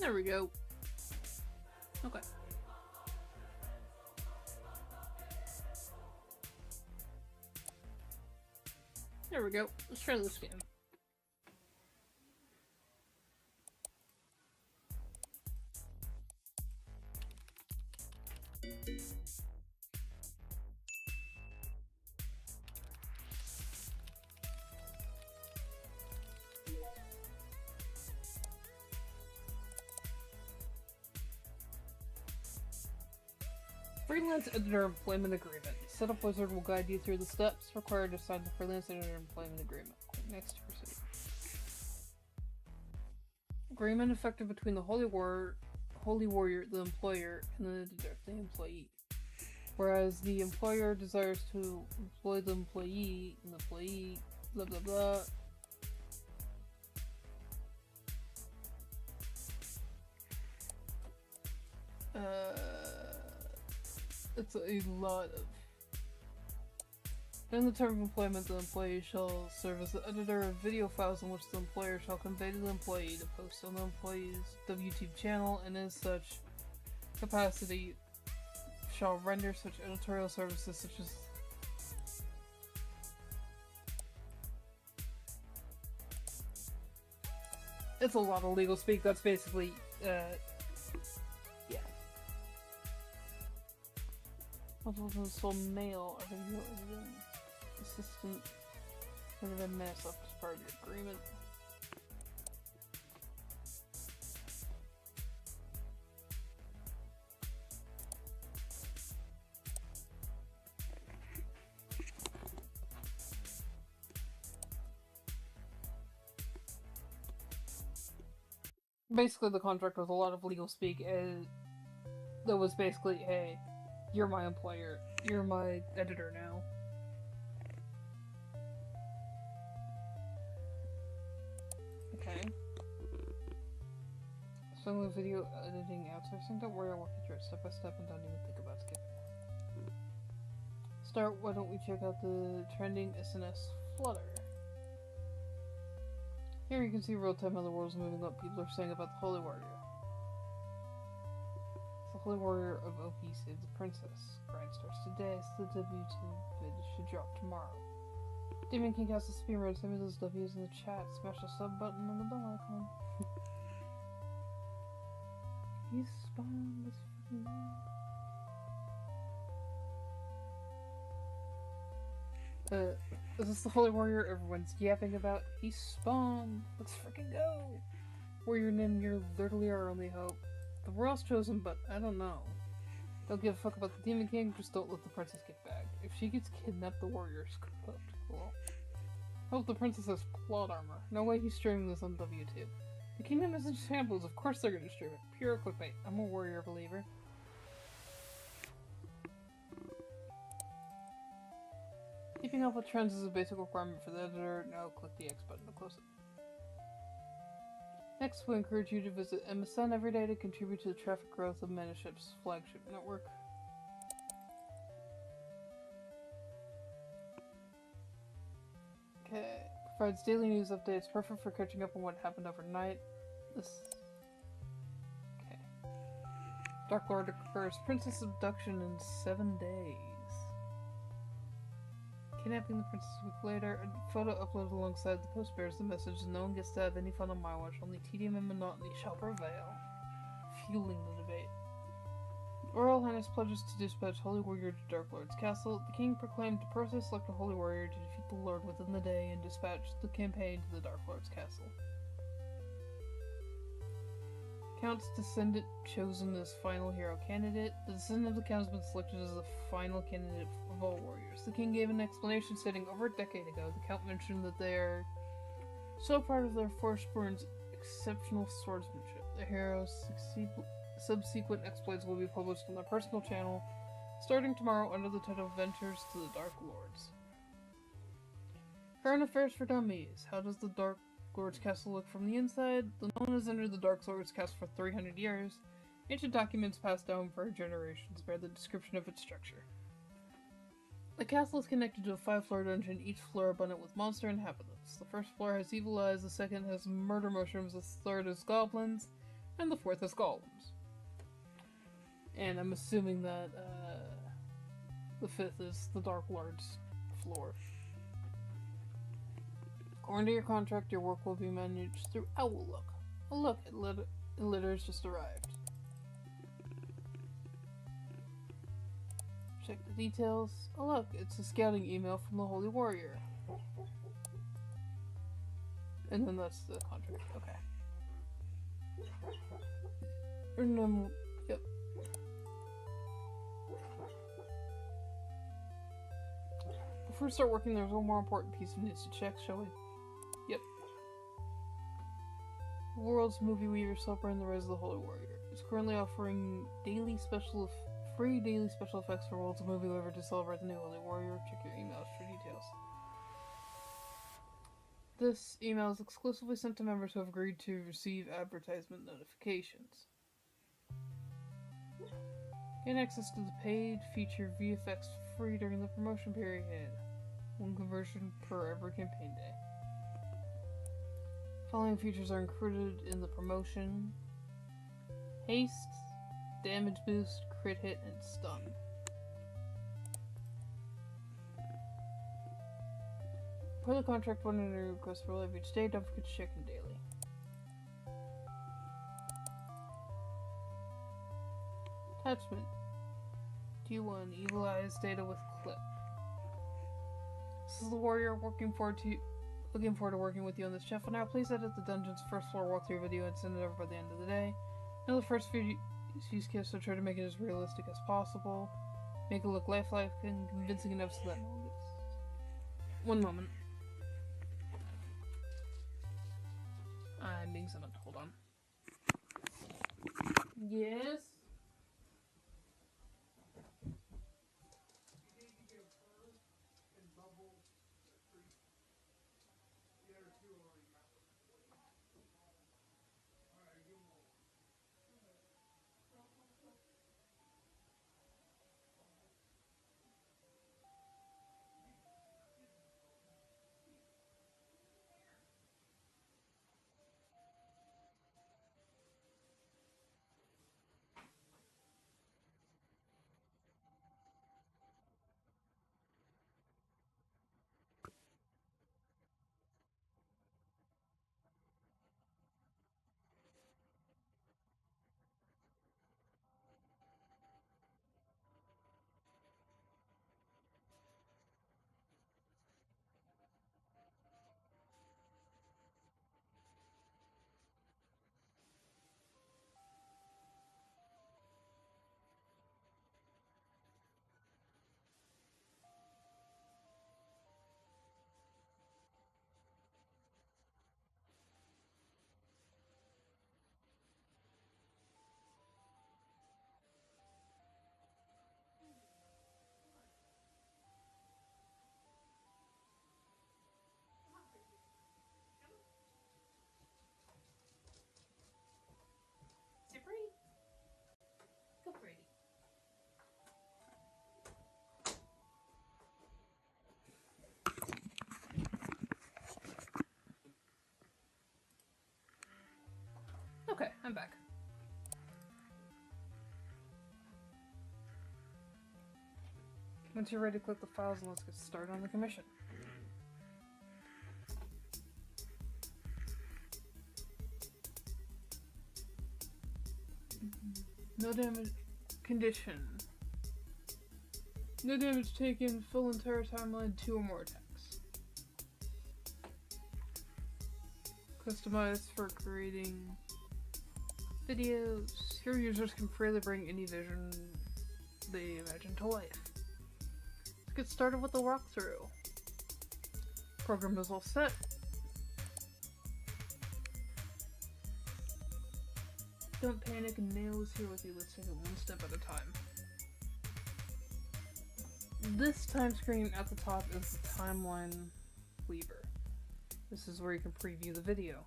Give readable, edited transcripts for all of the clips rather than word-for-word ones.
There we go. Okay. There we go. Let's try this game. Freelance Editor Employment Agreement. Setup Wizard will guide you through the steps required to sign the Freelance Editor Employment Agreement. Click next to proceed. Agreement effective between the Holy Warrior, the employer, and the editor, the employee. Whereas the employer desires to employ the employee, and the employee, blah blah blah. It's a lot of... During the term of employment, the employee shall serve as the editor of video files in which the employer shall convey to the employee to post on the employee's WTube channel, and in such capacity shall render such editorial services such as it's a lot of legal speak. That's basically, yeah. Multiple sole mail or video editing assistant would have been messed up as part of your agreement. Basically, the contract was a lot of legal speak, and that was basically, hey, you're my employer, you're my editor now. Okay. So video editing outsourcing, don't worry, I'll walk you through it step by step and don't even think about skipping. Start, why don't we check out the trending SNS Flutter. Here you can see real-time how the world's moving, what people are saying about the Holy Warrior. The Holy Warrior of OP saves the princess. Grind starts today, so the W2 vid should drop tomorrow. Demon King has the speedrun, send me those W's in the chat, smash the sub button on the bell icon. He spawned this freaking is this the Holy Warrior everyone's yapping about? He spawned! Let's freaking go! Warrior Nim, you're literally our only hope. The world's chosen, but I don't know. Don't give a fuck about the Demon King, just don't let the princess get back. If she gets kidnapped, the warrior's cooked. Cool. Hope the princess has plot armor. No way he's streaming this on W2. The kingdom is in shambles, of course they're gonna stream it. Pure clickbait. I'm a warrior believer. Keeping up with trends is a basic requirement for the editor. Now click the X button to close it. Next, we encourage you to visit MSN every day to contribute to the traffic growth of Maniship's flagship network. Okay. Provides daily news updates, perfect for catching up on what happened overnight. This... Okay. Dark Lord occurs princess abduction in 7 days. Kidnapping the princess a week later, a photo uploaded alongside the post bears the message, no one gets to have any fun on my watch, only tedium and monotony shall prevail. Fueling the debate. Royal Highness pledges to dispatch Holy Warrior to Dark Lord's castle. The king proclaimed to personally select a Holy Warrior to defeat the Lord within the day and dispatch the campaign to the Dark Lord's castle. Count's descendant chosen as final hero candidate. The descendant of the count has been selected as the final candidate of all warriors. The king gave an explanation stating over a decade ago, the count mentioned that they are so proud of their firstborn's exceptional swordsmanship. The hero's subsequent exploits will be published on their personal channel starting tomorrow under the title Ventures to the Dark Lords. Current affairs for dummies. How does the Dark Lord's castle look from the inside? The known has entered the Dark Lord's castle for 300 years. Ancient documents passed down for generations bear the description of its structure. The castle is connected to a 5-floor dungeon, each floor abundant with monster inhabitants. The first floor has evil eyes, the second has murder mushrooms, the third is goblins, and the fourth is golems. And I'm assuming that the fifth is the Dark Lord's floor. According to your contract, your work will be managed through Outlook. Oh look, a letter's just arrived. Check the details. Oh look, it's a scouting email from the Holy Warrior. And then that's the contract, okay. Yep. Before we start working, there's one more important piece of news to check, shall we? Yep. The world's movie weaver celebrating the rise of the Holy Warrior is currently offering free daily special effects for World's Movie Weaver to celebrate the new Holy Warrior. Check your emails for details. This email is exclusively sent to members who have agreed to receive advertisement notifications. Gain access to the paid feature VFX free during the promotion period. One conversion per every campaign day. Following features are included in the promotion: haste, damage boost, crit hit, and stun. Per the contract, when a request for live each day, don't forget to check in daily. Attachment. D1 Evil Eyes data with clip. This is the warrior looking forward to working with you on this chapter. Now, please edit the dungeon's first floor walkthrough video and send it over by the end of the day. Now, the first few use cases, so try to make it as realistic as possible. Make it look lifelike and convincing enough so that no one gets. One moment. I'm being summoned. Hold on. Yes? Go Brady. Okay, I'm back. Once you're ready, click the files and let's get started on the commission. No damage. Condition. No damage taken. Full entire timeline. 2 or more attacks. Customized for creating videos. Your users can freely bring any vision they imagine to life. Let's get started with the walkthrough. Program is all set. Don't panic, and Nail is here with you. Let's take it one step at a time. This time screen at the top is the timeline lever. This is where you can preview the video.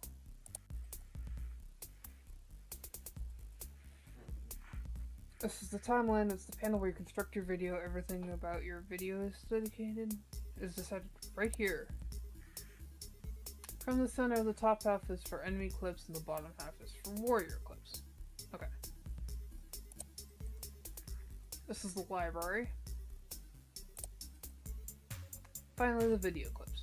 This is the timeline. It's the panel where you construct your video. Everything about your video is decided right here. From the center, the top half is for enemy clips and the bottom half is for warrior clips. Okay. This is the library. Finally, the video clips.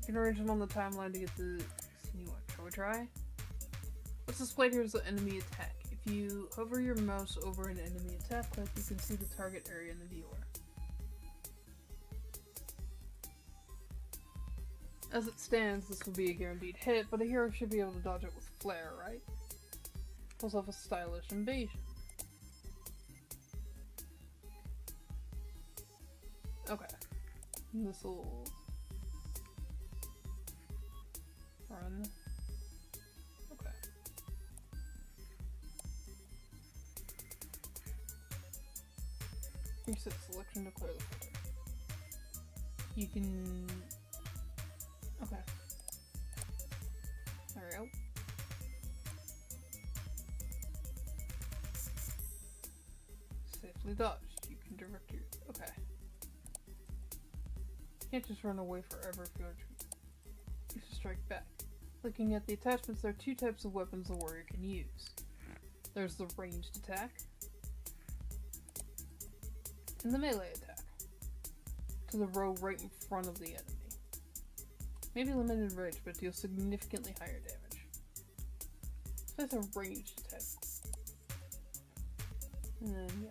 You can arrange them on the timeline to get the scene you want. Shall we try? What's displayed here is the enemy attack. If you hover your mouse over an enemy attack clip, you can see the target area in the viewer. As it stands, this will be a guaranteed hit, but a hero should be able to dodge it with flair, right? Pulls off a stylish invasion. Okay. This'll run. Okay. Reset selection to clear the filter. You can... Okay. There we go. Safely dodged. You can direct your... Okay. You can't just run away forever if you want to strike back. Looking at the attachments, there are two types of weapons the warrior can use. There's the ranged attack and the melee attack, to the row right in front of the enemy. Maybe limited range, but deals significantly higher damage. So that's a ranged attack. And then, yeah.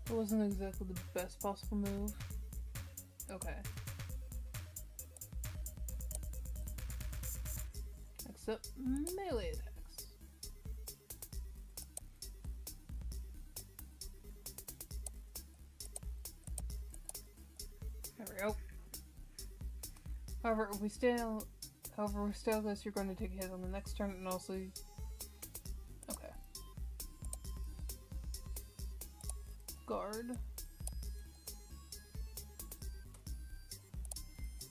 It wasn't exactly the best possible move. Okay. Except melee attacks. There we go. However, if we stay on this, you're going to take a hit on the next turn, and also... Okay. Guard.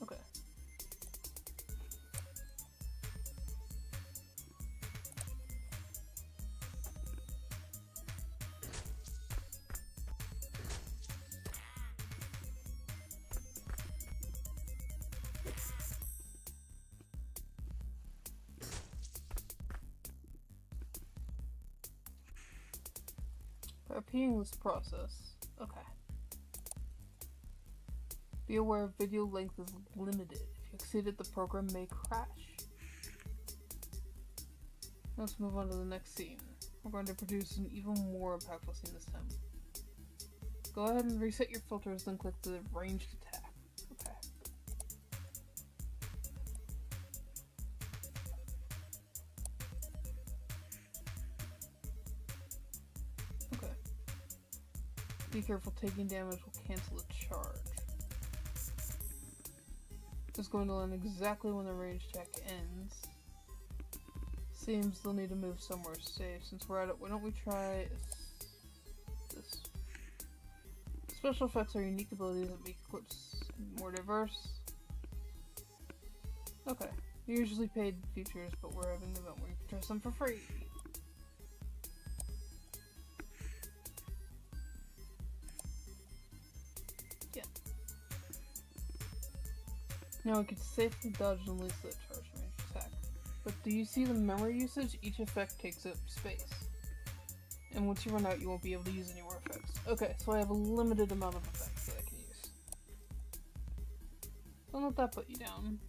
Okay. Repeating this process. Okay. Be aware video length is limited. If you exceed it, the program may crash. Let's move on to the next scene. We're going to produce an even more impactful scene this time. Go ahead and reset your filters, then click the ranged attack. Okay. Okay. Be careful, taking damage will cancel a charge. It's going to land exactly when the range check ends. Seems they'll need to move somewhere safe. Since we're at it, why don't we try this? Special effects are unique abilities that make clips more diverse. Okay, usually paid features, but we're having an event where you can try some for free. Yeah. Now we can safely dodge and release that charge range attack. But do you see the memory usage? Each effect takes up space. And once you run out, you won't be able to use any more effects. Okay, so I have a limited amount of effects that I can use. Don't let that put you down.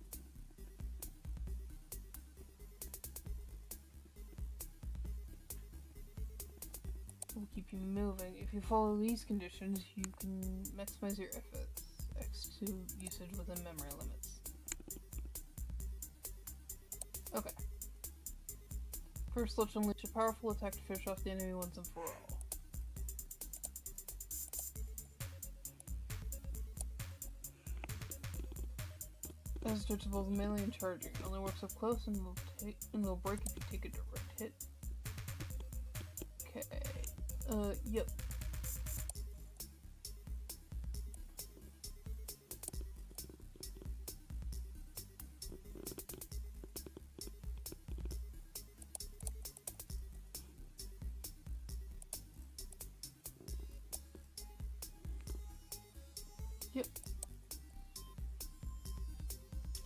We'll keep you moving. If you follow these conditions, you can maximize your FX2 usage within memory limits. Okay. First, let's unleash a powerful attack to finish off the enemy once and for all. As starts to both melee and charging. It only works up close and will break if you take a direct hit. Okay. Yep.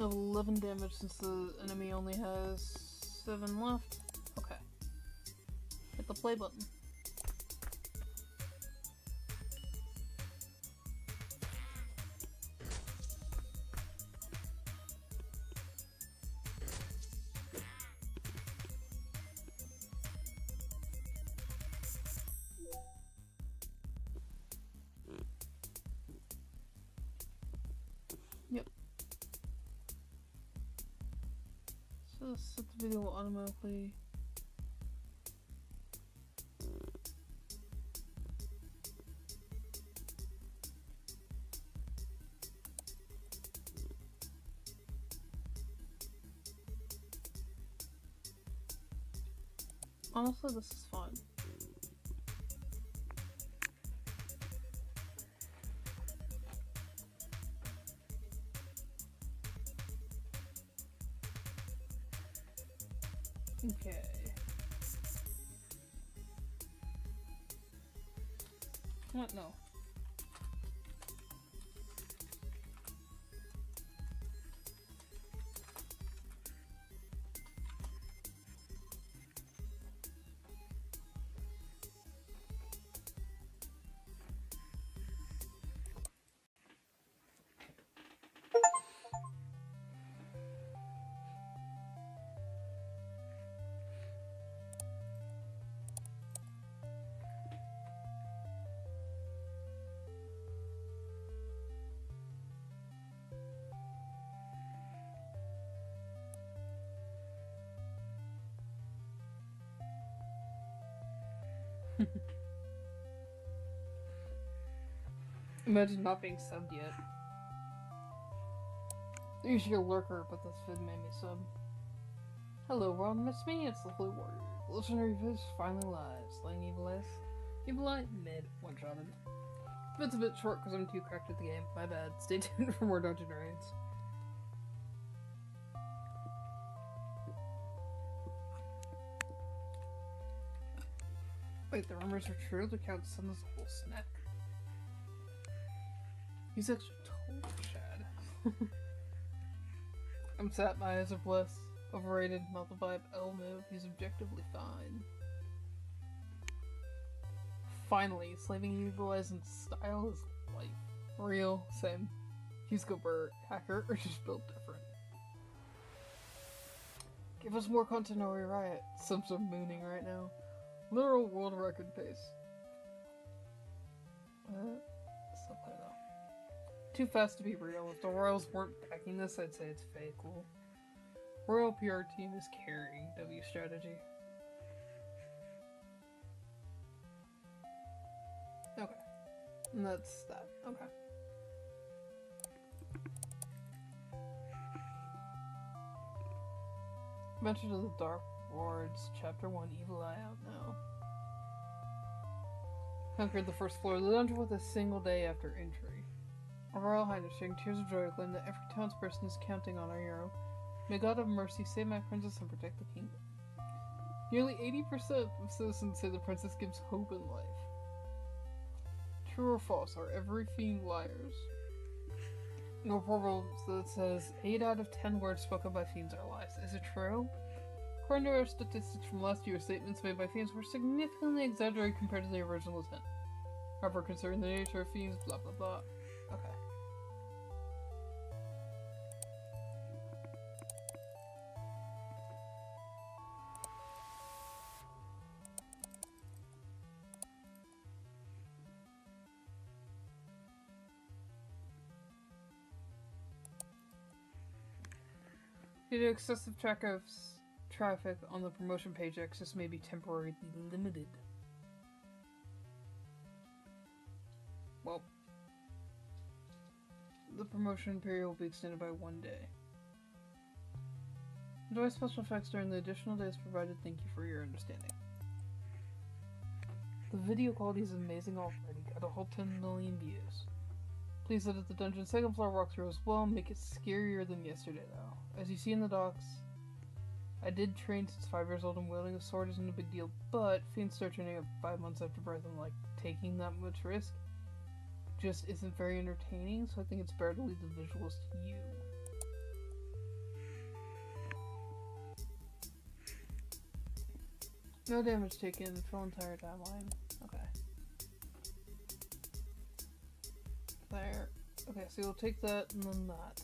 11 damage since the enemy only has 7 left. Okay. Hit the play button. Yep. So set the video automatically. Honestly, this is fun. Okay. What? No. Imagine not being subbed yet. Usually a lurker, but this vid made me sub. Hello world, miss me, it's the Holy Warrior. The legendary vid is finally live. Slaying Evil Eye, mid, one-shotted. Vid's a bit short because I'm too cracked at the game. My bad. Stay tuned for more dungeon raids. Wait, the rumors are true? The count son is a whole snack. He's actually total Chad. I'm sad, my eyes are blessed. Overrated, not the vibe, L move. He's objectively fine. Finally, slaving Evil Eyes in style is life. Real, same. He's Gobert, hacker, or just built different. Give us more content or we riot. Subs are mooning right now. Literal world record pace. Still play though. Too fast to be real. If the Royals weren't backing this, I'd say it's fake. Cool. Royal PR team is carrying W strategy. Okay. And that's that. Okay. Venture to the Dark Wards, Chapter 1, Evil Eye out now. Conquered the first floor of the dungeon with a single day after entry. Our Royal Highness, sharing tears of joy, claim that every townsperson is counting on our hero. May God of mercy save my princess and protect the kingdom. Nearly 80% of citizens say the princess gives hope in life. True or false, are every fiend liars? No problem that says 8 out of 10 words spoken by fiends are lies. Is it true? According to our statistics from last year, statements made by fiends were significantly exaggerated compared to the original intent. However, considering the nature of fiends, blah blah blah. Okay. Due to excessive traffic on the promotion page, access may be temporarily limited. Well, the promotion period will be extended by 1 day. Enjoy special effects during the additional days provided. Thank you for your understanding. The video quality is amazing already. Got a whole 10 million views. Please edit the dungeon second floor walkthrough as well. Make it scarier than yesterday though. As you see in the docs, I did train since 5 years old and wielding a sword isn't a big deal, but fiends start training up 5 months after birth and like taking that much risk just isn't very entertaining, so I think it's better to leave the visuals to you. No damage taken for entire timeline. Okay. There. Okay, so you'll take that and then that.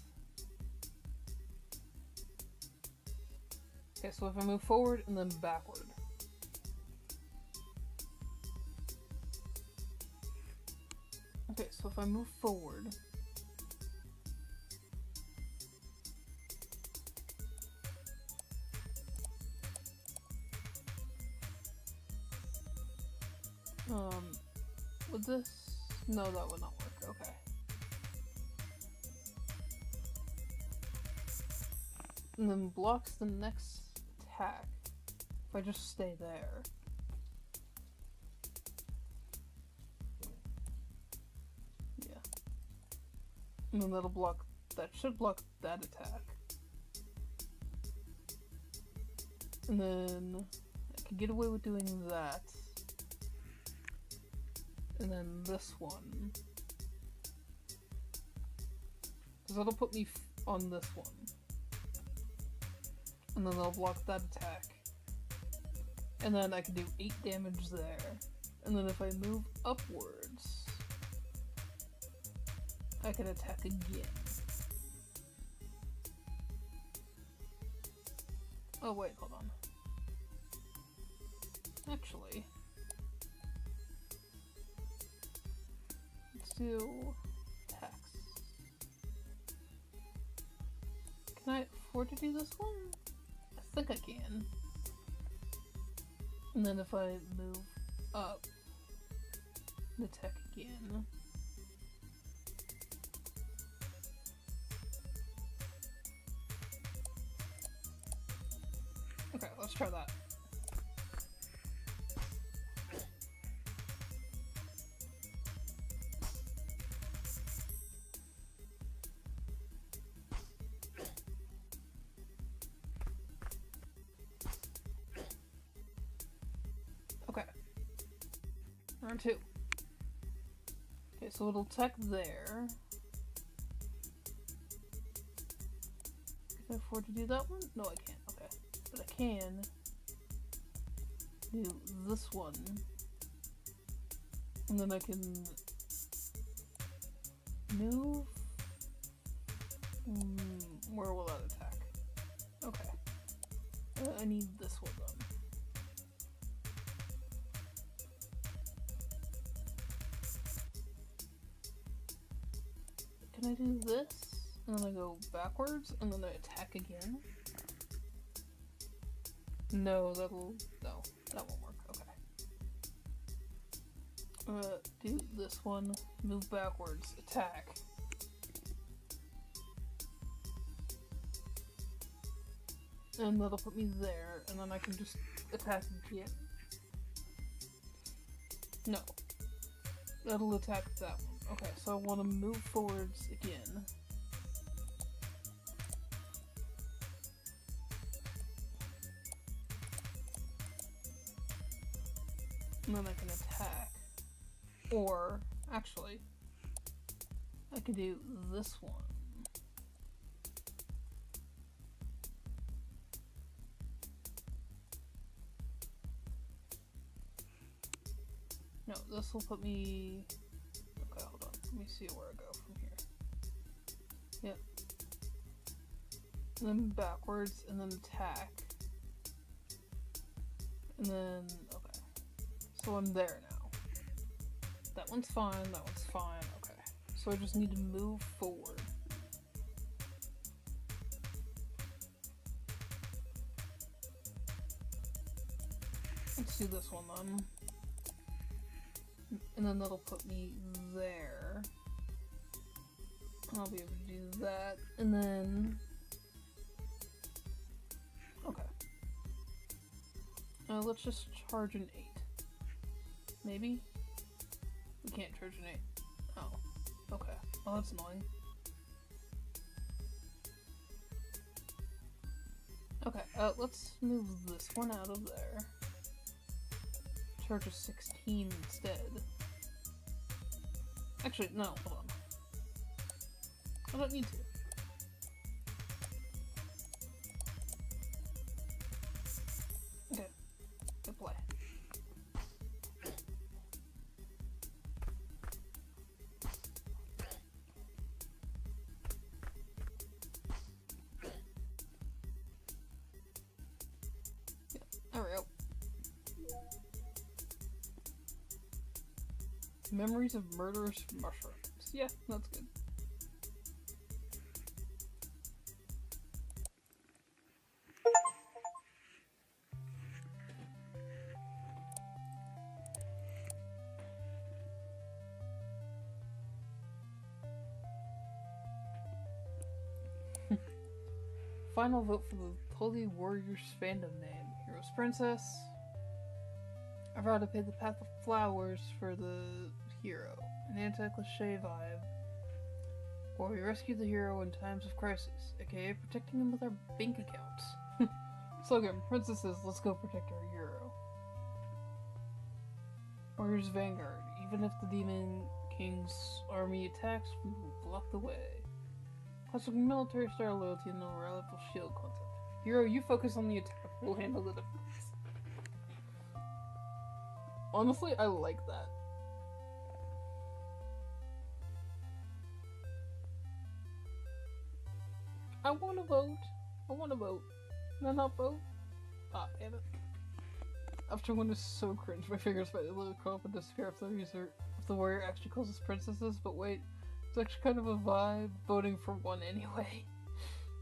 Okay, so if I move forward and then backward. Okay, so if I move forward. Would this? No, that would not work. Okay. And then blocks the next attack if I just stay there. Yeah. And then that'll block, that should block that attack. And then I can get away with doing that. And then this one. Because that'll put me on this one. And then they'll block that attack. And then I can do 8 damage there. And then if I move upwards, I can attack again. Oh wait, hold on. Actually, let's do attacks. Can I afford to do this one? I think I can. And then if I move up, attack again. Okay, let's try that. Okay. Round 2. Okay, so it'll attack there. Can I afford to do that one? No, I can't. Okay. But I can do this one. And then I can move. Where will that attack? Okay. I need this one then. Can I do this? And then I go backwards, and then I attack again? No, that won't work. Okay. Do this one, move backwards, attack. And that'll put me there, and then I can just attack again. No. That'll attack that one. Okay, so I want to move forwards again. And then I can attack. Or, actually, I could do this one. No, this will put me... Okay, hold on. Let me see where I go from here. Yep. And then backwards, and then attack. And then... Okay. So I'm there now. That one's fine, that one's fine. Okay. So I just need to move forward. Let's do this one then. And then that'll put me there. I'll be able to do that. And then... Okay. Let's just charge an 8. Maybe? We can't charge an 8. Oh. Okay. Oh, that's annoying. Okay, let's move this one out of there. Charge a 16 instead. Actually, no, hold on. I don't need to. Okay, good play. There we go. Memories of murderous mushrooms. Yeah, that's good. Final vote for the Holy Warriors fandom name. Heroes Princess. I've already paid the Path of Flowers for the hero. An anti-cliche vibe. Or we rescue the hero in times of crisis, aka protecting him with our bank accounts. Slogan, princesses, let's go protect our hero. Warriors Vanguard. Even if the Demon King's army attacks, we will block the way. Classic military style loyalty and no reliable shield concept. Hero, you focus on the attack, we'll handle the defense. Honestly, I like that. I wanna vote. I wanna vote. Can I not vote? Ah, damn it. After one is so cringe, my fingers might let it come up and disappear if the warrior actually calls us princesses, but wait. It's actually kind of a vibe, voting for one anyway.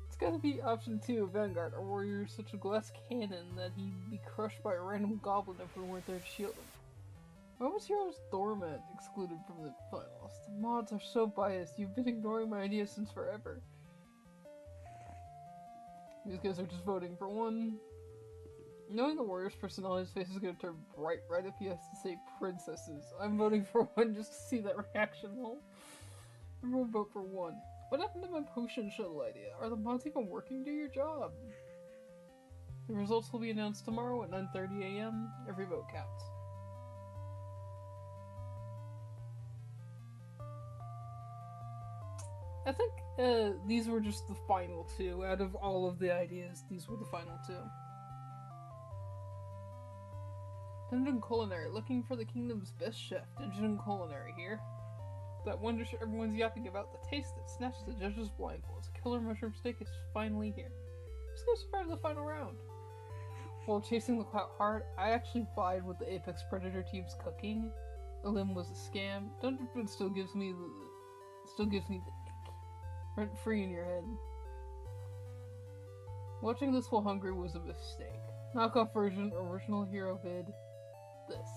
It's gotta be option 2, Vanguard. Our warrior is such a glass cannon that he'd be crushed by a random goblin if we weren't there to shield him. Why was Heroes Dormant excluded from the finals? The mods are so biased, you've been ignoring my ideas since forever. These guys are just voting for one. Knowing the warrior's personality's face is gonna turn bright red if he has to say princesses. I'm voting for one just to see that reaction hole. Everyone vote for one. What happened to my potion shuttle idea? Are the mods even working? Do your job. The results will be announced tomorrow at 9:30 AM. Every vote counts. I think these were just the final two. Out of all of the ideas, these were the final two. Dungeon Culinary, looking for the kingdom's best chef. Dungeon Culinary here. That one dish everyone's yapping about, the taste that snatches the judges' blindfolds. Killer mushroom steak is finally here. Who's gonna survive the final round? While chasing the clout hard, I actually vied with the Apex Predator team's cooking. Elim was a scam. Dungeon Food still gives me the ick. Rent free in your head. Watching this while hungry was a mistake. Knockoff version, original hero vid. This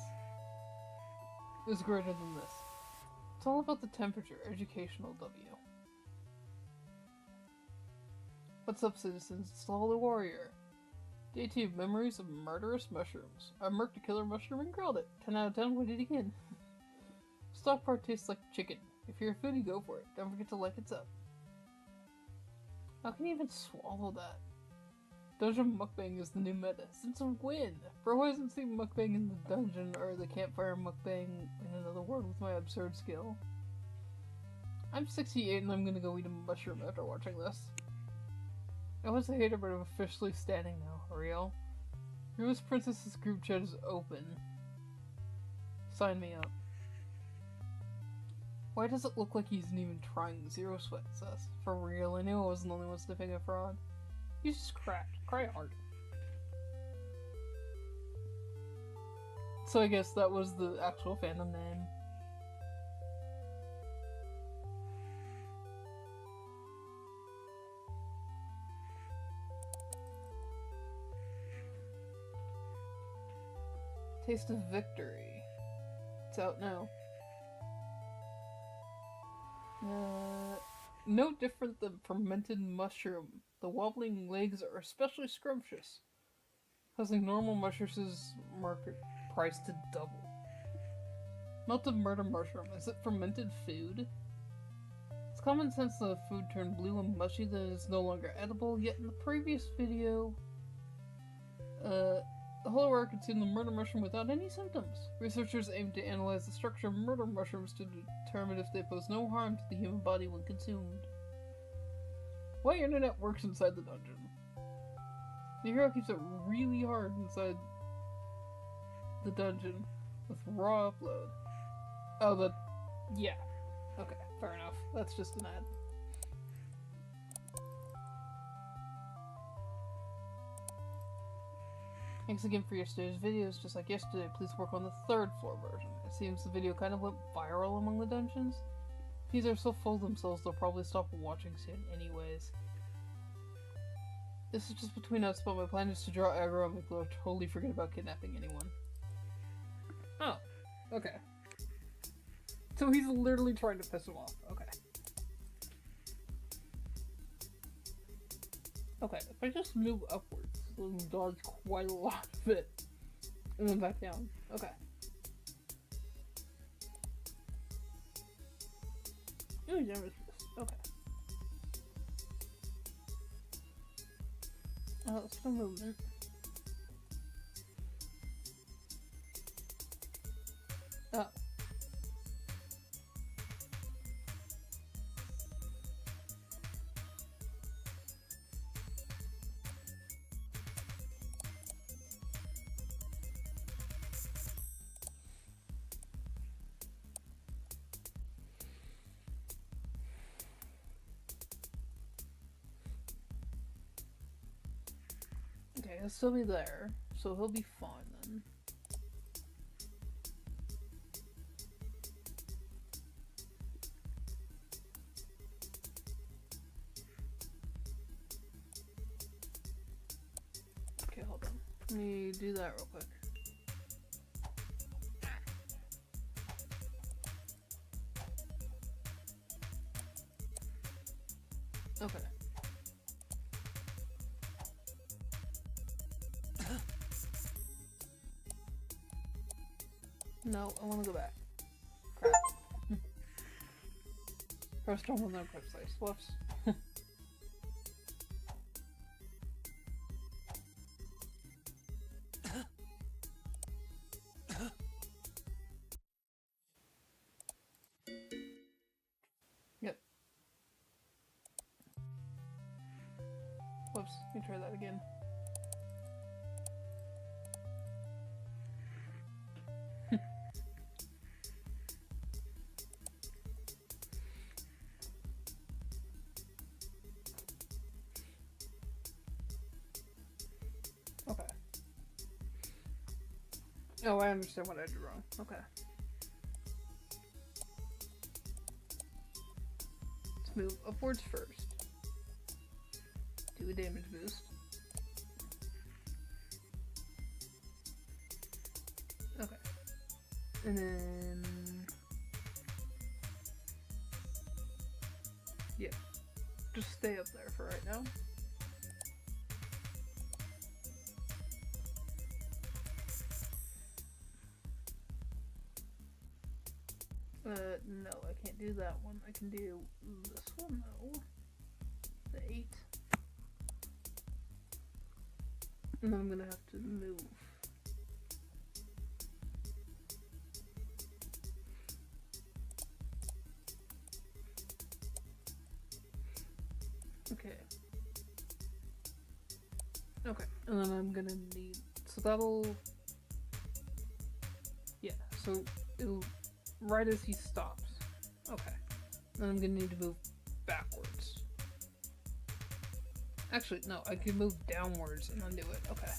is greater than this. It's all about the temperature, educational W. What's up, citizens? It's the Holy Warrior. Day 2, memories of murderous mushrooms. I murked a killer mushroom and grilled it. 10 out of 10, we did it again. Stock part tastes like chicken. If you're a foodie, go for it. Don't forget to like it's up. How can you even swallow that? Dungeon mukbang is the new meta. Since when? Bro hasn't seen mukbang in the dungeon or the campfire mukbang in another world with my absurd skill. I'm 68 and I'm gonna go eat a mushroom after watching this. I was a hater but I'm officially standing now. Real? Heroes Princess's group chat is open. Sign me up. Why does it look like he isn't even trying? Zero sweat sus. For real, I knew I wasn't the only one sniffing a fraud. He's just cracked. Cry hard. So I guess that was the actual fandom name. Taste of Victory. It's out now. No different than fermented mushroom. The wobbling legs are especially scrumptious, causing normal mushrooms' market price to double. Melted murder mushroom. Is it fermented food? It's common sense that the food turned blue and mushy that it is no longer edible, yet in the previous video, the Holy Warrior consumed the murder mushroom without any symptoms. Researchers aim to analyze the structure of murder mushrooms to determine if they pose no harm to the human body when consumed. Why internet works inside the dungeon? The hero keeps it really hard inside the dungeon with raw upload. Oh, yeah. Okay, fair enough. That's just an ad. Thanks again for yesterday's videos. Just like yesterday, please work on the third floor version. It seems the video kind of went viral among the dungeons. These are so full of themselves they'll probably stop watching soon anyways. This is just between us, but my plan is to draw aggro and make Lord totally forget about kidnapping anyone. Oh, okay. So he's literally trying to piss him off. Okay. Okay, if I just move upwards, it'll dodge quite a lot of it. And then back down. Okay. Ooh, damage this. Okay. Still movement. Oh. Okay, he'll still be there, so he'll be fine then. Okay, hold on. Let me do that real quick. Okay. No, I want to go back. Crap. First one will no quick slice. Whoops. Yep. Whoops. Let me try that again. Okay. Oh, I understand what I did wrong. Okay. Let's move upwards first. Do a damage boost. Okay. And then... yeah. Just stay up there for right now. No, I can't do that one. I can do this one though. The 8. And then I'm gonna have to move. Okay. Okay, and then I'm gonna need, so that'll, yeah, so it'll, right as he stops. Okay. Then I'm gonna need to move backwards. Actually, no, I can move downwards and undo it. Okay.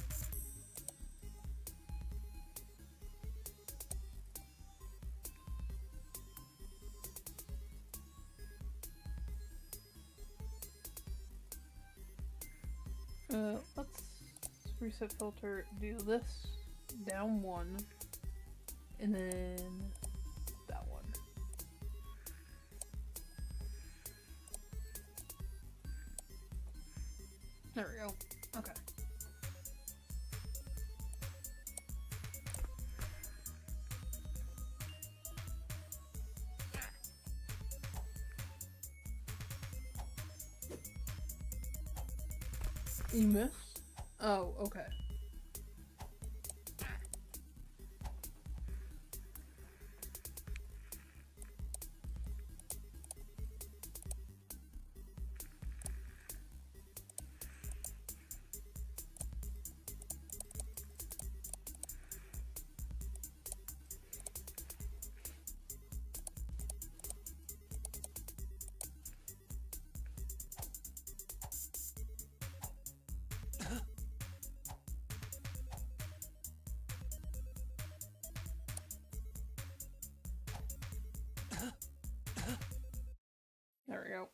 Let's reset filter, do this, down 1, and then that one. There we go. Okay. You missed? Oh, okay. There we go.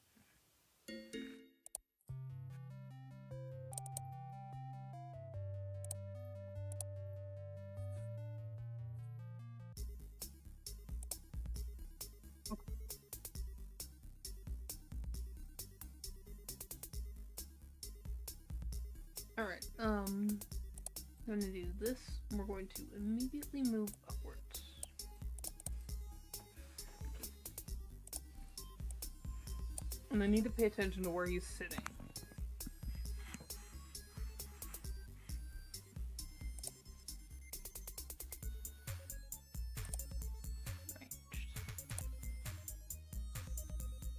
Alright, I'm gonna do this. We're going to immediately move upwards. And I need to pay attention to where he's sitting.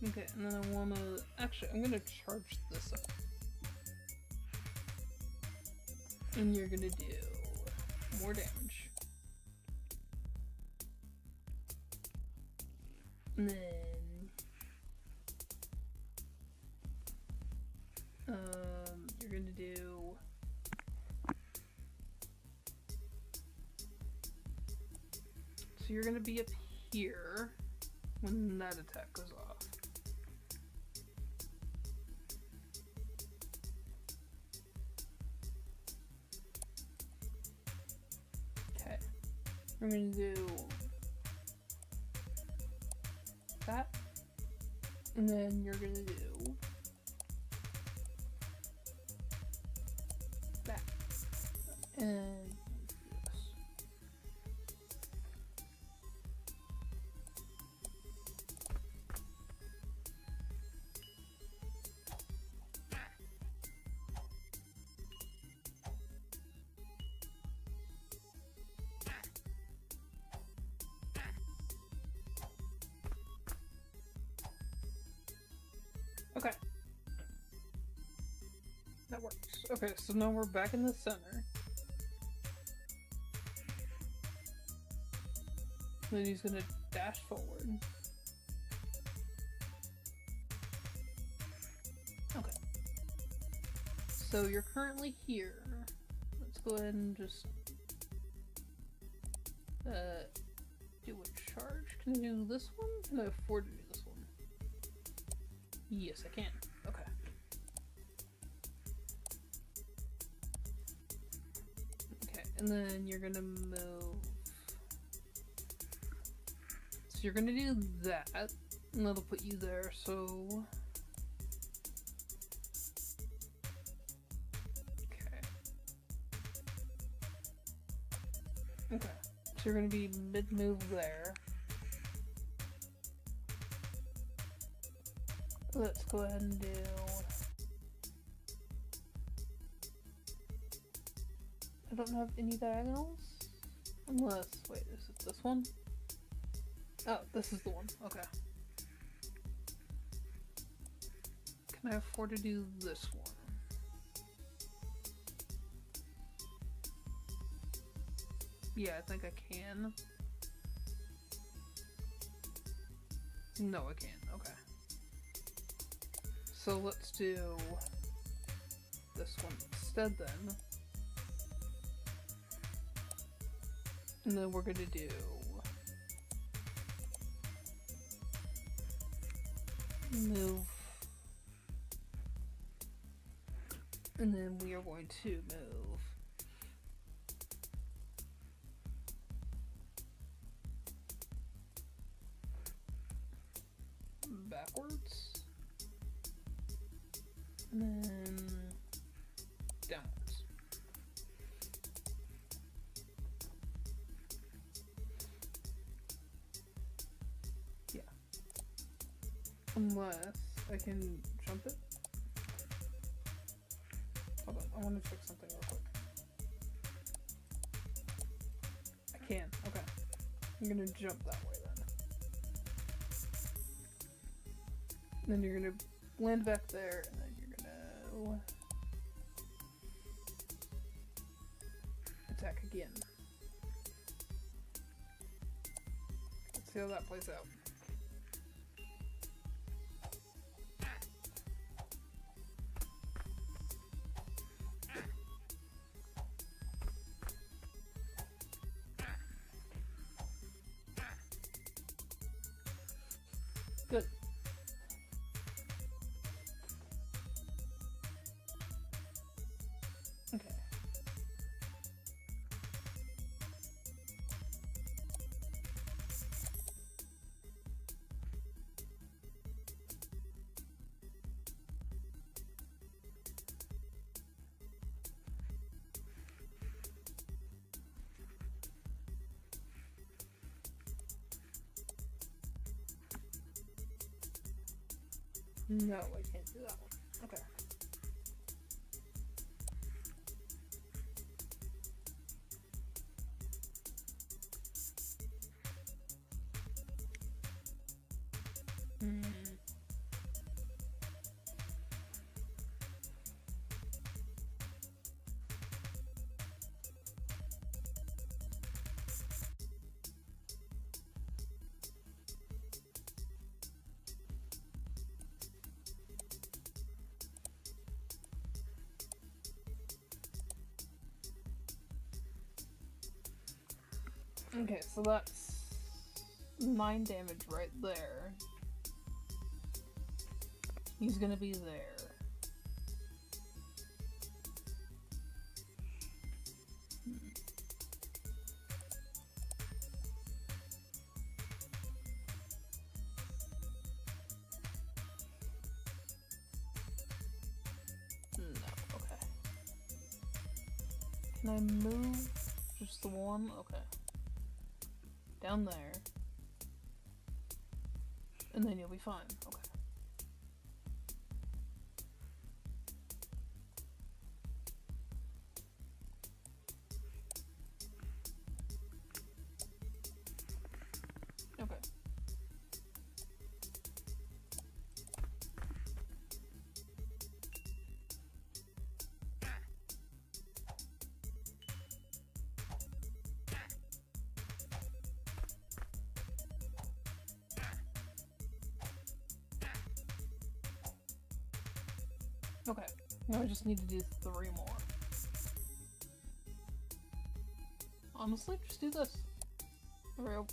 Okay, and then I wanna... Actually, I'm gonna charge this up. And you're gonna do more damage. And then... you're gonna do... So you're gonna be up here when that attack goes off. Okay. We're gonna do that. And then you're gonna do that. And this. Okay. That works. Okay, so now we're back in the center. Then he's gonna dash forward. Okay. So you're currently here. Let's go ahead and just do a charge. Can I do this one? Can I afford to do this one? Yes, I can. Okay. Okay, and then you're gonna move. So you're gonna do that, and that'll put you there, so... Okay. Okay, so you're gonna be mid-move there. Let's go ahead and do... I don't have any diagonals? Unless... Wait, is it this one? Oh, this is the one. Okay. Can I afford to do this one? Yeah, I think I can. No, I can't. Okay. So let's do this one instead then. And then we're gonna do move, and then we are going to move backwards, and then downwards. Yeah. Unless I can jump it. Hold on, I want to check something real quick. I can, okay. I'm gonna jump that way then. Then you're gonna land back there, and then you're gonna attack again. Let's see how that plays out. Good. No, I can't do that one. Okay. Hmm. Okay, so that's 9 damage right there. He's gonna be there. No, okay. Can I move just the one? Okay. Down there. And then you'll be fine. Okay. Okay. Okay. Now I just need to do 3 more. Honestly, just do this. There we go.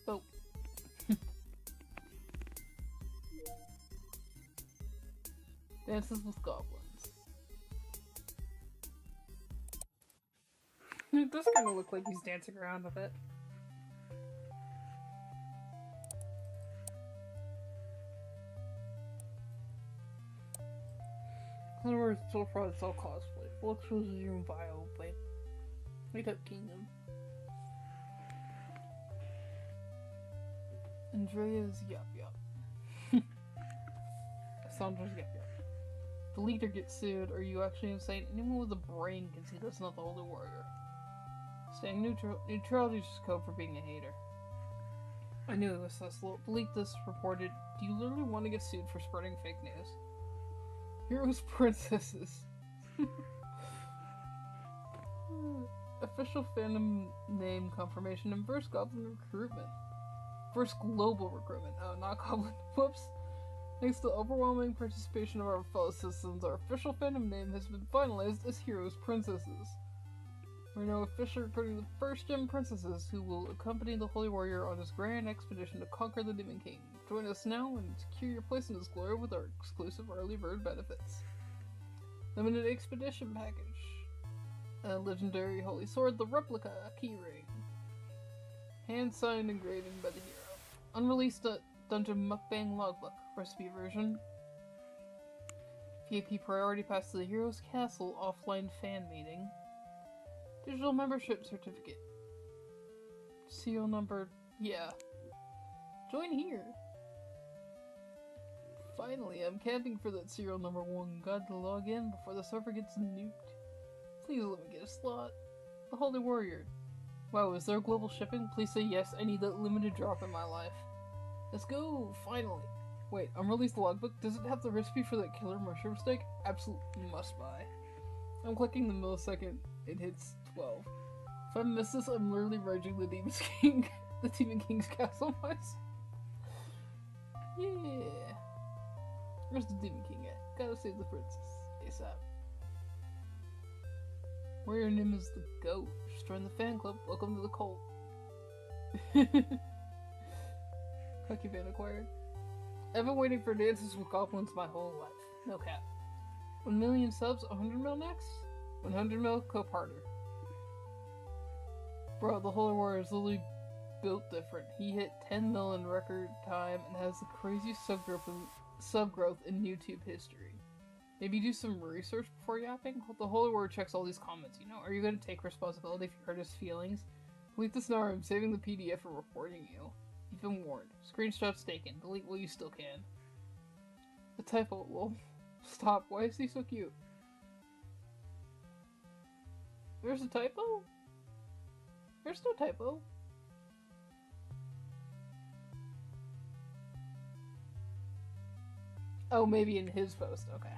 Oh. Dances with goblins. It does kind of look like he's dancing around a bit. However, it's so far it's all cosplay. Full exposes your own bio, but wake up kingdom. Andrea's yup yup. Sandra's yup yup. The leader gets sued. Are you actually insane? Anyone with a brain can see that's not the Holy Warrior. Staying neutral. Neutrality is just code for being a hater. I knew it was Cecil. Delete this reported. Do you literally want to get sued for spreading fake news? Heroes Princesses. Official fandom name confirmation and first goblin recruitment. First global recruitment. Oh, not goblin. Whoops. Thanks to the overwhelming participation of our fellow citizens, our official fandom name has been finalized as Heroes Princesses. We're now officially recruiting the first gem princesses who will accompany the Holy Warrior on his grand expedition to conquer the Demon King. Join us now and secure your place in his glory with our exclusive early bird benefits. Limited expedition package. A legendary holy sword, the replica keyring. Hand-signed engraving by the hero. Unreleased dungeon mukbang logbook. Recipe version. VIP priority pass to the hero's castle offline fan meeting. Digital membership certificate. Serial number. Yeah. Join here. Finally, I'm camping for that serial number 1. Got to log in before the server gets nuked. Please let me get a slot. The Holy Warrior. Wow, is there global shipping? Please say yes, I need that limited drop in my life. Let's go, finally. Wait, unreleased logbook? Does it have the recipe for that killer mushroom steak? Absolutely must buy. I'm clicking the millisecond it hits 12. If I miss this, I'm literally raging the Demon King. The Demon King's castle mice. Yeah. Where's the Demon King at? Gotta save the princess. ASAP. Warrior name is the GOAT. Just join the fan club. Welcome to the cult. Cookie fan acquired. I've been waiting for dances with goblins my whole life. No cap. 1 million subs, 100 mil next? 100 mil, co-partner. Bro, the Holy Warrior is literally built different. He hit 10 mil in record time and has the craziest subgrowth in YouTube history. Maybe do some research before yapping? The Holy Warrior checks all these comments, you know? Are you going to take responsibility if you hurt his feelings? Delete this now or I'm saving the PDF and reporting you. You've been warned. Screenshots taken. Delete while you still can. A typo, lol. Stop, why is he so cute? There's a typo? There's no typo. Oh, maybe in his post, okay.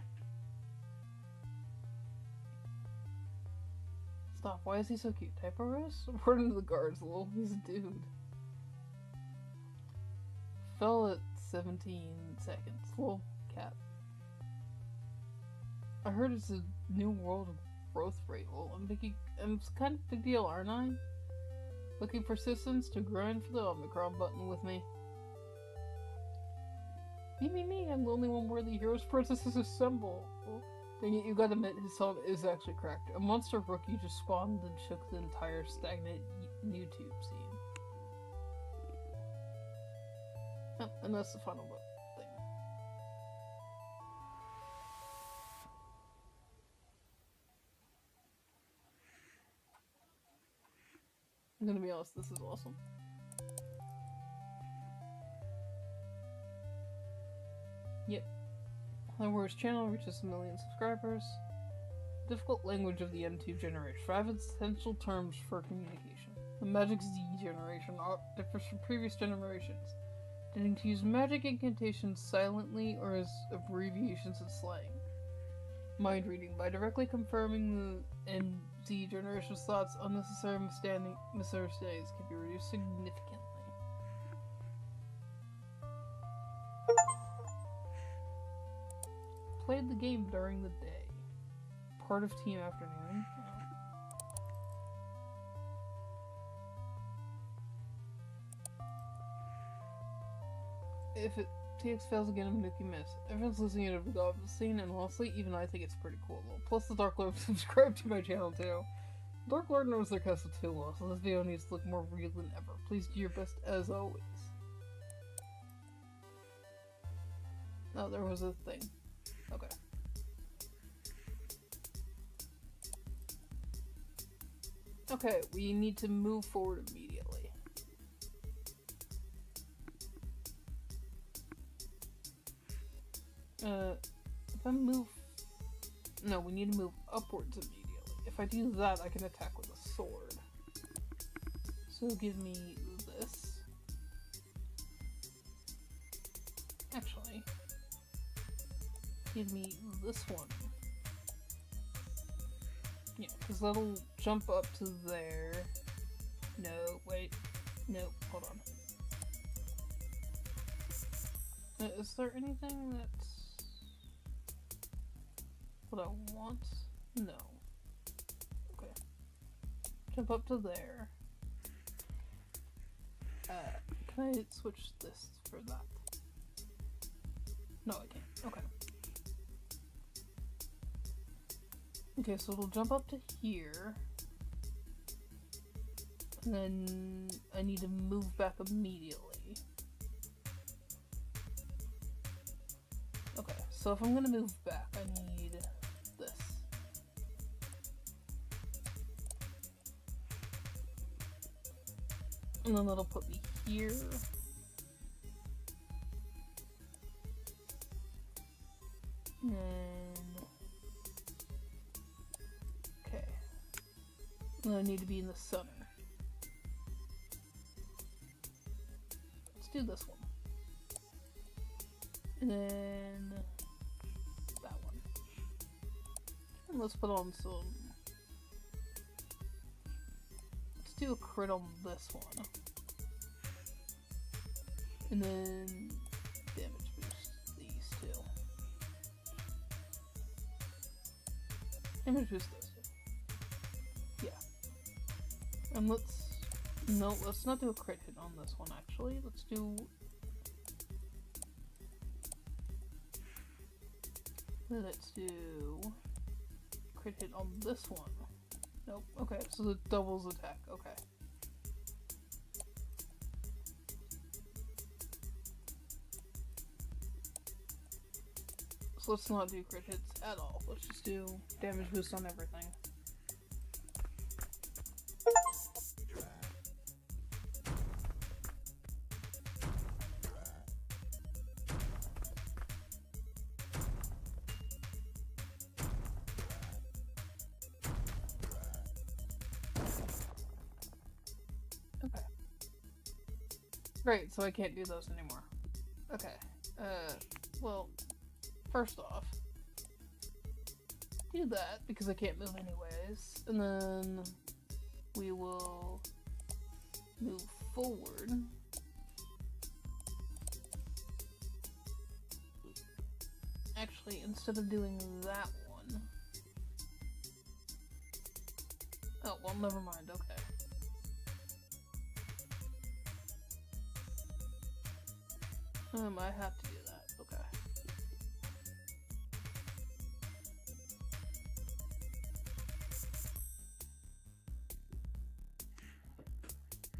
Stop, why is he so cute? Typo Rose? According to the guards, lol, he's a dude. Fell at 17 seconds. Lol, cat. I heard it's a new world of growth rate. Lol, I'm kind of a big deal, aren't I? Looking for citizens to grind for the Omicron button with me. Me, I'm the only one worthy heroes princesses assemble. Well, dang it, you gotta admit, his song is actually cracked. A monster rookie just spawned and shook the entire stagnant YouTube scene. Oh, and that's the final thing. I'm gonna be honest, this is awesome. Yep. Hardware's channel reaches 1 million subscribers. Difficult language of the M2 generation. 5 essential terms for communication. The Magic Z generation differs from previous generations, tending to use magic incantations silently or as abbreviations and slang. Mind reading. By confirming the MZ generation's thoughts, unnecessary misunderstandings can be reduced significantly. Played the game during the day. Part of Team Afternoon. If TX fails again, I'm Nuki Miss. Everyone's listening to the God of the scene, and honestly, even I think it's pretty cool. Plus, the Dark Lord subscribed to my channel too. Dark Lord knows their cast too well, so this video needs to look more real than ever. Please do your best as always. Oh, there was a thing. Okay. Okay, we need to move forward immediately. If I move... No, we need to move upwards immediately. If I do that, I can attack with a sword. So give me this. Actually... give me this one. Yeah, because that'll jump up to there. No, wait. No, hold on. Is there anything that's what I want? No. Okay. Jump up to there. Can I switch this for that? No, I can't. Okay. Okay, so it'll jump up to here. And then I need to move back immediately. Okay, so if I'm gonna move back, I need this. And then that'll put me here. And okay. And I need to be in the center. Let's do this one. And then that one. And let's put on some... Let's do a crit on this one. And then damage boost these two. Damage boost this two. Yeah. And let's not do a crit hit on this one actually. Let's do... Let's do crit hit on this one. Nope. Okay, so it doubles attack. Okay. So let's not do crit hits at all. Let's just do damage boost on everything. Great, so I can't do those anymore. Okay. Well, first off, do that because I can't move anyways, and then we will move forward. Actually, instead of doing that one... Oh, well, never mind, okay. I have to do that, okay.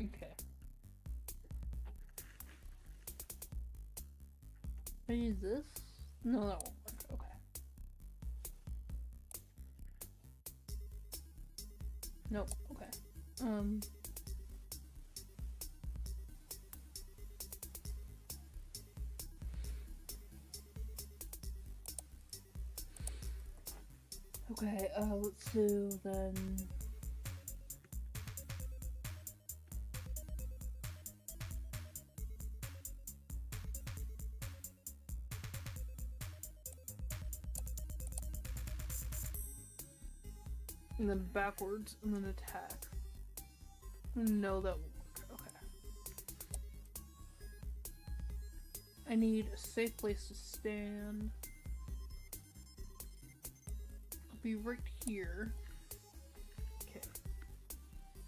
Okay. Can I use this? No, that won't work, okay. Nope, okay. Okay, let's do then... And then backwards, and then attack. No, that won't work, okay. I need a safe place to stand. Be right here. Okay.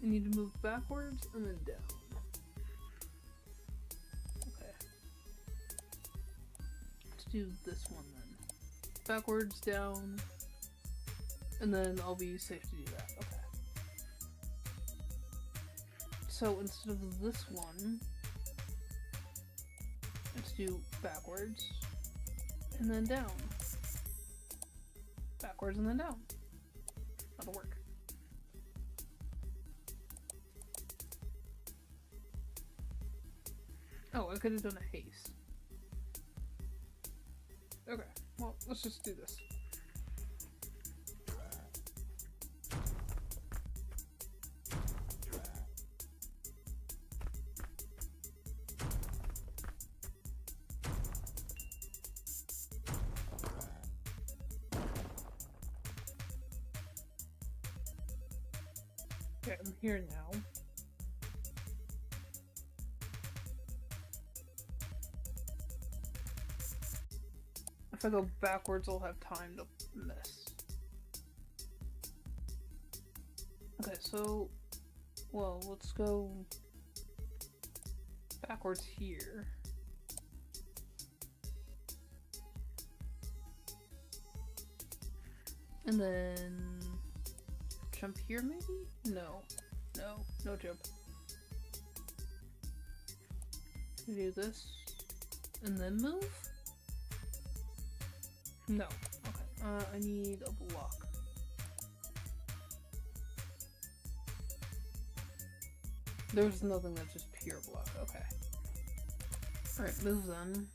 I need to move backwards and then down. Okay. Let's do this one then. Backwards, down, and then I'll be safe to do that. Okay. So instead of this one, let's do backwards and then down. Backwards and then down. That'll work. Oh, I could have done a haste. Okay, well, let's just do this. Okay, I'm here now. If I go backwards, I'll have time to miss. Okay, so... Well, let's go... backwards here. And then... jump here, maybe? No. No. No jump. Do this. And then move? No. Okay. I need a block. There's nothing that's just pure block. Okay. Alright, move then.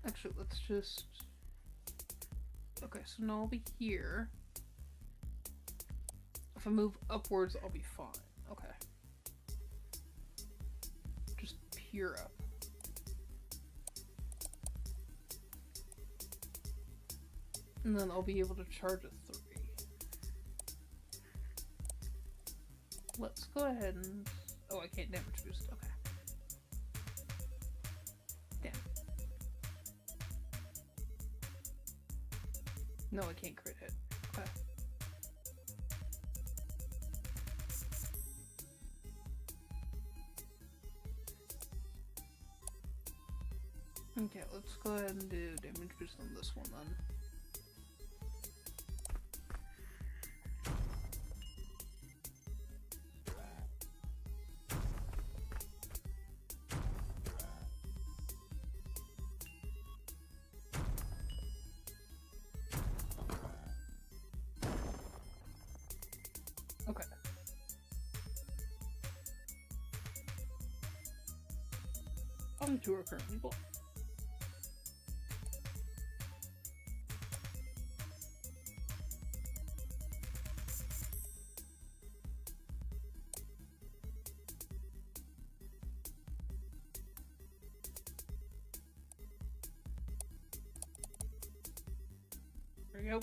Actually, let's just... Okay, so now I'll be here. If I move upwards, I'll be fine. Okay. Just pure up. And then I'll be able to charge a 3. Let's go ahead and... Oh, I can't damage boost. Okay. Damn. No, I can't crit hit. Okay. Okay, let's go ahead and do damage boost on this one then. Okay. Two are currently blocked. go.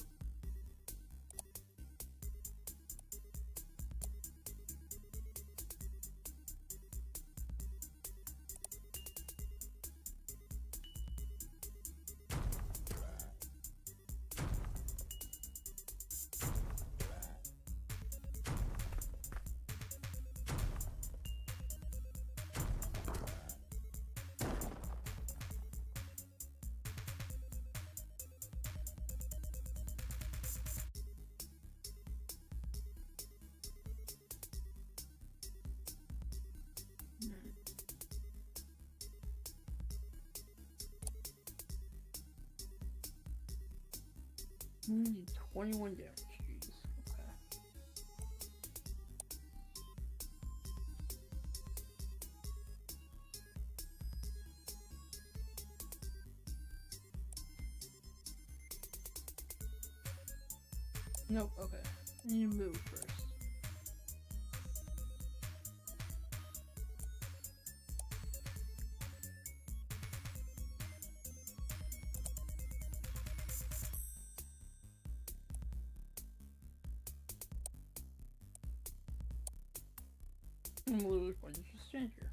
Hmm, 21 damage. Jeez. Okay. Nope, okay. You move first. I'm literally going to just stand here.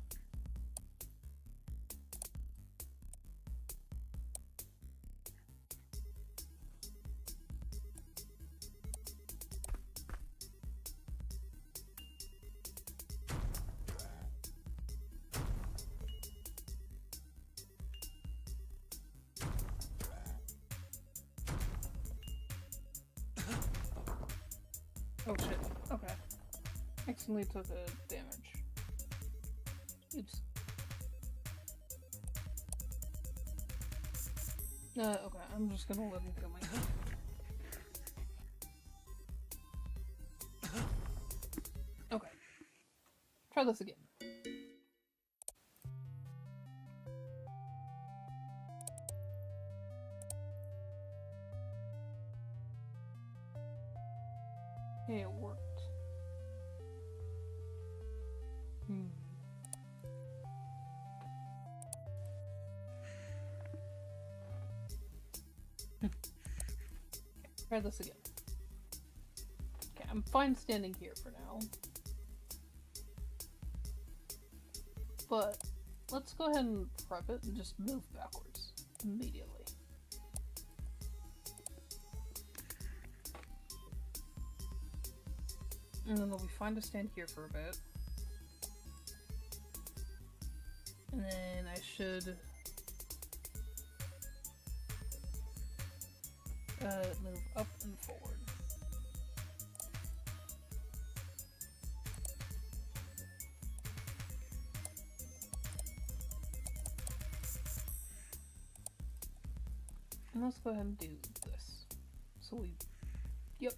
Oh shit, okay. Accidentally took a damage. Oops. Okay, I'm just gonna let him kill me. Okay. Try this again. Hey, it worked. Try this again. Okay, I'm fine standing here for now. But let's go ahead and prep it and just move backwards immediately. And then it'll be fine to stand here for a bit. And then I should move up and forward. And let's go ahead and do this. So we, yep.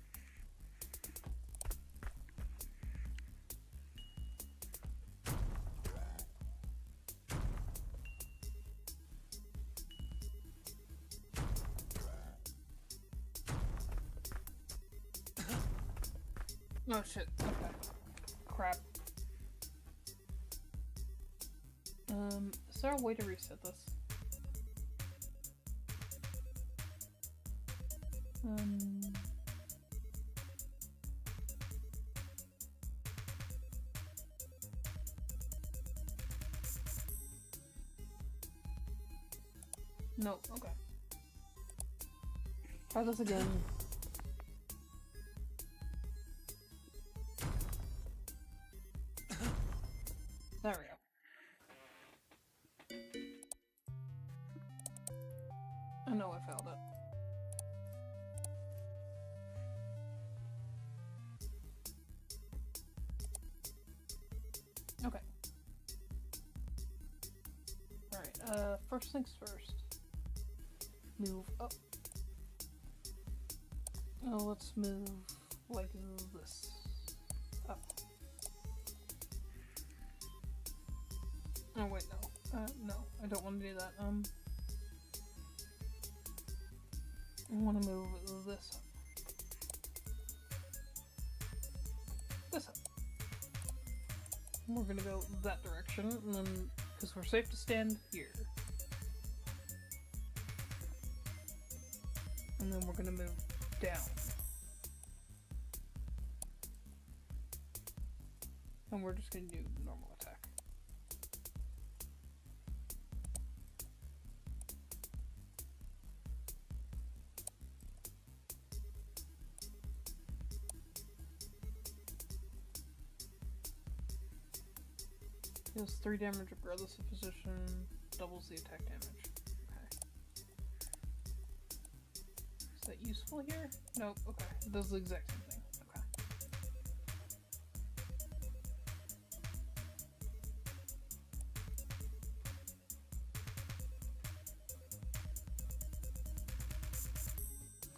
Oh shit, okay. Crap. Is there a way to reset this? No, okay. Try this again. There we go. I know I failed it. Okay. Alright, first things first. Move up. Oh, let's move like this. Up. Oh wait, no. No, I don't want to do that. I want to move this up. This up. And we're gonna go that direction, and then, because we're safe to stand here. And then we're gonna move down. And we're just gonna do normal attack. Deals 3 damage regardless of position, doubles the attack damage. Okay. Is that useful here? Nope, okay. It does the exact same thing.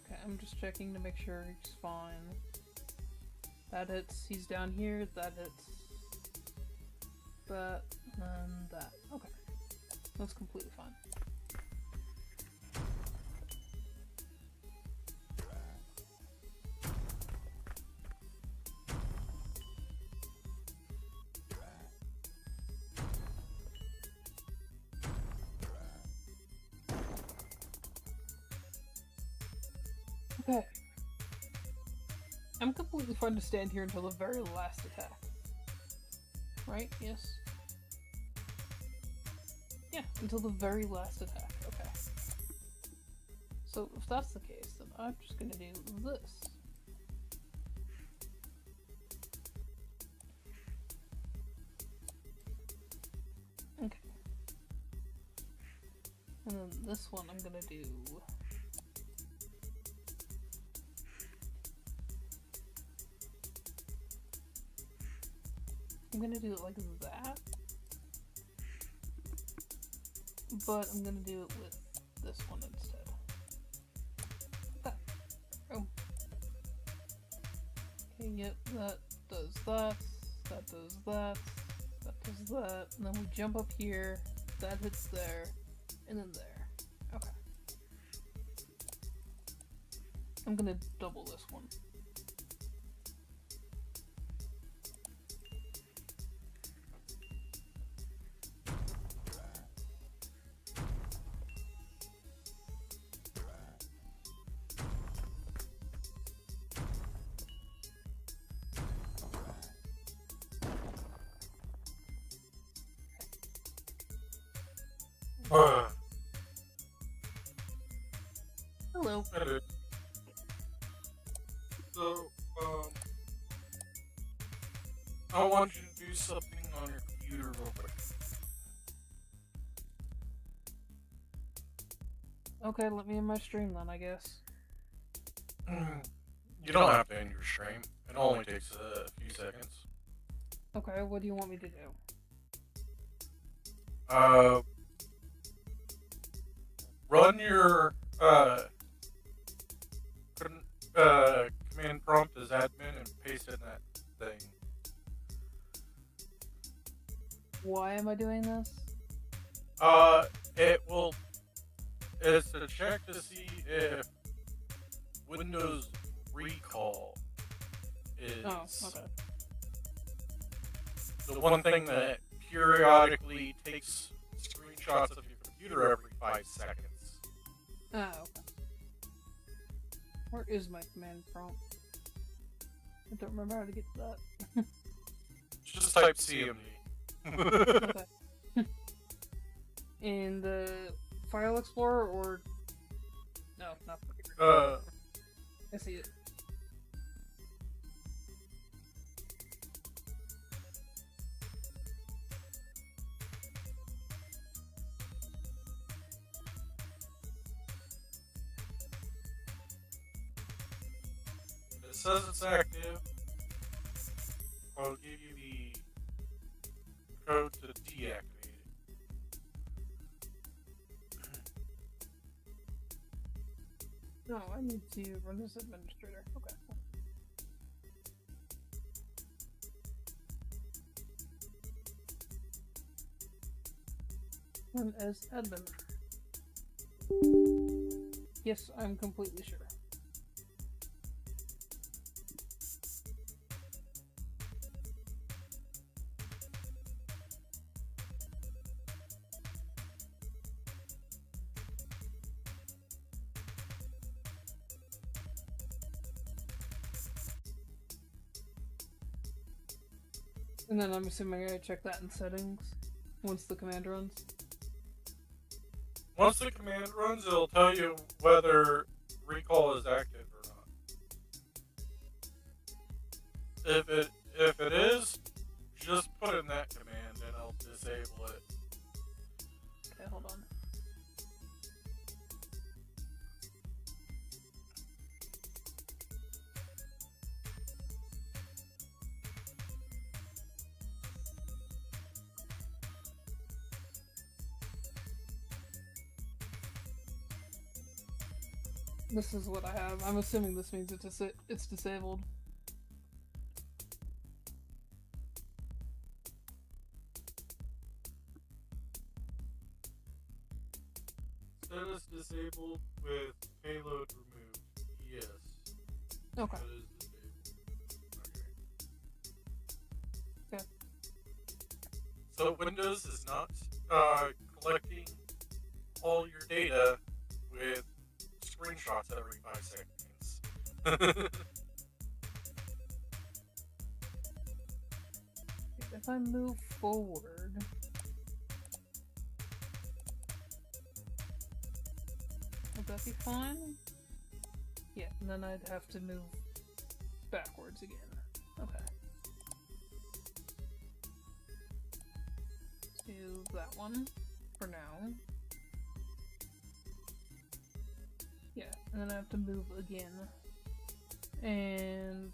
Okay. I'm just checking to make sure he's fine. That hits, he's down here, that hits. That, and that. Okay. That's completely fine. Okay. I'm completely fine to stand here until the very last attack. Right? Yes. Yeah, until the very last attack. Okay. So if that's the case, then I'm just gonna do this. Okay. And then this one I'm gonna do... I'm gonna do it like that, but I'm gonna do it with this one instead. That. Oh. Okay, yep, that does that, that does that, that does that, and then we jump up here, that hits there, and then there. Okay. I'm gonna double this one. Hello. Hello. So, I want you to do something on your computer real quick. Okay, let me in my stream then, I guess. You don't have to end your stream. It only takes a few seconds. Okay, what do you want me to do? Run your, command prompt as admin and paste in that thing. Why am I doing this? It's to check to see if Windows Recall is the one thing that periodically takes screenshots of your computer every 5 seconds. Oh, okay. Where is my command prompt? I don't remember how to get to that. Just type CMD. Okay. In the File Explorer or... No, not the... I see it. It says it's active. I'll give you the code to deactivate it. No, I need to run this administrator. Okay. Run as admin. Yes, I'm completely sure. And then I'm assuming I check that in settings once the command runs. Once the command runs, it'll tell you whether recall is active or not. If it is, just put in that command and I'll disable it. Okay, hold on. This is what I have. I'm assuming this means it's disabled. Status disabled with payload removed. Yes. Okay. That is disabled. Okay. Yeah. So Windows is not collecting all your data with screenshots every 5 seconds. If I move forward, would that be fine? Yeah, and then I'd have to move backwards again. Okay. Let's do that one for now. Yeah, and then I have to move again. And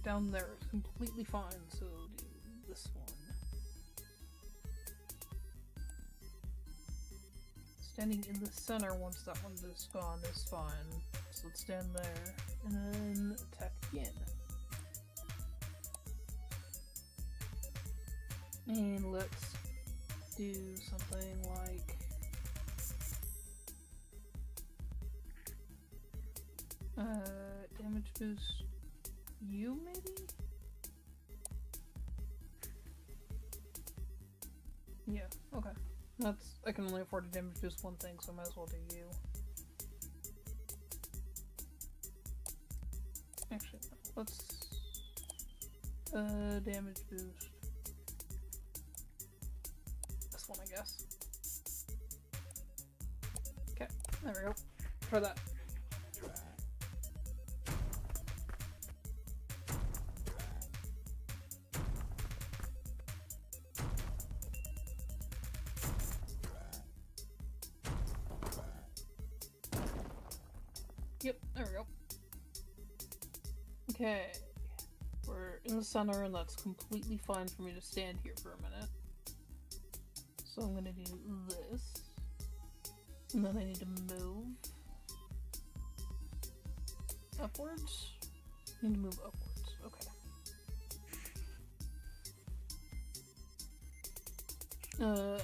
down there is completely fine, so do this one. Standing in the center once that one is gone is fine. So let's stand there and then attack again. And let's do something like damage boost you maybe? Yeah, okay. I can only afford to damage boost one thing, so I might as well do you. Actually, let's damage boost this one, I guess. Okay, there we go. Try that. Yep, there we go. Okay. We're in the center, and that's completely fine for me to stand here for a minute. So I'm gonna do this. And then I need to move upwards. I need to move upwards. Okay.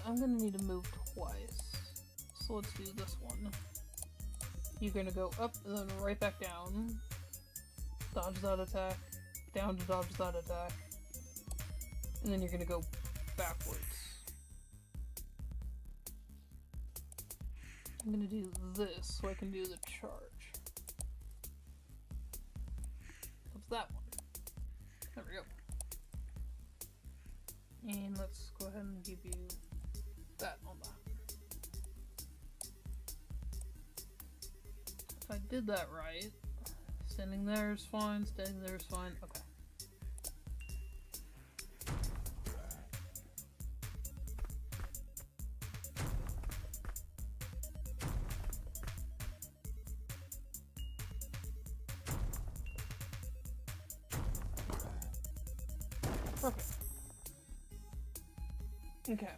I'm gonna need to move twice. So let's do this one. You're gonna go up and then right back down. Dodge that attack. Down to dodge that attack. And then you're gonna go backwards. I'm gonna do this so I can do the charge. That's that one. There we go. And let's go ahead and give you that on that. If I did that right, standing there is fine, standing there is fine, okay. Perfect. Okay.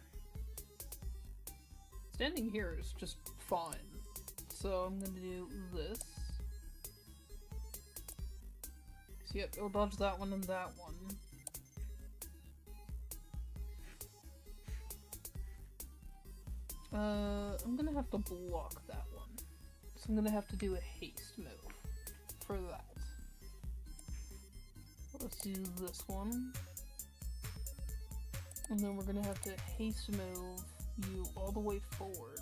Standing here is just fine. So I'm gonna do this. So yep, it'll dodge that one and that one. I'm gonna have to block that one. So I'm gonna have to do a haste move for that. Let's do this one. And then we're gonna have to haste move you all the way forward.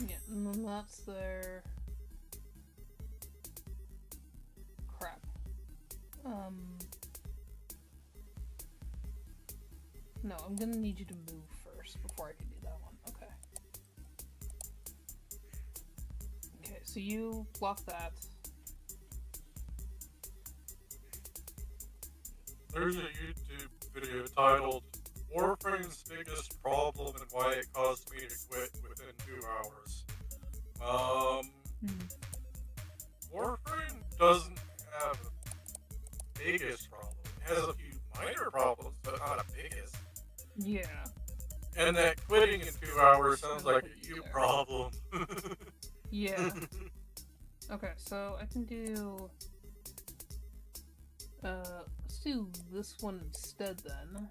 Yeah, and then that's there. No, I'm gonna need you to move first before I can do that one. Okay. Okay, so you block that. There's a YouTube video titled Warframe's Biggest Problem and Why It Caused Me to Quit Within 2 Hours. Warframe doesn't have a biggest problem. It has a few minor problems, but not a biggest. Yeah. And that quitting in 2 hours sounds like a you problem. Yeah. Okay, so I can do... let's do this one instead then.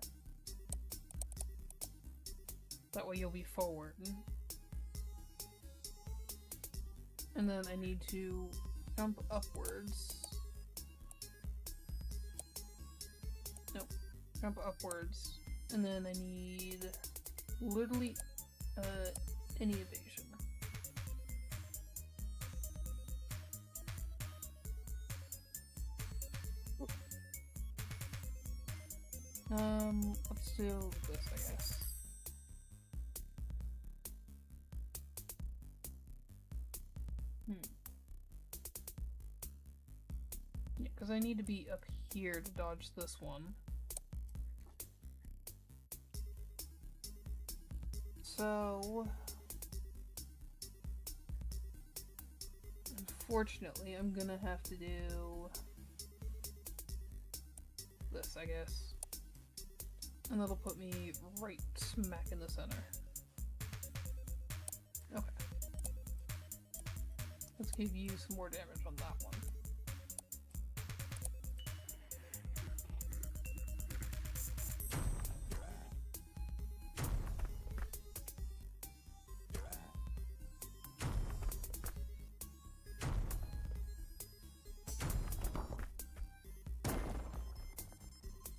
That way you'll be forward. And then I need to jump upwards. Nope. Jump upwards. And then I need literally any evasion. Let's do this, I guess. Yeah, because I need to be up here to dodge this one. So... unfortunately, I'm gonna have to do... this, I guess. And that'll put me right smack in the center. Okay. Let's give you some more damage on that one.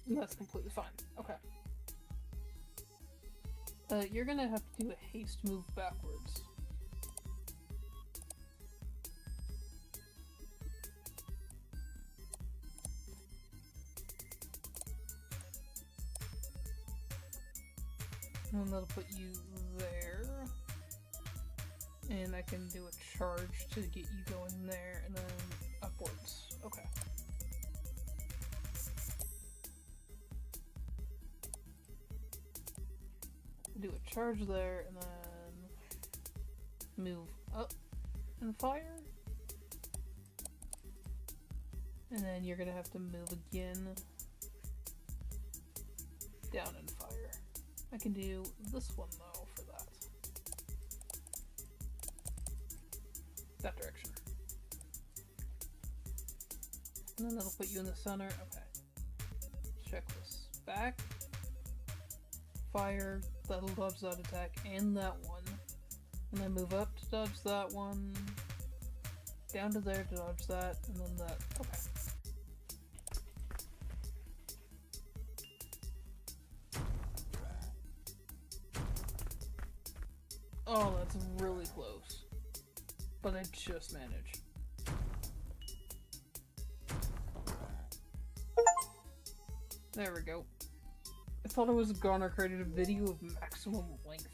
And that's completely fine. Okay. You're gonna have to do a haste move backwards. And that'll put you there. And I can do a charge to get you going there, and then upwards. Okay. Do a charge there, and then move up and fire. And then you're gonna have to move again, down and fire. I can do this one though for that. That direction. And then that'll put you in the center. Okay. Check this. Back. Fire. That'll dodge that attack and that one. And then move up to dodge that one. Down to there to dodge that. And then that. Okay. Oh, that's really close. But I just managed. There we go. I thought it was Garner created a video of maximum length.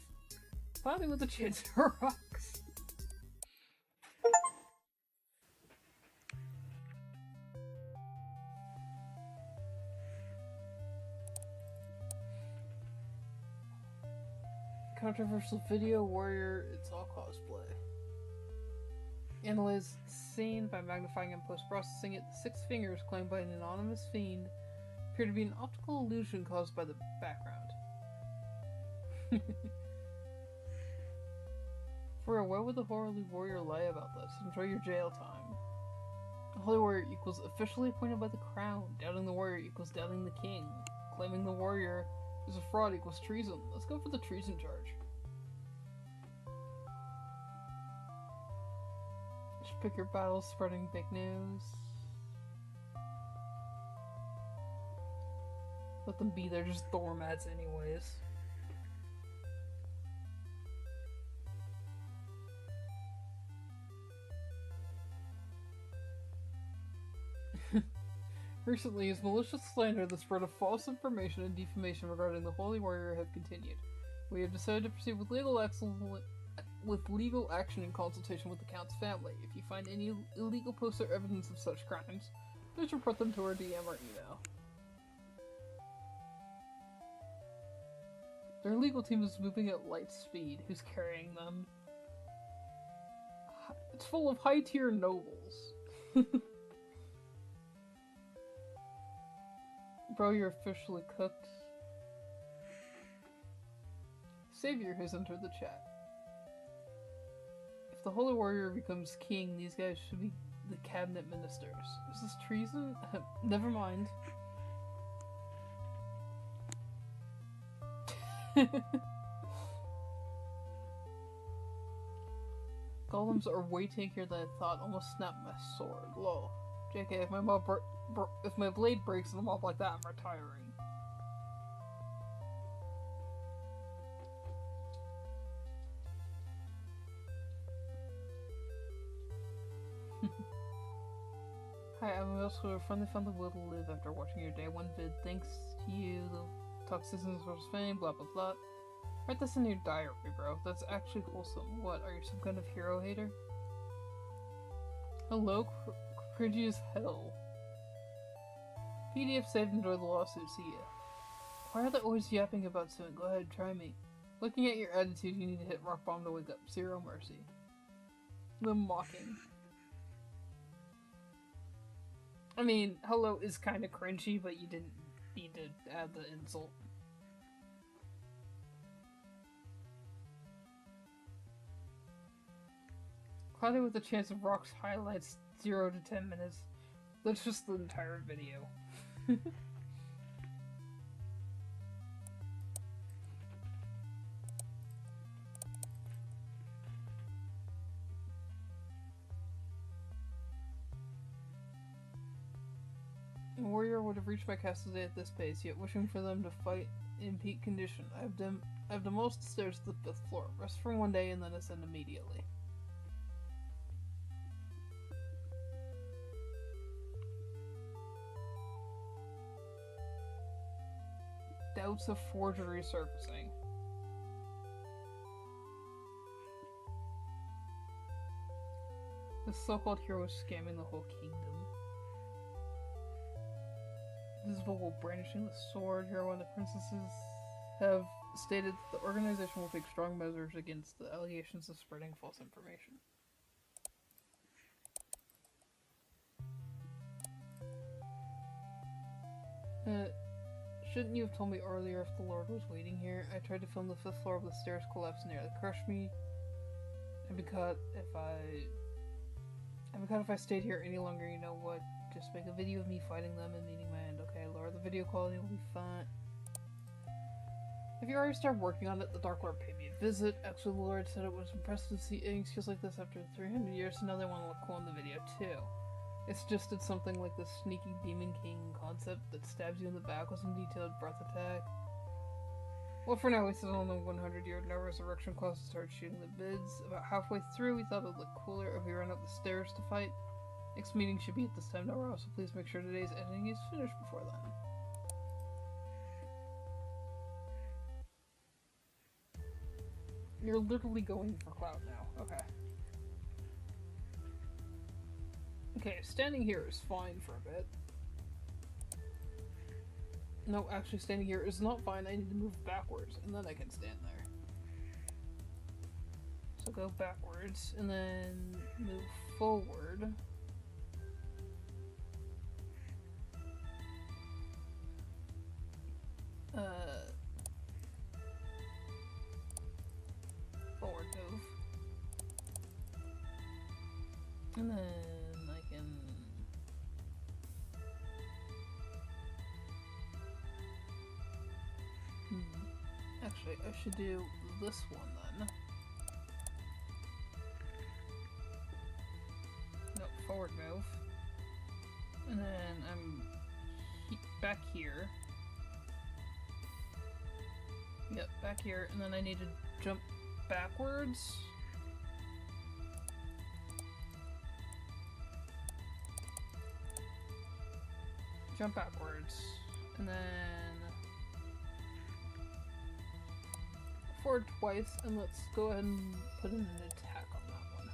Finally with a chance for rocks. Controversial video, warrior, it's all cosplay. Analyze the scene by magnifying and post-processing it. The 6 fingers claimed by an anonymous fiend appear to be an optical illusion caused by the background. For real, why would the Holy Warrior lie about this? Enjoy your jail time. The Holy Warrior equals officially appointed by the crown. Doubting the warrior equals doubting the king. Claiming the warrior is a fraud equals treason. Let's go for the treason charge. Just pick your battles, spreading big news. Let them be, they're just doormats anyways. Recently, his malicious slander, the spread of false information, and defamation regarding the Holy Warrior have continued. We have decided to proceed with legal action in consultation with the Count's family. If you find any illegal posts or evidence of such crimes, please report them to our DM or email. Their legal team is moving at light speed. Who's carrying them? It's full of high-tier nobles. Bro, you're officially cooked. Savior has entered the chat. If the Holy Warrior becomes king, these guys should be the cabinet ministers. Is this treason? Never mind. Golems are way tankier than I thought. Almost snapped my sword. Lol. JK, if my blade breaks in a mob like that, I'm retiring. Hi, I'm also finally found the will to live after watching your day one vid. Thanks to you, the toxicity was fame, blah blah blah. Write this in your diary, bro. That's actually wholesome. What, are you some kind of hero hater? Hello, cringy as hell. PDF saved, enjoy the lawsuit, see ya. Why are they always yapping about something? Go ahead, try me. Looking at your attitude, you need to hit rock bottom to wake up. Zero mercy. The mocking. I mean, hello is kinda cringy, but you didn't need to add the insult. Cloudy with a chance of rocks highlights 0 to 10 minutes. That's just the entire video. A warrior would have reached my castle today at this pace, yet wishing for them to fight in peak condition. I've demolished the stairs to the 5th floor. Rest for one day and then ascend immediately. Doubts of forgery surfacing. This so-called hero is scamming the whole kingdom. Visible brandishing the sword. Hero and the princesses have stated that the organization will take strong measures against the allegations of spreading false information. Shouldn't you have told me earlier if the Lord was waiting here? I tried to film the 5th floor, but the stairs collapsed and nearly crushed me. I'd be caught if I stayed here any longer. You know what? Just make a video of me fighting them and meeting my end. Okay, Laura, the video quality will be fine. If you already started working on it, the Dark Lord paid me a visit. Actually, the Lord said it was impressive to see skills like this after 300 years, so now they want to look cool in the video too. It's just did something like the sneaky Demon King concept that stabs you in the back with some detailed breath attack. Well, for now, we sit on the 100-year no resurrection clause and started shooting the bids. About halfway through, we thought it would look cooler if we ran up the stairs to fight. Next meeting should be at this time tomorrow, so please make sure today's editing is finished before then. You're literally going for clout now. Okay. Okay, standing here is fine for a bit. No, actually standing here is not fine. I need to move backwards, and then I can stand there. So go backwards, and then move forward. Forward move. And then I can... Actually, I should do this one then. No, forward move. And then I'm back here. Yep, back here, and then I need to jump backwards. jump backwards, and then forward twice, and let's go ahead and put in an attack on that one.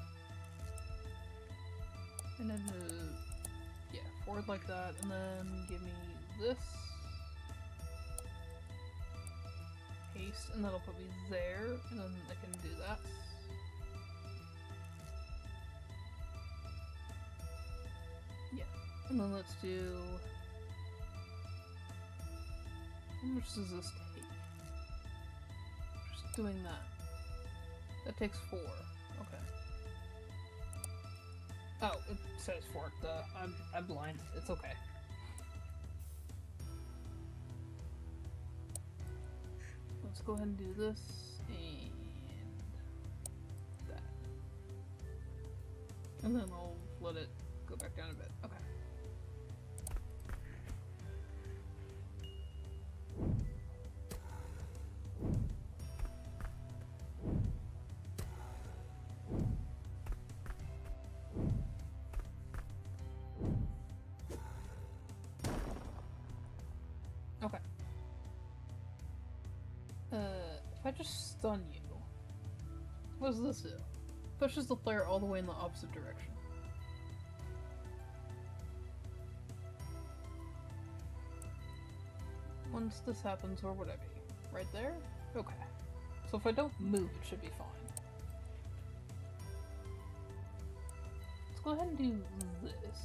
And then, yeah, forward like that, and then give me this. Haste, and that'll put me there, and then I can do that. Yeah, and then let's do... How much does this take? Just doing that. That takes 4. Okay. Oh, it says 4. I'm blind. It's okay. Let's go ahead and do this, and that. And then I'll let it go back down a bit. Okay. Okay. If I just stun you, what does this do? Pushes the player all the way in the opposite direction. Once this happens, where would I be? Right there? Okay. So if I don't move, it should be fine. Let's go ahead and do this.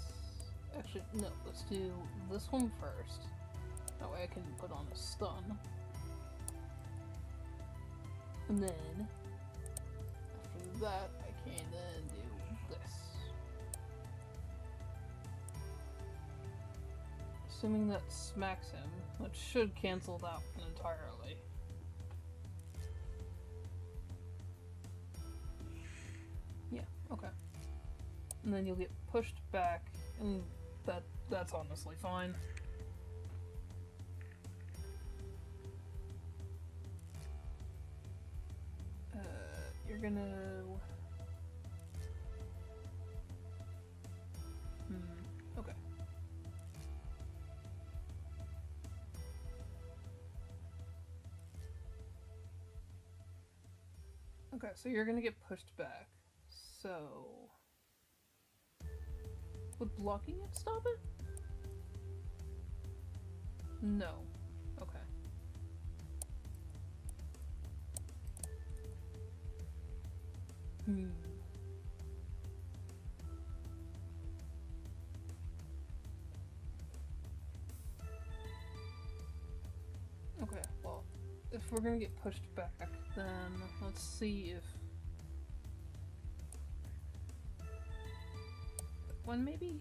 Actually, no, let's do this one first. That way I can put on a stun. And then, after that, I can then do this. Assuming that smacks him, which should cancel that one entirely. Yeah, okay. And then you'll get pushed back, and that's honestly fine. You're gonna... okay. Okay, so you're gonna get pushed back. So... would blocking it stop it? No. Okay. Okay, well, if we're gonna get pushed back, then let's see if... one maybe?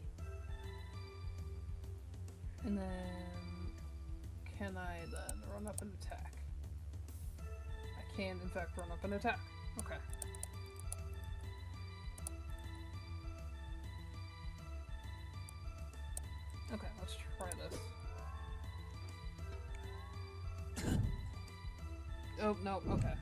And then... can I then run up and attack? I can, in fact, run up and attack. Okay. Okay, let's try this. Oh, no, okay.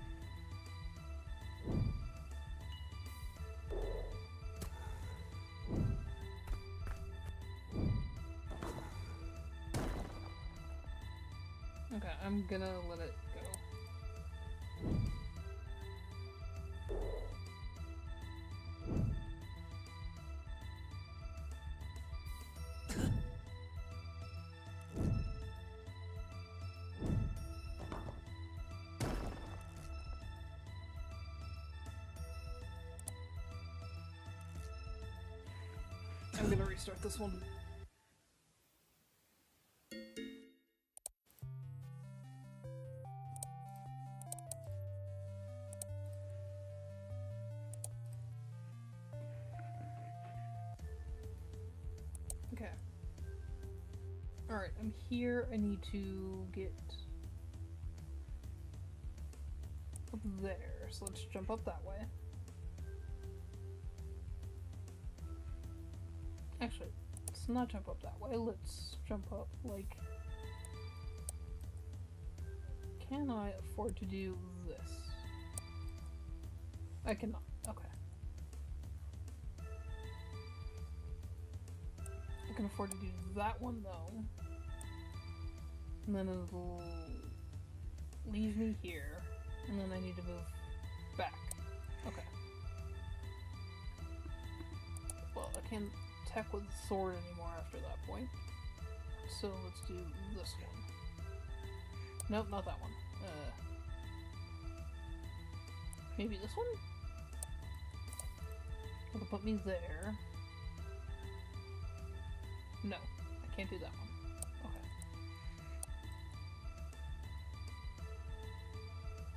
Okay, I'm gonna let it go. I'm gonna restart this one. Okay. Alright, I'm here. I need to get up there. So let's jump up that way. Actually, let's not jump up that way. Let's jump up like... can I afford to do this? I cannot. Okay. I can afford to do that one though. and then it'll leave me here, and then I need to move back. Okay. Well, I can't attack with the sword anymore after that point. So let's do this one. Nope, not that one. Maybe this one? It'll put me there. No, I can't do that one. Okay.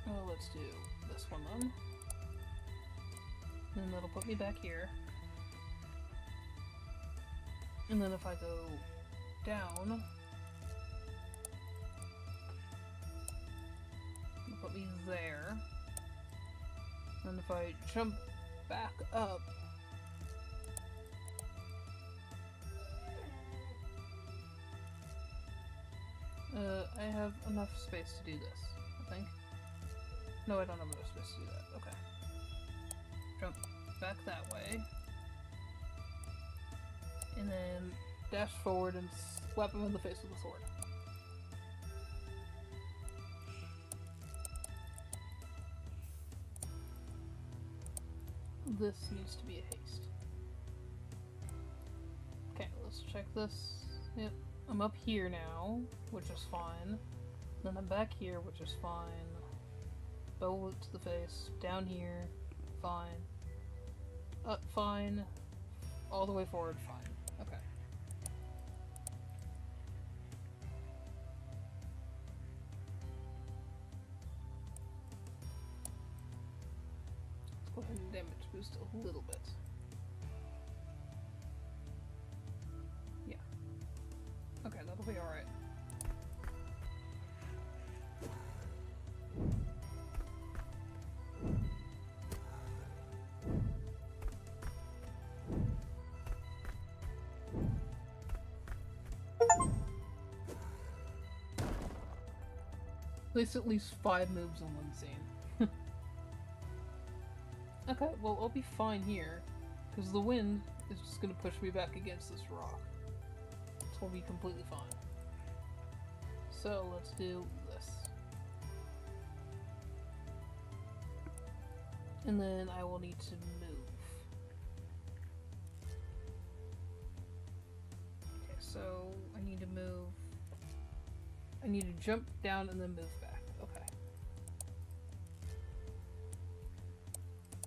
Oh, let's do this one then. And that'll put me back here. And then if I go down, it'll put me there. And if I jump back up, I have enough space to do this, I think. No, I don't have enough space to do that. Okay. Jump back that way. And then dash forward and slap him in the face with the sword. This needs to be a haste. Okay, let's check this. Yep, I'm up here now, which is fine. Then I'm back here, which is fine. Bow to the face. Down here, fine. Up, fine. All the way forward, fine. Okay. Let's go ahead and damage boost a little bit. Yeah. Okay, that'll be alright. At least 5 moves in one scene. Okay, well I'll be fine here, because the wind is just going to push me back against this rock. So we'll be completely fine. So let's do this. And then I will need to move. Okay, so I need to move. I need to jump down and then move back. Okay.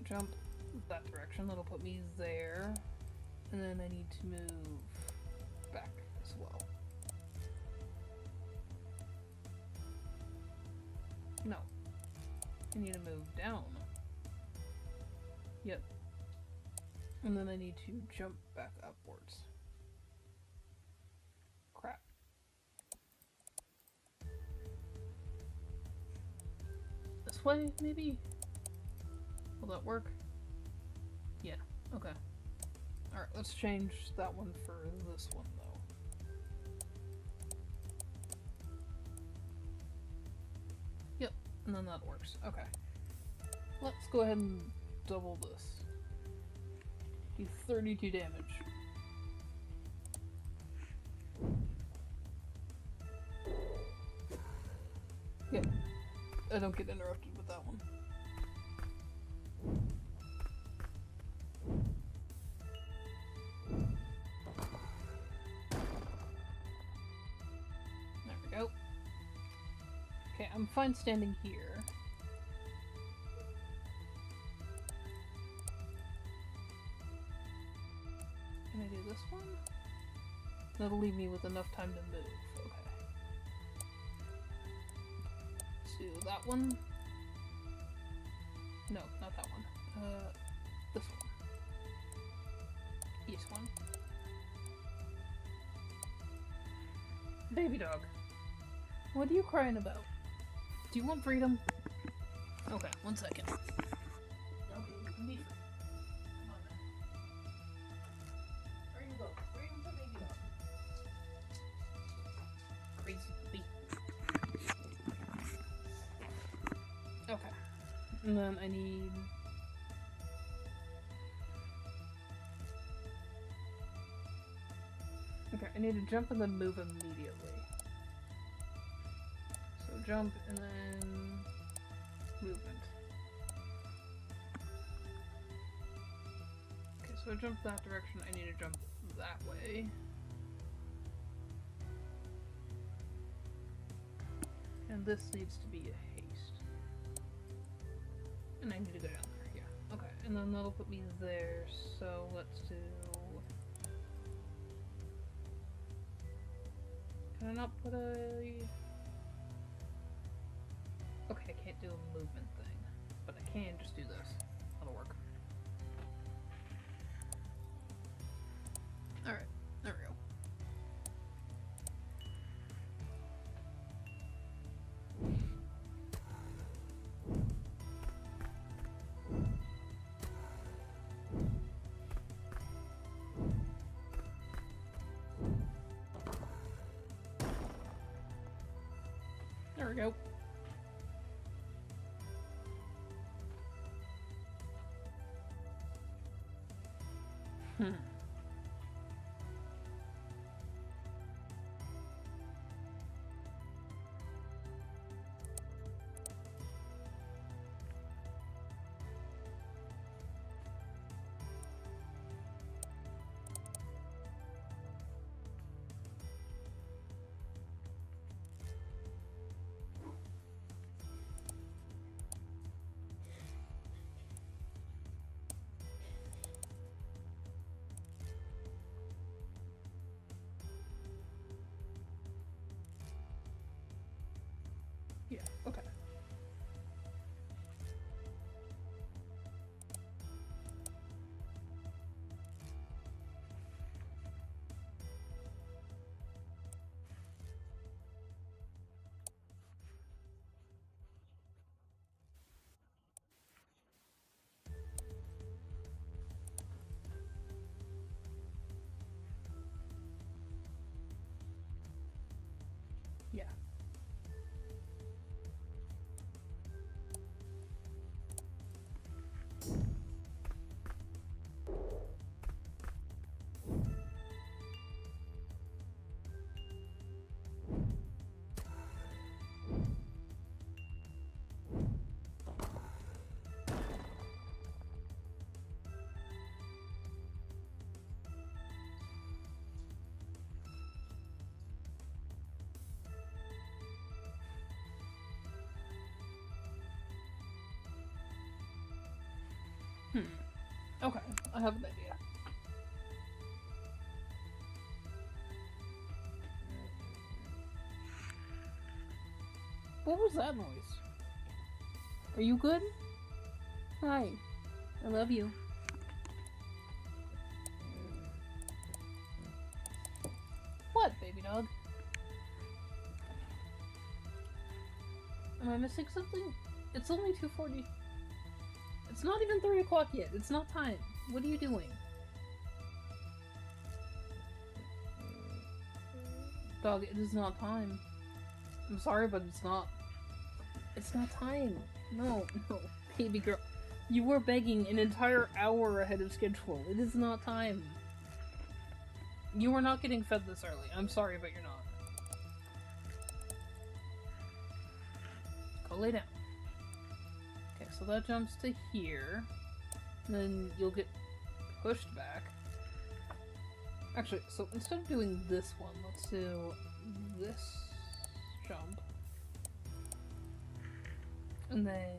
Jump that direction. That'll put me there. And then I need to move back as well. No. I need to move down. Yep. And then I need to jump back upwards. Crap. This way, maybe? Will that work? Yeah, okay. Alright, let's change that one for this one, though. Yep, and then that works. Okay. Let's go ahead and double this. Do 32 damage. Yeah. I don't get interrupted with that one. There we go. Okay, I'm fine standing here. Can I do this one? That'll leave me with enough time to move. Okay. To that one. No, not that one. This one. This one. Baby dog. What are you crying about? Do you want freedom? Okay, 1 second. Okay, you can be free. Come on, man. Where you go? Freedom for baby dog. Crazy puppy. Okay. And then I need... Okay, I need to jump and then move immediately. jump and then movement. Okay, so I jumped that direction, I need to jump that way. And this needs to be a haste. And I need to go down there, yeah. Okay, and then that'll put me there, so let's do... Can I not put a... Okay, I can't do a movement thing, but I can just do this. That'll work. Alright, there we go. There we go. Yeah, okay. Yeah. Okay, I have an idea. What was that noise? Are you good? Hi. I love you. What, baby dog? Am I missing something? It's only 2:40. It's not even 3 o'clock yet. It's not time. What are you doing? Dog, it is not time. I'm sorry, but it's not. It's not time. No, no. Baby girl. You were begging an entire hour ahead of schedule. It is not time. You are not getting fed this early. I'm sorry, but you're not. Go lay down. Okay, so that jumps to here. Then you'll get pushed back. Actually, so instead of doing this one, let's do this jump. And then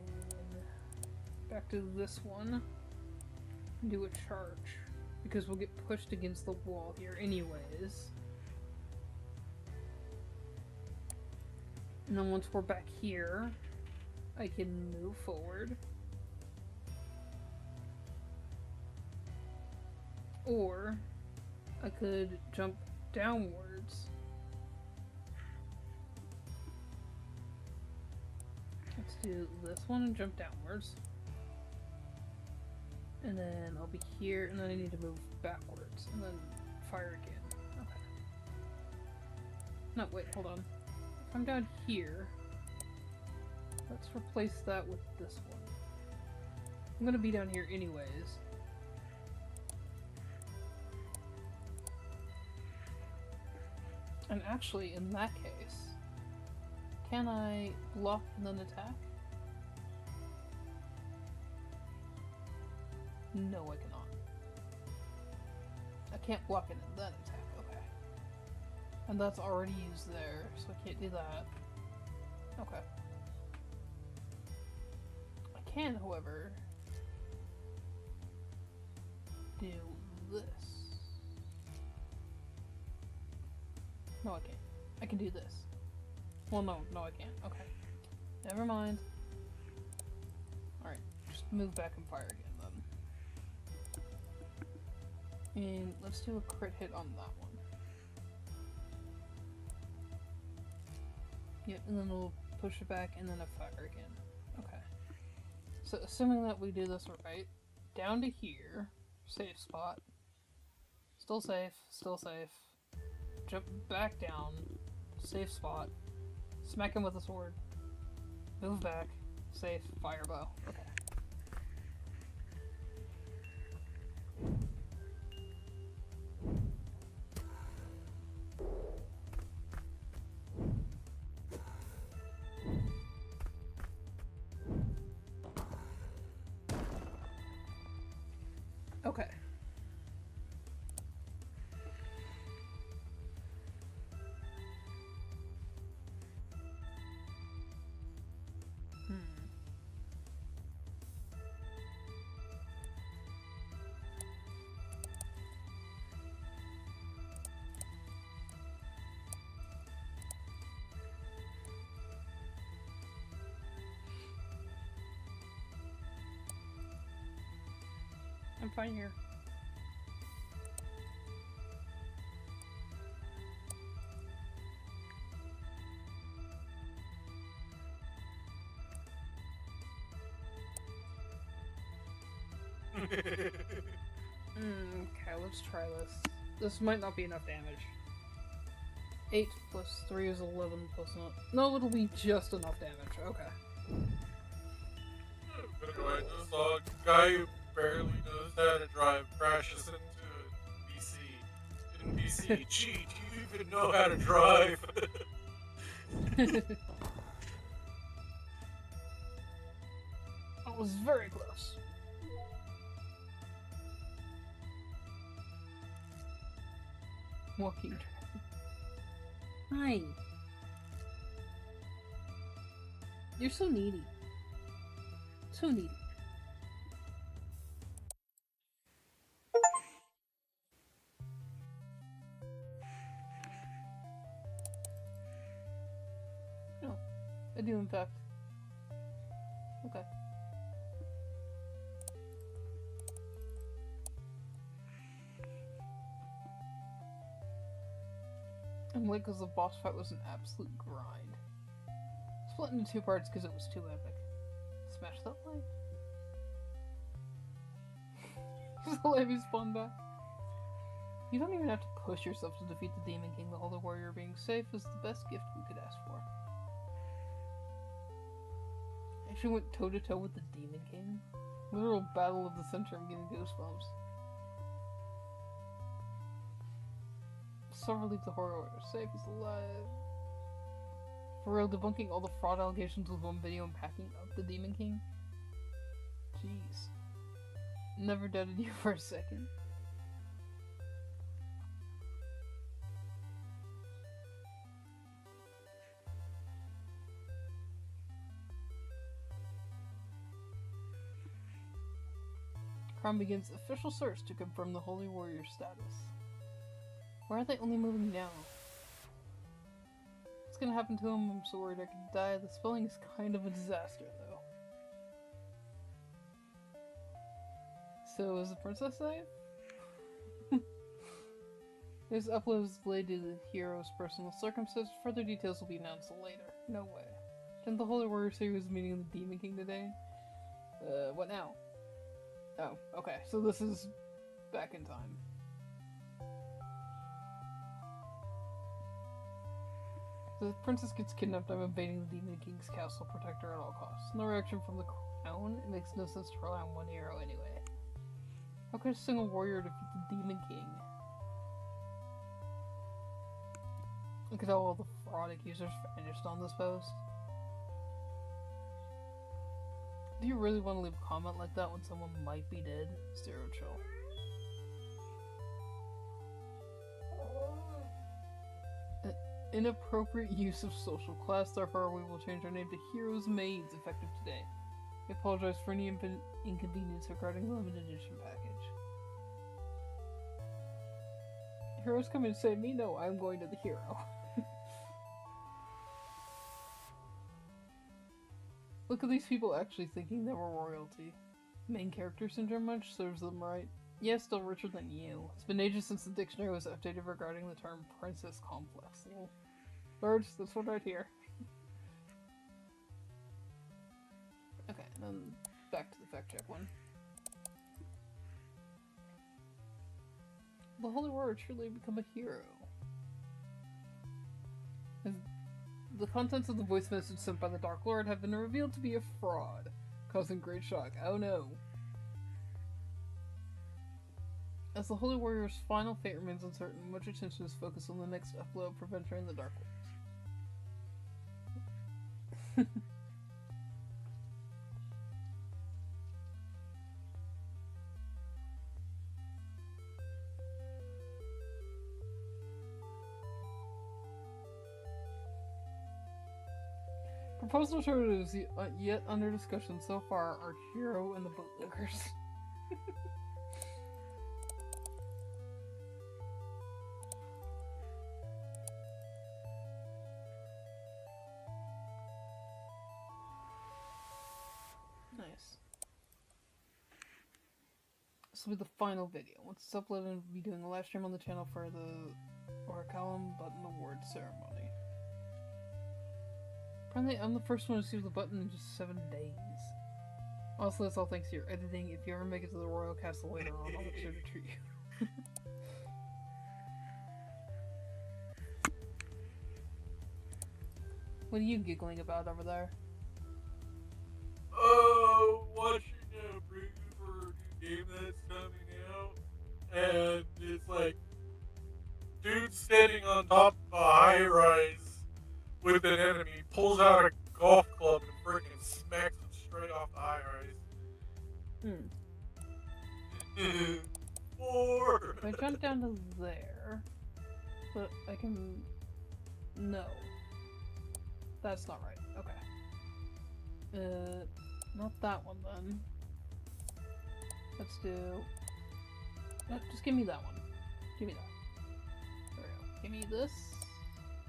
back to this one. And do a charge. Because we'll get pushed against the wall here anyways. And then once we're back here, I can move forward. Or I could jump downwards. Let's do this one and jump downwards. And then I'll be here, and then I need to move backwards, and then fire again. Okay. No, wait, hold on. If I'm down here, let's replace that with this one. I'm gonna be down here anyways. And actually, in that case, Can I block and then attack? No, I cannot. I can't block it and then attack, okay. And that's already used there, so I can't do that. Okay. I can, however, do this. No, I can't. I can do this. Well, no, I can't. Okay. Never mind. Alright, just move back and fire again then. And let's do a crit hit on that one. Yep, and then we'll push it back and then a fire again. Okay. So assuming that we do this right, down to here, safe spot. Still safe, still safe. Jump back down, safe spot. Smack him with a sword. Move back, safe, fire bow. Okay. Okay. I'm fine here. Okay, let's try this. This might not be enough damage. 8 plus 3 is 11 plus not. No, it'll be just enough damage. Okay. But anyway, this guy who barely knows how to drive crashes into a NPC. Gee, do you even know how to drive? That was very close. Walking track. Hi. You're so needy. So needy. No, I do in fact. Okay. I'm late because the boss fight was an absolute grind. Split into 2 parts because it was too epic. Smash that like. The Levy spawned back. You don't even have to push yourself to defeat the Demon King. The Holy Warrior being safe is the best gift we could ask for. I actually went toe to toe with the Demon King. Literal battle of the center. I'm getting goosebumps. So relieved the Horror Warrior safe is alive. For real, debunking all the fraud allegations with one video and packing up the Demon King? Jeez. Never doubted you for a second. Crown begins official search to confirm the Holy Warrior status. Why are they only moving now? What's gonna happen to him? I'm so worried I could die. The spelling is kind of a disaster, though. So, is the princess safe? This upload is delayed due to the hero's personal circumstances. Further details will be announced later. No way. Didn't the Holy Warrior say he was meeting the Demon King today? What now? Oh, okay. So this is back in time. The princess gets kidnapped. I'm invading the Demon King's castle. Protect her at all costs. No reaction from the crown. It makes no sense to rely on one hero anyway. How could a single warrior defeat the Demon King? Look at all the fraud accusers vanished on this post? Do you really want to leave a comment like that when someone might be dead? Zero chill. Inappropriate use of social class, therefore we will change our name to Heroes Maids effective today. We apologize for any inconvenience regarding the limited edition package. Heroes coming to save me? No, I'm going to the hero. Look at these people actually thinking they were royalty. Main character syndrome much serves them right. Yeah, still richer than you. It's been ages since the dictionary was updated regarding the term princess complex. Birds, that's what right here. Okay, and then back to the fact check one. The Holy Warrior truly become a hero. The contents of the voice message sent by the Dark Lord have been revealed to be a fraud, causing great shock. Oh no. As the Holy Warrior's final fate remains uncertain, much attention is focused on the next upload for venturing the Dark Lords. Proposal alternatives yet under discussion so far are Hero and the Bootlickers. Nice. This will be the final video. Once it's uploaded, we'll be doing a live stream on the channel for the Orichalcum Button Award ceremony. Apparently, I'm the first one to receive the button in just 7 days. Also, that's all thanks to your editing. If you ever make it to the Royal Castle later on, I'll make sure to treat you. What are you giggling about over there? Oh, watching a preview for a new game that's coming out, and it's like dude standing on top of a high rise with an enemy, pulls out a golf club and freaking smacks him straight off the high rise. Four. I jump down to there, but I can. No. That's not right. Okay. Not that one then. Let's do. No, just give me that one. Give me that. There we go. Give me this.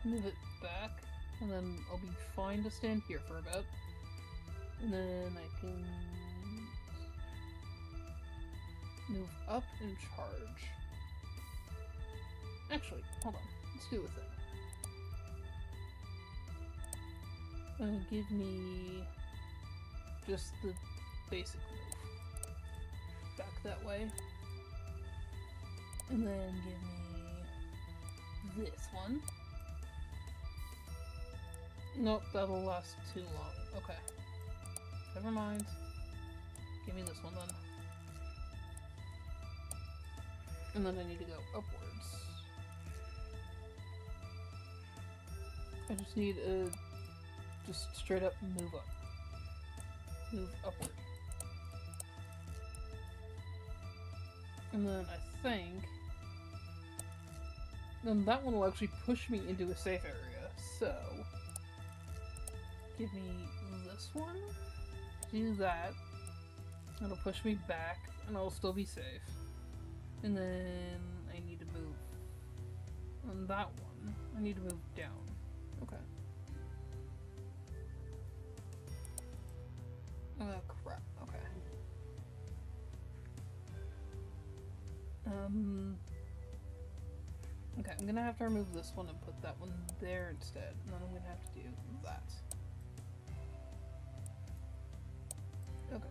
Move it back, and then I'll be fine to stand here for a bit. And then I can move up and charge. Actually, hold on. Let's do a thing. Give me just the basic move. Back that way. And then give me this one. Nope, that'll last too long. Okay. Never mind. Give me this one then. And then I need to go upwards. I just need a just straight up move up. Move upward. And then I think then that one will actually push me into a safe area. So give me this one. Do that. It'll push me back and I'll still be safe. And then I need to move on that one. I need to move down. Okay. Crap. Okay. Okay, I'm gonna have to remove this one and put that one there instead. And then I'm gonna have to do that. Okay.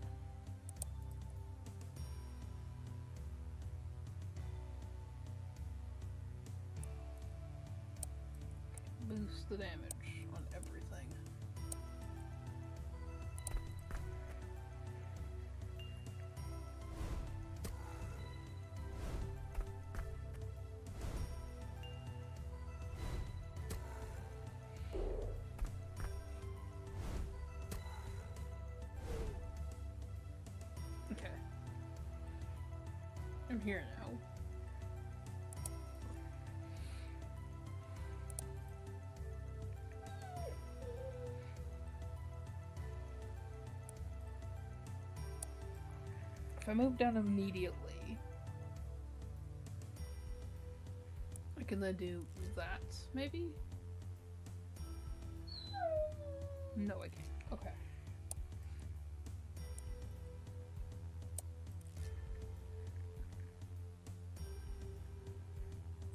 Boost the damage on everything. down here now. If I move down immediately, I can then do that, maybe? No, I can't. Okay.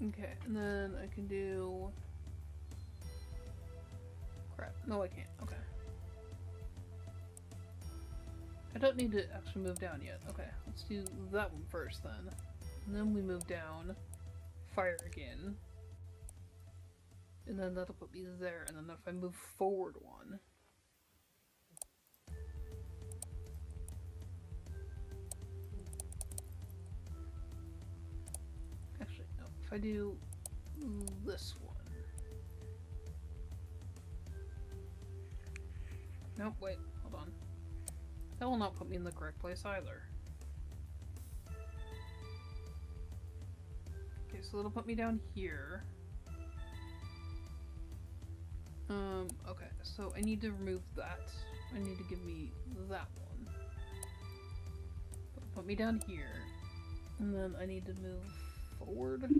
Okay, and then I can do... Crap. No, I can't. Okay. I don't need to actually move down yet. Okay, let's do that one first then. And then we move down, fire again. And then that'll put me there, and then if I move forward one... Actually, no. If I do this one... Nope, wait, hold on. That will not put me in the correct place either. Okay, so it'll put me down here. Okay, so I need to remove that. I need to give me that one. It'll put me down here. And then I need to move forward.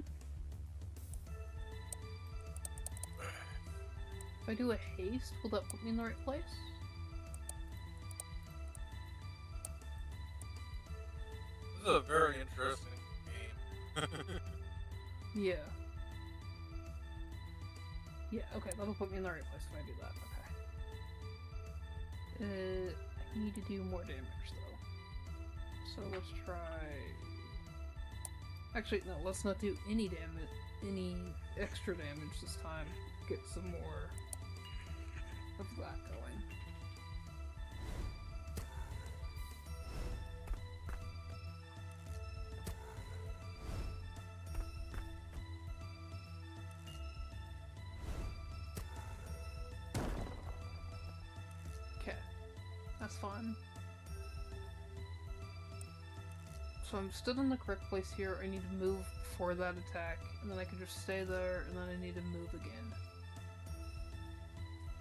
If I do a haste, will that put me in the right place? This is a very interesting game. Yeah. Yeah, okay, that'll put me in the right place if I do that, okay. I need to do more damage, though. So let's try... Actually, no, let's not do any damage, any extra damage this time. Get some more of that going. That's fine. So I'm stood in the correct place here. I need to move for that attack, and then I can just stay there, and then I need to move again.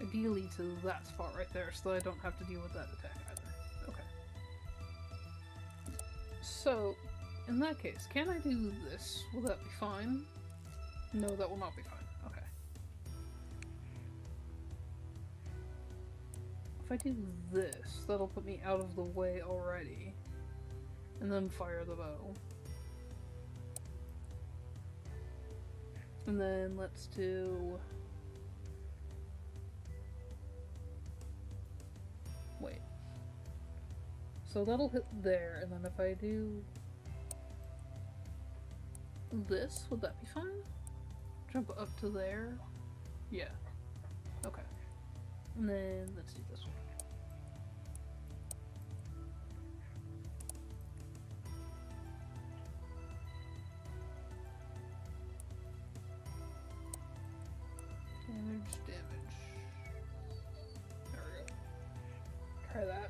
Ideally to that spot right there, so that I don't have to deal with that attack either. Okay. So, in that case, can I do this? Will that be fine? No, that will not be fine. Okay. If I do this, that'll put me out of the way already. And then fire the bow. And then let's do... Wait. So that'll hit there, and then if I do... this, would that be fine? Jump up to there? Yeah. Okay. And then let's do this one. Damage. There we go. Try that.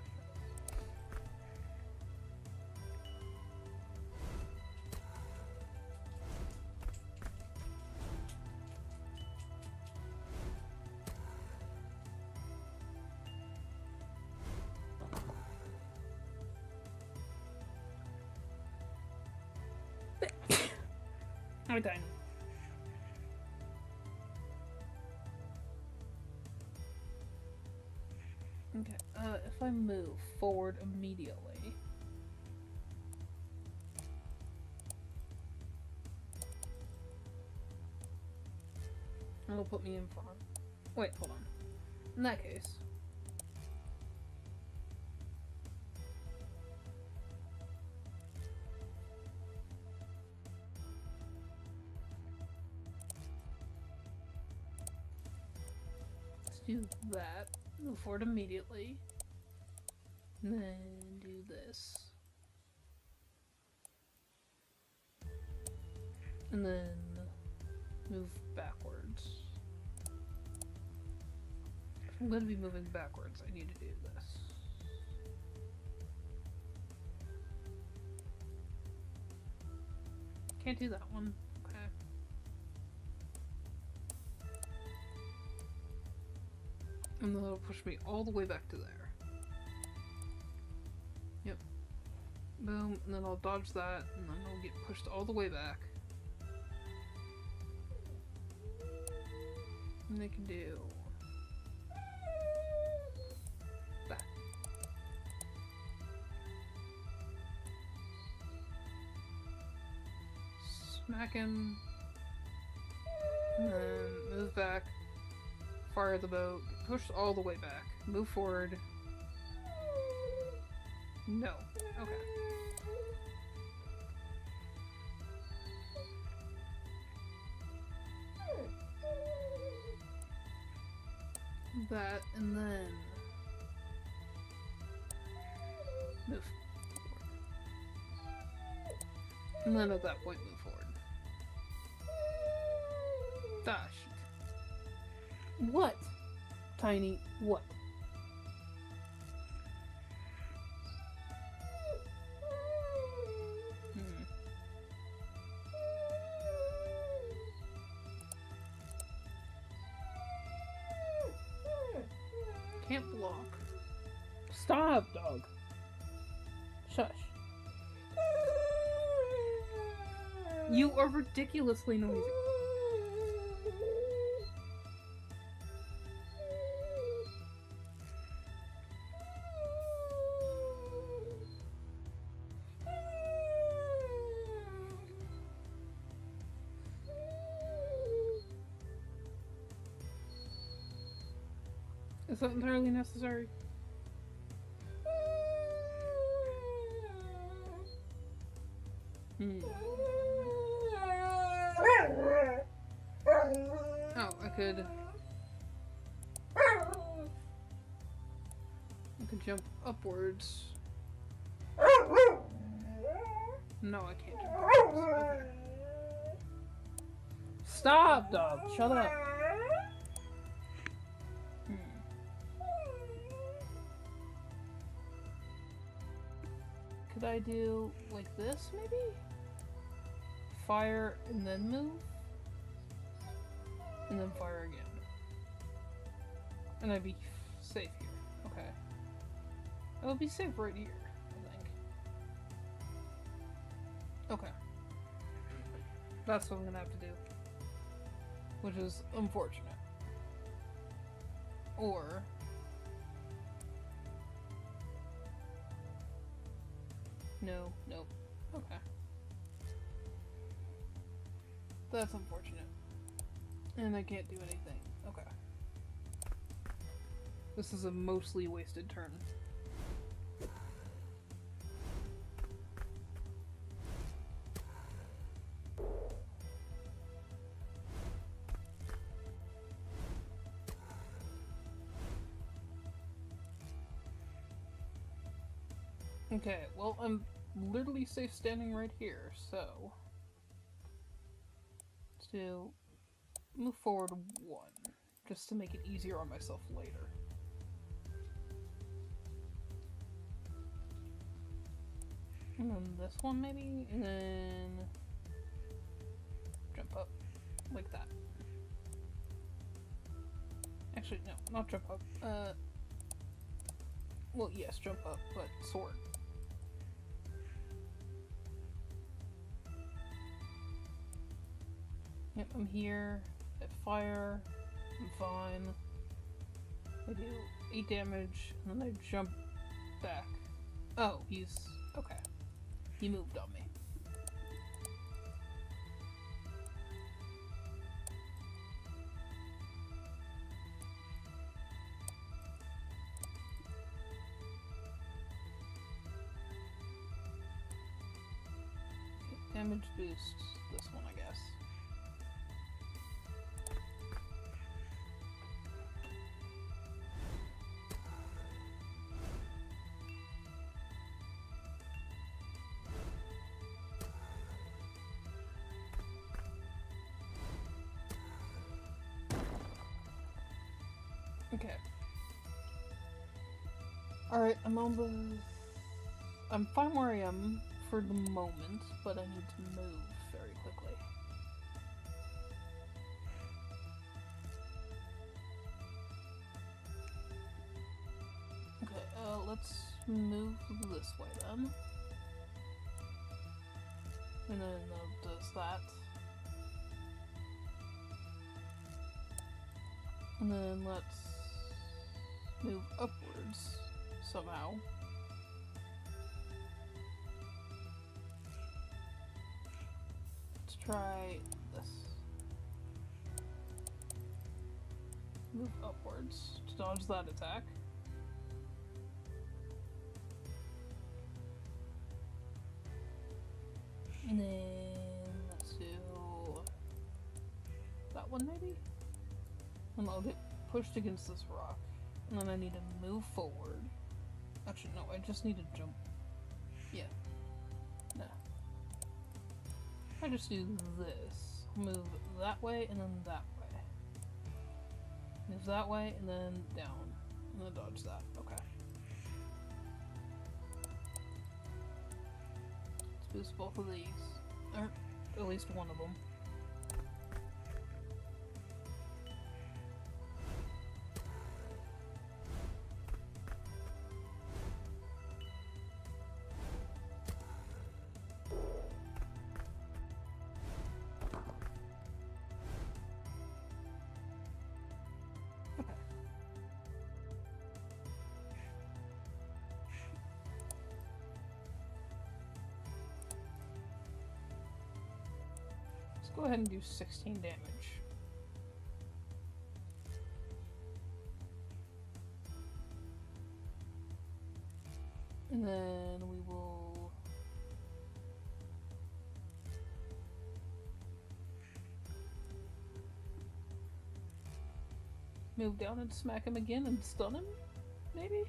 I'm done. Okay, if I move forward immediately... it'll put me in front. Wait, hold on. In that case... let's do that. Move forward immediately. And then do this. And then move backwards. If I'm going to be moving backwards, I need to do this. Can't do that one. Okay. And then it'll push me all the way back to there. Yep. Boom, and then I'll dodge that, and then I'll get pushed all the way back. And they can do that. Smack him. And then move back. Fire the boat. Get pushed all the way back. Move forward. No. Okay. That, and then move. And then at that point, move forward. Ah, shit. What? Tiny, what? Can't block. Stop, dog. Shush. You are ridiculously noisy. Is that entirely necessary? Oh, I could jump upwards. No, I can't jump upwards. Okay. Stop, dog! Shut up! Could I do like this, maybe? Fire and then move? And then fire again. And I'd be safe here. Okay. I would be safe right here, I think. Okay. That's what I'm gonna have to do. Which is unfortunate. Or... No, nope. Okay. That's unfortunate. And I can't do anything. Okay. This is a mostly wasted turn. Okay, well, I'm literally safe standing right here, so... to move forward one, just to make it easier on myself later. And then this one maybe, and then jump up, like that. Actually, no, not jump up, well, yes, jump up, but sword. Yep, I'm here. I fire. I'm fine. I do 8 damage, and then I jump back. Oh, he's... okay. He moved on me. Okay, damage boost this one, I guess. Okay. Alright, I'm fine where I am for the moment, but I need to move very quickly. Okay, let's move this way then. And then does that. And then let's move upwards somehow. Let's try this. Move upwards to dodge that attack. And then let's do that one maybe? And I'll get pushed against this rock. And then I need to move forward. Actually, no, I just need to jump. Yeah. No. I just do this. Move that way and then that way. Move that way and then down. And then dodge that. Okay. Let's boost both of these. Or at least one of them. Go ahead and do 16 damage. And then we will move down and smack him again and stun him, maybe?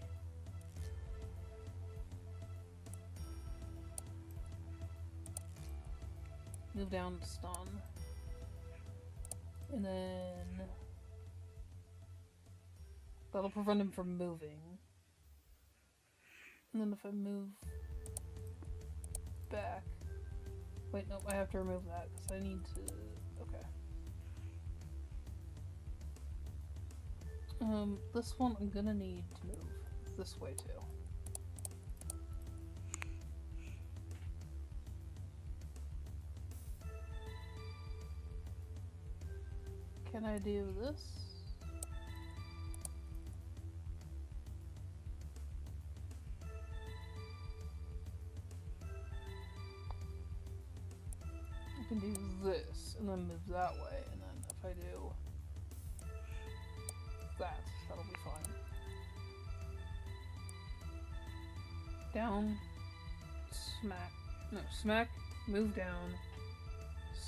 Move down to stun. And then that'll prevent him from moving. And then if I move back... Wait, no, I have to remove that because I need to... Okay. This one I'm gonna need to move this way too. Can I do this? I can do this and then move that way, and then if I do that, that'll be fine. Down, smack, no, smack, move down,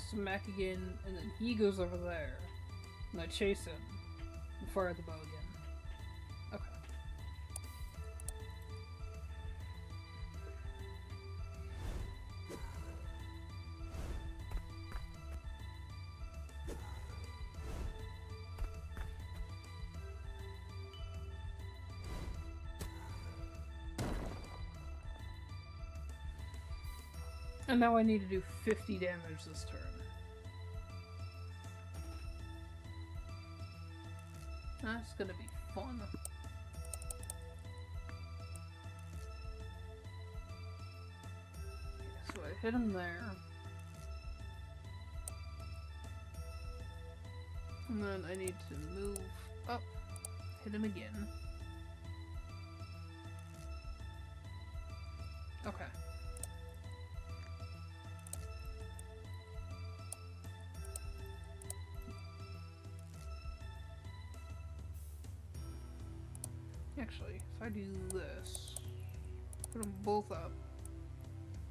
smack again, and then he goes over there. And I chase him and fire the bow again. Okay. And now I need to do 50 damage this turn. That's gonna be fun. Okay, so I hit him there. And then I need to move up, hit him again. Okay. Actually, if I do this, put them both up,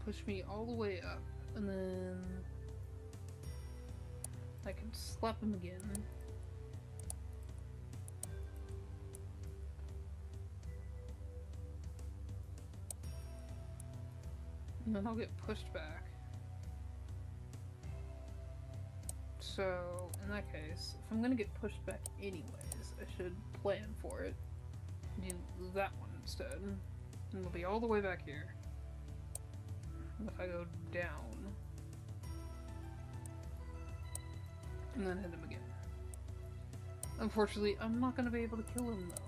push me all the way up, and then I can slap him again. And then I'll get pushed back. So, in that case, if I'm gonna get pushed back anyways, I should plan for it. Do that one instead. And it'll be all the way back here. And if I go down... And then hit him again. Unfortunately, I'm not going to be able to kill him, though.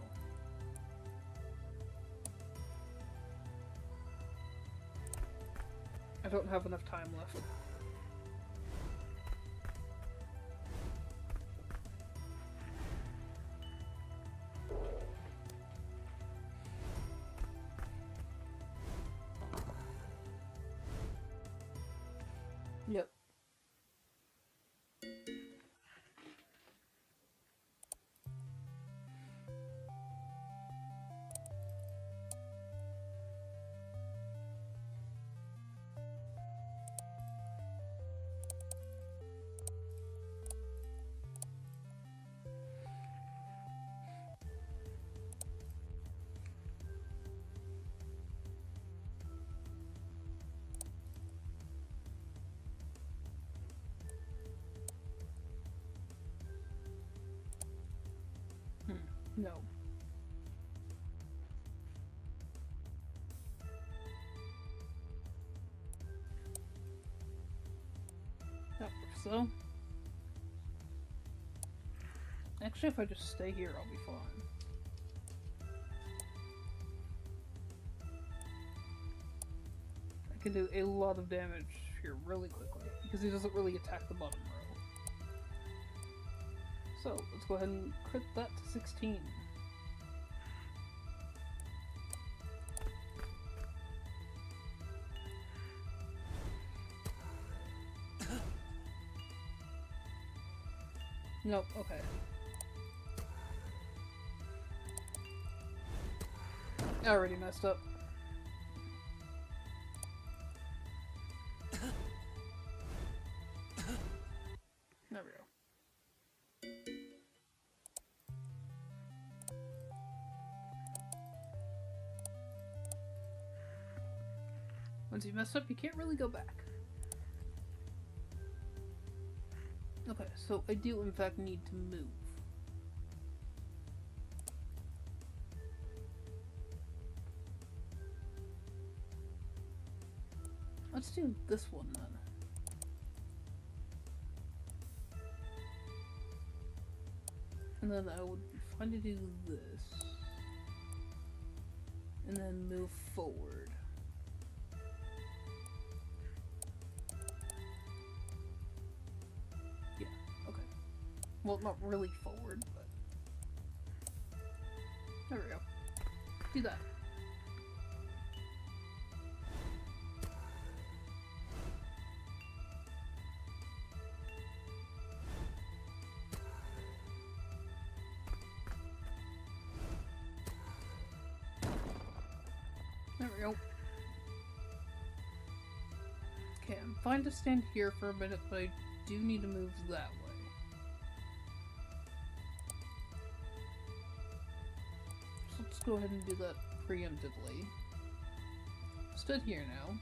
I don't have enough time left. Yep. No. That works though. Actually, if I just stay here, I'll be fine. I can do a lot of damage here really quickly, because he doesn't really attack the bottom row. So, let's go ahead and crit that to 16. Nope, okay. I already messed up. There we go. Once you mess up, you can't really go back. Okay, so I do in fact need to move. Let's do this one then. And then I would be fine to do this. And then move forward. Yeah, okay. Well, not really forward, but... There we go. Do that. There we go. Okay, I'm fine to stand here for a minute, but I do need to move that way. So let's go ahead and do that preemptively. Stood here now.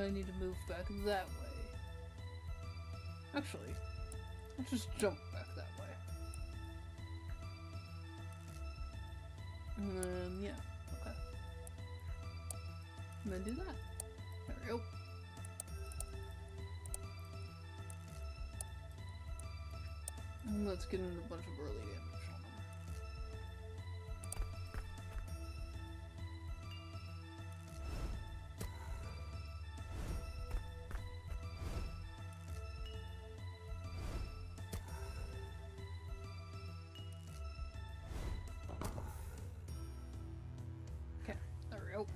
I need to move back that way. Actually, let's just jump back that way. And then, yeah, okay. And then do that. There we go. And let's get in a bunch of early damage on them. Okay, there we go.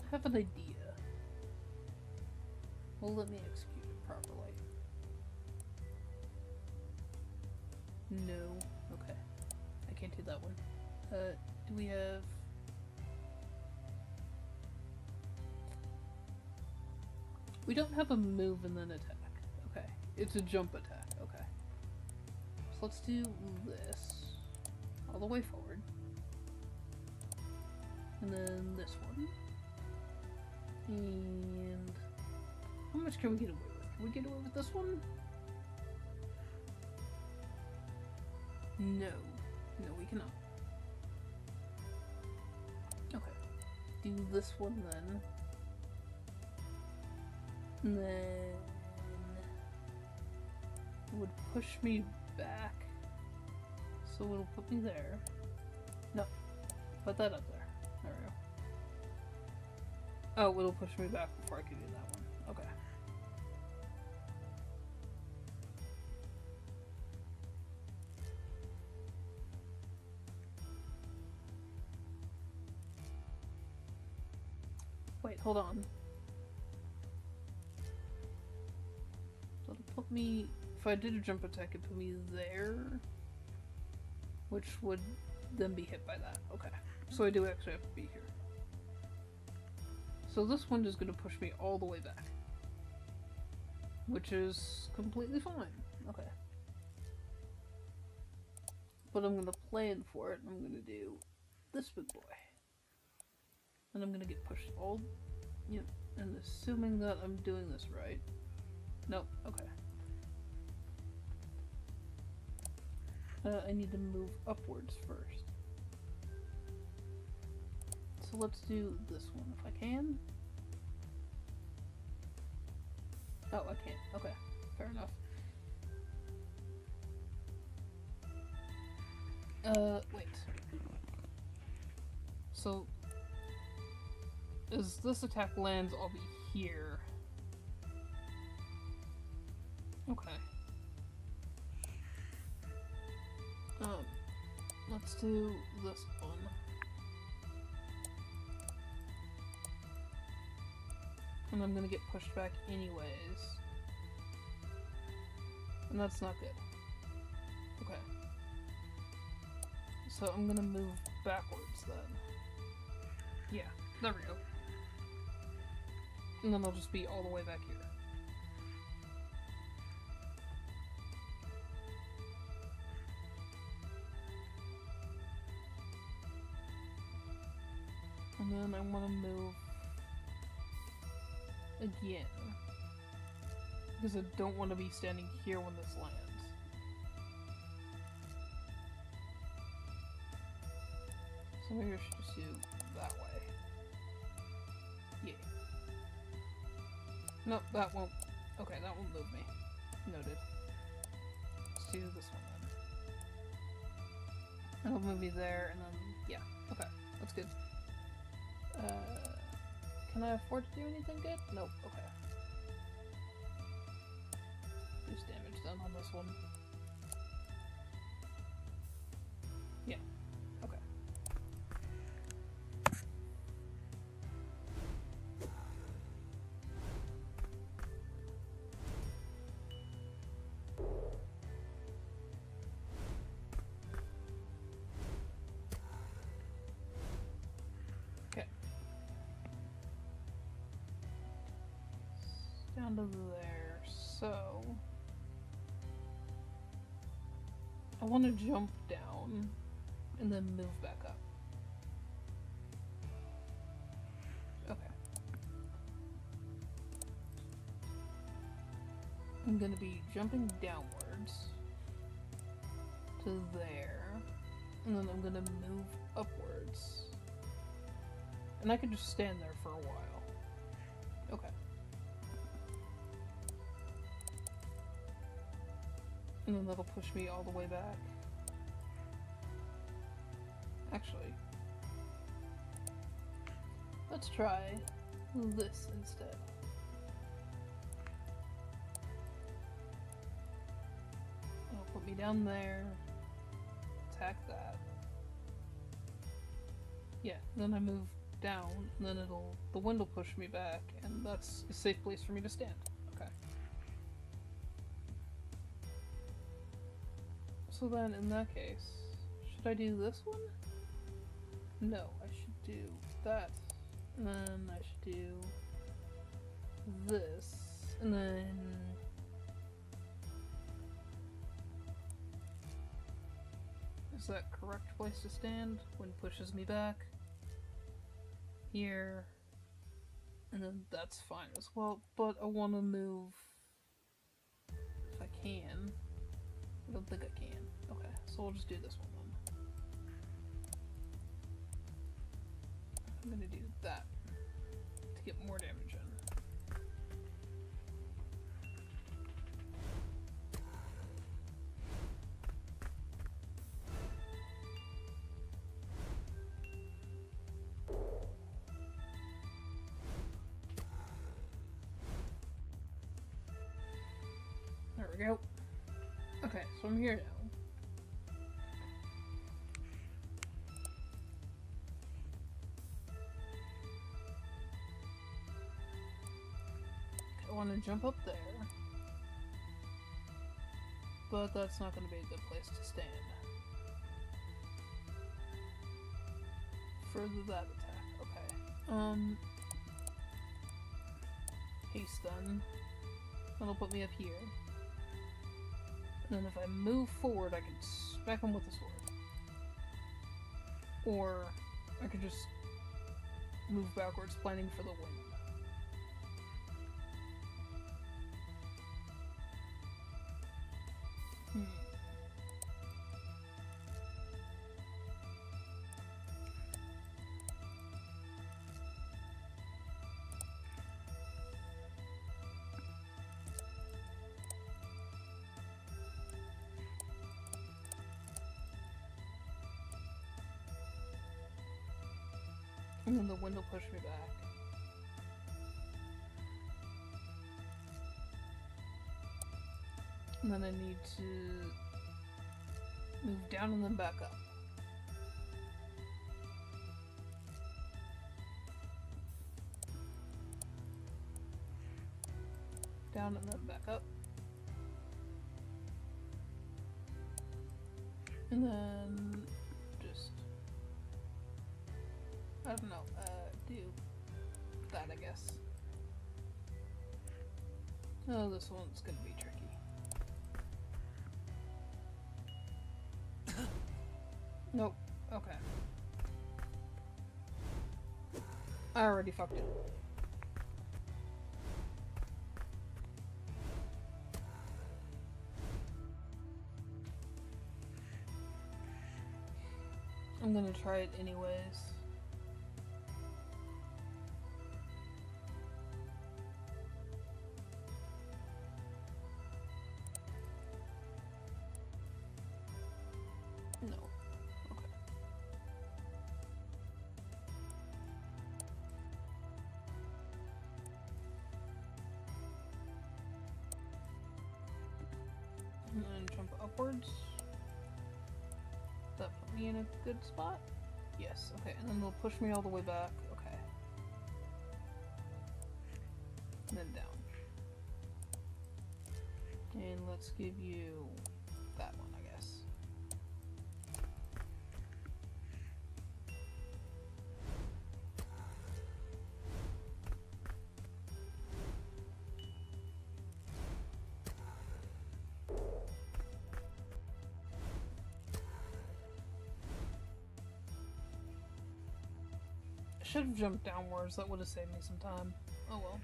I have an idea. Well, let me execute it properly. No. Okay. I can't do that one. Do we have... We don't have a move and then attack. Okay. It's a jump attack. Okay. So let's do this. All the way forward. And then this one. And... How much can we get away with? Can we get away with this one? No. No, we cannot. Okay. do this one then. And then it would push me back. So it'll put me there. No, put that up there. There we go. Oh, it'll push me back before I can do that one. Okay. Wait, hold on. So it'll put me... If I did a jump attack, it'd put me there. Which would then be hit by that. Okay. So I do actually have to be here. So this one is going to push me all the way back. Which is completely fine. Okay. But I'm going to plan for it, and I'm going to do this big boy. And I'm going to get pushed all... Yep. And assuming that I'm doing this right. Nope. Okay. I need to move upwards first. So let's do this one if I can. Oh, I can't. Okay, fair enough. Wait. So, as this attack lands, I'll be here. Okay. Let's do this one. And I'm gonna get pushed back anyways. And that's not good. Okay. So I'm gonna move backwards then. Yeah, there we go. And then I'll just be all the way back here. And then I want to move again. Because I don't want to be standing here when this lands. So maybe I should just do that way. Yeah. Nope, that won't. Okay, that won't move me. Noted. Let's do this one then. It'll move me there, and then, yeah. Okay, that's good. Can I afford to do anything good? Nope, okay. Boost damage then on this one. Yeah, okay. Down to there, so I want to jump down and then move back up. Okay. I'm gonna be jumping downwards to there, and then I'm gonna move upwards. And I can just stand there for a while. Okay. And then that'll push me all the way back. Actually, let's try this instead. It'll put me down there, attack that. Yeah, then I move down, and then the wind will push me back, and that's a safe place for me to stand. Okay. So then, in that case, should I do this one? No, I should do that. And then I should do this. And then... Is that correct place to stand? Wind pushes me back. Here. And then that's fine as well. But I want to move... If I can. I don't think I can. Okay, so we'll just do this one then. I'm gonna do that to get more damage in. There we go. Okay, so I'm here now. I want to jump up there, but that's not going to be a good place to stand. Further that attack, okay. Haste then. That'll put me up here. And then if I move forward, I can smack him with a sword. Or I could just move backwards, planning for the wind. And then the wind will push me back. And then I need to move down and then back up. Down and then back up. And then just, I don't know, do that, I guess. Oh, this one's gonna be tricky. Nope. Okay. I already fucked it. I'm gonna try it anyways. No. Okay. And then jump upwards. That put me in a good spot? Yes, okay, and then they'll push me all the way back. Okay. And then down. And let's give you that one, I guess. I should have jumped downwards, that would have saved me some time. Oh well.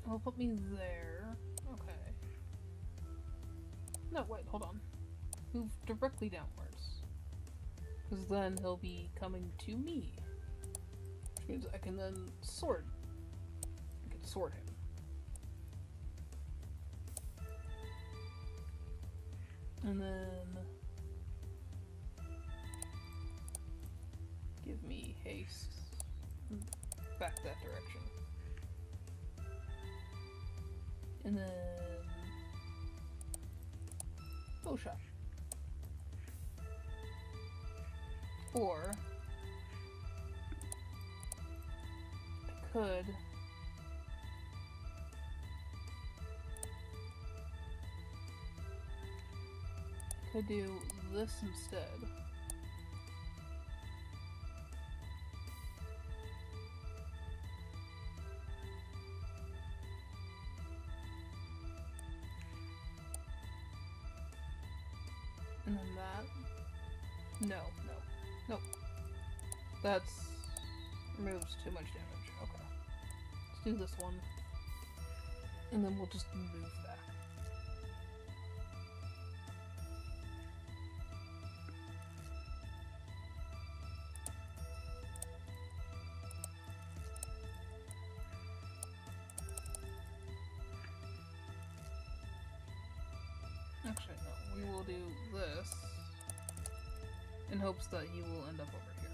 It'll put me there. Okay. No, wait, hold on. Move directly downwards. Because then he'll be coming to me. Which means I can then sword. I can sword him. And then give me haste back that direction. And then bow shot. Or I could do this instead. And then that. No. Nope. That's removes too much damage. Okay. Let's do this one. And then we'll just move back. Actually, no. We will do this in hopes that he will end up over here.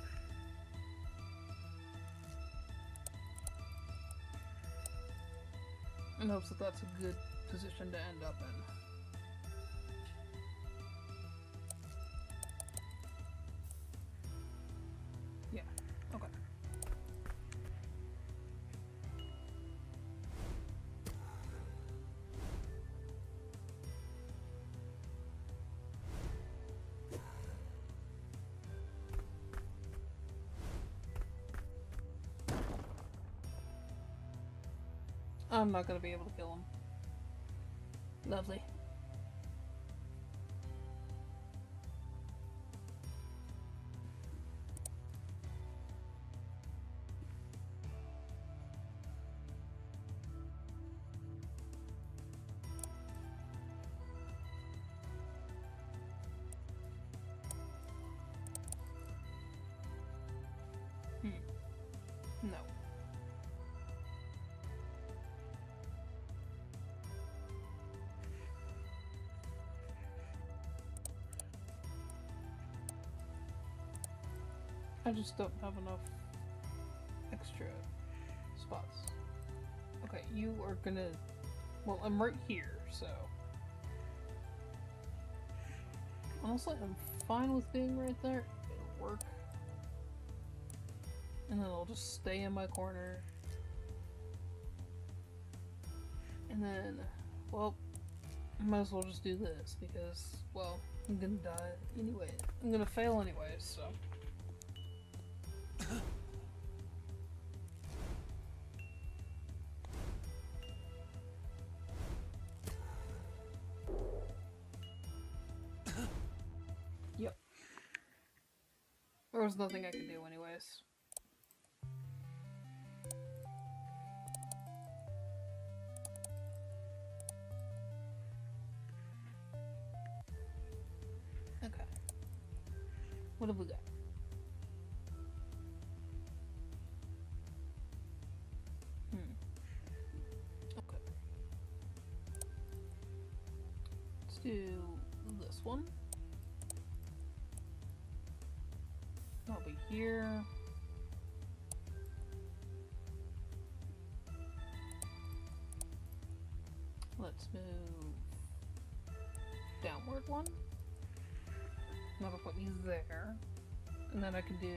In hopes that that's a good position to end up in. Yeah, okay. I'm not gonna be able to kill him. Lovely. No. I just don't have enough extra spots. Okay, you are gonna... Well, I'm right here, so... Honestly, I'm fine with being right there. It'll work. And then I'll just stay in my corner. And then, well, might as well just do this because, well, I'm gonna die anyway. I'm gonna fail anyway, so... Yep. There was nothing I could do anyways. Okay. What have we got? Okay. Let's do this one. I'll be here. Let's move downward one. That'll put me there. And then I can do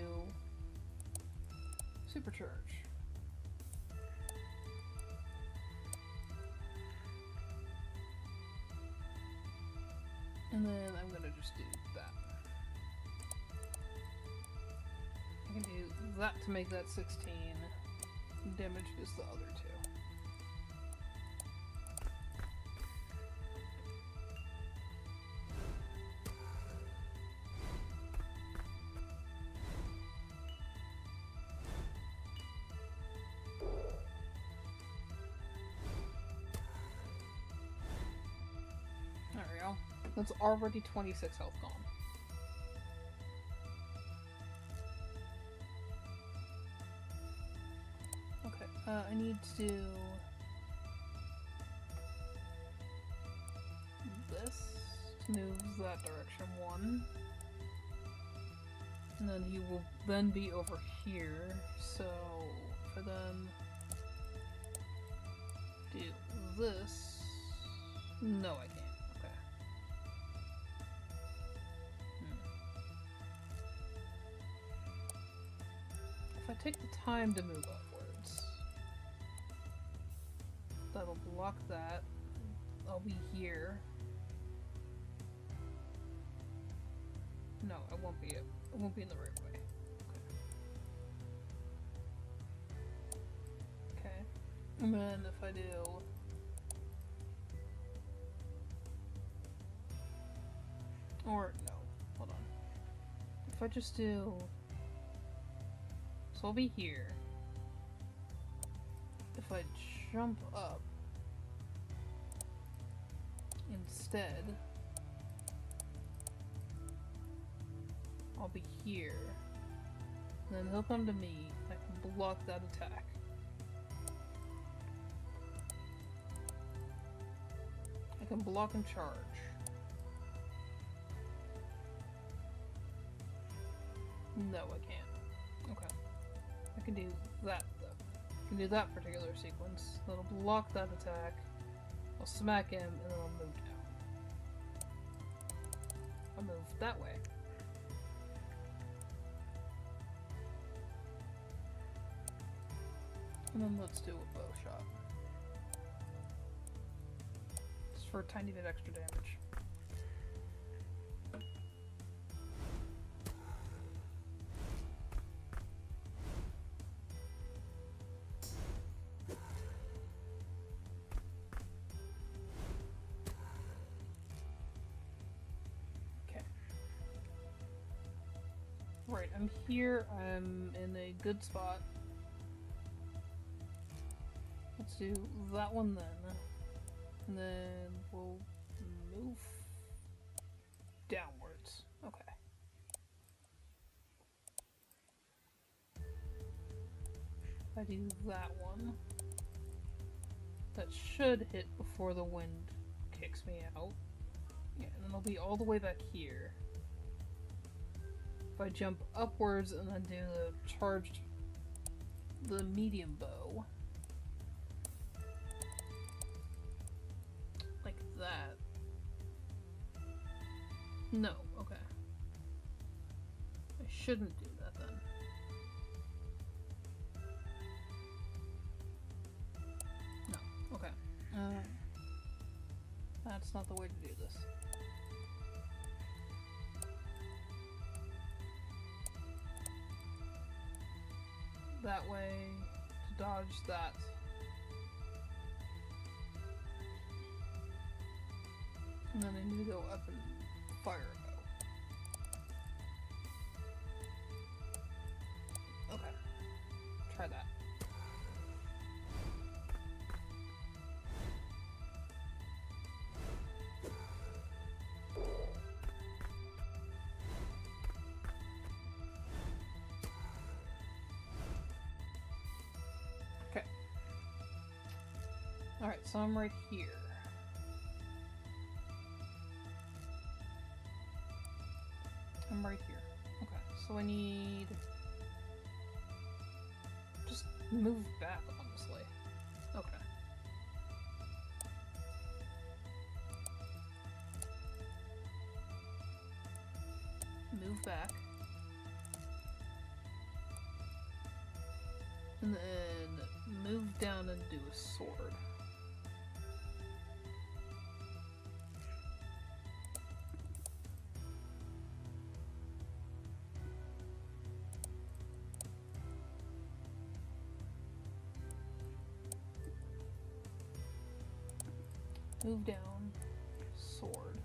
supercharge. And then I'm gonna just do that. I can do that to make that 16 damage as the other two. There we go. That's already 26 health gone. I need to do this to move that direction one. And then he will then be over here, so if I then do this... No, I can't. Okay. If I take the time to move upwards, that'll block that. I'll be here. No, I won't be. It won't be in the right way. Okay. Okay. And then if I do... Or, no. Hold on. If I just do... So I'll be here. If I jump up... Instead, I'll be here. And then he'll come to me. I can block that attack. I can block and charge. No, I can't. Okay. I can do that, though. I can do that particular sequence. That'll block that attack. I'll smack him, and then I'll move down. I'll move that way. And then let's do a bow shot. Just for a tiny bit extra damage. Okay. Right, I'm here. I'm in a good spot. Let's do that one then. And then we'll move downwards. Okay. If I do that one, that should hit before the wind kicks me out. Yeah, and then I'll be all the way back here. If I jump upwards and then do the medium bow. That. No, okay. I shouldn't do that then. No, okay. That's not the way to do this. That way to dodge that. And then I need to go up and fire a bow. Okay. Try that. Okay. Alright, so I'm right here. I'm right here. Okay, so I need... just move back, honestly. Okay. Move back. And then move down and do a sword. Move down, sword.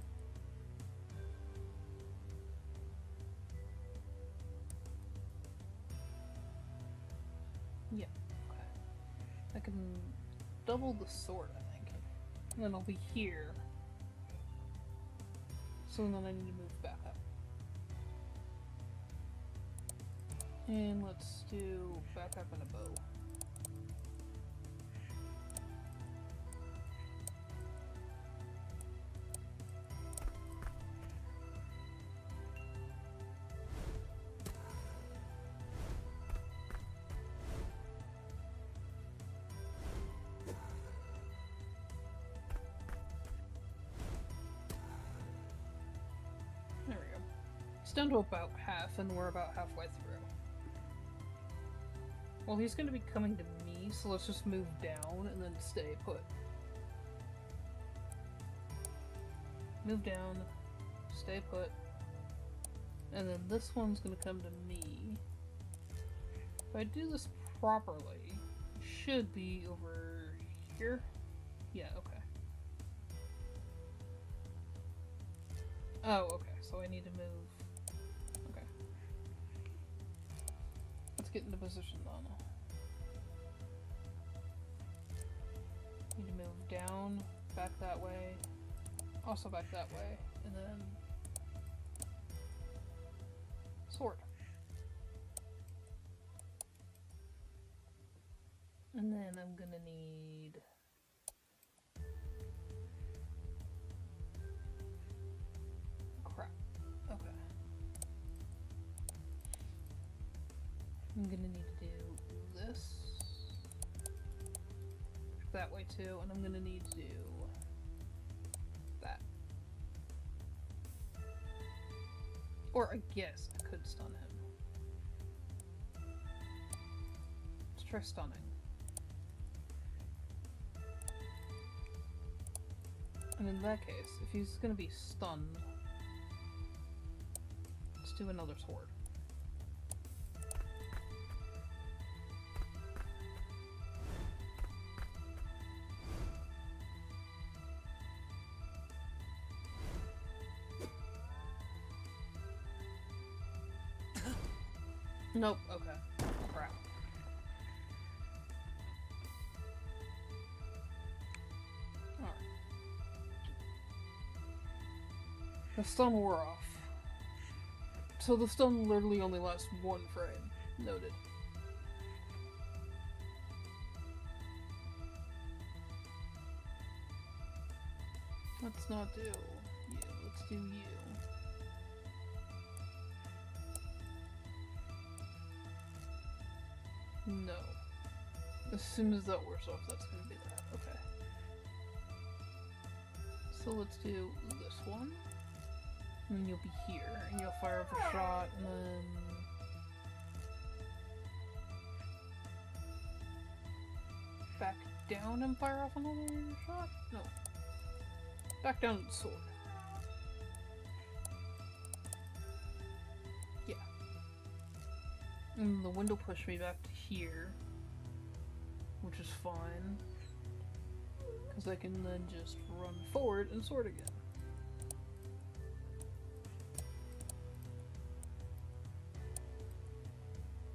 Yeah, okay. I can double the sword, I think. And then I'll be here. So then I need to move back up. And let's do back up and a bow. There we go. It's down to about half, and we're about halfway through. Well, he's going to be coming to me, so let's just move down and then stay put. Move down, stay put, and then this one's going to come to me. If I do this properly, it should be over here. Yeah, okay. Oh, okay, so I need to move. Okay. Let's get into position, Donna. Need to move down, back that way, Also back that way, and then sword. And then I'm gonna need crap. Okay. I'm gonna need to do this that way too, and I'm gonna need to do that. Or I guess I could stun him. Let's try stunning. And in that case, if he's gonna be stunned, let's do another sword. Nope, okay. Crap. Alright. The stun wore off. So the stun literally only lasts one frame. Noted. Let's not do you, let's do you. No. As soon as that wears off, that's gonna be that. Okay. So let's do this one. And then you'll be here, and you'll fire up a shot, and then... back down and fire off another shot? No. Back down with the sword. Yeah. And the wind will push me back to here, which is fine. Because I can then just run forward and sword again.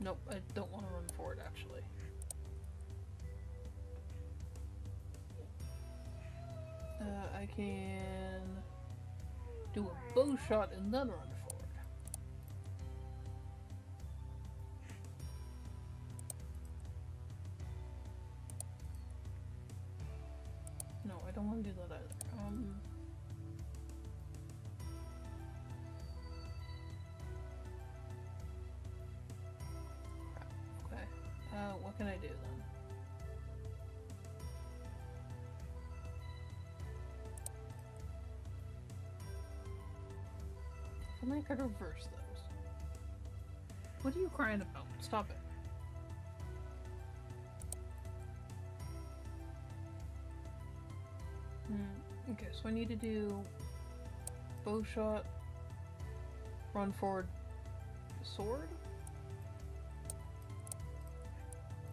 Nope, I don't want to run forward actually. I can do a bow shot and then run forward. No, I don't want to do that either. Okay. What can I do then? I could reverse those. What are you crying about? Stop it. Okay, so I need to do bow shot, run forward, sword,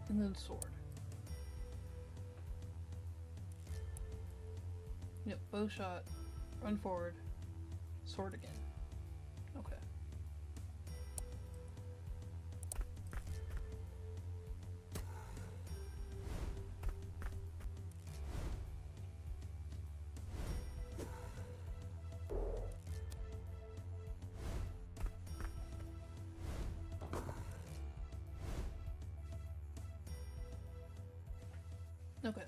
and then sword. Yep, bow shot, run forward, sword again. Okay. Okay.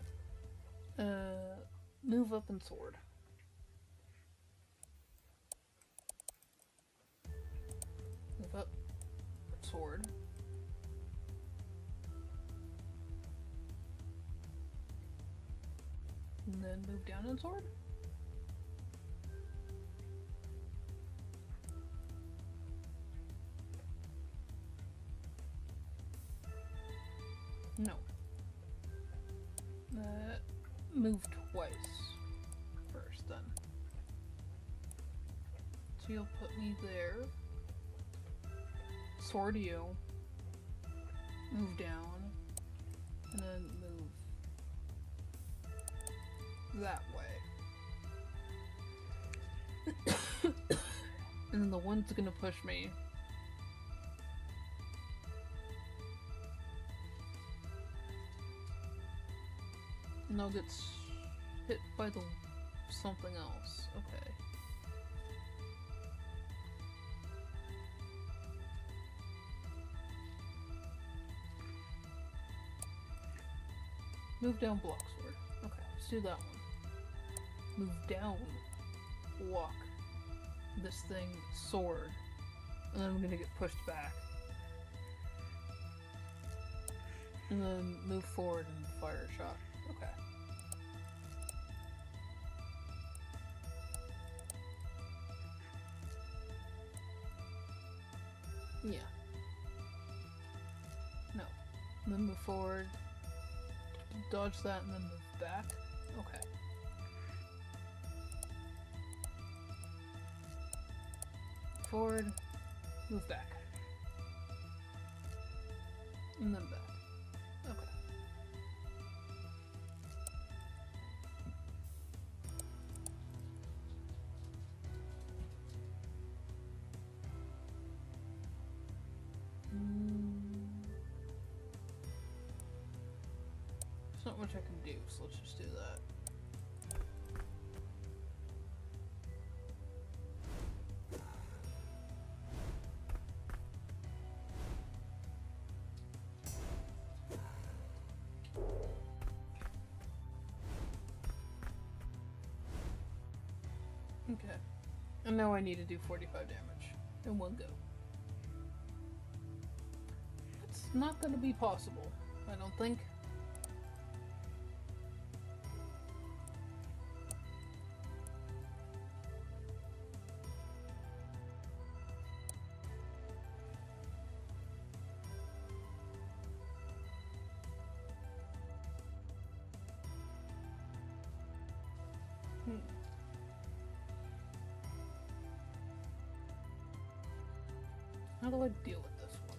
Move up and sword. Move up, sword. And then move down and sword. No. Move twice first then. So you'll put me there. Sword you. Move down. And then move that way. And then the one's gonna push me. And I'll get hit by the something else. Okay. Move down block sword. Okay, let's do that one. Move down. Walk. This thing, sword. And then I'm gonna get pushed back. And then move forward and fire a shot. Okay. Yeah. No. And then move forward. Dodge that and then move back. Okay. Forward. Move back. And then back. Okay. There's not much I can do, so let's just do that. Okay. And now I need to do 45 damage in one go. That's not gonna be possible, I don't think. How do I deal with this one?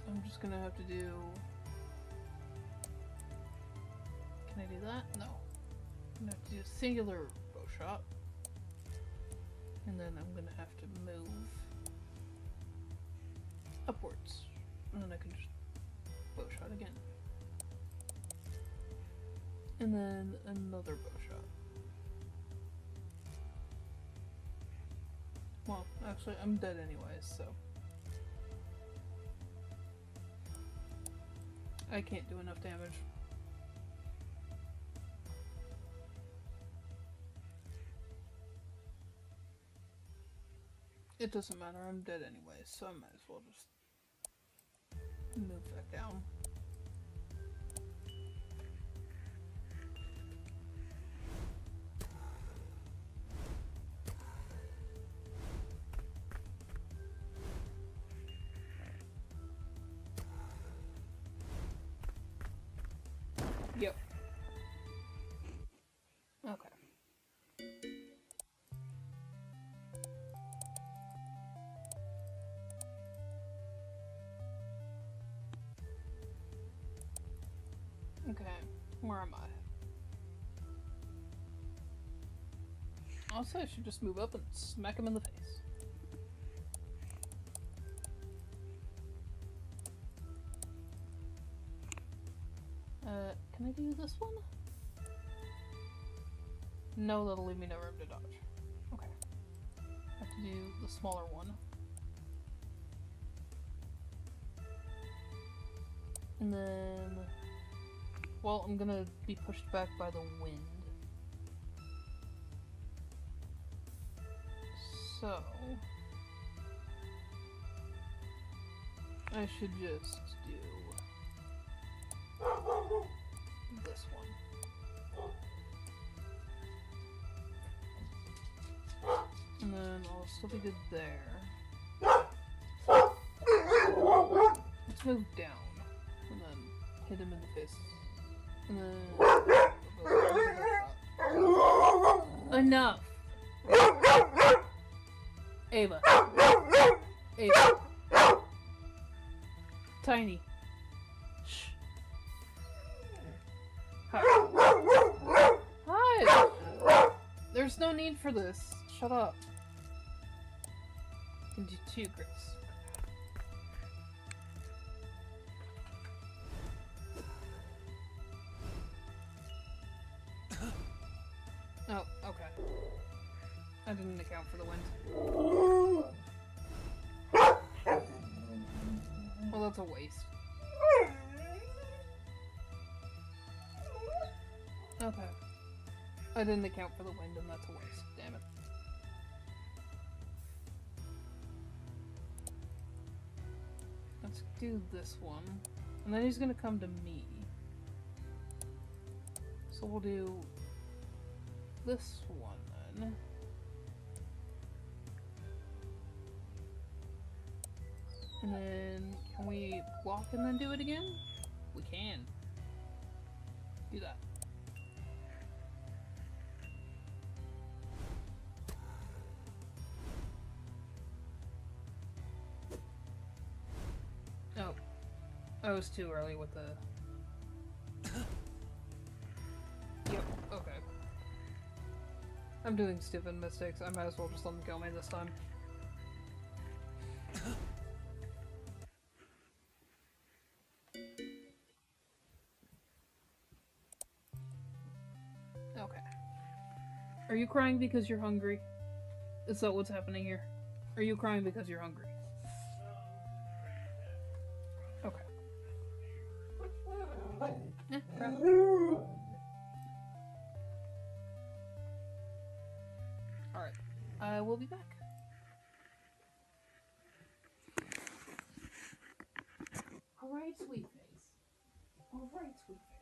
I'm just gonna have to do... Can I do that? No. I'm gonna have to do a singular bow shot. And then I'm gonna have to move upwards. And then I can just bow shot again. And then another bow shot. Well, actually, I'm dead anyways, so... I can't do enough damage. It doesn't matter, I'm dead anyways, so I might as well just move back down. Yep. Okay. Okay, where am I? Also, I should just move up and smack him in the face. Can I do this one? No, that'll leave me no room to dodge. Okay. I have to do the smaller one. And then... Well, I'm gonna be pushed back by the wind. So... I should just do... this one. And then I'll still be good there. Let's move down. And then hit him in the face. And then... Enough! Ava. Ava. Tiny. Shh. Hi. Hi! There's no need for this. Shut up. You can do 2, Grace. I didn't account for the wind. Well, that's a waste. Okay. I didn't account for the wind, and that's a waste. Damn it. Let's do this one. And then he's gonna come to me. So we'll do this one then. And then, can we walk and then do it again? We can. Do that. Oh. I was too early with the... Yep, okay. I'm doing stupid mistakes. I might as well just let them kill me this time. Okay. Are you crying because you're hungry? Is that what's happening here? Are you crying because you're hungry? Okay. Crap. Alright. I will be back. Alright, sweet face. Alright, sweet face.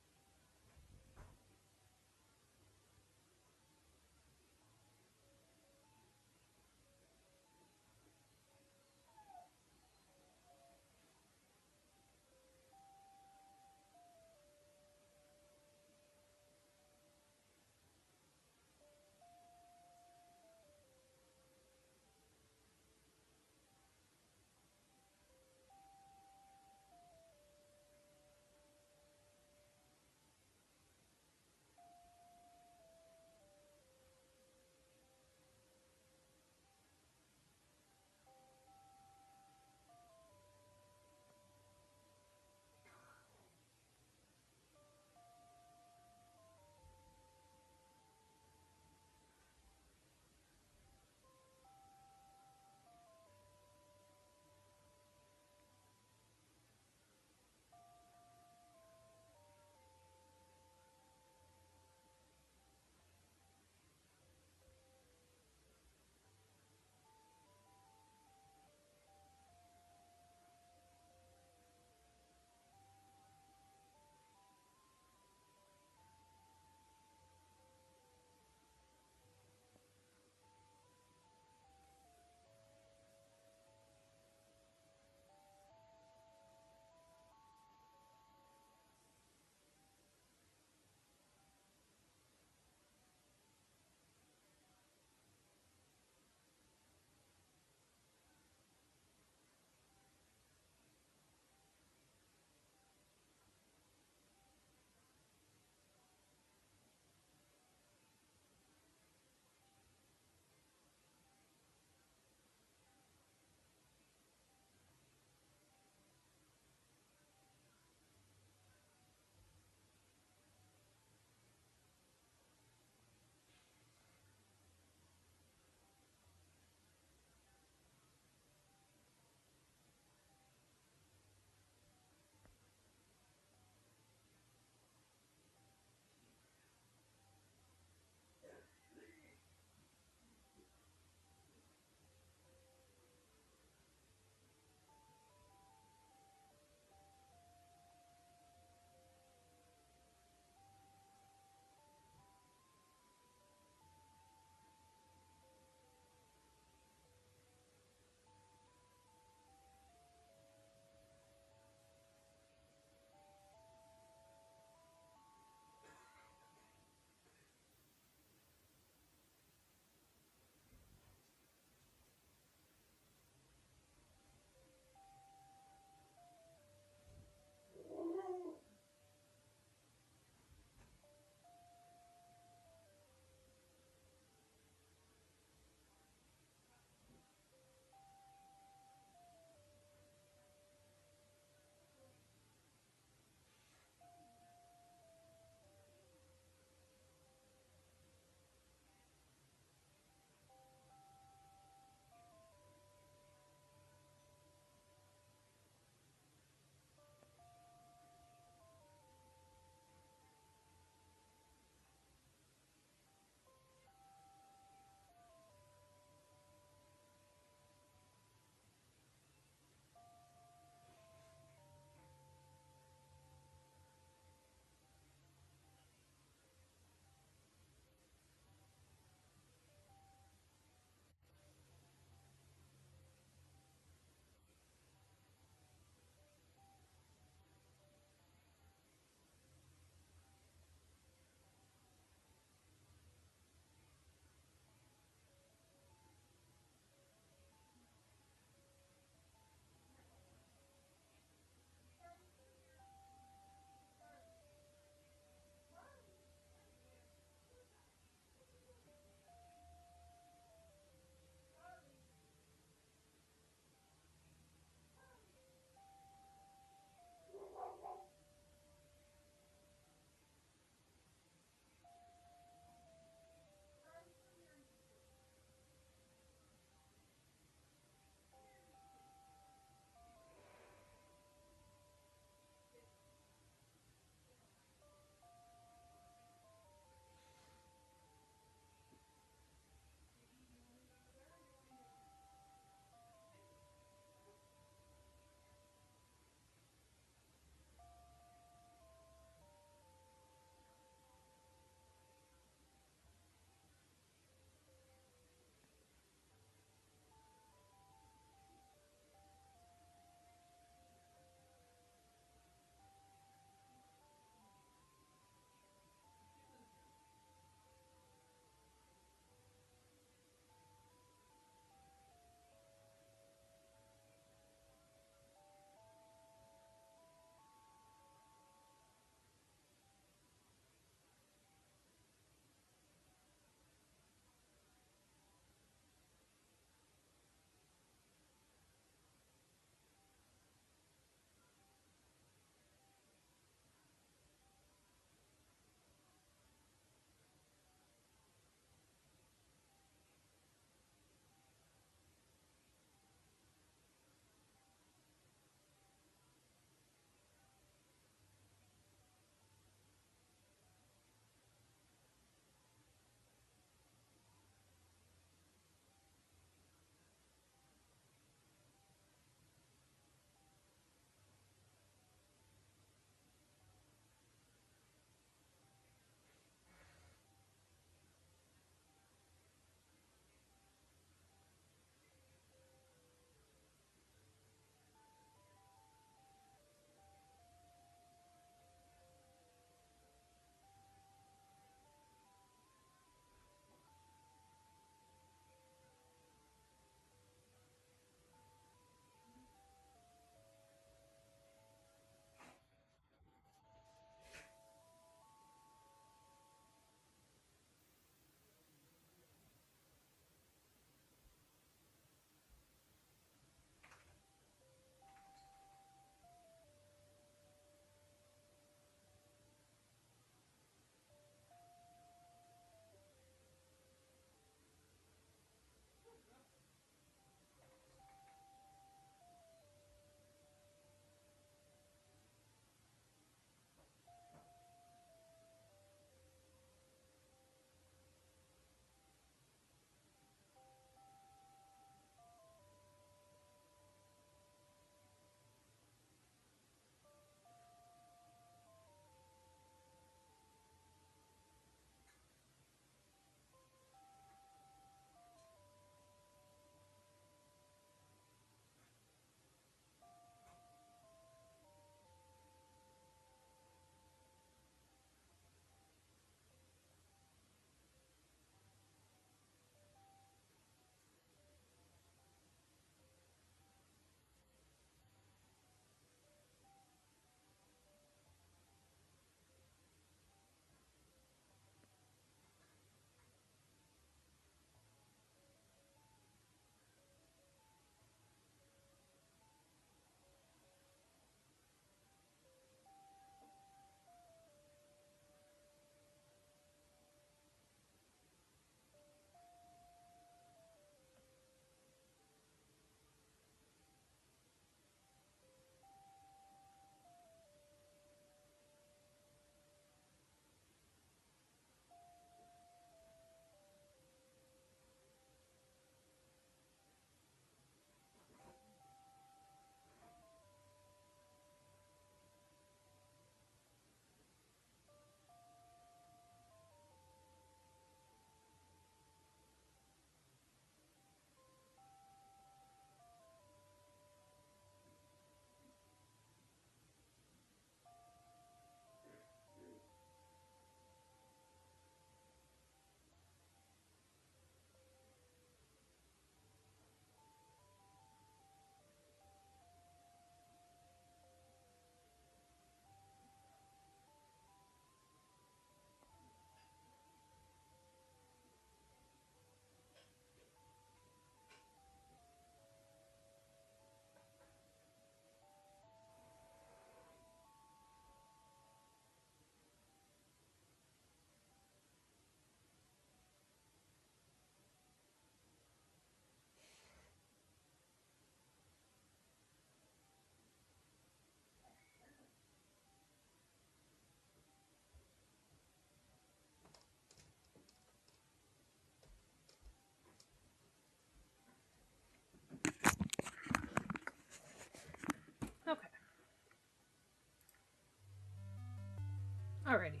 Alrighty,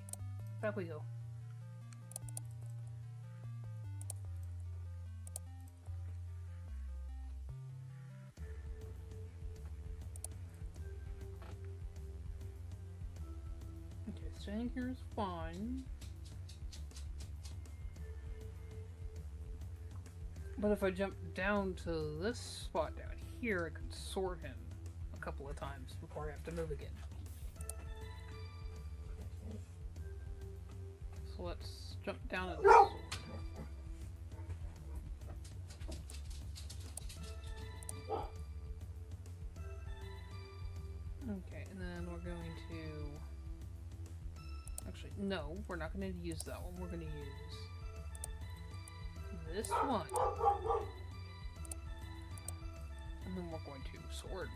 back we go. Okay, staying here is fine. But if I jump down to this spot down here, I could sword him a couple of times before I have to move again. So let's jump down and sword. Okay, and then we're going to... Actually, no, we're not going to use that one. We're going to use this one. And then we're going to sword.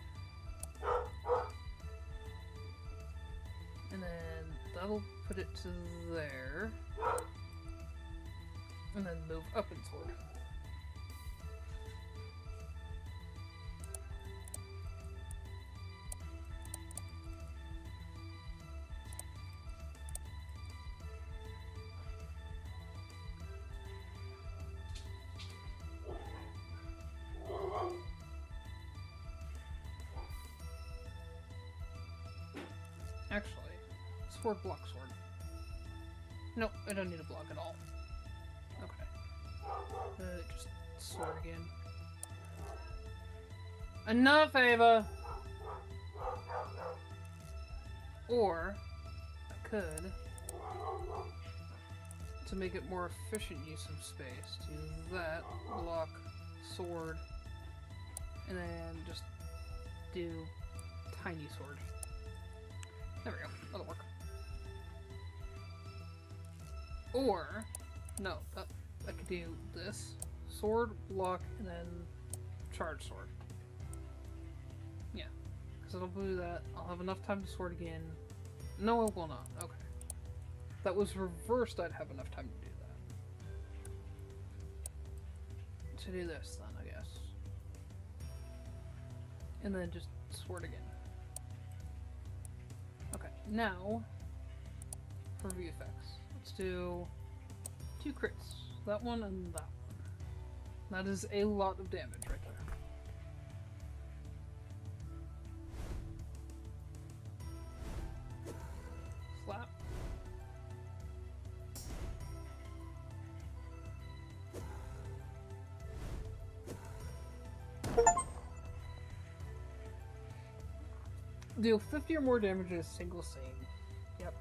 And then that'll put it to there. And then move up and sword. Actually, sword, block, sword. Nope, I don't need a block at all. Okay. Just sword again. Enough, Ava! Or, I could, to make it more efficient use of space, do that, block, sword, and then just do tiny sword. There we go. That'll work. Or, no, I could do this. Sword, block, and then charge sword. Yeah. Because it'll do that. I'll have enough time to sword again. No, it will not. Okay. If that was reversed, I'd have enough time to do that. To do this, then, I guess. And then just sword again. Okay, now for view effects. Let's do 2 crits. That one and that one. That is a lot of damage right there. Slap. Deal 50 or more damage in a single scene. Yep,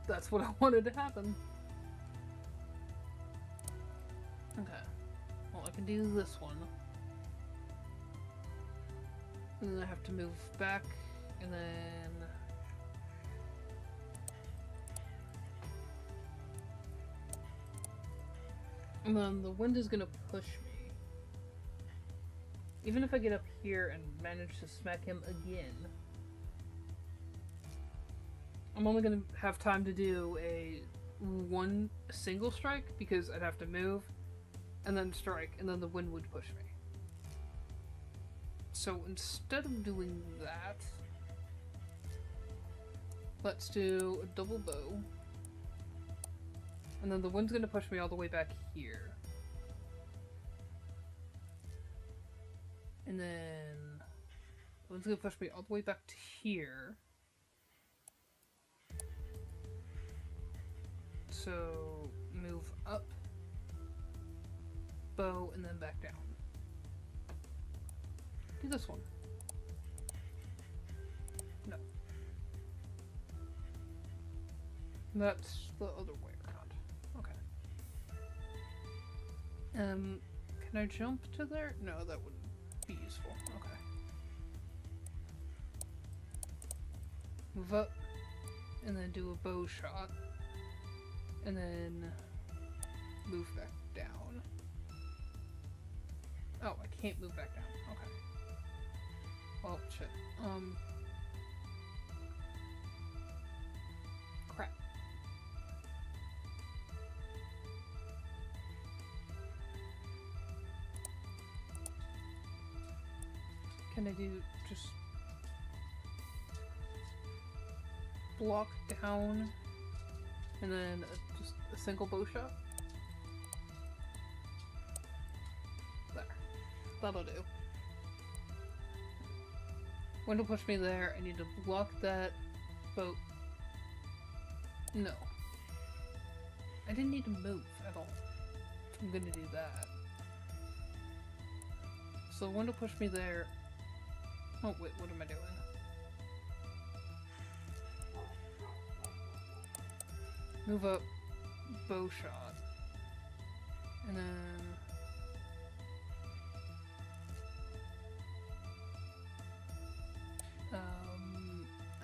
that's what I wanted to happen. Okay. Well, I can do this one. And then I have to move back, and then... And then the wind is gonna push me. Even if I get up here and manage to smack him again, I'm only gonna have time to do one single strike because I'd have to move and then strike, and then the wind would push me. So instead of doing that, let's do a double bow. And then the wind's gonna push me all the way back here. And then the wind's gonna push me all the way back to here. So move up, bow, and then back down. Do this one. No. That's the other way around. Okay. Can I jump to there? No, that wouldn't be useful. Okay. Move up, and then do a bow shot. And then move back down. Oh, I can't move back down. Okay. Well, shit. Crap. Can I do just block down, and then just a single bow shot. There. That'll do. When to push me there, I need to block that boat. No. I didn't need to move at all. I'm gonna do that. So when to push me there. Oh wait, what am I doing? Move up, bow shot. And then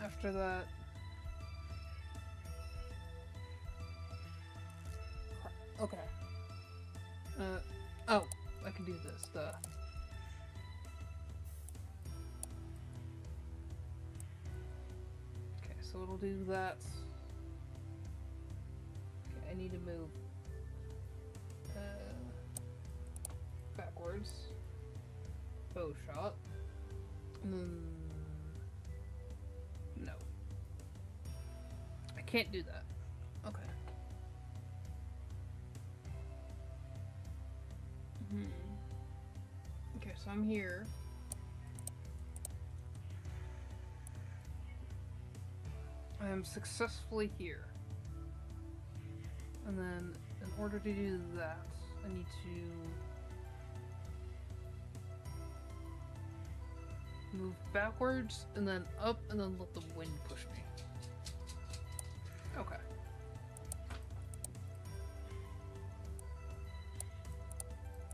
after that, okay. Oh, I can do this, duh. Okay, so it'll do that. Okay, I need to move backwards. Bow shot. No. I can't do that. Okay. Okay, so I'm here. I am successfully here. And then, in order to do that, I need to move backwards, and then up, and then let the wind push me. Okay.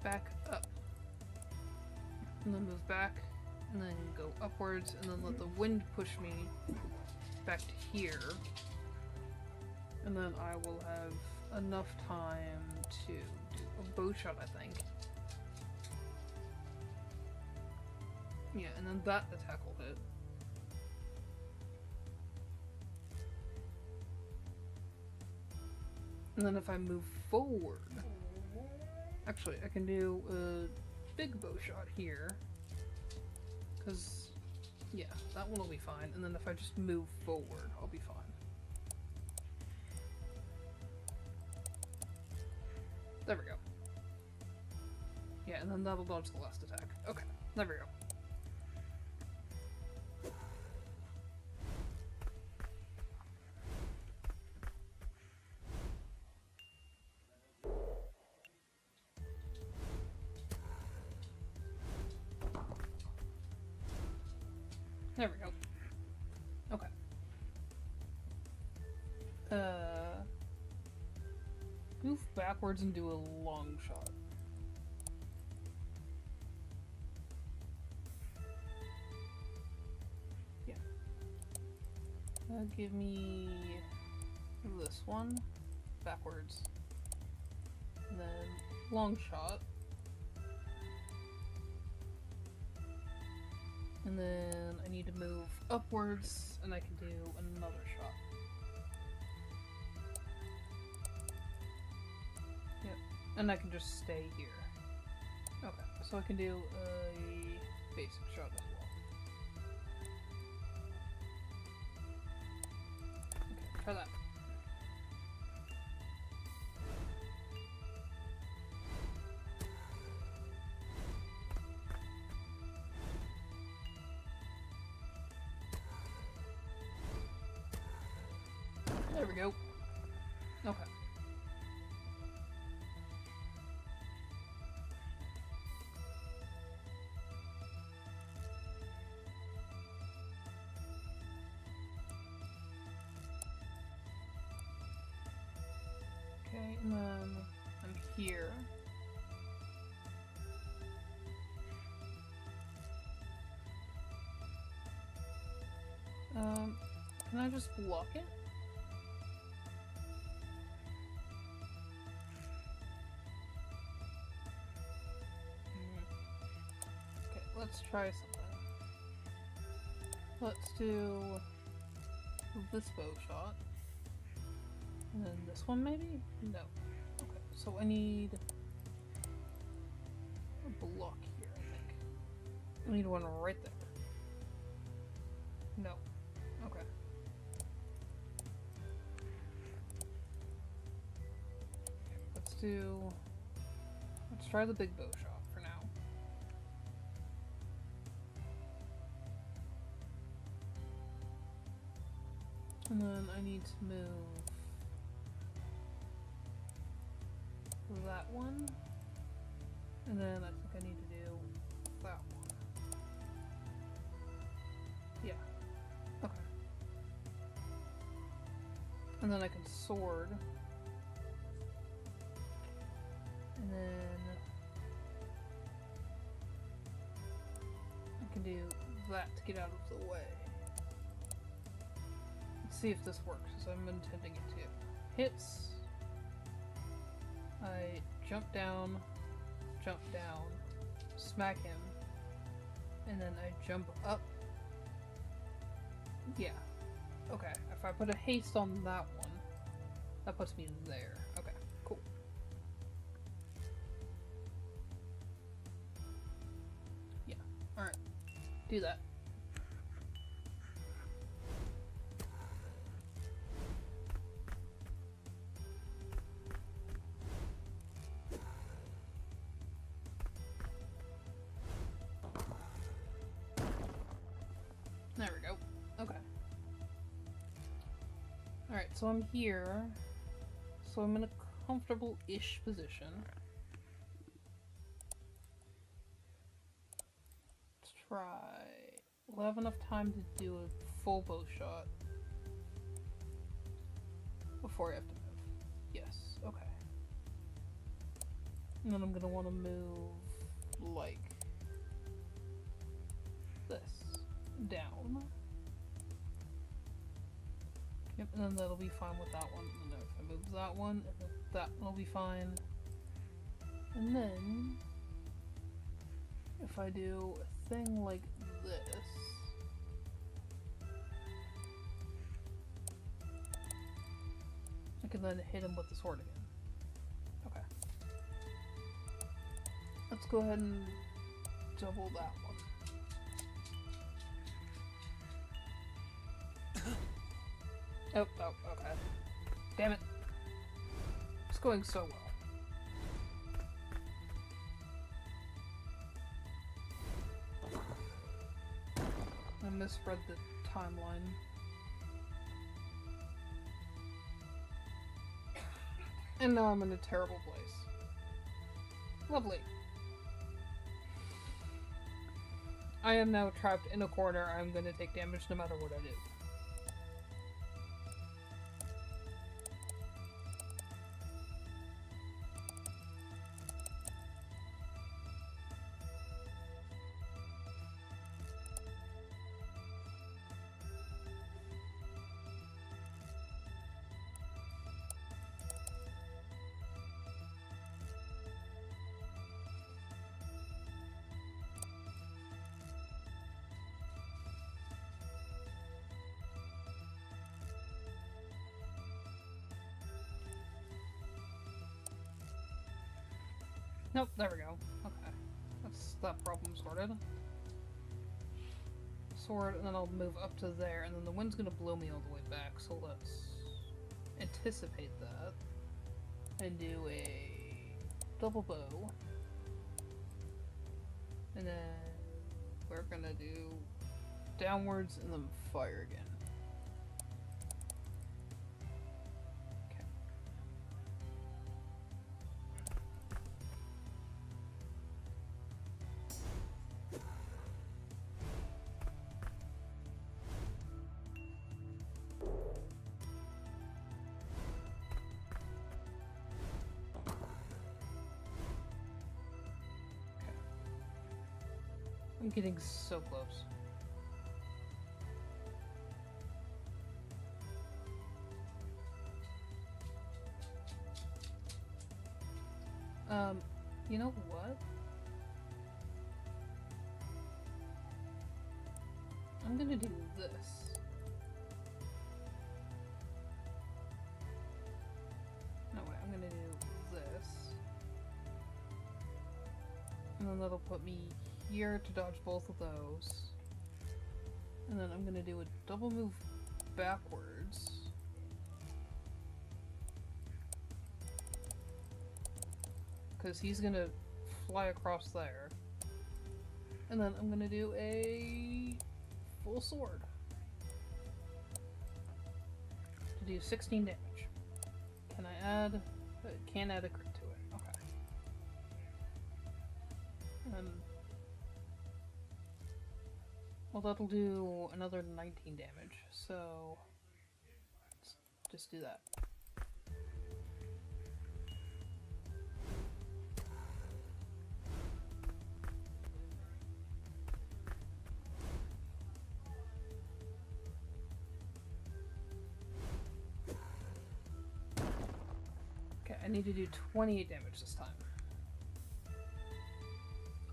Back up. And then move back, and then go upwards, and then let the wind push me back to here. And then I will have enough time to do a bow shot, I think. Yeah, and then that attack will hit. And then if I move forward, actually I can do a big bow shot here, because yeah, that one will be fine. And then if I just move forward, I'll be fine. There we go. Yeah, and then that'll dodge the last attack. Okay, there we go. There we go. Okay. Move backwards and do a long shot. Yeah. Give me this one. Backwards. And then long shot. And then I need to move upwards, and I can do another shot. Yep. And I can just stay here. Okay, so I can do a basic shot as well. Okay, try that. There we go. Okay. Okay, and then I'm here. Can I just block it? Let's try something. Let's do this bow shot. And then this one maybe? No. Okay, so I need a block here, I think. I need one right there. No. Okay. let's try the big bow shot for now. And then I need to move that one. And then I think I need to do that one. Yeah. Okay. And then I can sword. And then I can do that to get out of the way. Let's see if this works, as I'm intending it to. Hits. I jump down, smack him, and then I jump up. Yeah. Okay, if I put a haste on that one, that puts me there. Okay, cool. Yeah, alright. Do that. There we go. Okay. Alright, so I'm here. So I'm in a comfortable-ish position. Let's try. We'll have enough time to do a full bow shot before I have to move. Yes, okay. And then I'm gonna want to move like this. Down. Yep, and then that'll be fine with that one. And then if I move that one, that will be fine. And then if I do a thing like this, I can then hit him with the sword again. Okay. Let's go ahead and double that one. Oh, okay. Damn it. It's going so well. I misread the timeline. And now I'm in a terrible place. Lovely. I am now trapped in a corner. I'm gonna take damage no matter what I do. Nope, there we go. Okay. That's that problem sorted. Sword, and then I'll move up to there, and then the wind's gonna blow me all the way back, so let's anticipate that. And do a double bow. And then we're gonna do downwards and then fire again. I'm getting so close. You know what? I'm gonna do this. No, wait, I'm gonna do this. And then that'll put me here to dodge both of those. And then I'm gonna do a double move backwards. because he's gonna fly across there. And then I'm gonna do a full sword to do 16 damage. Can I add? Can't add a crit to it. Okay. Well, that'll do another 19 damage. So let's just do that. I need to do 28 damage this time.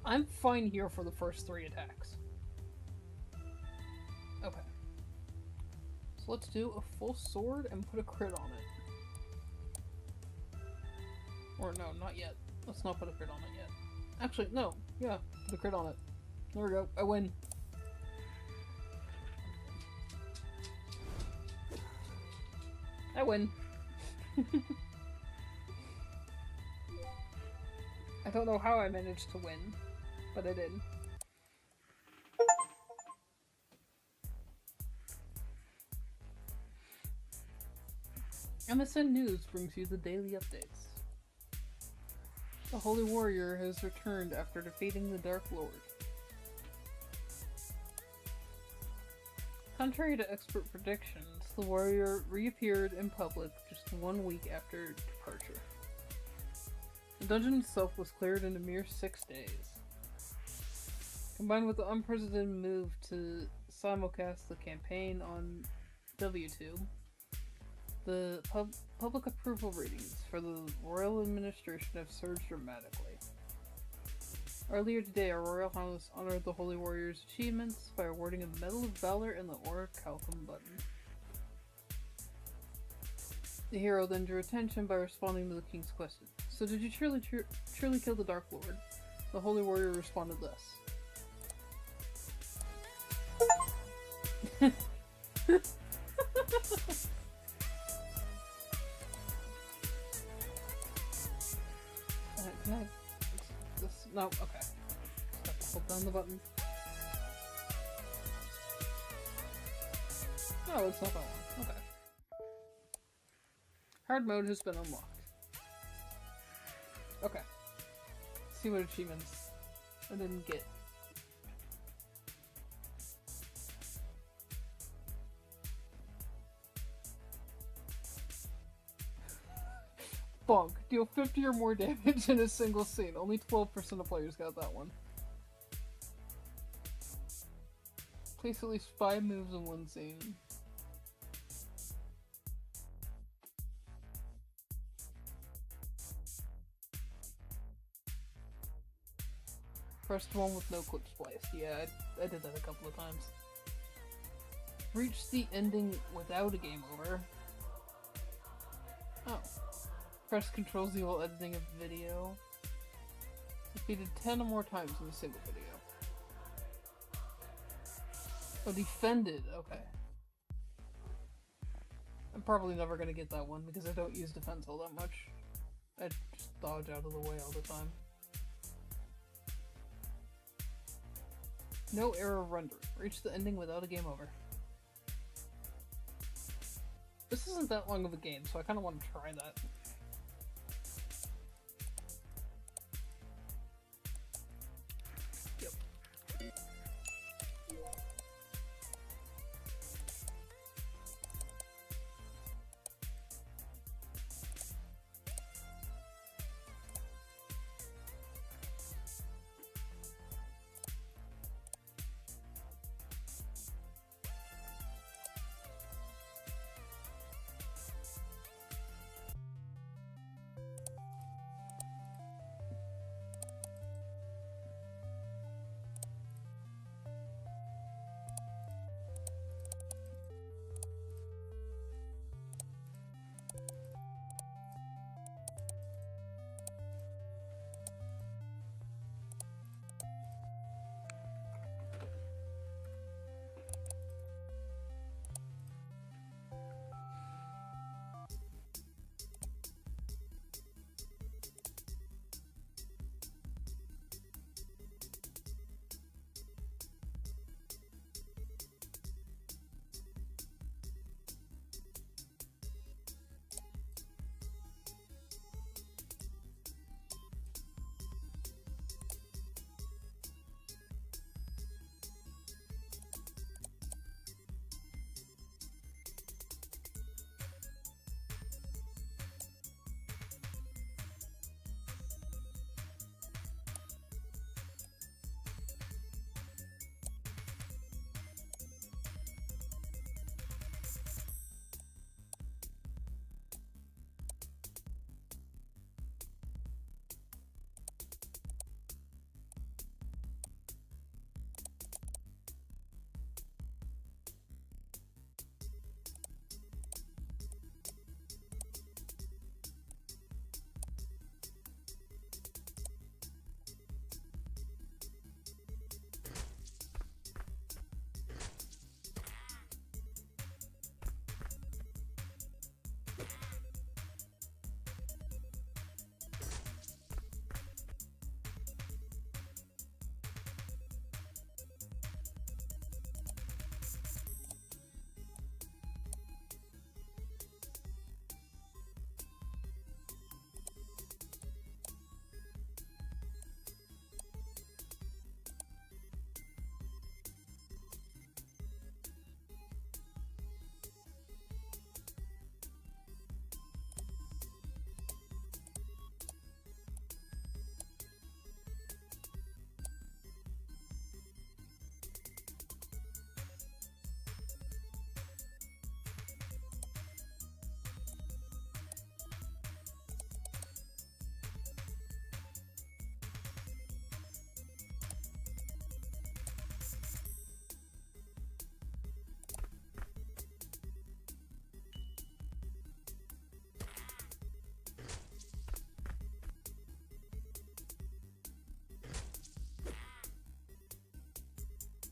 I'm fine here for the first 3 attacks. Okay. So let's do a full sword and put a crit on it. Or no, not yet. Let's not put a crit on it yet. Actually, no. Yeah, put a crit on it. There we go. I win. I win. I don't know how I managed to win, but I did. MSN News brings you the daily updates. The Holy Warrior has returned after defeating the Dark Lord. Contrary to expert predictions, the warrior reappeared in public just 1 week after departure. The dungeon itself was cleared in a mere 6 days. Combined with the unprecedented move to simulcast the campaign on WTube, the public approval ratings for the royal administration have surged dramatically. Earlier today, our Royal Highness honored the Holy Warrior's achievements by awarding a Medal of Valor and the Orichalcum button. The hero then drew attention by responding to the king's question. So did you truly kill the Dark Lord? The Holy Warrior responded thus. Can I... This... No, okay. Hold down the button. No, it's not that one. Okay. Hard mode has been unlocked. Okay. Let's see what achievements I didn't get. Bonk. Deal 50 or more damage in a single scene. Only 12% of players got that one. Place at least 5 moves in one scene. Press one with no clip splice. Yeah, I did that a couple of times. Reach the ending without a game over. Oh. Press Ctrl Z while editing a video. Defeated 10 or more times in a single video. Oh, defended. Okay. I'm probably never gonna get that one because I don't use defense all that much. I just dodge out of the way all the time. No error rendering. Reach the ending without a game over. This isn't that long of a game, so I kind of want to try that. Yep.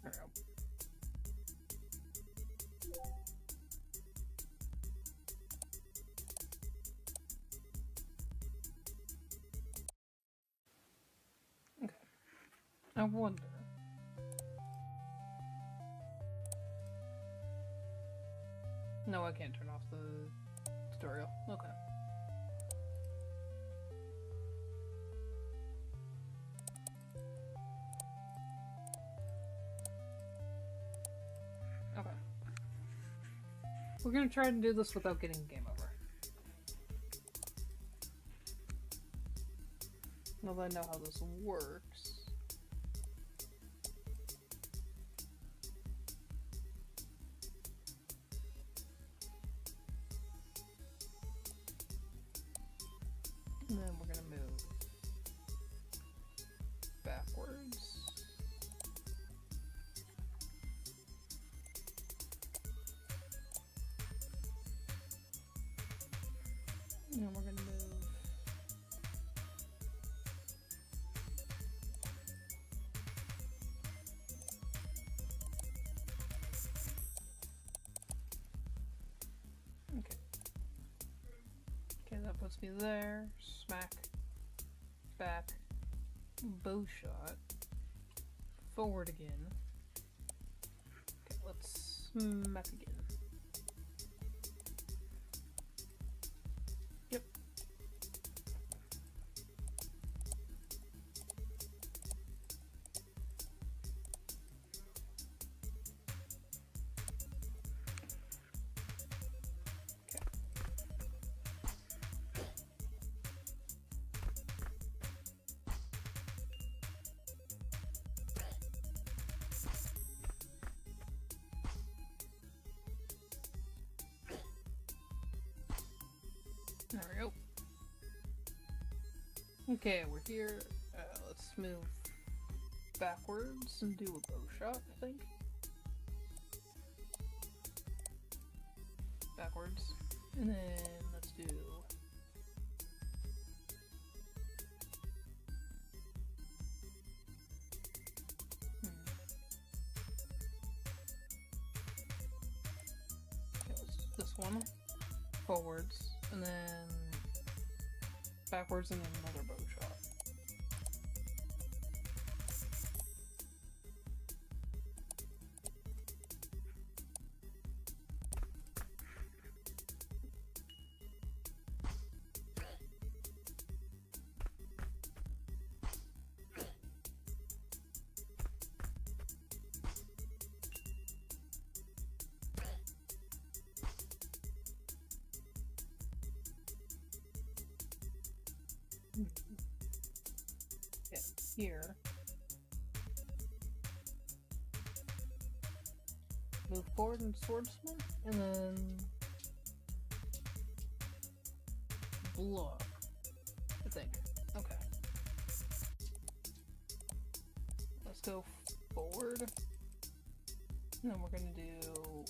There we go. Okay. I wonder. No, I can't turn off the tutorial. Okay. Okay. We're gonna try to do this without getting game over. Now that I know how this works. And then we're gonna move backwards. And then we're gonna move okay, that puts me there. Smack. Back. Bow shot. Forward again. Okay, let's smack again. Yep. There we go. Okay, we're here. Let's move backwards and do a bow shot, I think. Backwards. And then let's do... Okay, let's do this one. Forwards. And then backwards and then another bow shot. Okay, here. Move forward and swordsman, and then block, I think. Okay. Let's go forward. And then we're gonna do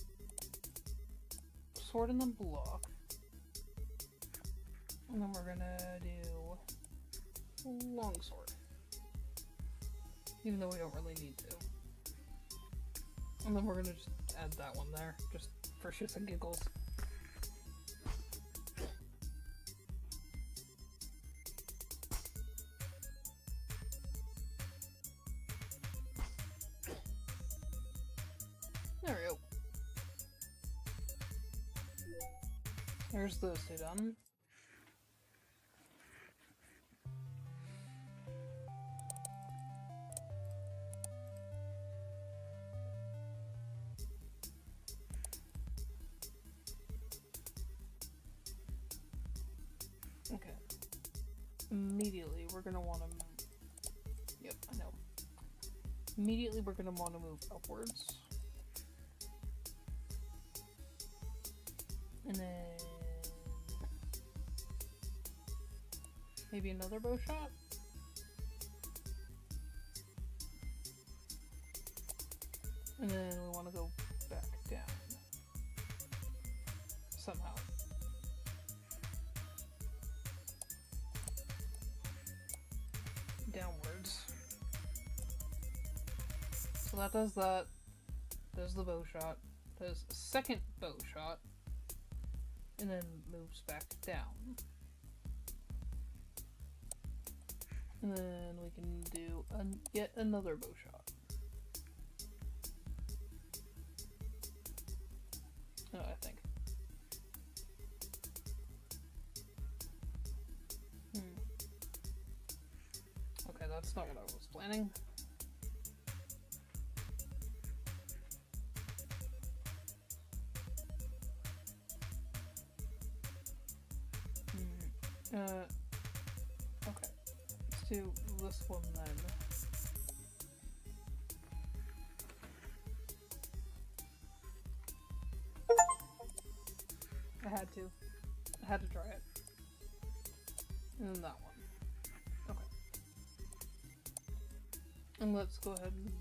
sword and then block. And then we're gonna do longsword. Even though we don't really need to. And then we're gonna just add that one there, just for shits and giggles. There we go. There's those two done. Okay. Immediately, we're gonna want to move. Yep, I know. Immediately, we're gonna want to move upwards. And then maybe another bow shot. And then we want to go back down somehow. Downwards. So So that does that. Does the bow shot. Does a second bow shot. And then moves back down. And then we can do yet another bow shot. Oh, I think. Okay, that's not what I was planning. Okay. Let's do this one then. I had to. I had to try it. And then that one. Okay. And let's go ahead and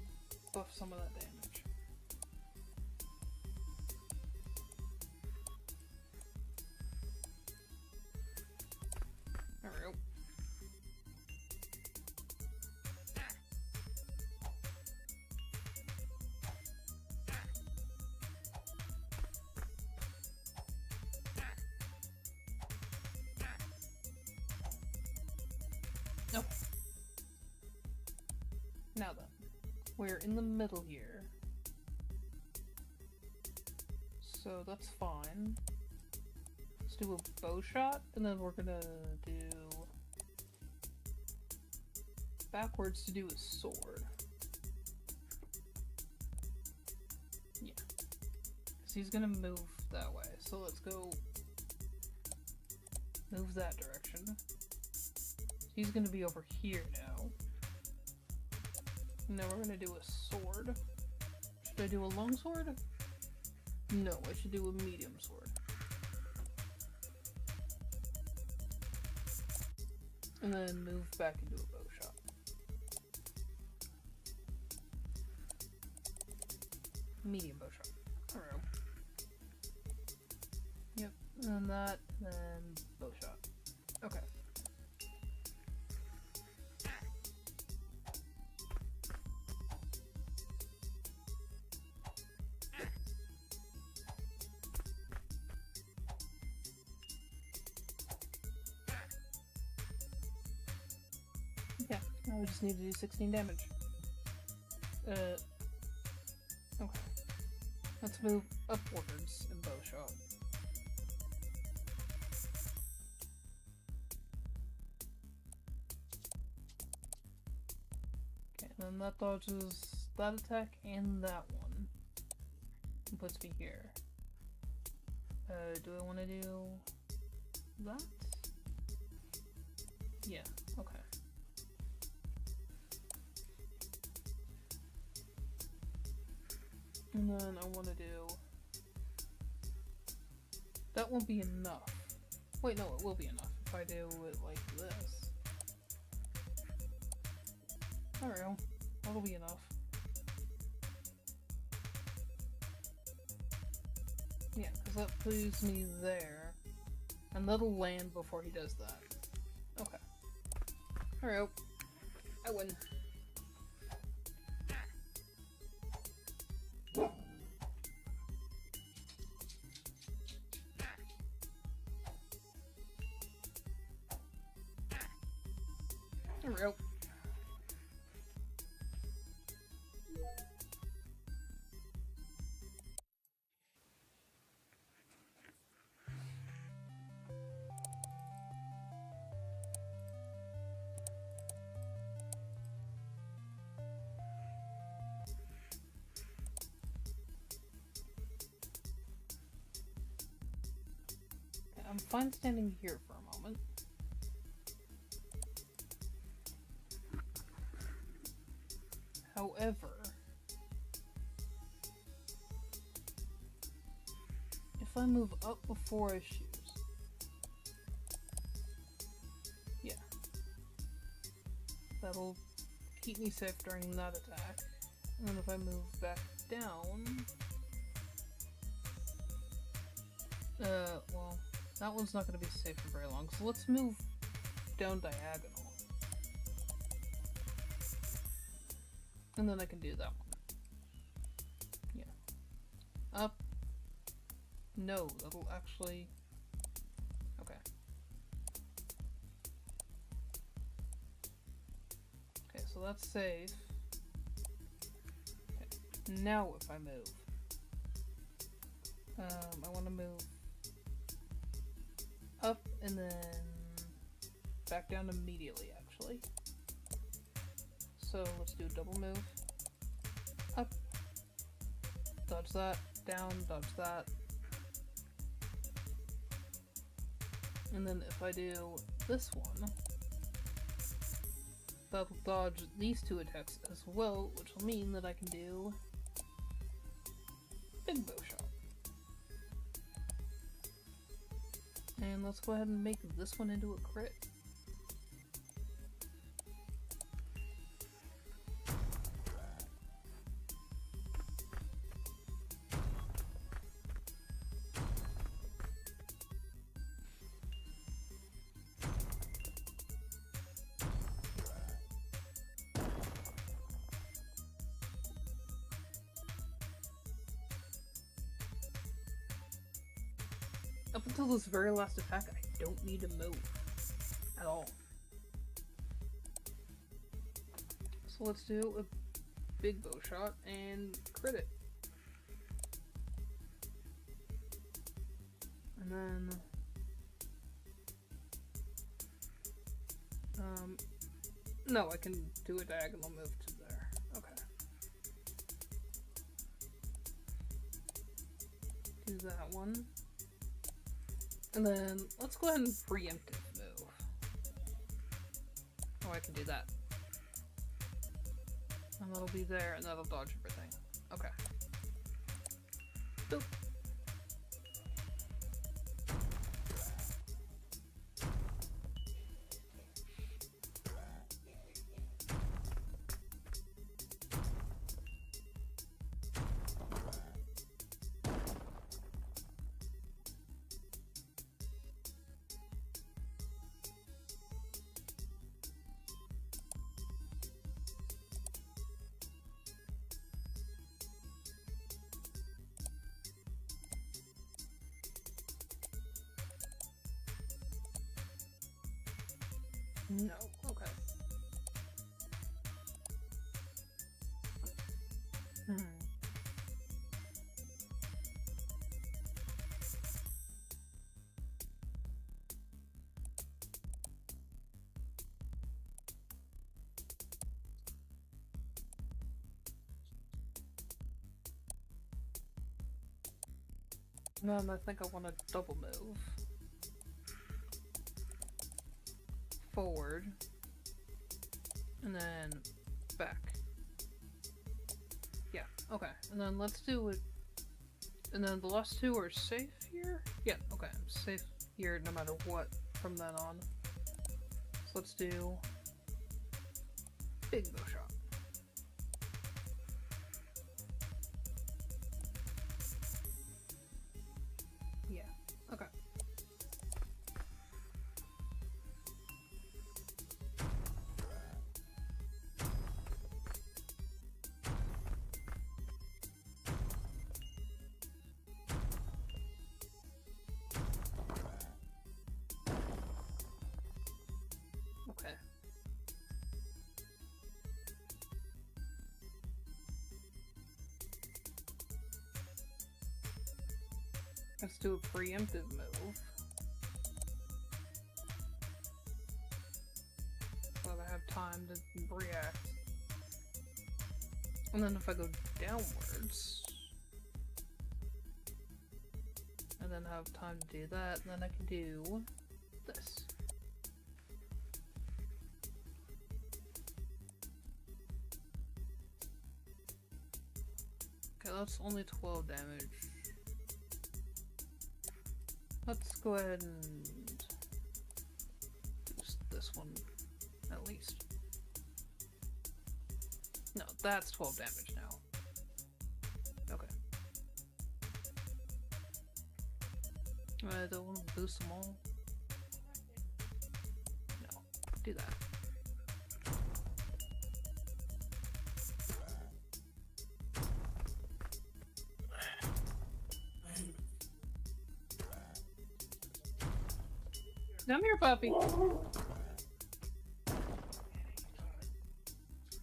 buff some of that damage. There we go. Okay. Now then, we're in the middle here. So that's fine. Let's do a bow shot, and then we're gonna do backwards to do a sword. Yeah. Because he's gonna move that way. So let's go move that direction. He's gonna be over here now. Now we're gonna do a sword. Should I do a long sword? No, I should do a medium sword. And then move back into a bow shot. Medium bow shot. Alright. Yep, and then that, then bow shot. Okay. Yeah, now we just need to do 16 damage. Okay. Let's move upwards in bow shot. Okay, and then that dodges that attack and that one. And puts me here. Do I want to do that? Yeah, okay. And then I want to do... That won't be enough. Wait, no, it will be enough if I do it like this. Alright, that'll be enough. Yeah, because that leaves me there. And that'll land before he does that. Okay. Alright, I win. There we go. I'm fine standing here for a moment. However, if I move up before I shoot, yeah, that'll keep me safe during that attack. And then if I move back down, well, that one's not going to be safe for very long, so let's move down diagonal. And then I can do that one. up. No, that'll actually... Okay. Okay, so that's safe. Okay. Now if I move. I want to move up and then back down immediately, actually. So let's do a double move. Up. Dodge that. Down. Dodge that. And then if I do this one, that'll dodge these two attacks as well, which will mean that I can do big bow shot. And let's go ahead and make this one into a crit. Up until this very last attack, I don't need to move at all. So let's do a big bow shot and crit it. And then no, I can do a diagonal move to there. Okay. Do that one. And then, let's go ahead and preemptive move. Oh, I can do that. And that'll be there, and that'll dodge everything. Okay. Boop. No, okay. Then I think I want to double move. Forward. And then back. Yeah, okay. And then let's do it. And then the last two are safe here? Yeah, okay. I'm safe here no matter what from then on. So let's do big bow shot. Yeah, okay. Okay. Let's do a preemptive move. So that I have time to react. And then if I go downwards, and then have time to do that, then I can do this. Okay, that's only 12 damage. Let's go ahead and do this one, at least. No, that's 12 damage now. Okay. I don't want to boost them all. No, do that. Come here, puppy.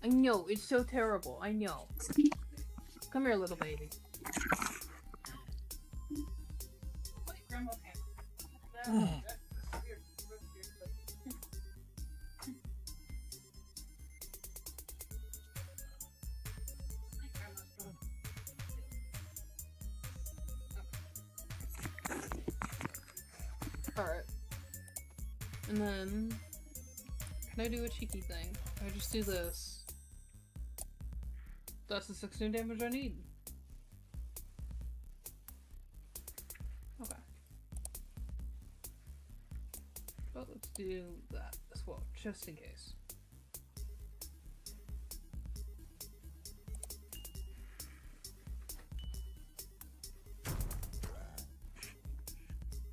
I know, it's so terrible. I know. Come here, little baby. Wait, Grandma can't. Alright. And then... Can I do a cheeky thing? I just do this. That's the 16 damage I need. Okay. But let's do that as well, just in case.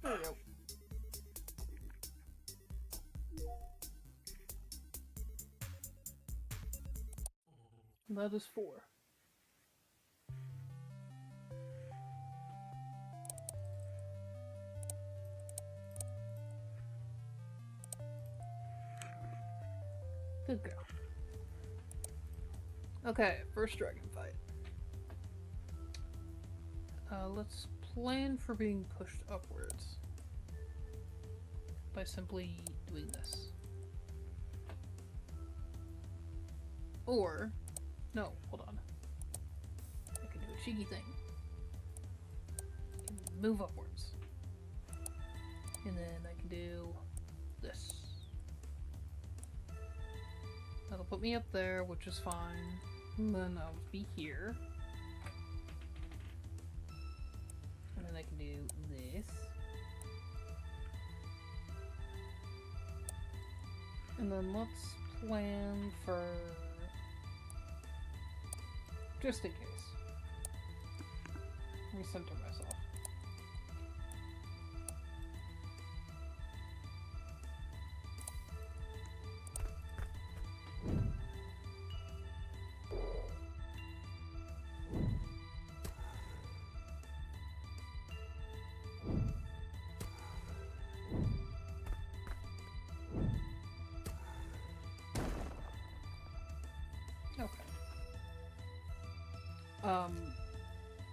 There we go. That is 4. Good girl. Okay, first dragon fight. Let's plan for being pushed upwards by simply doing this. Or, no, hold on. I can do a cheeky thing. I can move upwards. And then I can do this. That'll put me up there, which is fine. And then I'll be here. And then I can do this. And then let's plan for... just in case. Recenter myself.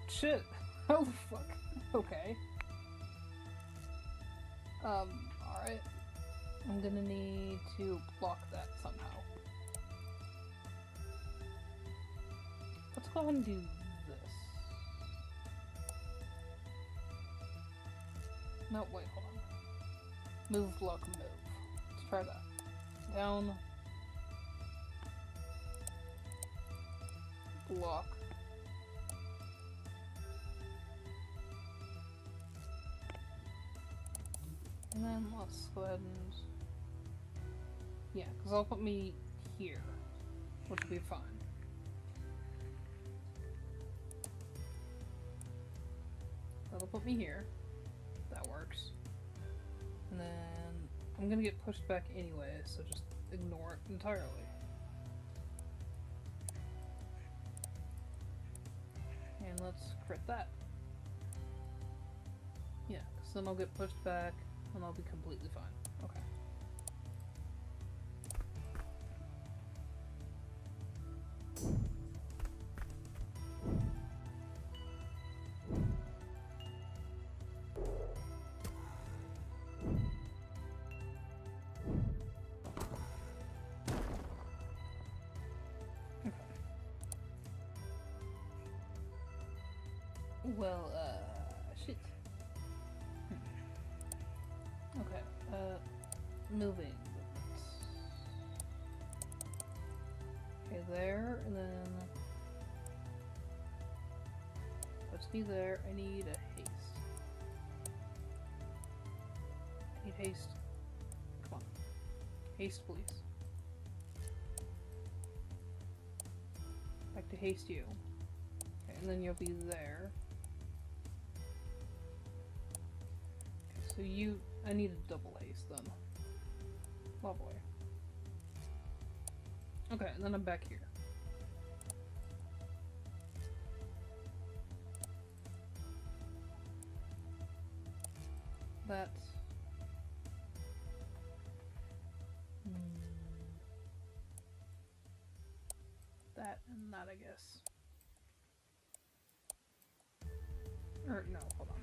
Shit. Oh, fuck. Okay. Alright. I'm gonna need to block that somehow. Let's go ahead and do this. No, wait, hold on. Move, block, move. Let's try that. Down. Block. And then let's go ahead and... yeah, because that'll put me here, which will be fine. That'll put me here. That works. And then I'm gonna get pushed back anyway, so just ignore it entirely. And let's crit that. Yeah, because then I'll get pushed back and I'll be completely fine. Okay. Well, shit. Okay, moving. Okay, there, and then... let's be there. I need a haste. I need haste. Come on. Haste, please. Like to haste you. Okay, and then you'll be there. So you... I need a double haste then. Lovely. Okay, and then I'm back here. That... that and that, I guess. Or, no, hold on.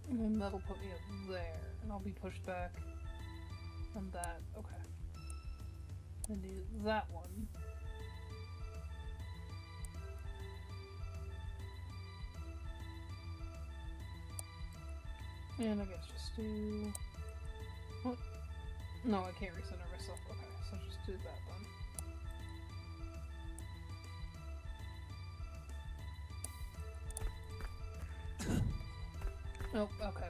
And then that'll put me up there, and I'll be pushed back on that. Okay. Then do that one. And I guess just do... What? No, I can't recenter myself. Okay, so just do that then. Oh, okay.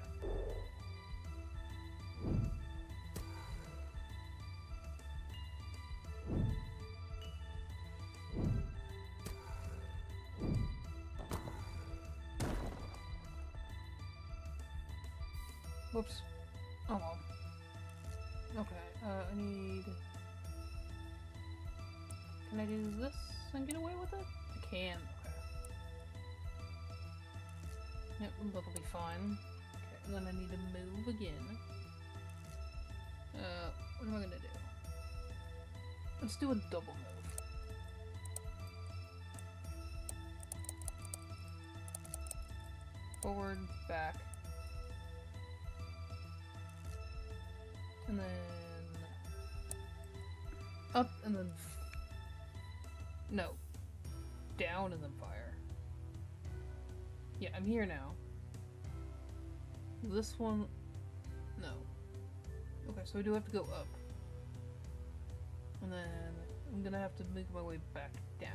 Whoops. Oh well. Okay, I need... Can I do this and get away with it? I can, okay. Yep, that'll be fine. Okay, and then I need to move again. What am I gonna do? Let's do a double move. Forward, back. And then... Up, and then... No. Down, and then fire. Yeah, I'm here now. This one... No. Okay, so I do have to go up. And then I'm gonna have to make my way back down.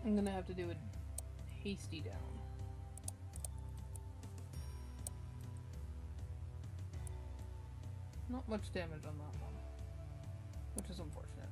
I'm gonna have to do a hasty down. Not much damage on that one, which is unfortunate.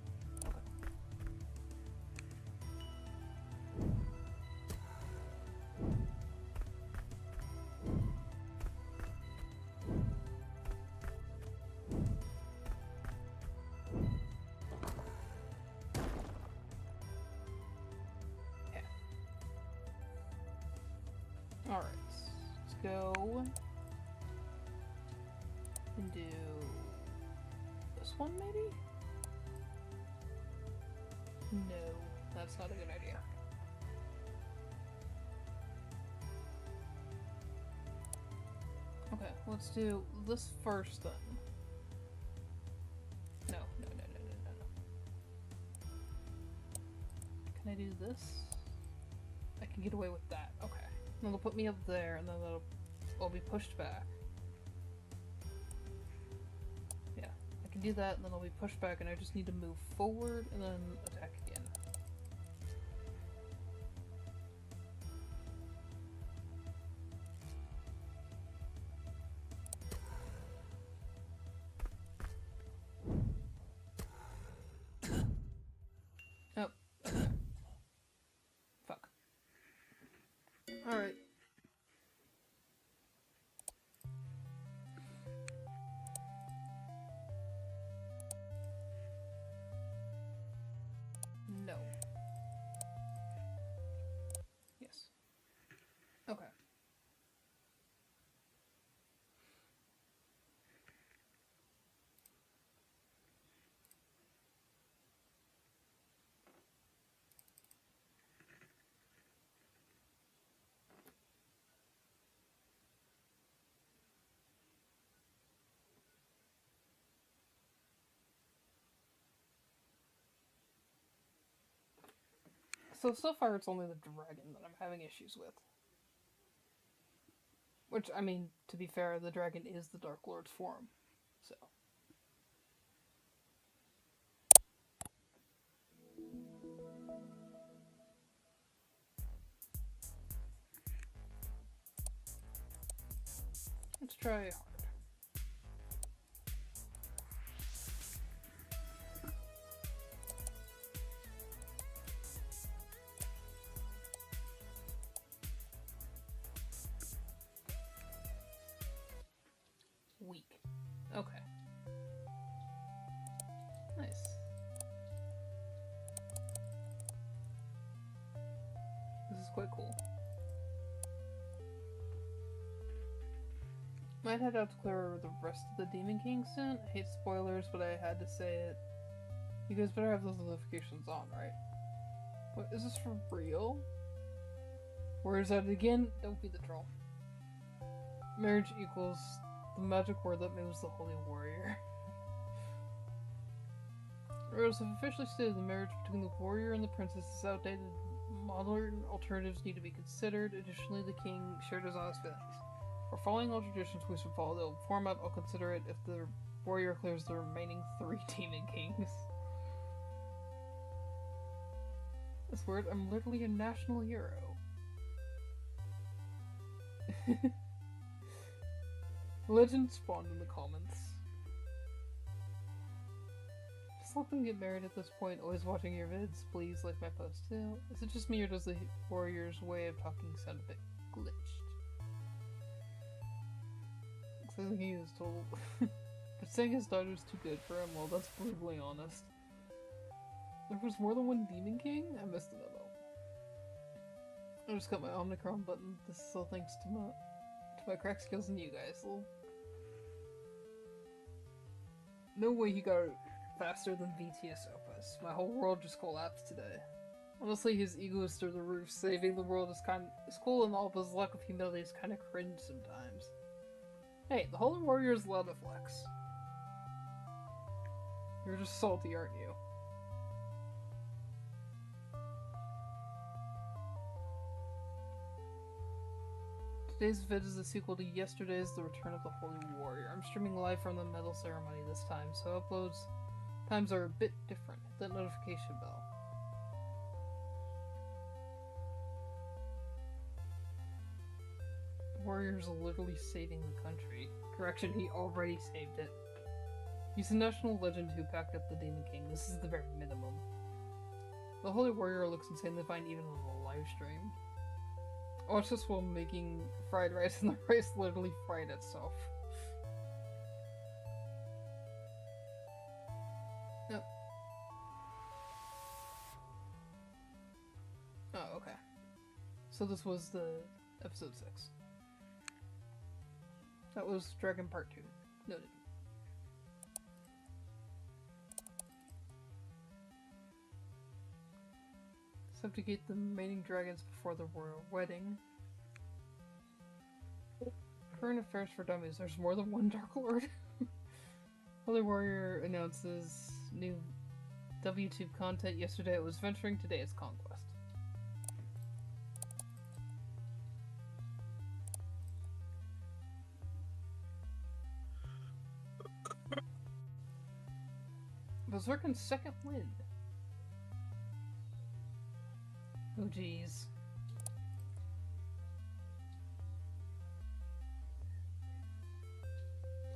Okay. Alright, let's go and do this one maybe? No, that's not a good idea. Okay, let's do this first then. No. Can I do this? I can get away with that, okay. Then they'll put me up there, and then I'll be pushed back. Yeah, I can do that, and then I'll be pushed back, and I just need to move forward, and then attack again. Oh, okay. Fuck. Alright. No. Yes. Okay. So far it's only the dragon that I'm having issues with. Which, I mean, to be fair, the dragon is the Dark Lord's form, so. Let's try hard. quite cool. Might head out to clear the rest of the Demon King soon. I hate spoilers, but I had to say it. You guys better have those notifications on, right? What, is this for real? Where is that again? Don't be the troll. Marriage equals the magic word that moves the holy warrior. Rose have officially stated the marriage between the warrior and the princess is outdated. Modern alternatives need to be considered. Additionally, the king shared his honest feelings. For following all traditions we should follow the old format, I'll consider it if the warrior clears the remaining 3 demon kings. This word, I'm literally a national hero. Legend spawned in the comments. Just let them get married at this point. Always watching your vids. Please like my post too. Is it just me or does the warrior's way of talking sound a bit glitched? Looks like he was told. But saying his daughter's too good for him, well, that's brutally honest. There was more than one Demon King? I missed the memo. I just got my Omnicron button. This is all thanks to my crack skills and you guys. No way he got it faster than VTS Opus. My whole world just collapsed today. Honestly, his ego is through the roof. Saving the world is cool and all, but his lack of humility is kind of cringe sometimes. Hey, the Holy Warrior is allowed to flex. You're just salty, aren't you? Today's vid is a sequel to yesterday's The Return of the Holy Warrior. I'm streaming live from the medal ceremony this time, so uploads times are a bit different. Hit that notification bell. The warrior's literally saving the country. Correction, he already saved it. He's a national legend who packed up the Demon King. This is the very minimum. The Holy Warrior looks insanely fine even on a live stream. Watch this while making fried rice and the rice literally fried itself. Yep. Oh, okay. So this was the episode 6. That was Dragon Part 2. Noted. Subjugate the remaining dragons before the royal wedding. Current affairs for dummies. There's more than one Dark Lord. Holy Warrior announces new WTube content. Yesterday it was venturing, today it's conquest. Berserker's second win. Oh jeez.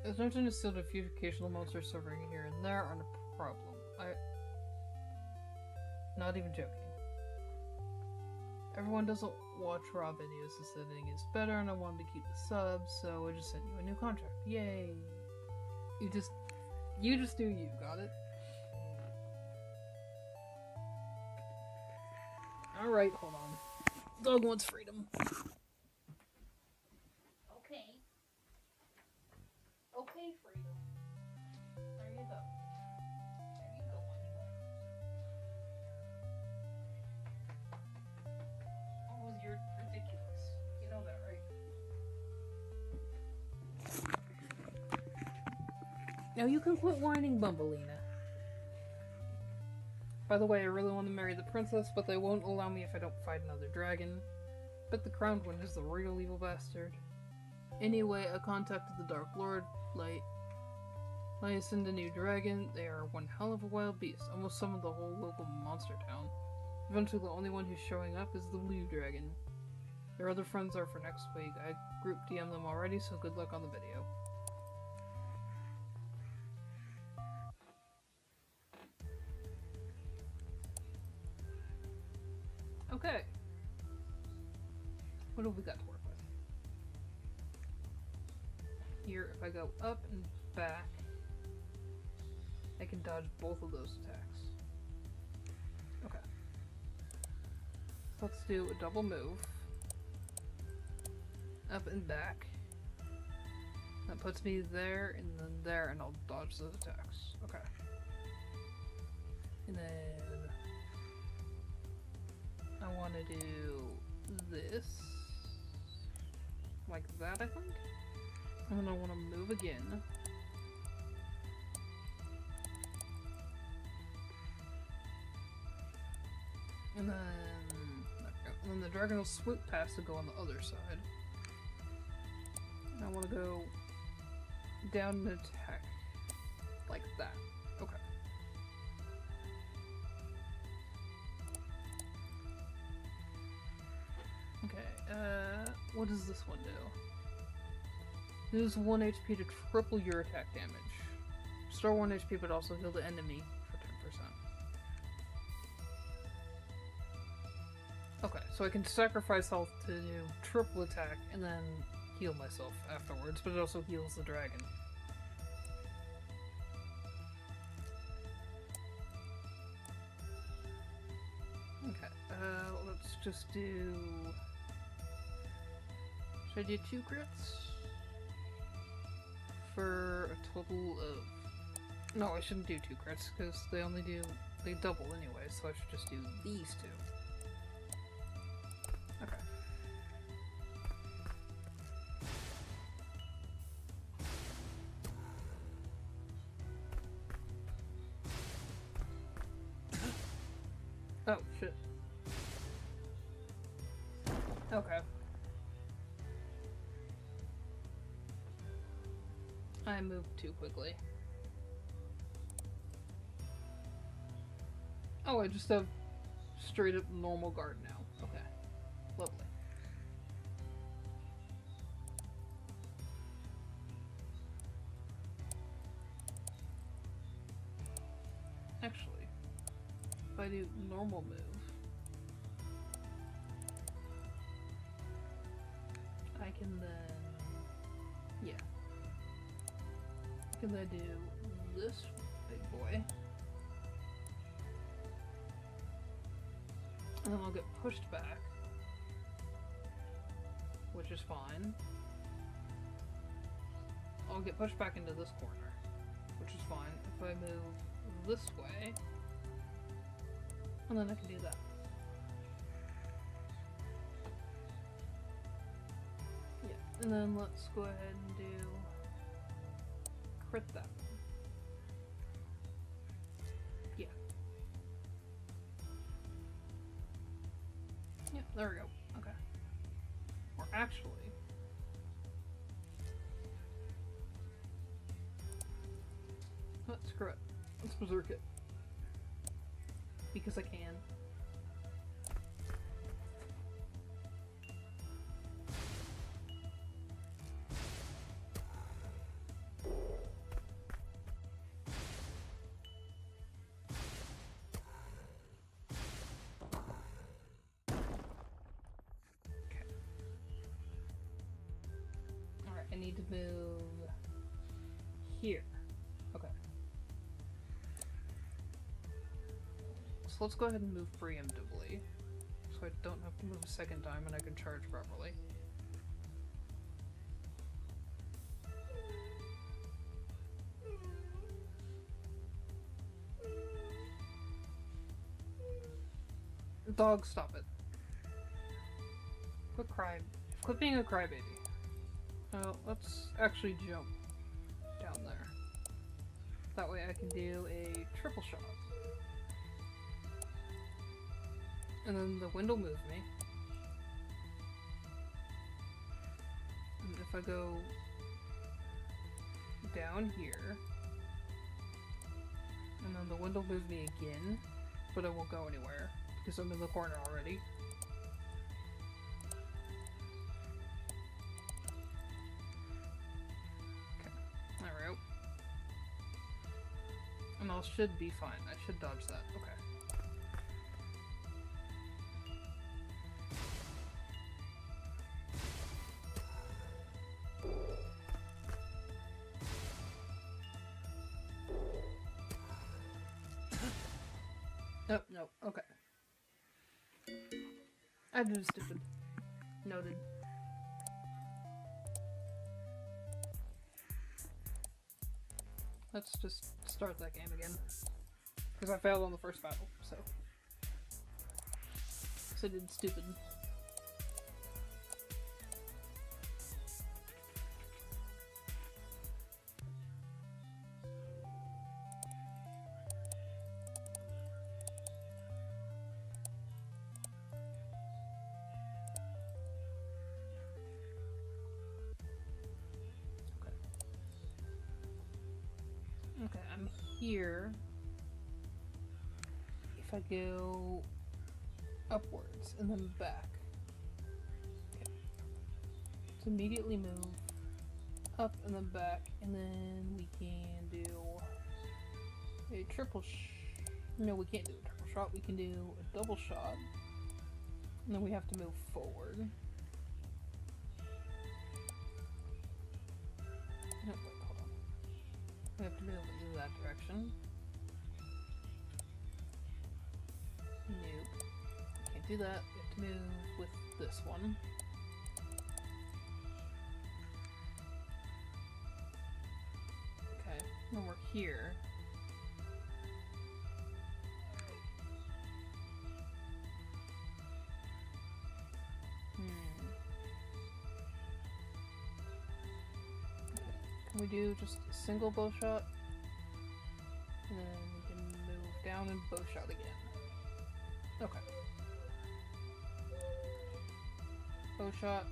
As mentioned, is still a few occasional monsters suffering here and there aren't a problem. Not even joking. Everyone doesn't watch raw videos, the setting is better and I wanted to keep the subs, so I just sent you a new contract. Yay! You just do you, got it? Alright, hold on. Dog wants freedom. Okay. Okay, freedom. There you go. There you go, honey. Oh, you're ridiculous. You know that, right? Now you can quit whining, Bumbleina. By the way, I really want to marry the princess, but they won't allow me if I don't fight another dragon. Bet the crowned one is the real evil bastard. Anyway, I contacted the Dark Lord, Lysend, a new dragon. They are one hell of a wild beast, almost summoned the whole local monster town. Eventually, the only one who's showing up is the blue dragon. Their other friends are for next week. I group DM them already, so good luck on the video. Okay. What do we got to work with? Here, if I go up and back, I can dodge both of those attacks. Okay. let's do a double move. Up and back. That puts me there and then there, and I'll dodge those attacks. Okay. And then I want to do this. Like that, I think? And then I want to move again. And then the dragon will swoop past to go on the other side. And I want to go down and attack. Like that. Okay. Okay, what does this one do? Lose 1 HP to triple your attack damage. Restore 1 HP but also heal the enemy for 10%. Okay, so I can sacrifice health to do triple attack and then heal myself afterwards, but it also heals the dragon. Okay, let's just do... Should I do 2 crits? For a total of... No, I shouldn't do 2 crits, because they double anyway, so I should just do these 2. Okay. Oh, shit. Okay. I moved too quickly. Oh, I just have straight up normal guard now. Okay. Lovely. Actually, if I do normal move, I can then... Yeah. I can then do this big boy. And then I'll get pushed back, which is fine. I'll get pushed back into this corner, which is fine. If I move this way, and then I can do that. Yeah, and then let's go ahead and do crit that one. Yeah. Yeah, there we go. Okay. Or actually... Screw it. Let's berserk it. Because I can. Okay. Alright, I need to move here. Okay. So let's go ahead and move preemptively, so I don't have to move a second time and I can charge properly. Dog, stop it. Quit being a crybaby. Let's actually jump down there. That way I can do a triple shot. And then the wind will move me. And if I go down here, and then the wind will move me again, but I won't go anywhere because I'm in the corner already. Okay, there we go. And I should be fine. I should dodge that. Okay. Oh, no, okay. I did stupid. Noted. Let's just start that game again. Because I failed on the first battle, so. So I did stupid. Okay, I'm here. If I go upwards and then back. Okay. Let's immediately move up and then back, and then we can do a triple no, we can't do a triple shot. We can do a double shot. And then we have to move forward. No, wait, hold on. We have to move in that direction. Nope. Can't do that. We have to move with this one. Okay, then we're here. Can we do just a single bow shot? And then we can move down and bow shot again. Okay. Bow shot,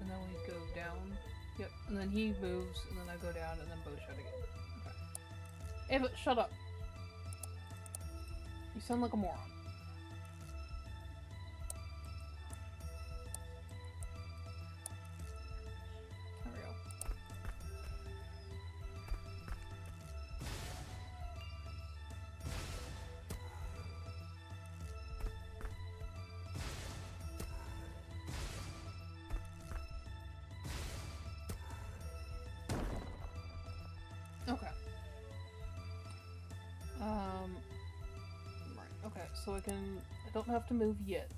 and then we go down. Yep, and then he moves, and then I go down, and then bow shot again. Okay. Ava, shut up! You sound like a moron. Okay. Right. Okay, so I don't have to move yet.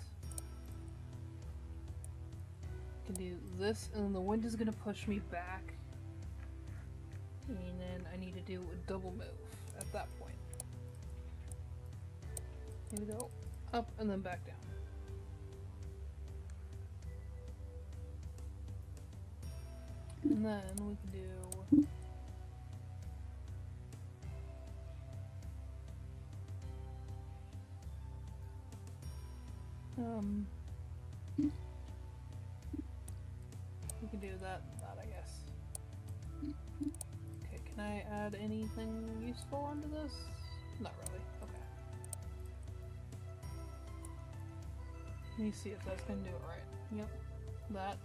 I can do this, and then the wind is gonna push me back. And then I need to do a double move at that point. Need to go up and then back down. And then we can do we can do that and that, I guess. Okay, can I add anything useful onto this? Not really. Okay. Let me see if that's gonna do it right. Yep. That.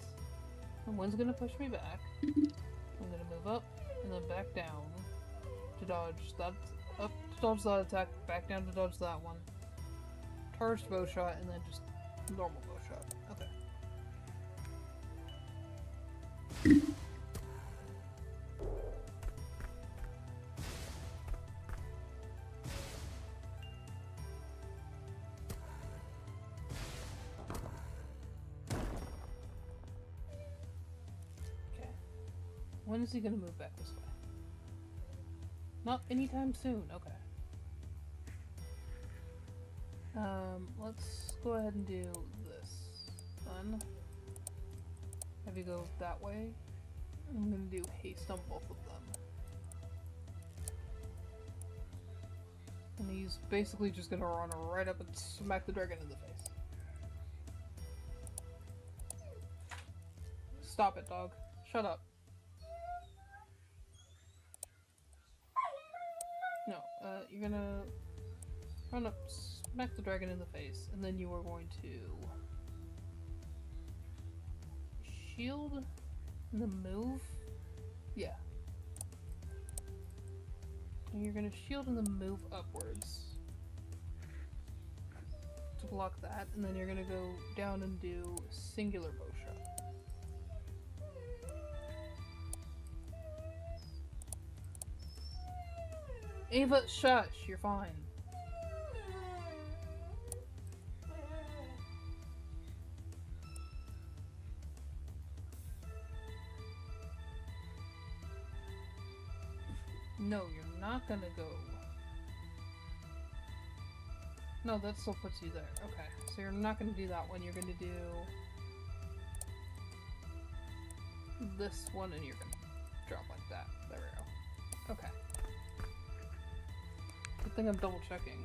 And one's gonna push me back. I'm gonna move up and then back down to dodge that. Up to dodge that attack, back down to dodge that one. Charged bow shot, and then just normal bow shot. Okay. Okay. When is he gonna move back this way? Not anytime soon. Okay. Let's go ahead and do this. Done. Have you go that way. I'm gonna do haste on both of them. And he's basically just gonna run right up and smack the dragon in the face. Stop it, dog. Shut up. No, you're gonna run up, smack the dragon in the face, and then you are going to shield and then move. Yeah. And you're gonna shield and then move upwards to block that, and then you're gonna go down and do singular bow shot. Ava, shush, you're fine. No, you're not gonna go. No, that still puts you there. Okay, so you're not gonna do that one. You're gonna do this one, and you're gonna drop like that. There we go. Okay. Good thing I'm double checking.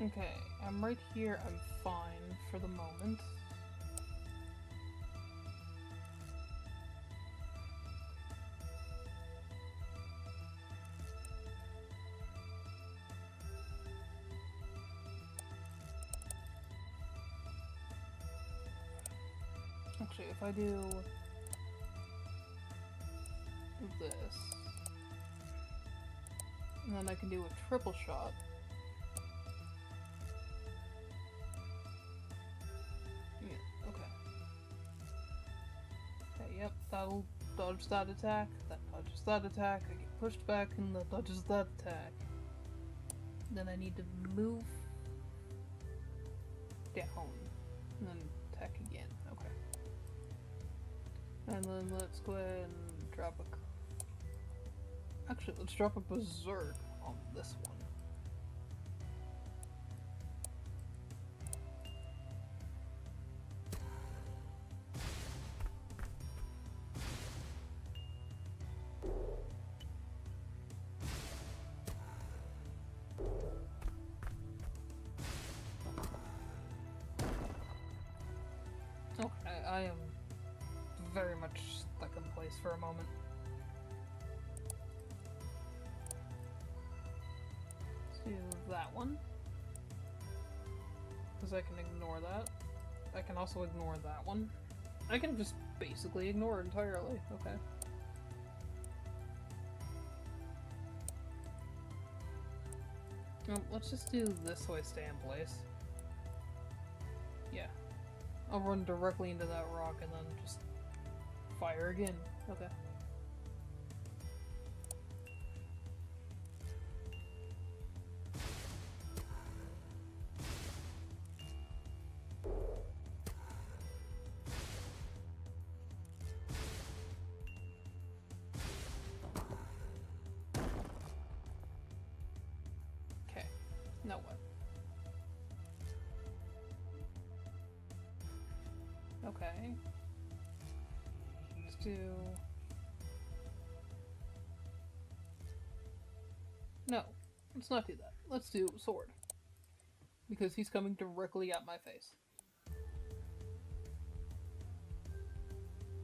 Okay, I'm right here. I'm fine for the moment. Actually, if I do this, and then I can do a triple shot. Yeah, okay. Okay, yep, that'll dodge that attack, that dodges that attack, I get pushed back, and that dodges that attack. Then I need to move down, and then attack again. Okay. And then let's go ahead and drop a... Actually, let's drop a Berserk on this one. Okay, I am very much stuck in place for a moment. Let's do that one. Because I can ignore that. I can also ignore that one. I can just basically ignore it entirely. Okay. Let's just do this so I stay in place. Yeah. I'll run directly into that rock and then just fire again. Okay. Okay. Now what? Okay. Let's do... No, let's not do that. Let's do sword. Because he's coming directly at my face.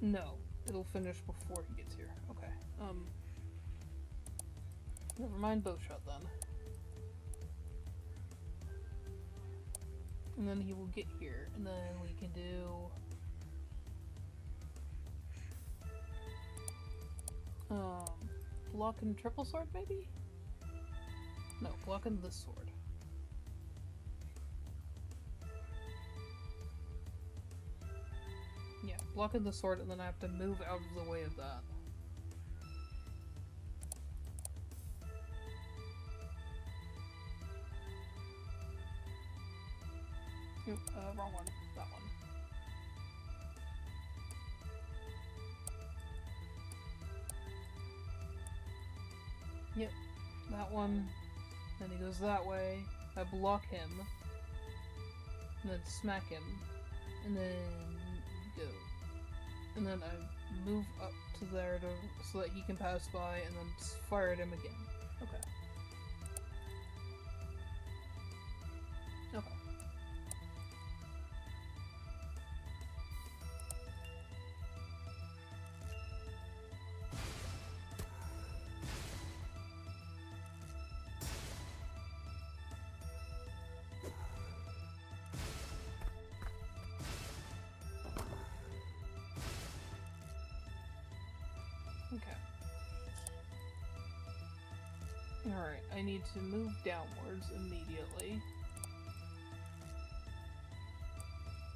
No, it'll finish before he gets here. Okay, never mind bow shot then. And then he will get here, and then we can do... block and triple sword, maybe? No, block and this sword. Yeah, block and the sword, and then I have to move out of the way of that. Oop, wrong one. That one. Yep, that one. Then he goes that way. I block him. And then smack him. And then go. And then I move up to there so that he can pass by and then fire at him again. Okay. Okay. Okay. Alright, I need to move downwards immediately.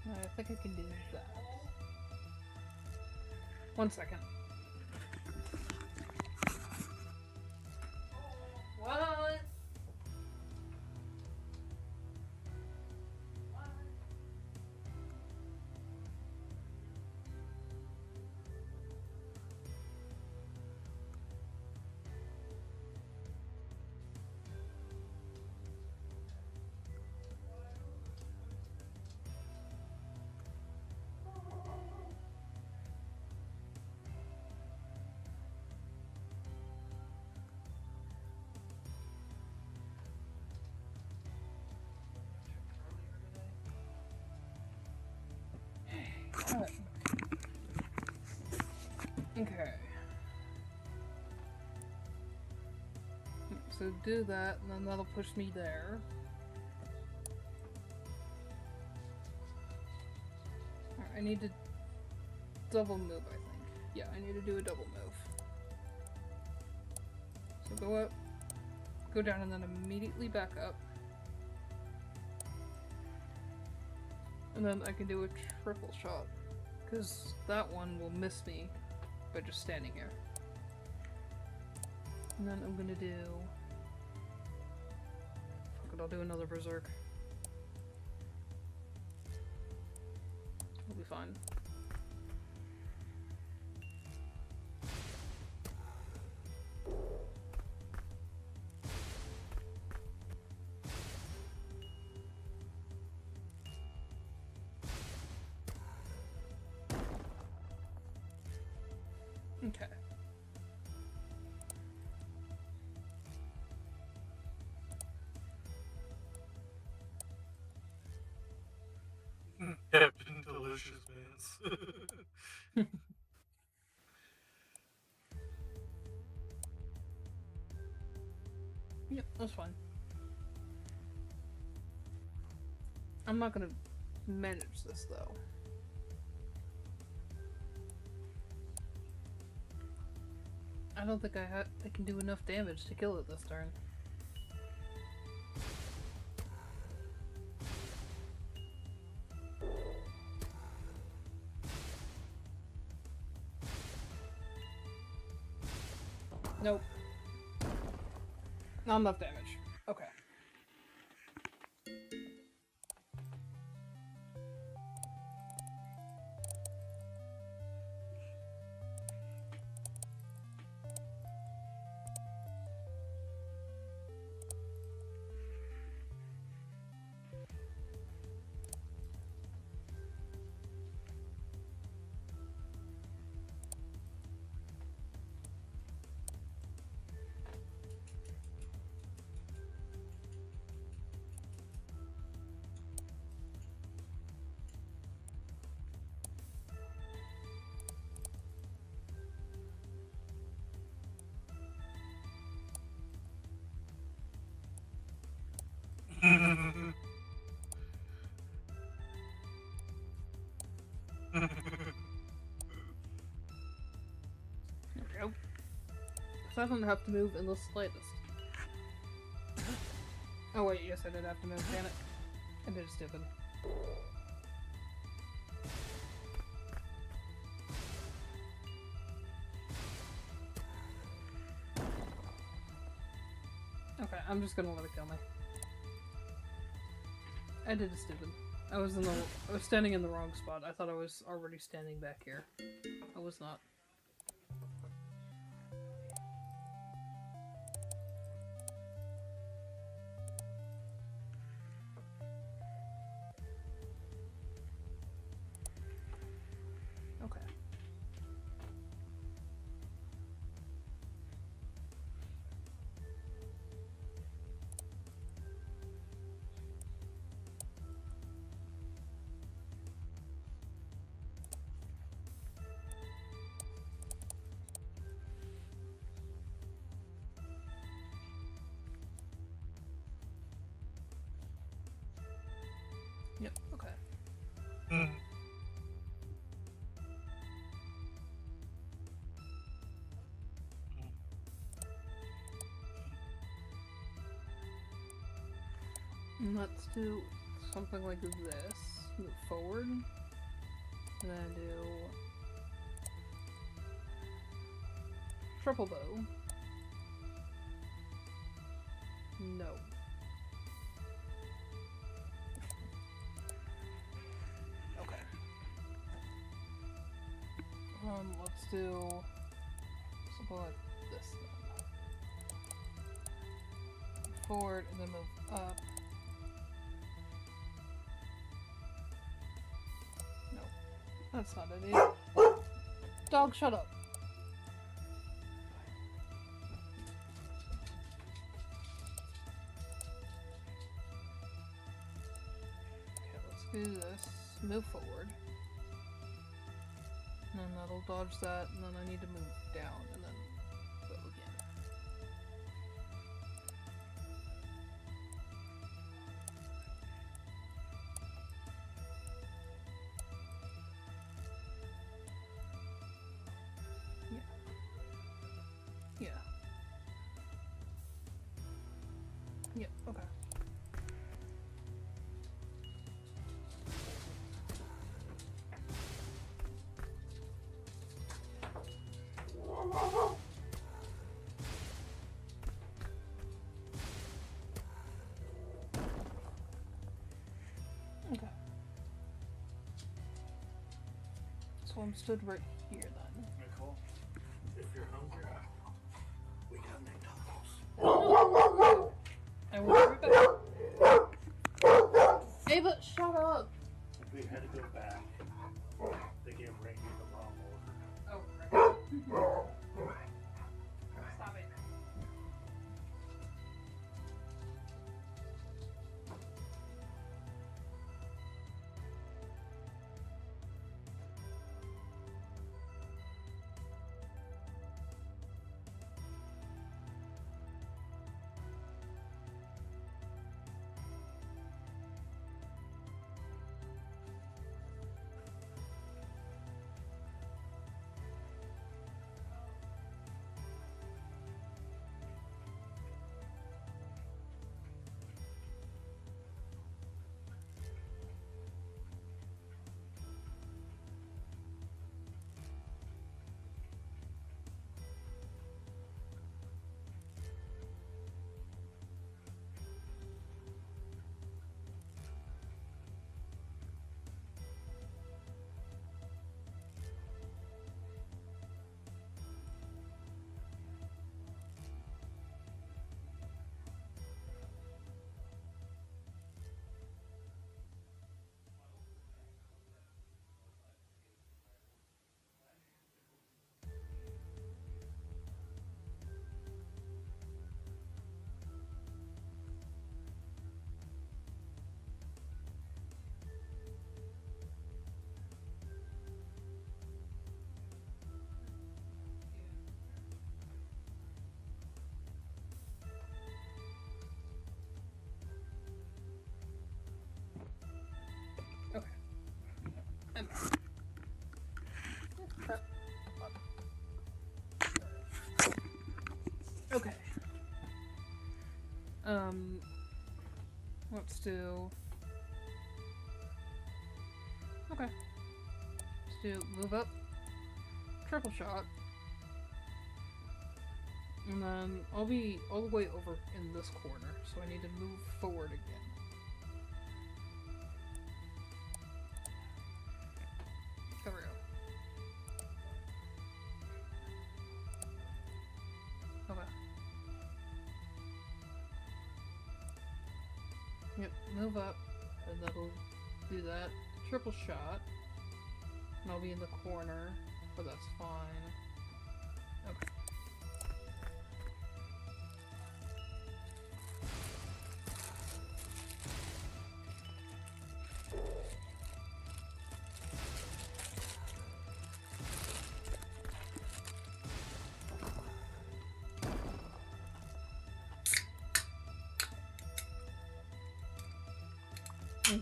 I think I can do that. 1 second. Okay. So do that, and then that'll push me there. Alright, I need to double move, I think. Yeah, I need to do a double move. So go up, go down, and then immediately back up. And then I can do a triple shot, because that one will miss me by just standing here. And then I'm gonna do... Fuck it, I'll do another berserk. It'll be fine. Okay. Captain Delicious Mans. Yep, that's fine. I'm not gonna manage this though. I don't think I can do enough damage to kill it this turn. Nope. Not enough damage. Okay. There we go. So I don't have to move in the slightest. Oh wait, yes I did have to move, damn it. I did it stupid. Okay, I'm just gonna let it kill me. I did it stupid. I was standing in the wrong spot. I thought I was already standing back here. I was not. Okay. Yep, okay. Let's do something like this. Move forward. And then do triple bow. No. Okay. Let's do something like this then. Forward and then move up. No. That's not it. Dog, shut up. Okay, let's do this. Move forward. And then that'll dodge that, and then I need to move down, and then go again. Yeah. Yeah. Yeah, okay. Okay. So I'm stood right here then. Nicole, if you're hungry, we got McDonald's. I will be right back. Ava, shut up! We had to go back. They gave Randy the wrong order. Oh, right. Stop it. Okay. I'm back. Crap. Okay. Let's do... Okay. Let's do move up, triple shot, and then I'll be all the way over in this corner, so I need to move forward again. There we go. Okay. Yep, move up, and that'll do that. Triple shot, and I'll be in the corner, but that's fine. Okay. Okay.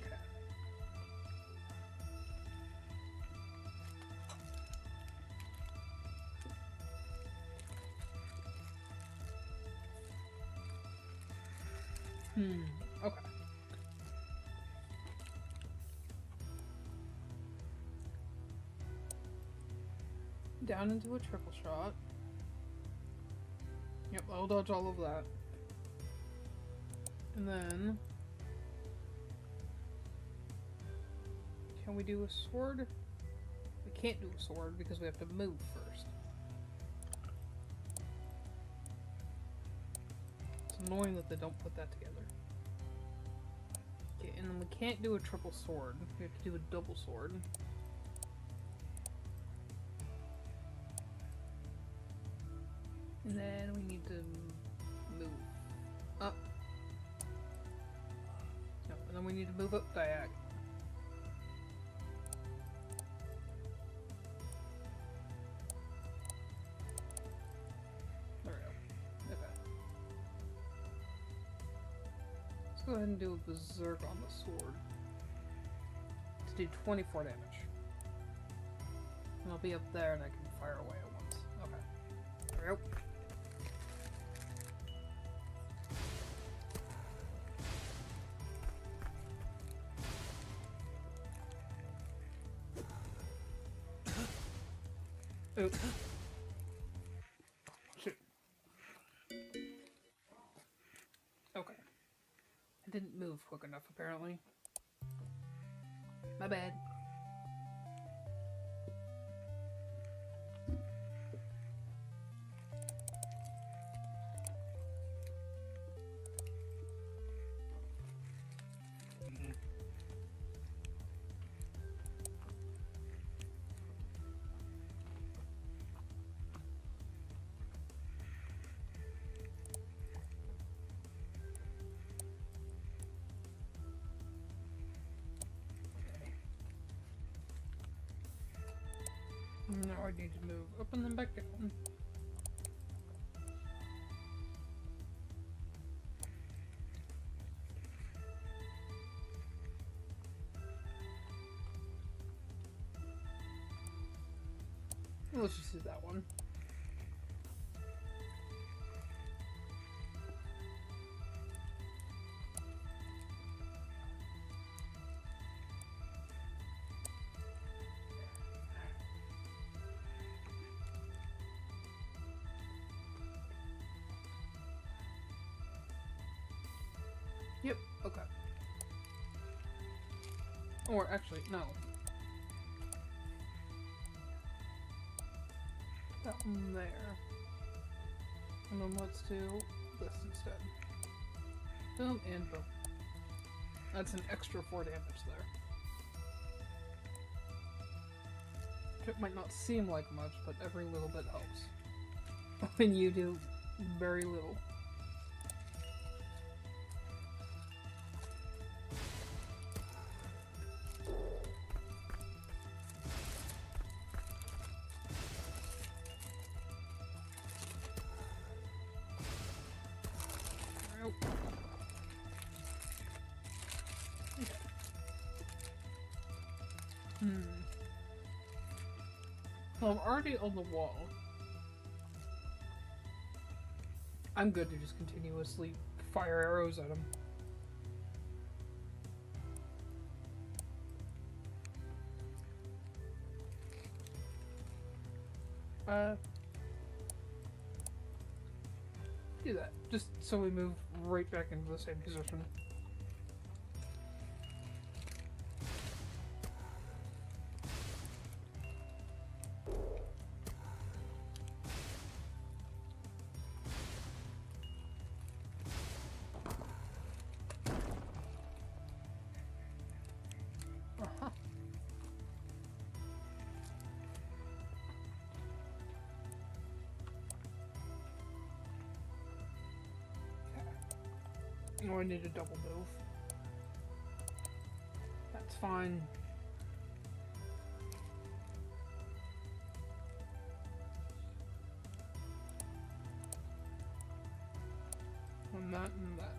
Okay. Down into a triple shot. Yep, I'll dodge all of that. And then... Can we do a sword? We can't do a sword because we have to move first. It's annoying that they don't put that together. Okay, and then we can't do a triple sword. We have to do a double sword. And then we need to move up. No, and then we need to move up diagonal. go ahead and do a berserk on the sword. To do 24 damage. And I'll be up there and I can fire away at once. Okay. There we go. Oops. Shoot. Okay. I didn't move quick enough, apparently. My bad. Now I need to move up and then back down. Let's just do that one. Yep, okay. Or actually, no. That one there. And then let's do this instead. Boom and boom. That's an extra 4 damage there. It might not seem like much, but every little bit helps. When you do very little. Well, I'm already on the wall. I'm good to just continuously fire arrows at him. Do that. Just so we move right back into the same position. Oh, I need a double move. That's fine. And that and that.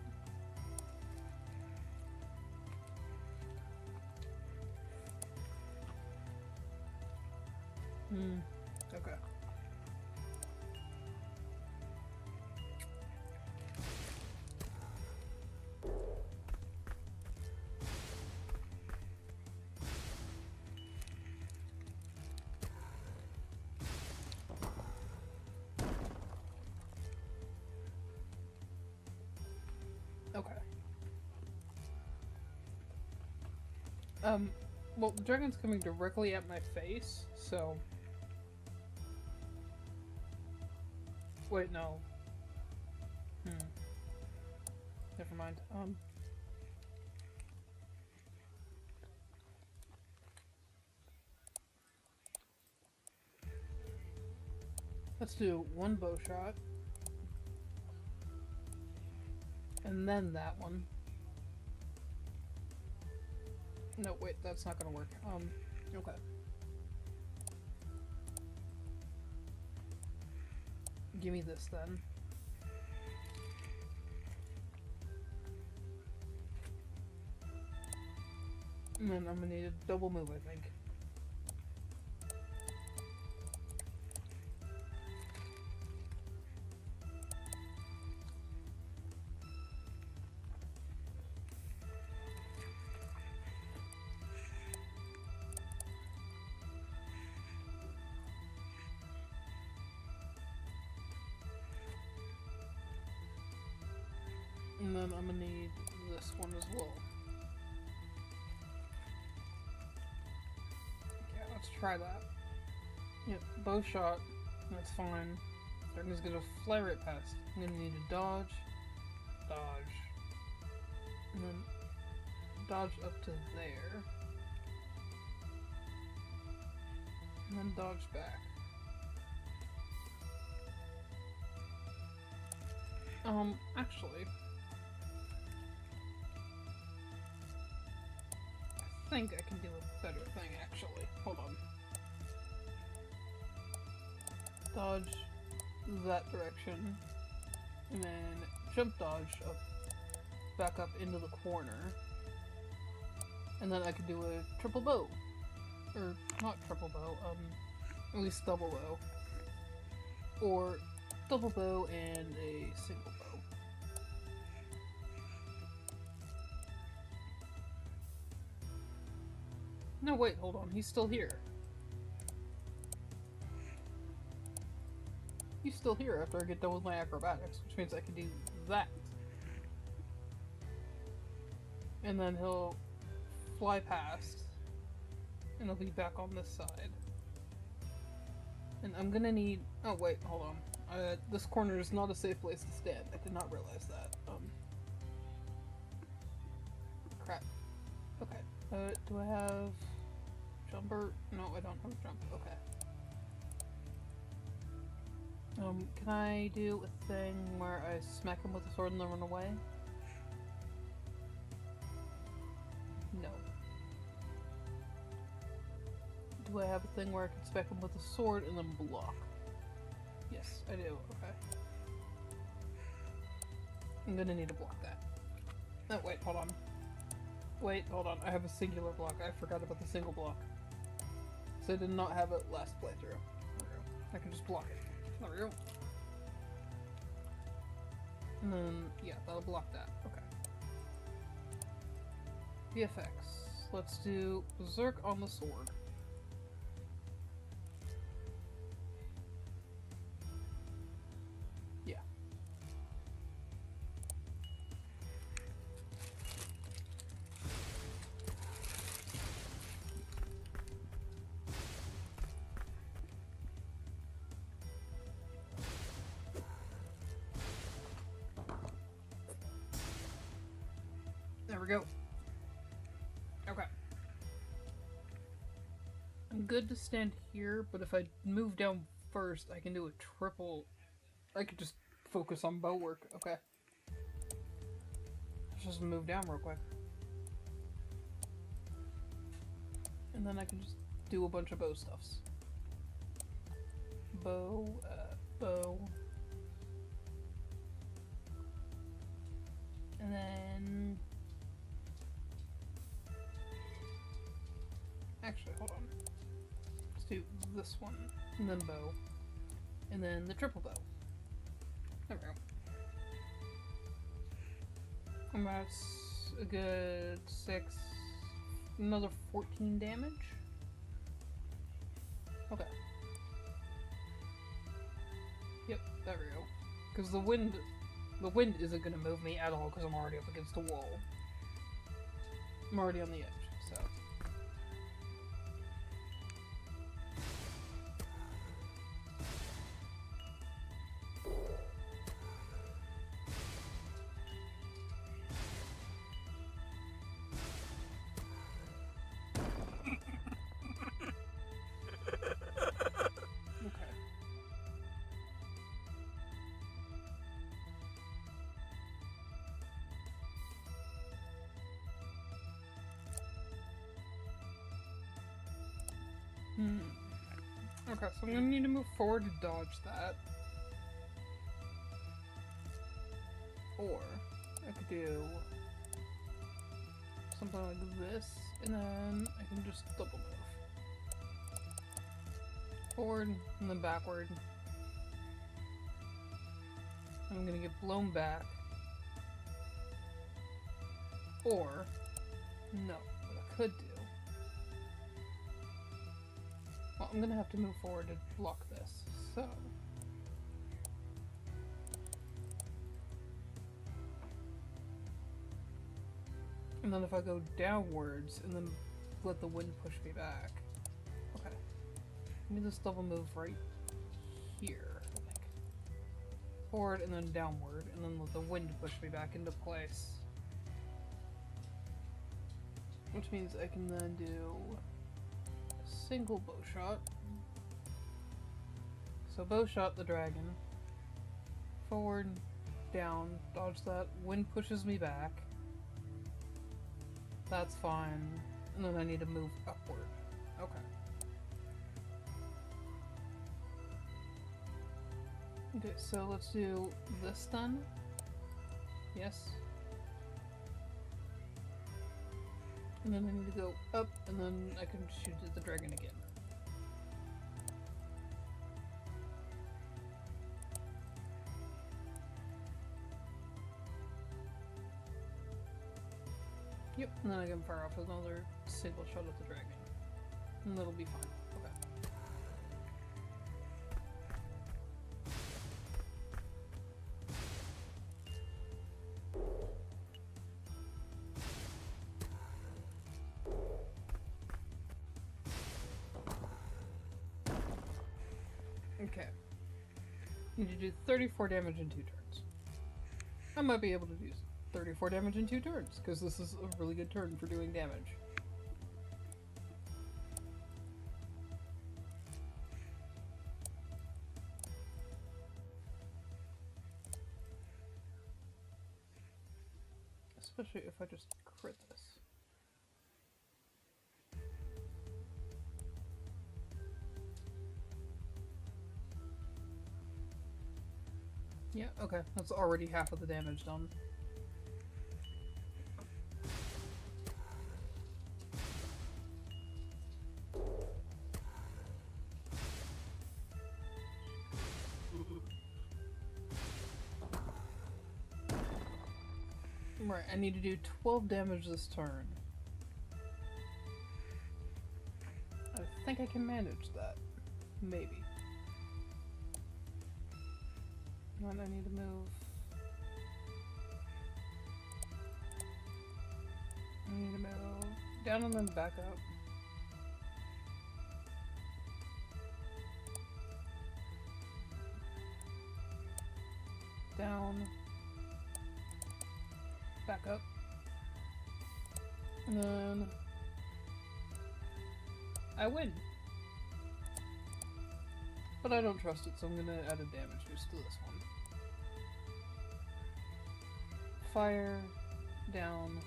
Okay. Okay. Well, the dragon's coming directly at my face, so... Wait, no. Never mind. Let's do one bow shot. And then that one. No, wait, that's not gonna work. Okay. Give me this then. And then I'm gonna need a double move, I think. And then I'm gonna need this one as well. Okay, let's try that. Yep, bow shot. That's fine. They're just gonna flare it past. I'm gonna need a dodge, dodge, and then dodge up to there. And then dodge back. Actually, I think I can do a better thing, actually. Hold on. Dodge that direction, and then jump dodge up, back up into the corner, and then I could do a triple bow. Or, not triple bow, at least double bow. Or double bow and a single bow. No, wait, hold on, he's still here. He's still here after I get done with my acrobatics, which means I can do that. And then he'll fly past, and he'll be back on this side. And I'm gonna need... Oh, wait, hold on. This corner is not a safe place to stand. I did not realize that. Crap. Okay. Do I have... jumper? No, I don't have a jump. Okay. Can I do a thing where I smack him with the sword and then run away? No. Do I have a thing where I can smack him with a sword and then block? Yes, I do. Okay. I'm gonna need to block that. Oh, wait, hold on. Wait, hold on. I have a singular block. I forgot about the single block. So I did not have it last playthrough. There we go. I can just block it. There we go. And then, yeah, that'll block that. Okay. VFX. Let's do Berserk on the sword. Yeah. There we go. Okay. I'm good to stand here, but if I move down first, I can do a triple... I could just focus on bow work. Okay. Let's just move down real quick. And then I can just do a bunch of bow stuffs. Bow, bow. And then... Actually, hold on. Let's do this one, and then bow, and then the triple bow. There we go. And that's a good 6, another 14 damage. Okay. Yep, there we go. Because the wind isn't gonna move me at all because I'm already up against the wall. I'm already on the edge, so. Okay, so I'm gonna need to move forward to dodge that. Or I could do something like this. And then I can just double move. Forward and then backward. I'm gonna get blown back. Or, no, what I could do. Well, I'm gonna have to move forward to block this, so. And then if I go downwards and then let the wind push me back. Okay. Let me just double move right here, I think. Forward and then downward, and then let the wind push me back into place. Which means I can then do a single bow shot. So bow shot the dragon. Forward, down, dodge that, wind pushes me back. That's fine. And then I need to move upward. Okay. Okay, so let's do this then. Yes. And then I need to go up, and then I can shoot at the dragon again. Yep, and then I can fire off another single shot at the dragon. And that'll be fine. Okay. Need to do 34 damage in 2 turns. I might be able to do 34 damage in 2 turns, because this is a really good turn for doing damage. Especially if I just crit this. Yeah, okay. That's already half of the damage done. Right, I need to do 12 damage this turn. I think I can manage that. Maybe. Then I need to move. I need to move down and then back up. Down. Back up. And then I win. But I don't trust it, so I'm gonna add a damage boost to this one. Fire, down,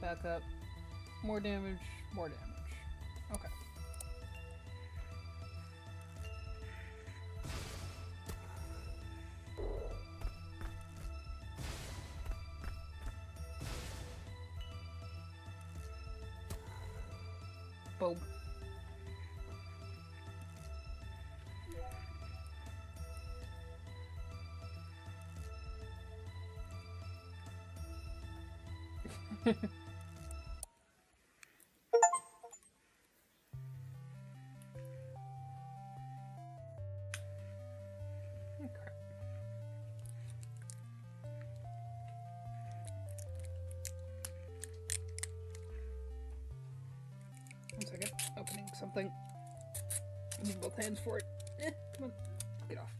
back up, more damage, more damage. Okay. Boom. Okay. One second. Opening something. I need both hands for it. Come on. Get off.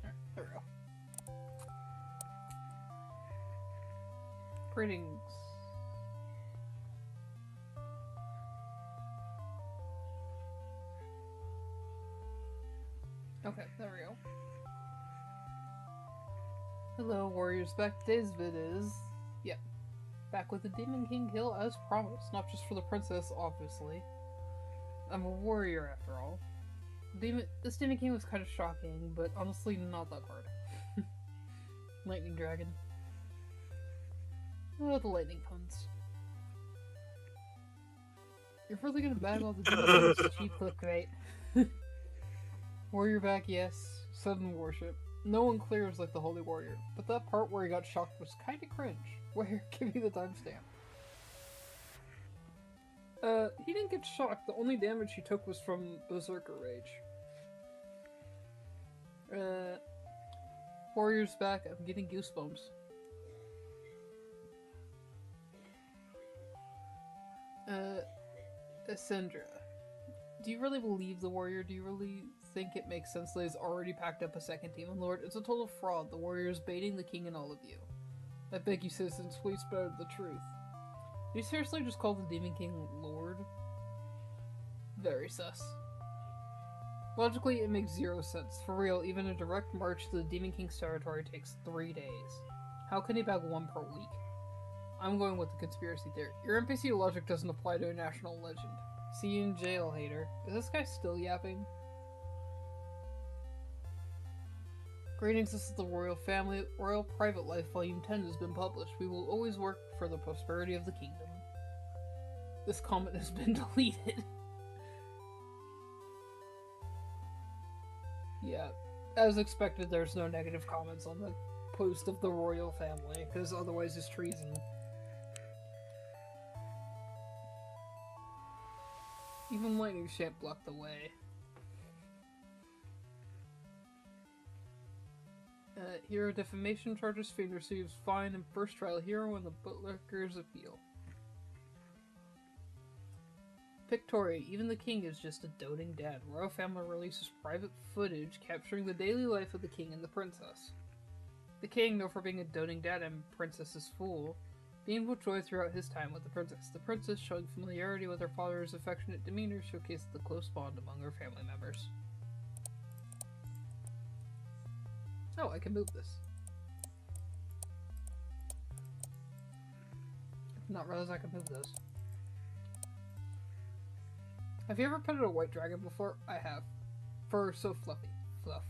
Alright, there we go. Greetings. Okay, there we go. Hello, warriors. Back to today's vid is... Yep. Back with the Demon King kill as promised. Not just for the princess, obviously. I'm a warrior after all. This Demon King was kind of shocking, but honestly not that hard. Lightning dragon. Oh, the lightning puns. You're really gonna bag all the demons. Cheap clickbait. Warrior back, yes. Sudden worship. No one clears like the Holy Warrior, but that part where he got shocked was kinda cringe. Where? Give me the timestamp. He didn't get shocked. The only damage he took was from Berserker Rage. Warrior's back. I'm getting goosebumps. Essendra. Do you really believe the Warrior? Do you really think it makes sense that he's already packed up a second Demon Lord? It's a total fraud. The Warrior's baiting the king and all of you. I beg you, citizens, please spread the truth. Do you seriously just call the Demon King Lord? Very sus. Logically, it makes zero sense. For real, even a direct march to the Demon King's territory takes 3 days. How can he bag 1 per week? I'm going with the conspiracy theory. Your NPC logic doesn't apply to a national legend. See you in jail, hater. Is this guy still yapping? Greetings, this is the Royal Family. Royal Private Life Volume 10 has been published. We will always work for the prosperity of the kingdom. This comment has been deleted. Yeah, as expected, there's no negative comments on the post of the Royal Family, because otherwise it's treason. Even lightning shan't block the way. Hero defamation charges. Fiend receives fine in first trial hero when the bootlickers appeal. Victoria, even the king is just a doting dad. Royal Family releases private footage capturing the daily life of the king and the princess. The king, known for being a doting dad and princess's fool, beamed with joy throughout his time with the princess. The princess, showing familiarity with her father's affectionate demeanor, showcased the close bond among her family members. Oh, I can move this. I did not realize I could move those. Have you ever petted a white dragon before? I have. Fur so fluffy. Fluff.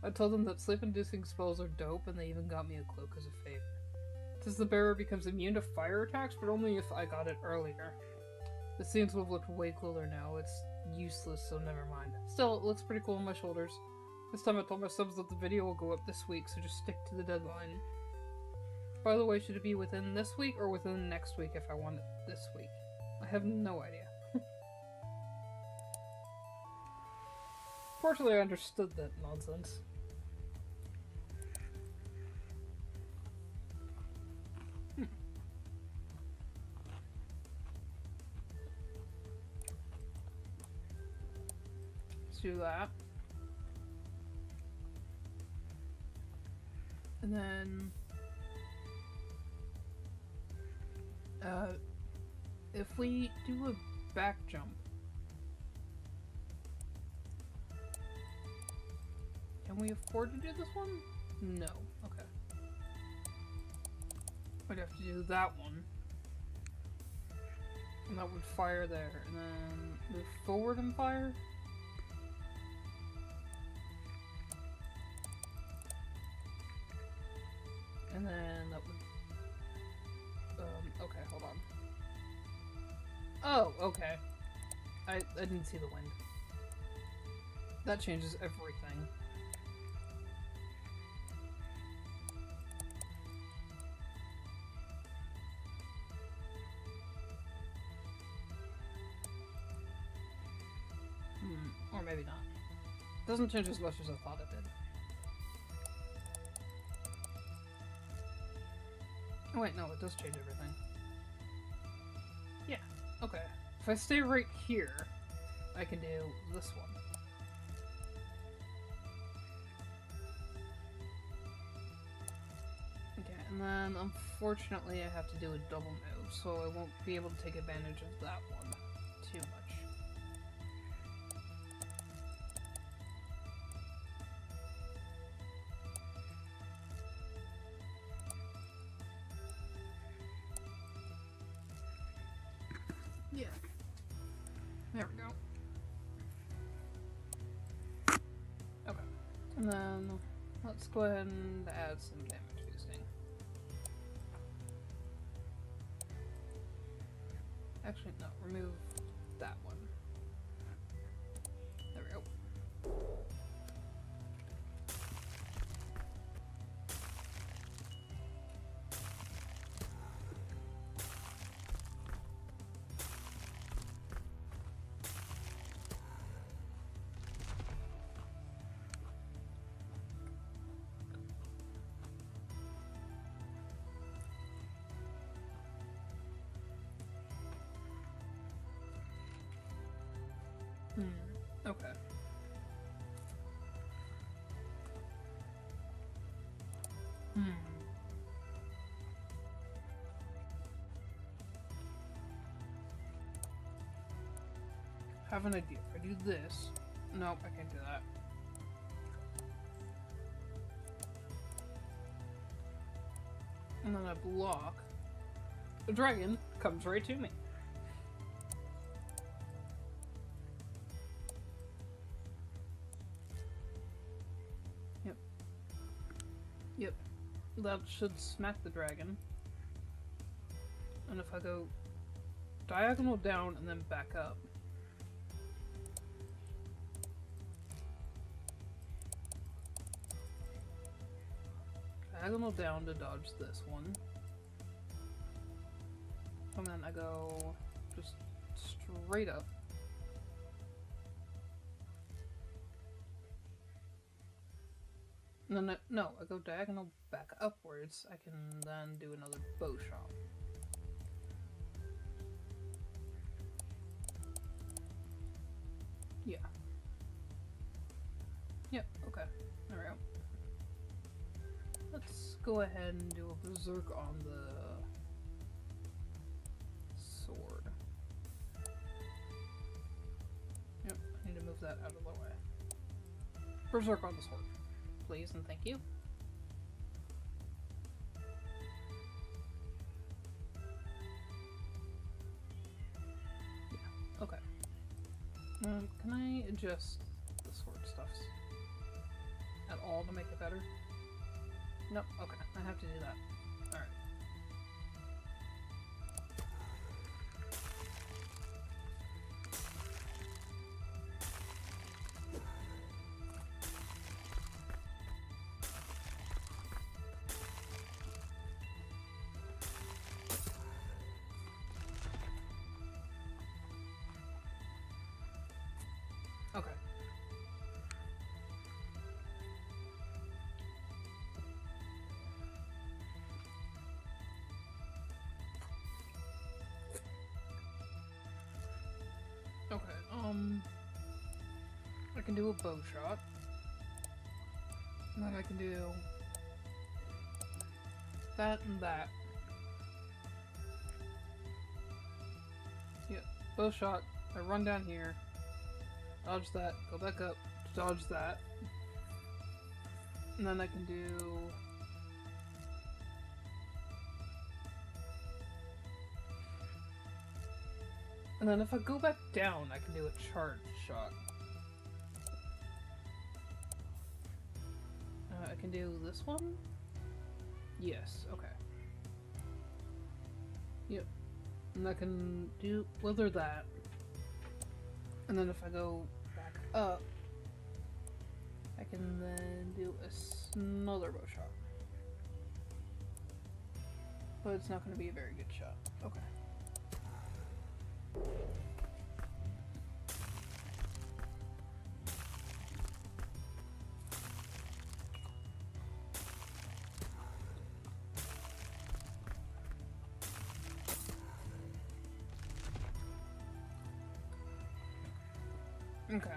I told them that sleep-inducing spells are dope, and they even got me a cloak as a favor. Says the bearer becomes immune to fire attacks, but only if I got it earlier. The scenes would have looked way cooler now. It's useless, so never mind. Still, it looks pretty cool on my shoulders. This time I told my subs that the video will go up this week, so just stick to the deadline. By the way, should it be within this week or within next week if I want it this week? I have no idea. Fortunately, I understood that nonsense. Let's do that. And then if we do a back jump, can we afford to do this one? No. Okay. We'd have to do that one. And that would fire there. And then move forward and fire. And then that would... okay, hold on. Oh, okay. I didn't see the wind. That changes everything. Or maybe not. Doesn't change as much as I thought it did. Oh wait, no, it does change everything. Yeah, okay. If I stay right here, I can do this one. Okay, and then unfortunately I have to do a double move, so I won't be able to take advantage of that one too much. Yeah. There we go. Okay. And then let's go ahead and add some damage. Actually, no, remove that one. There we go. Okay. Have an idea. If I do this... Nope, I can't do that. And then I block. The dragon comes right to me. Yep. Yep. That should smack the dragon. And if I go diagonal down and then back up. Diagonal down to dodge this one. And then I go just straight up. And then no, I go diagonal back upwards. I can then do another bow shot. Yeah. Yep, okay. There we go. Let's go ahead and do a berserk on the sword. Yep, I need to move that out of the way. Berserk on the sword, please and thank you. Yeah, okay. Can I adjust the sword stuffs at all to make it better? Nope, okay, I have to do that. Alright. Okay. Okay, I can do a bow shot. And then I can do that and that. Yeah, bow shot. I run down here, dodge that, go back up, dodge that. And then I can do... And then if I go back down, I can do a charge shot. I can do this one? Yes, okay. Yep. And I can do wither that. And then if I go back up, I can then do another bow shot. But it's not going to be a very good shot. Okay. Okay.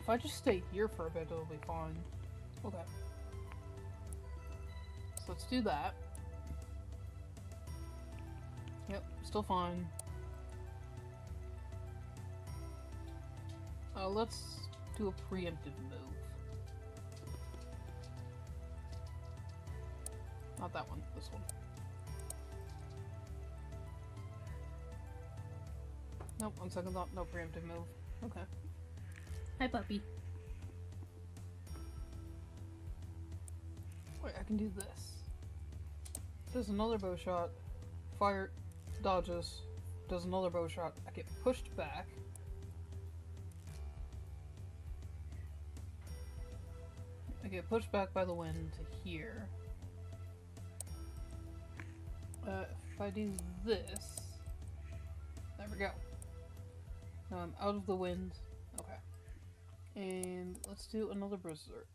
If I just stay here for a bit, it'll be fine. Okay. So let's do that. Yep, still fine. Let's do a preemptive move. Not that one, this one. Nope, on second thought, no preemptive move. Okay. Hi, puppy. Wait, I can do this. Does another bow shot. Fire, dodges. Does another bow shot. I get pushed back. I get pushed back by the wind to here. If I do this... There we go. Now I'm out of the wind. Okay. And let's do another berserk.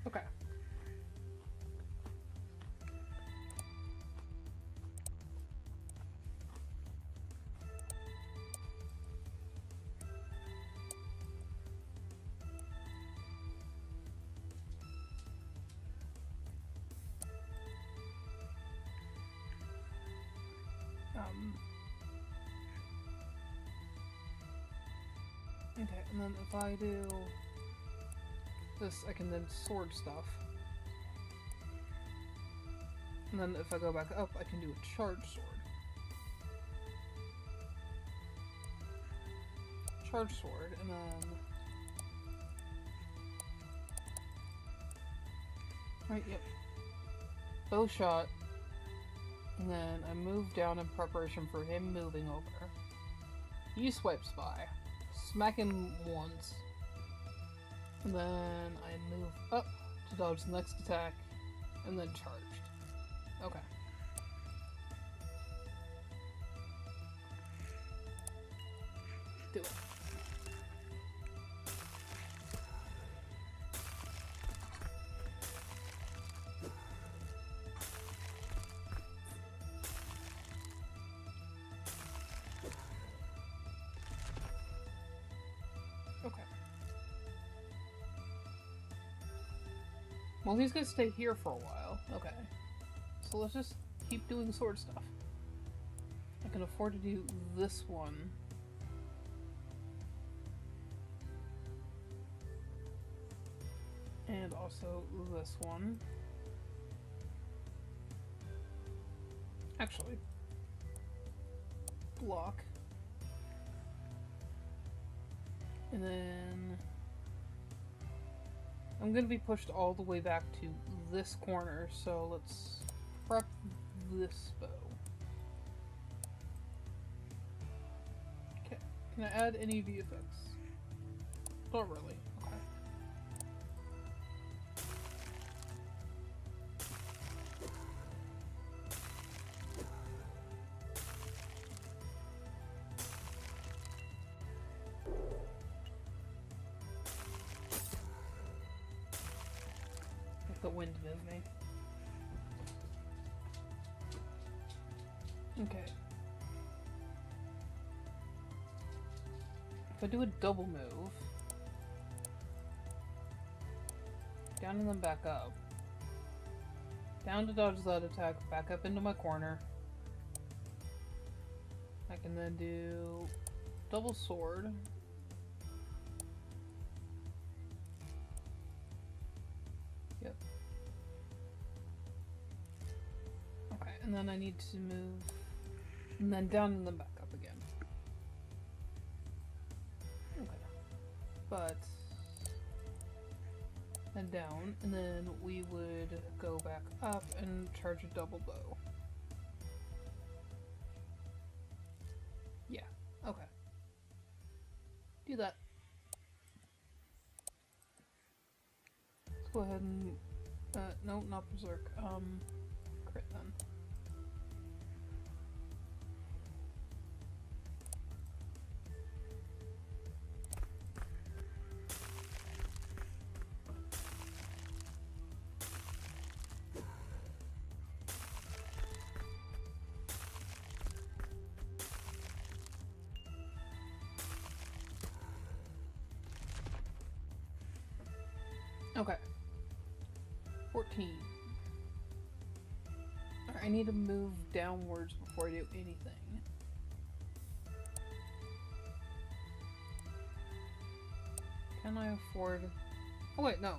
Okay. Okay, and then if I do this, I can then sword stuff. And then if I go back up, I can do a charge sword. Charge sword, and then... Right, yep. Bow shot. And then I move down in preparation for him moving over. He swipes by. Smack him once. And then I move up to dodge the next attack. And then charged. Okay. Do it. Okay. Well, he's gonna stay here for a while. Okay. So let's just keep doing sword stuff. I can afford to do this one. And also this one. Actually. Block. And then... I'm gonna be pushed all the way back to this corner, so let's prep this bow. Okay, can I add any VFX? Not really, okay. Let the wind move me. Okay. If I do a double move, down and then back up, down to dodge that attack, back up into my corner, I can then do double sword, yep, okay, and then I need to move, and then down and then back up again. Okay. But then down, and then we would go back up and charge a double bow. Yeah, okay. Do that. Let's go ahead and no, not berserk. Crit then. Okay. 14. Alright, I need to move downwards before I do anything. can I afford... Oh wait, no.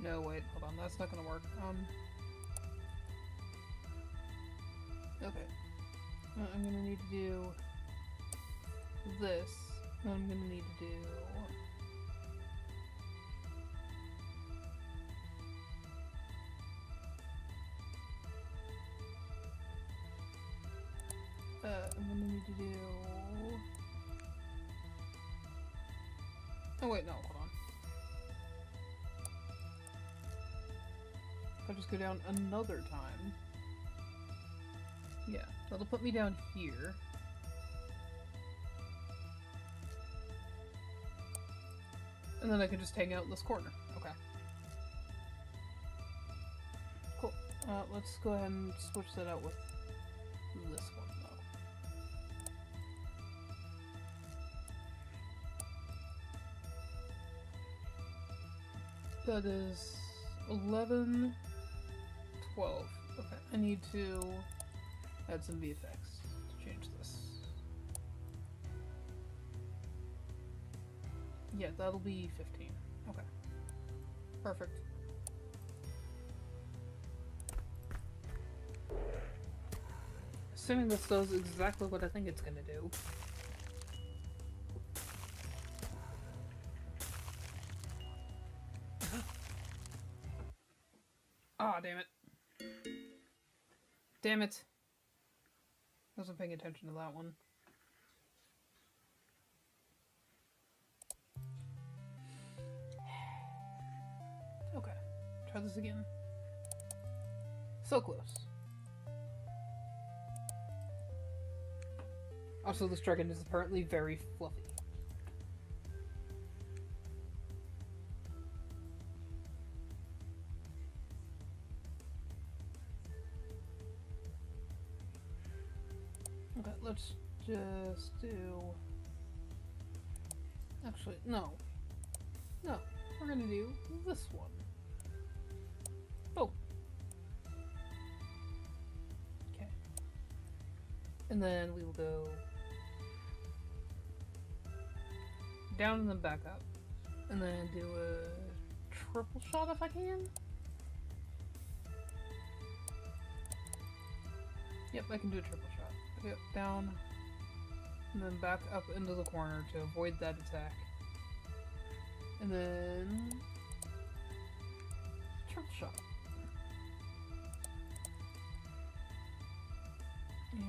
No, wait, hold on, that's not gonna work. Okay. I'm gonna need to do this. Then I'm gonna need to do... I'm gonna need to do... Oh wait, no, hold on. If I just go down another time... Yeah, that'll put me down here. And then I can just hang out in this corner. Okay. Cool. Let's go ahead and switch that out with this one, though. That is 11, 12. Okay, I need to add some VFX to change this. Yeah, that'll be 15. Okay. Perfect. Assuming this does exactly what I think it's gonna do. Ah, damn it. Damn it. I wasn't paying attention to that one. Okay. Try this again. So close. Also, this dragon is apparently very fluffy. Okay, let's just do... Actually, no. No, we're gonna do this one. Oh. Okay. And then we will go down and then back up. And then do a triple shot if I can. Yep, I can do a triple shot. Yep, down, and then back up into the corner to avoid that attack. And then... triple shot.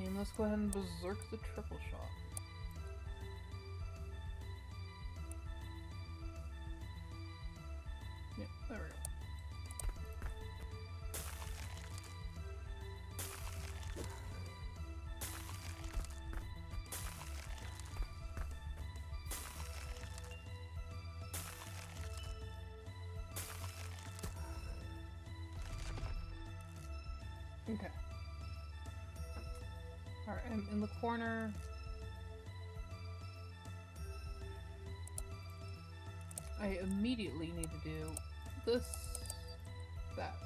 And let's go ahead and berserk the triple shot. Yep, there we go. Okay. Alright, I'm in the corner. I immediately need to do this, that.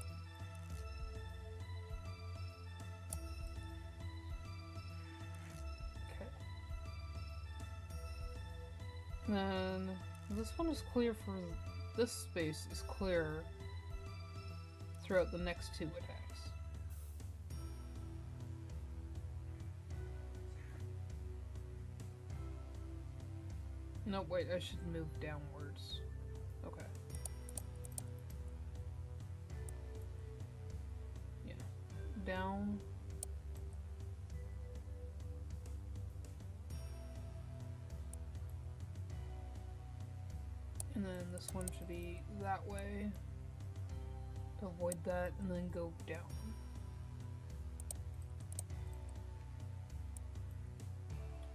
Okay. Then this one is clear for... this space is clear throughout the next two attacks. No, wait, I should move downwards. Okay. Yeah. Down. And then this one should be that way. To avoid that, and then go down.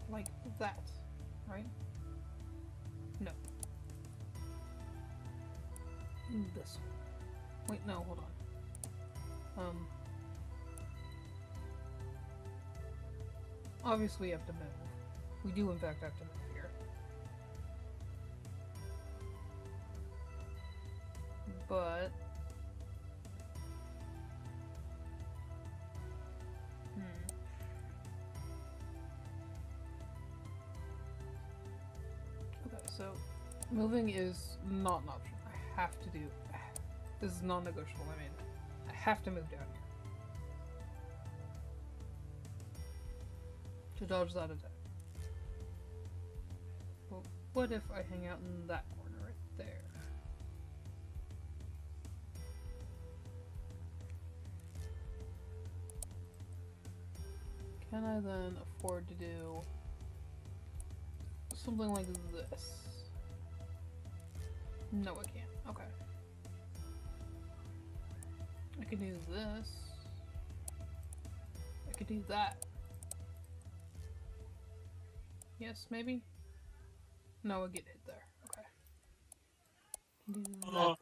Like that, right? No. This one. Wait, no, hold on. Obviously we have to move. We do in fact have to move here. But... Moving is not an option. I have to do. This is non-negotiable. I mean, I have to move down here to dodge that attack. But what if I hang out in that corner right there? Can I then afford to do something like this? No, I can't. Okay. I could do this. I could do that. Yes, maybe? No, I get hit there. Okay. I can do that though.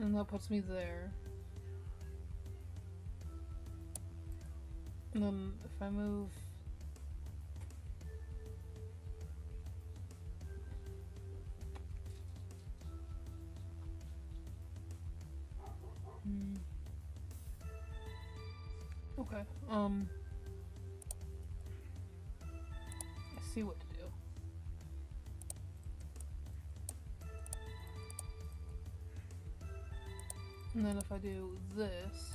And that puts me there. And then if I move... Okay, I see what to do. And then if I do this...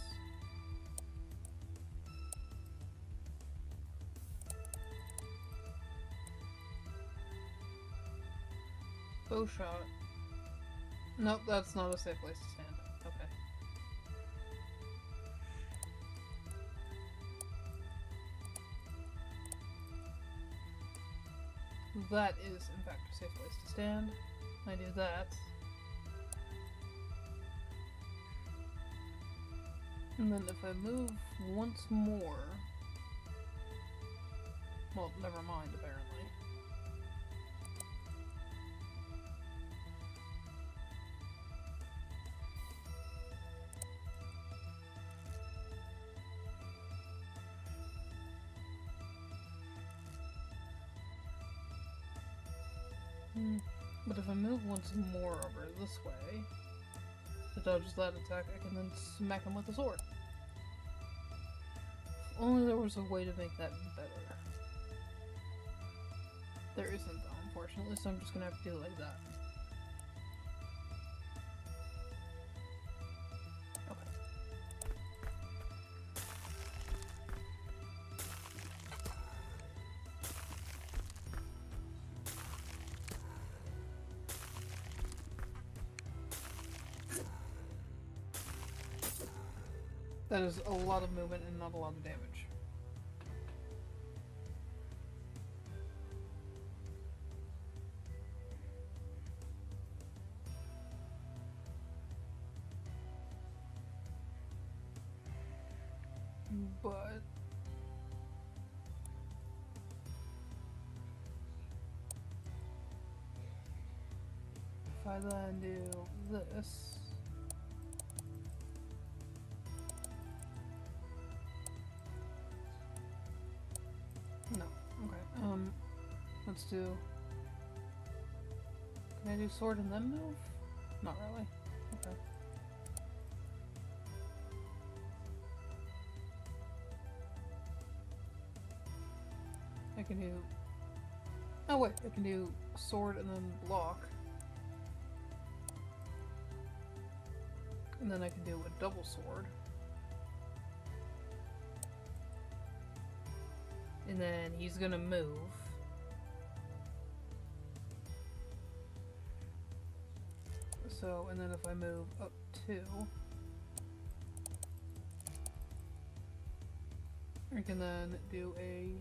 bow shot. Nope, that's not a safe place to stand. Okay. That is, in fact, a safe place to stand. I do that. And then if I move once more... well, never mind, apparently. But if I move once more over this way, to dodge that attack, I can then smack him with the sword. If only there was a way to make that better. There isn't though, unfortunately, so I'm just gonna have to do it like that. That is a lot of movement and not a lot of damage. But... if I then do this... no. Okay. Let's do... can I do sword and then move? Not really. Okay. I can do... oh wait, I can do sword and then block. And then I can do a double sword. And then he's gonna move. So, and then if I move up 2, I can then do a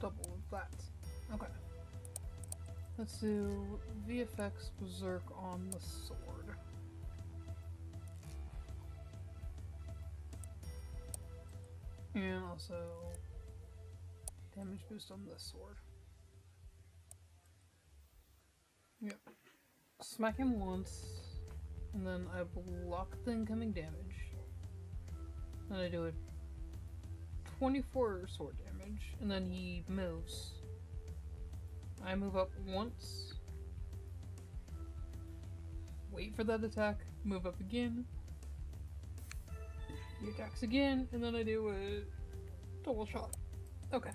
double of that. Okay. Let's do VFX Berserk on the sword. And also damage boost on this sword. Yep. Smack him once, and then I block the incoming damage. Then I do a 24 sword damage, and then he moves. I move up once, wait for that attack, move up again, he attacks again, and then I do a Double shot. Okay.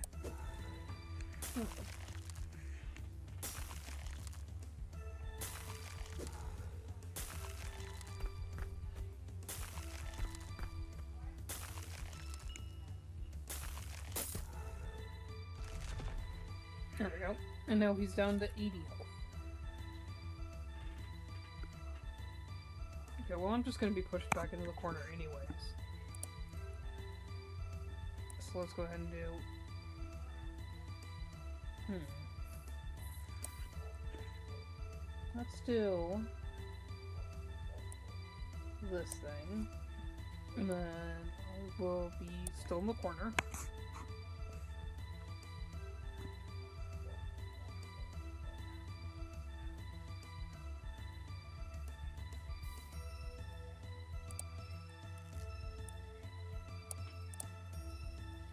There we go. And now he's down to 80 health. Okay, well I'm just gonna be pushed back into the corner anyways. So let's go ahead and do... Let's do... this thing. And then I will be still in the corner.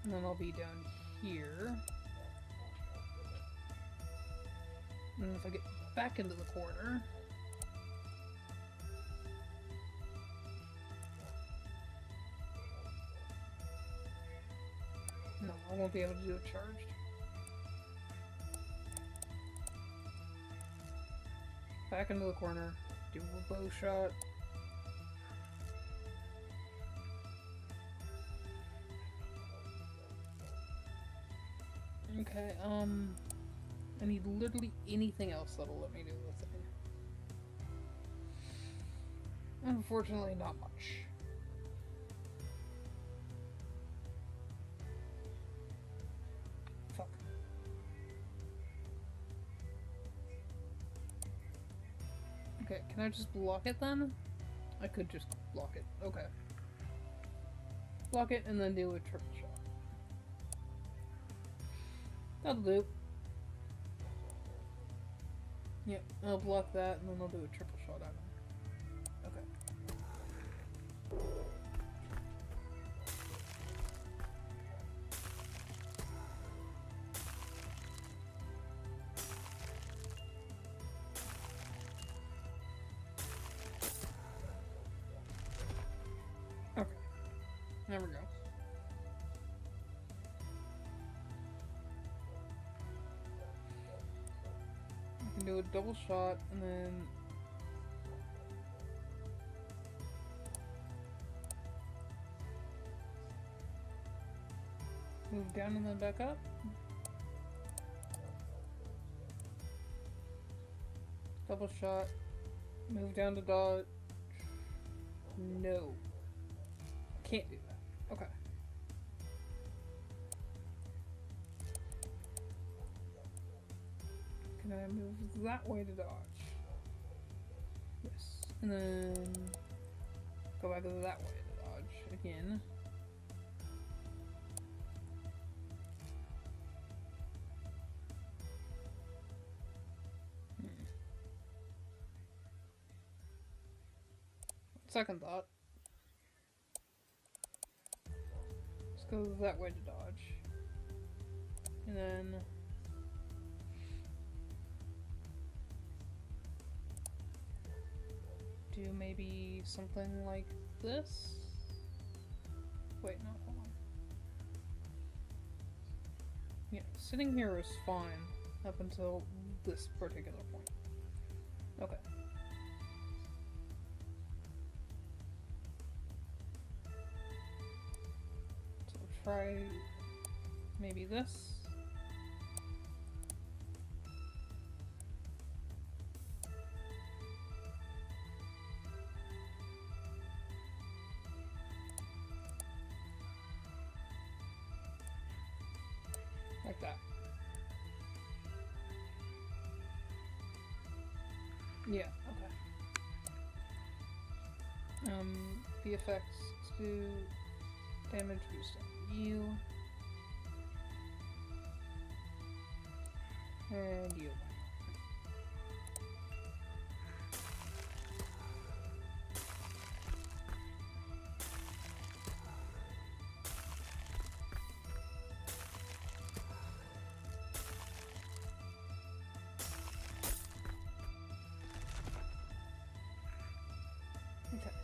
And then I'll be down here. And then if I get back into the corner... No, I won't be able to do it charged. Back into the corner, do a bow shot. Okay, I need literally anything else that'll let me do the thing. Unfortunately, not much. Fuck. Okay, can I just block it then? I could just block it. Okay. Block it and then do a triple shot. That'll do. Yep, I'll block that and then I'll do a triple shot at him. Okay. Okay. There we go. Do a double shot and then move down and then back up. Double shot, move down to dodge. No, can't do that. Okay. Can I move that way to dodge? Yes. And then go back that way to dodge again. Second thought. Let's go that way to dodge. And then do maybe something like this? Wait, no, hold on. Yeah, sitting here is fine up until this particular point. Okay. So try maybe this. Like that. Yeah, okay. The effects to damage boost on you. And you. Okay.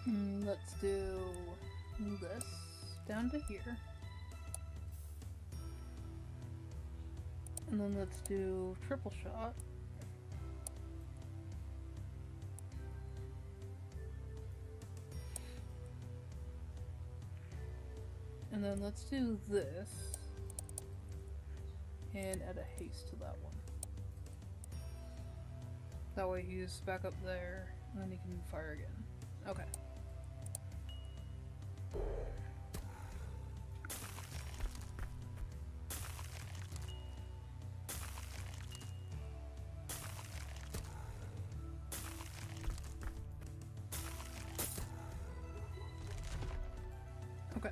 Let's do this down to here. And then let's do triple shot. And then let's do this. And add a haste to that one. That way he's back up there, and then he can fire again. Okay. Okay.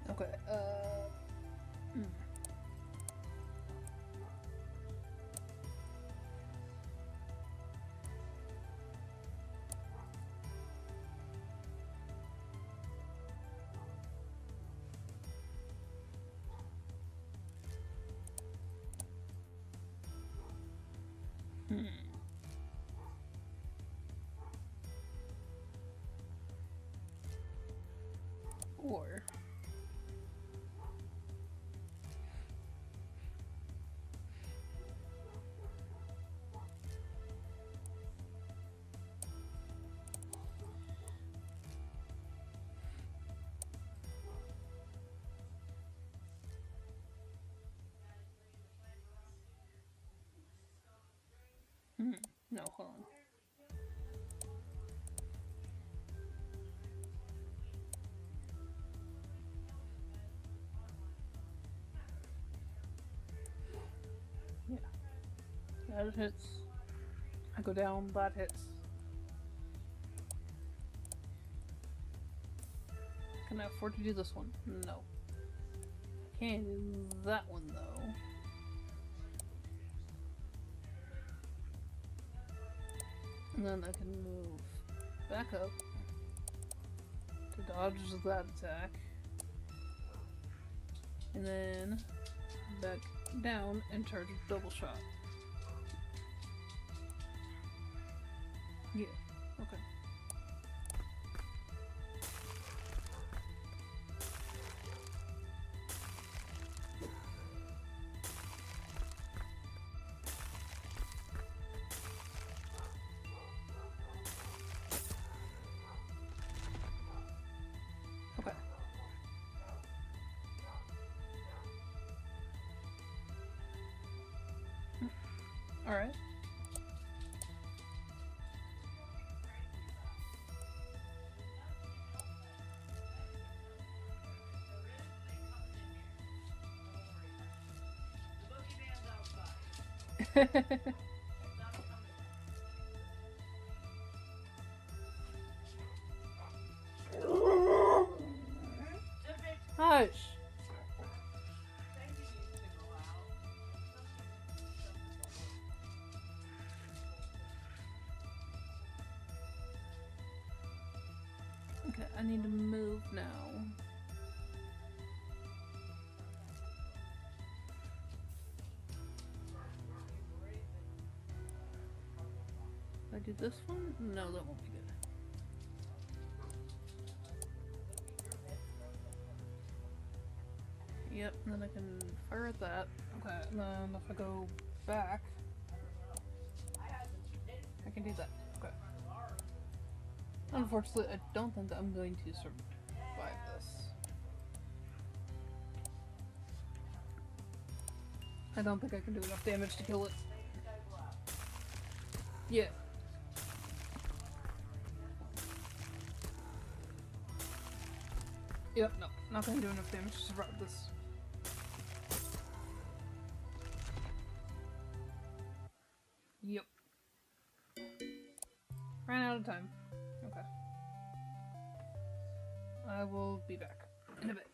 Okay, Or no, hold on. Yeah. That hits. I go down, that hits. Can I afford to do this one? No. Can't do that one though. And then I can move back up to dodge that attack. And then back down and charge a double shot. Yeah, okay. Okay. Alright. Hush! Okay, I need to move now. If I do this one? No, that won't be good. Yep, and then I can fire at that. Okay, and then if I go back, I can do that. Okay. Unfortunately, I don't think that I'm going to survive this. I don't think I can do enough damage to kill it. Yeah. Yep, no. Not gonna do enough damage to survive this. Yep. Ran out of time. Okay. I will be back in a bit.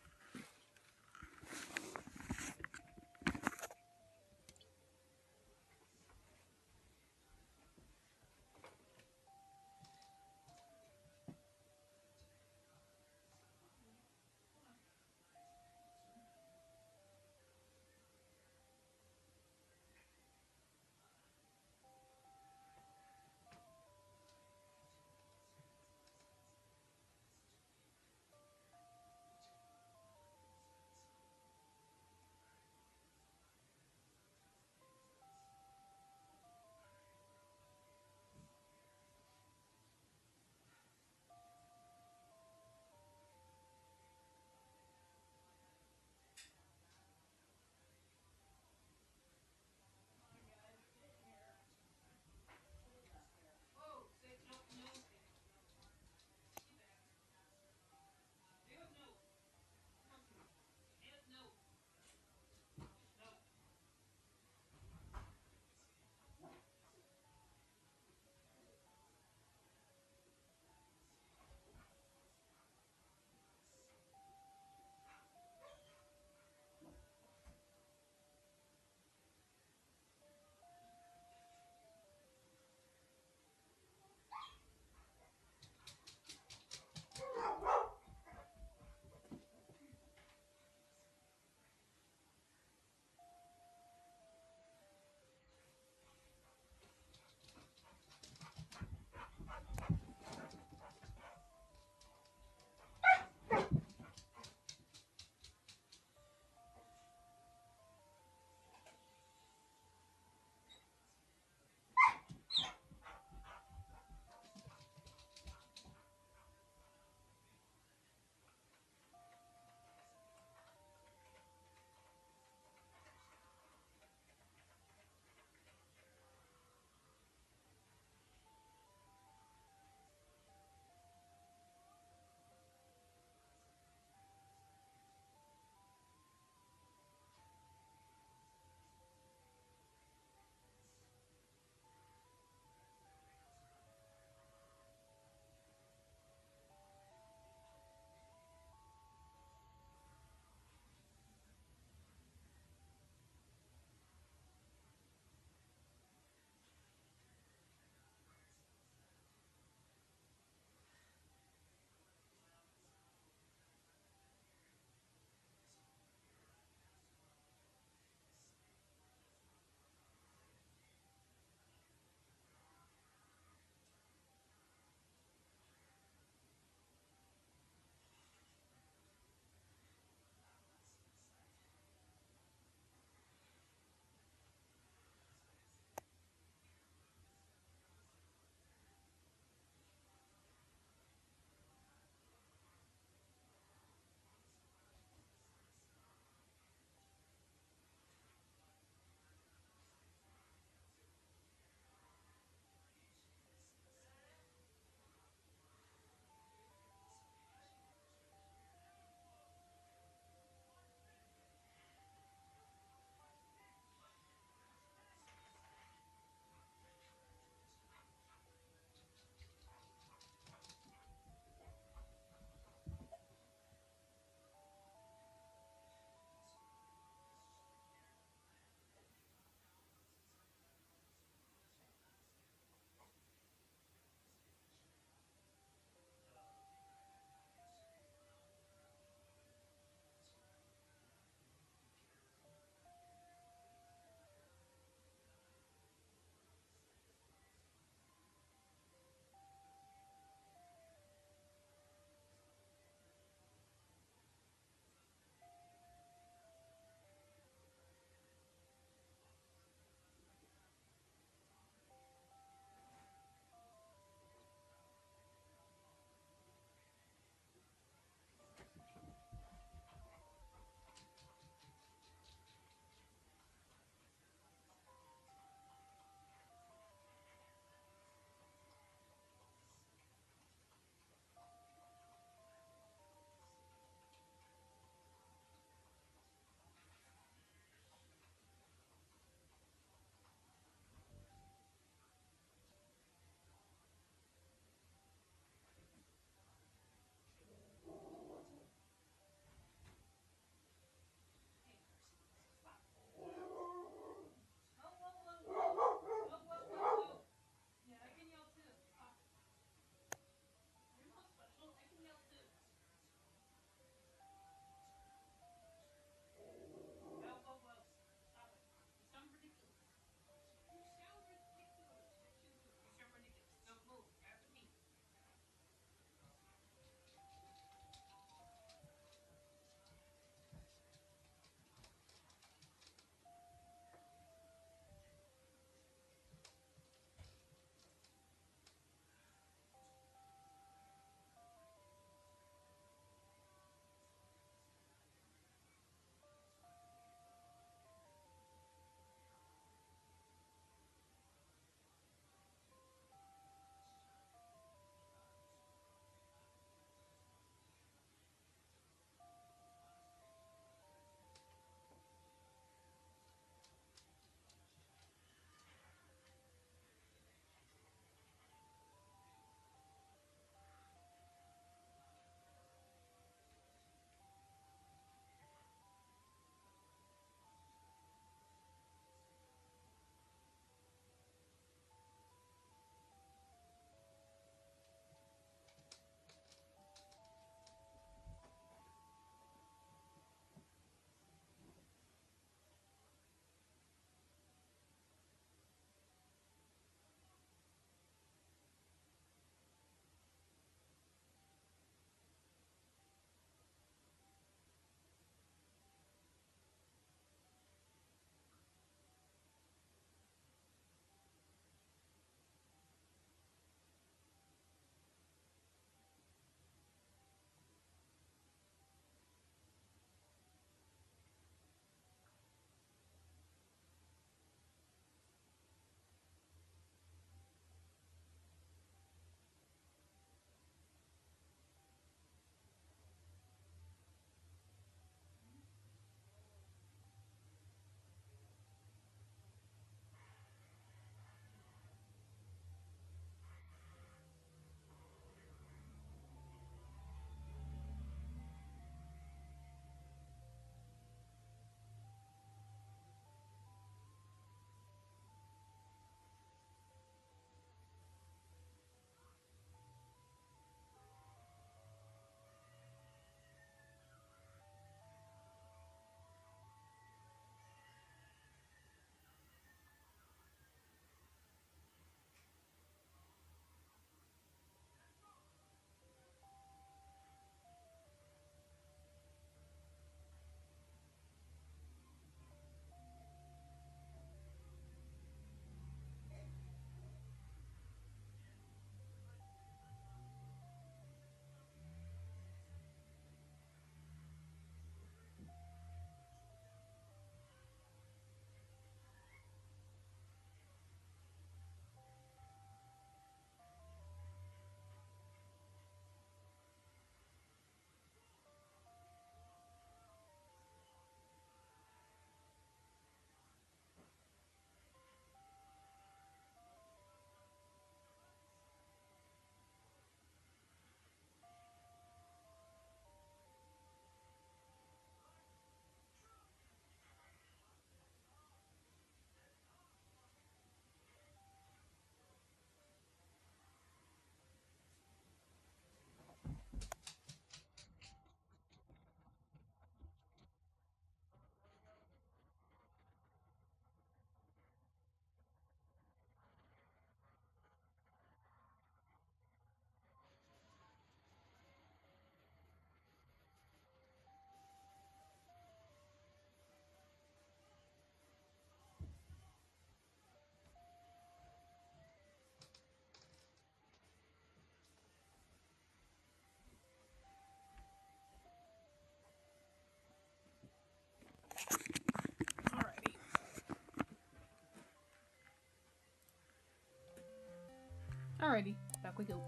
Alrighty, back we go.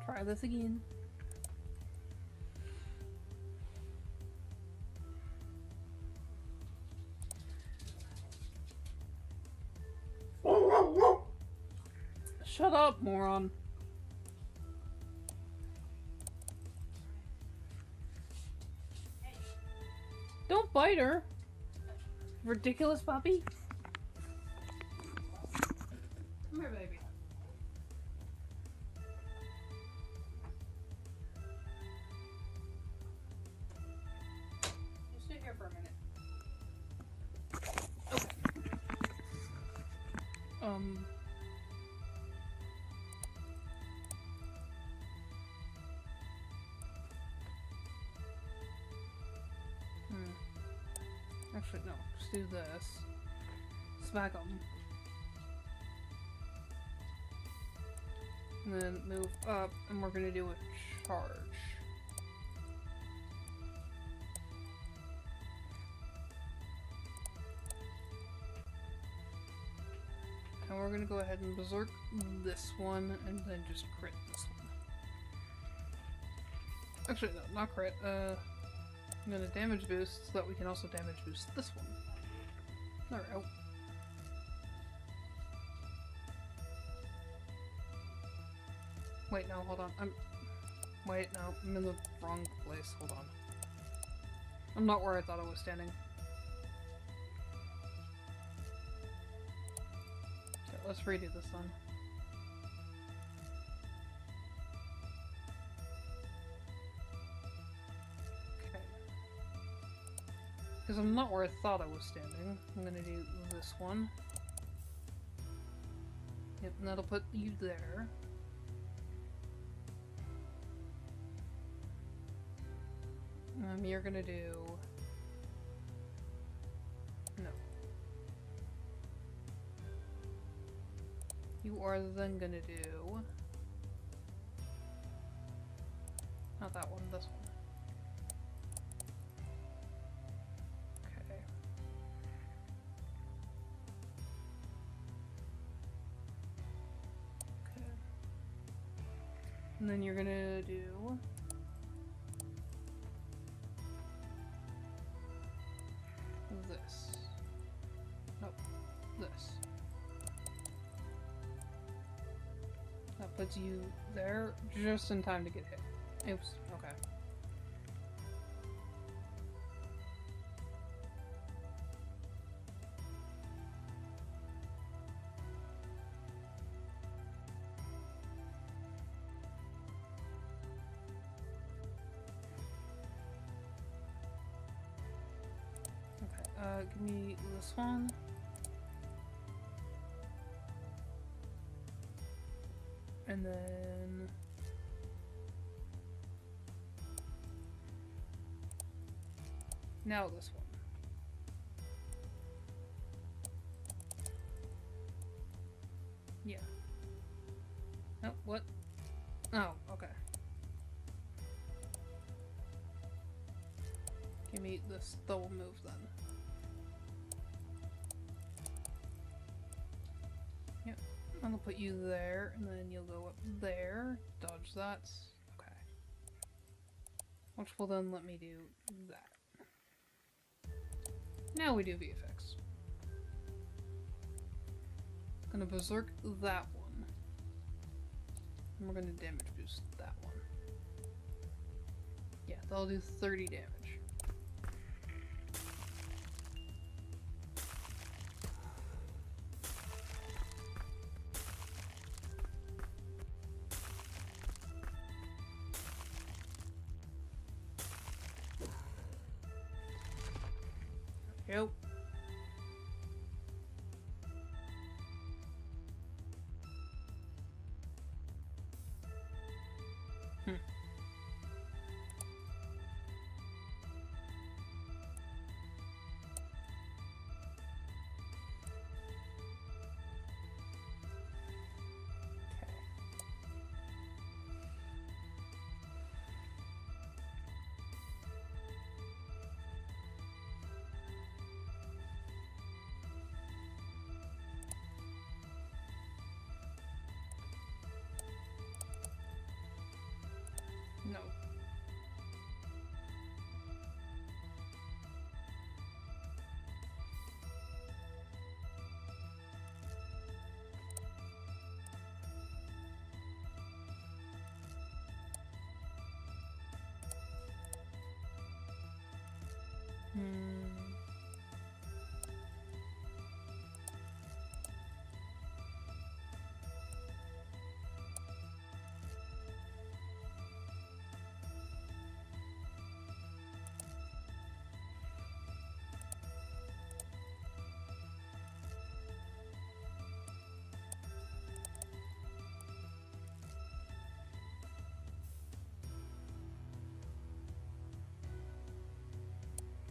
Try this again. Shut up, moron. Don't bite her. Ridiculous puppy. Come here, baby. You stay here for a minute. Okay. Actually, no. Just do this. Smack them. And then move up, and we're gonna do a charge. And we're gonna go ahead and berserk this one, and then just crit this one. Actually, no, not crit. I'm gonna damage boost so that we can also damage boost this one. There we go. Wait, no, hold on. Wait, no, I'm in the wrong place. Hold on. I'm not where I thought I was standing. Okay, let's redo this then. Because I'm not where I thought I was standing. I'm gonna do this one. Yep, and that'll put you there. You're gonna do... No. You are then gonna do... Not that one, this one. And then you're gonna do... this. Nope. This. That puts you there just in time to get hit. Oops. Okay. Give me this one. And then... now this one. Yeah. Oh, what? Oh, okay. Give me this double move then. I'll put you there, and then you'll go up there, dodge that, okay. Which will then let me do that. Now we do VFX. Gonna berserk that one. And we're gonna damage boost that one. Yeah, that'll do 30 damage. Yep. Hmm.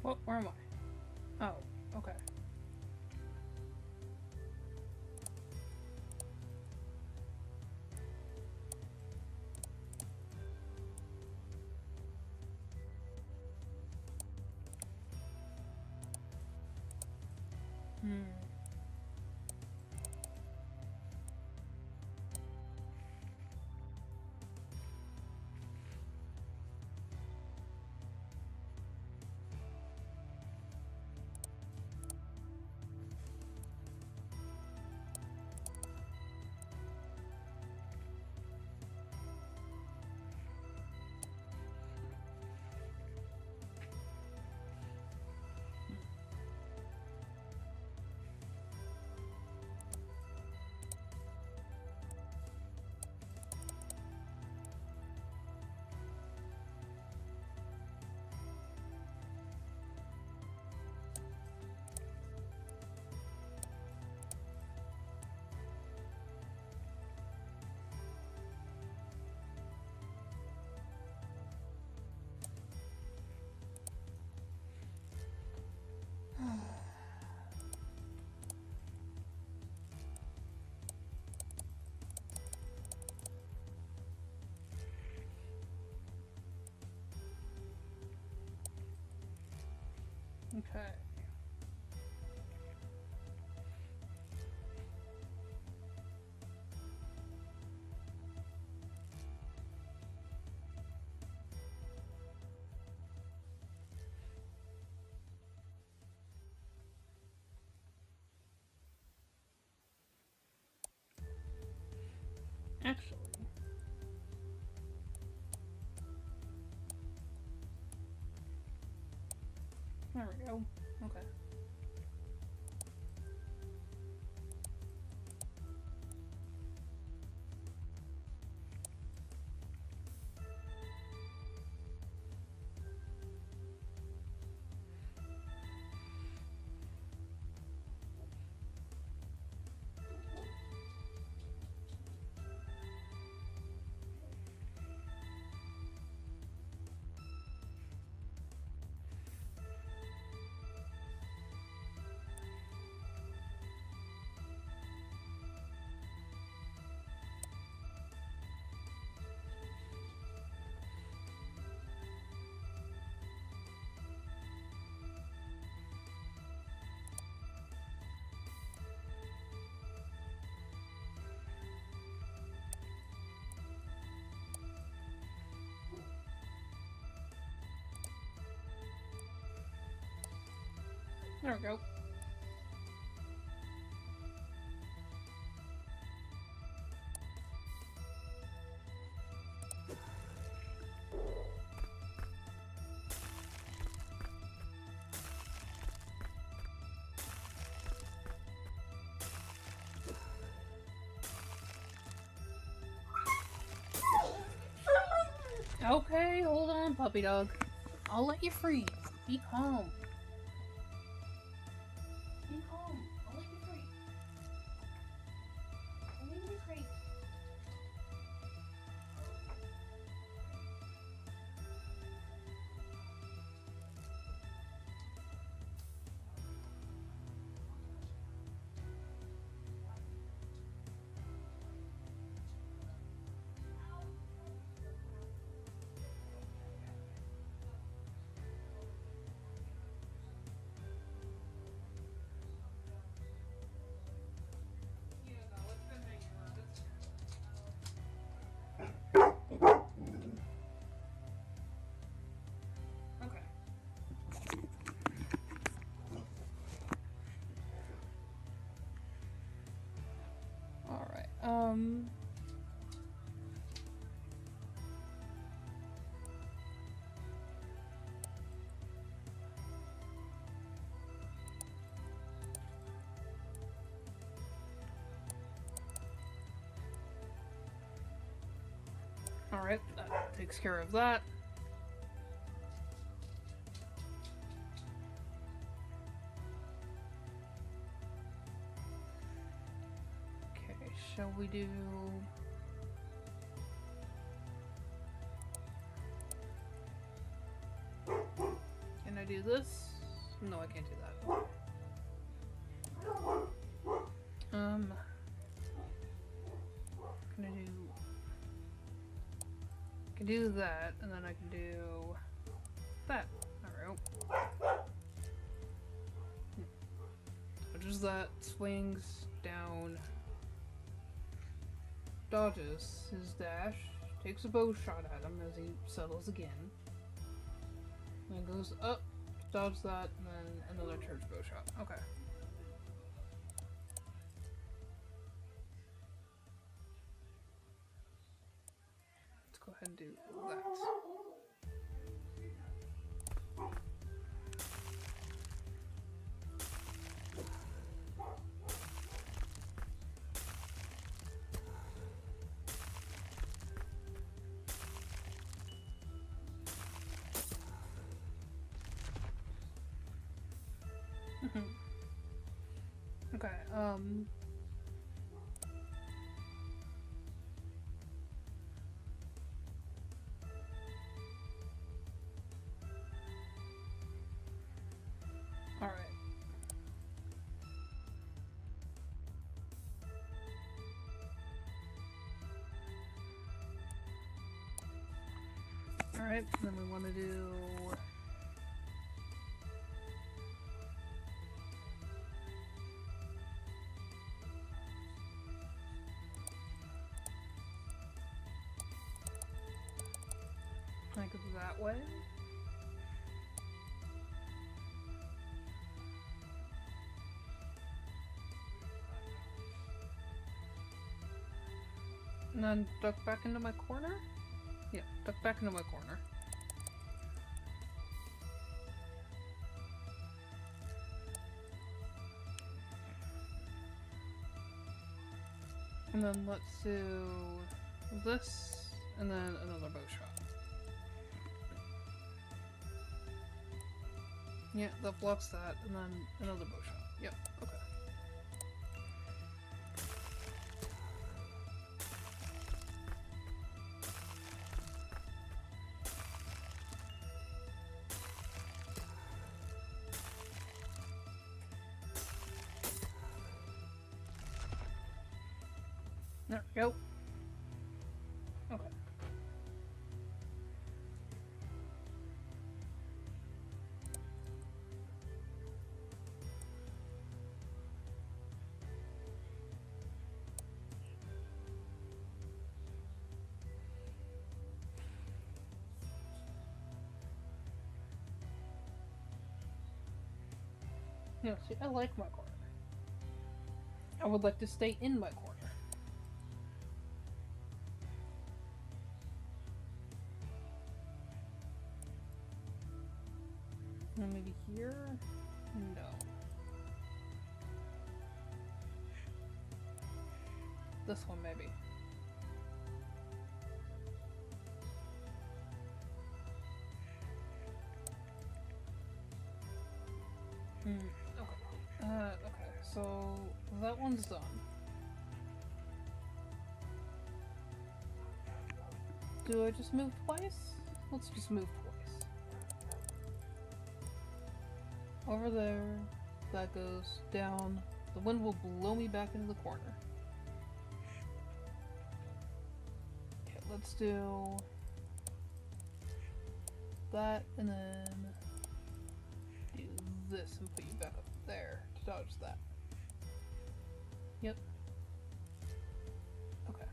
What? Where am I? Oh, okay. Hmm. Okay. Actually, there we go. Okay. There we go. Okay, hold on, puppy dog. I'll let you free. Be calm. Be calm. I'll let you free. I'll let you free. Okay. Alright, Alright, that takes care of that. Okay, shall we do... Can I do this? No, I can't do that. Can I do... I can do that, and then I can do... that. Alright. Dodges that, swings down, dodges his dash, takes a bow shot at him as he settles again, then goes up, dodges that, and then another charge bow shot. Okay. Let's go ahead and do that. Okay, alright. Alright, then we want to do... Can I go that way? And then duck back into my corner? Yeah, duck back into my corner. And then let's do this, and then another bow shot. Yeah, that blocks that, and then another bow shot. Yep, okay. There we go. Okay. No, see, I like my corner. I would like to stay in my corner. And maybe here? No. This one, maybe. Okay. Okay, so that one's done. Do I just move twice? Let's just move twice. Over there, that goes down. The wind will blow me back into the corner. Okay, let's do that, and then do this and put you back up there to dodge that. Yep. Okay.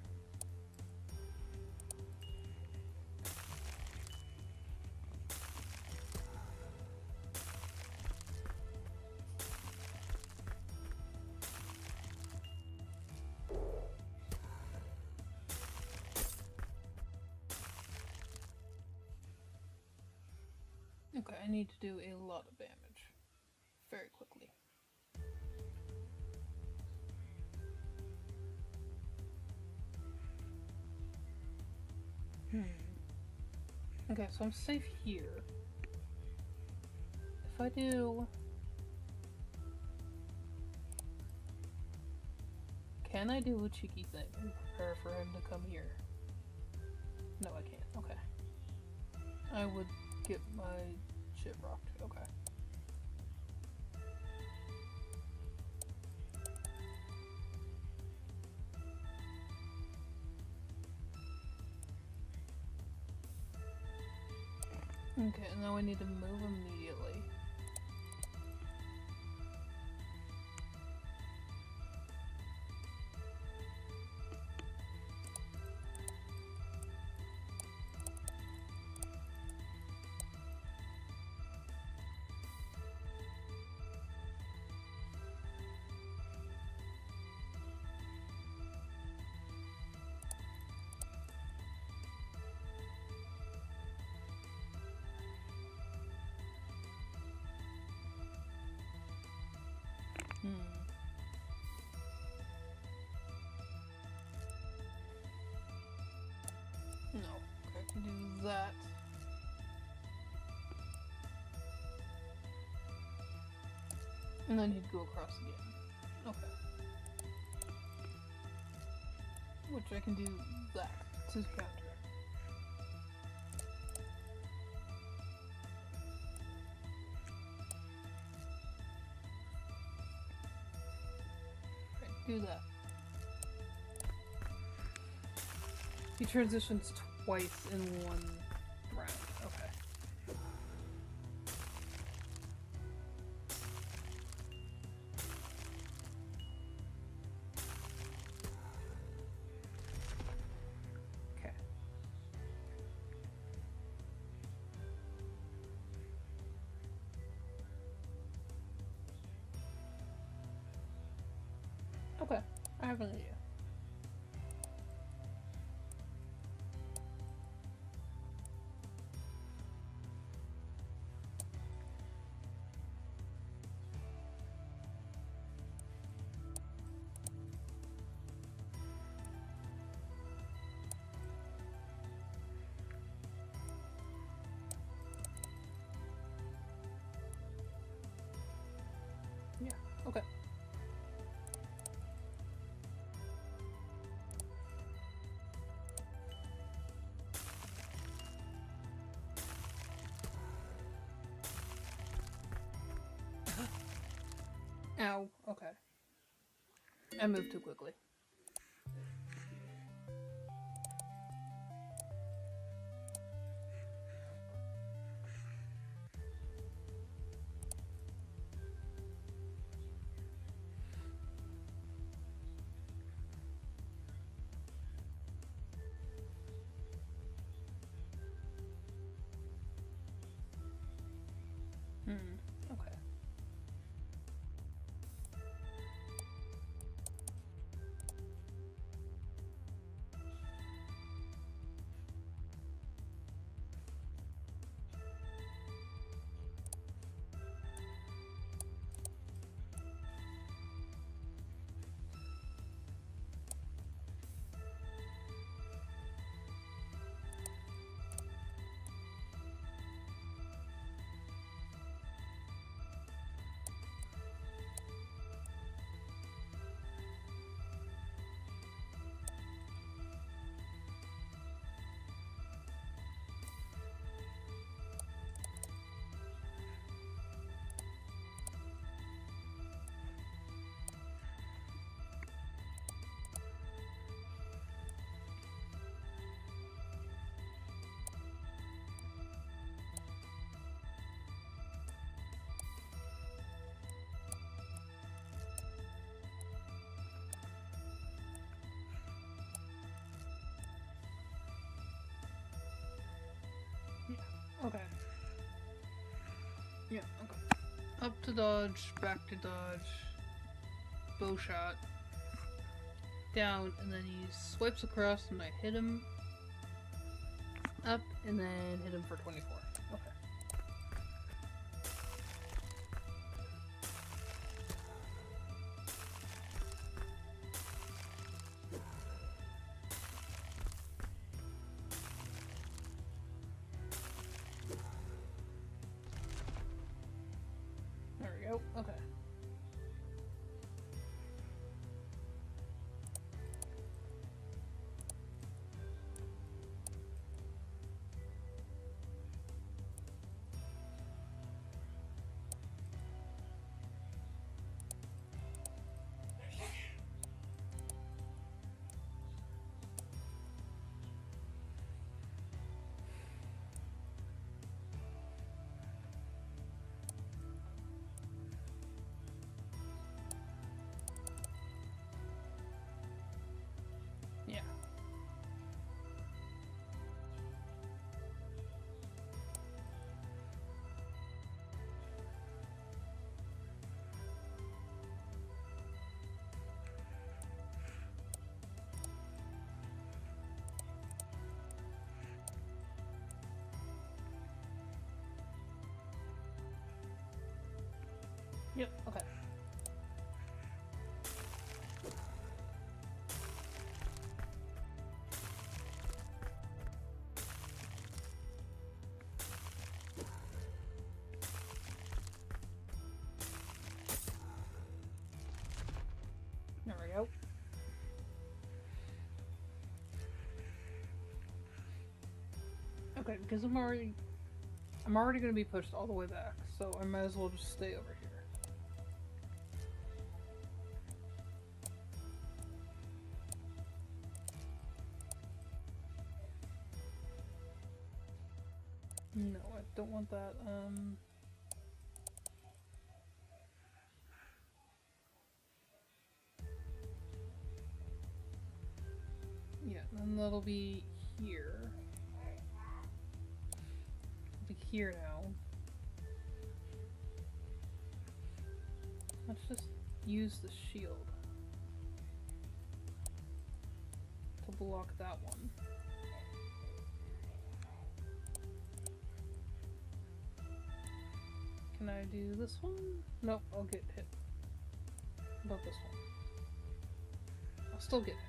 Okay, I need to do a lot of damage very quickly. Hmm. Okay, so I'm safe here. If I do... Can I do a cheeky thing and prepare for him to come here? No, I can't. Okay. I would get my shit rocked. Okay. Okay, now I need to move immediately. No. Okay, I can do that. And then he'd go across again. Okay. Which I can do that to counter. Right, do that. He transitions twice in one round. Okay. Okay. Okay. I have an idea. Yeah. Okay. Ow. Okay. I moved too quickly. Okay. Okay. Yeah, okay. Up to dodge, back to dodge, bow shot, down, and then he swipes across and I hit him. Up, and then hit him for 24. Okay. go. Okay. Yeah. Yep, okay. There we go. Okay, because I'm already gonna be pushed all the way back, so I might as well just stay over here. No, I don't want that. Yeah, and that'll be here. It'll be here now. Let's just use the shield to block that one. Can I do this one? Nope, I'll get hit. How about this one? I'll still get hit.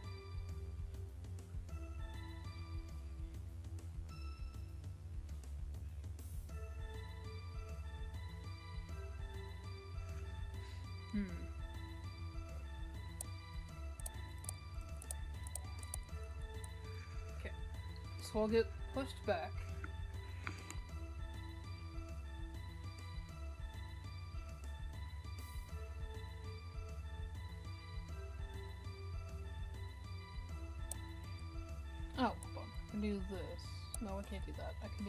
Okay, so I'll get pushed back. Oh, hold on. I can do this. No, I can't do that. I can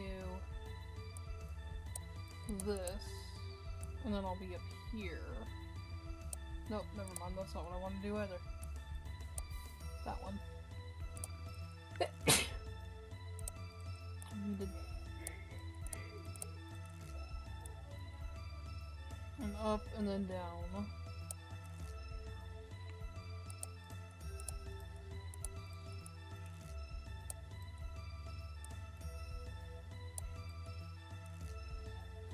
do this, and then I'll be up here. Nope, never mind. That's not what I want to do either. That one. I needed. And up and then down.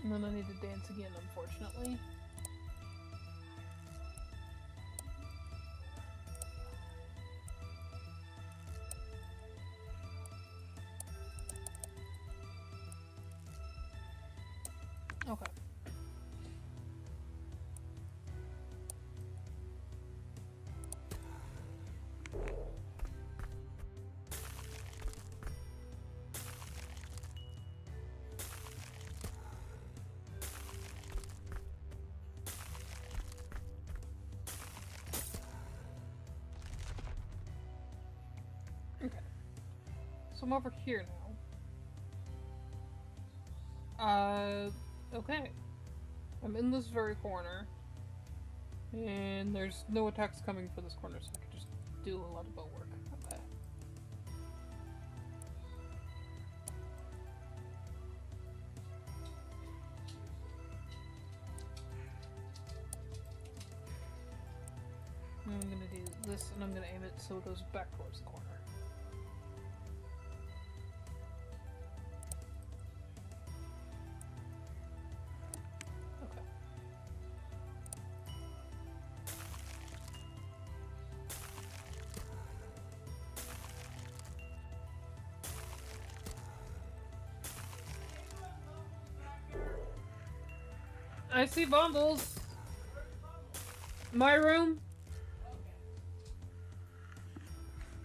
And then I need to dance again, unfortunately. Okay. Okay. So I'm over here now. Okay. I'm in this very corner. And there's no attacks coming for this corner, so I can just do a lot of bow work. Okay. And I'm gonna do this, and I'm gonna aim it so it goes back towards the corner. I see bundles! My room?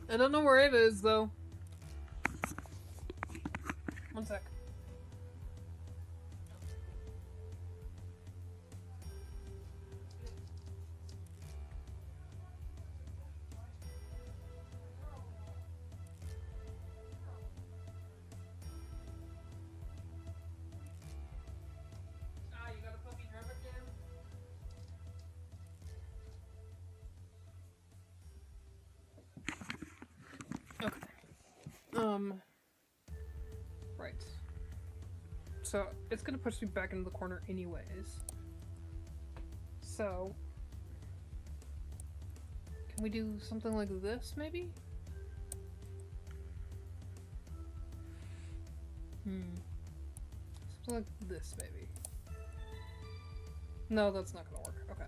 I don't know where it is, though. One sec. You got a puppy rabbit jam? Okay. Right. So, it's gonna push me back into the corner anyways. So... Can we do something like this, maybe? Something like this, maybe. No, that's not gonna work. Okay.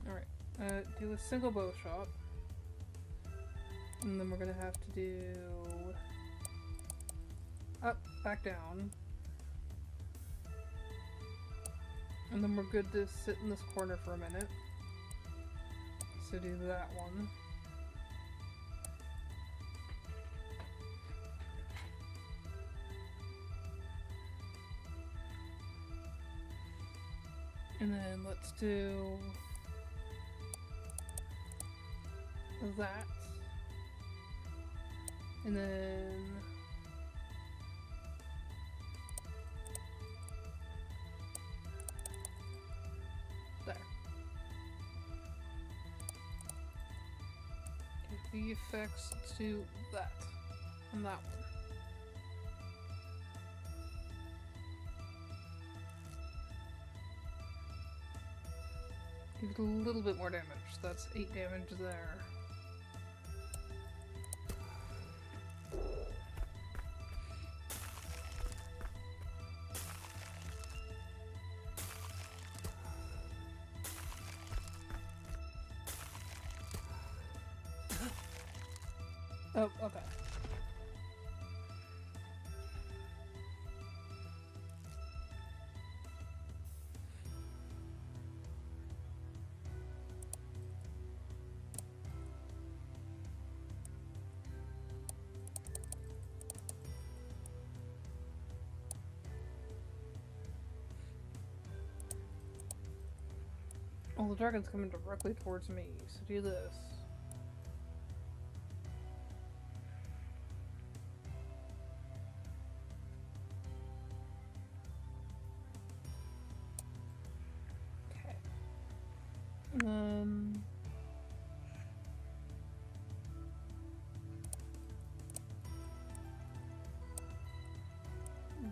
Alright. Do a single bow shot. And then we're gonna have to do... Up, back down. And then we're good to sit in this corner for a minute. So do that one. And then let's do that. And then there. The effects, let's do that. And that one. Give it a little bit more damage. That's 8 damage there. Oh, okay. Oh, the dragon's coming directly towards me, so do this. Okay. And then...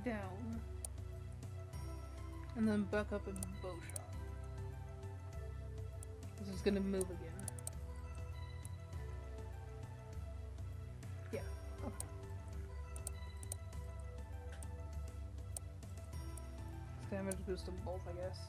down. And then back up and bow shot. This is gonna move again. Yeah. Okay. This damage goes to both, I guess.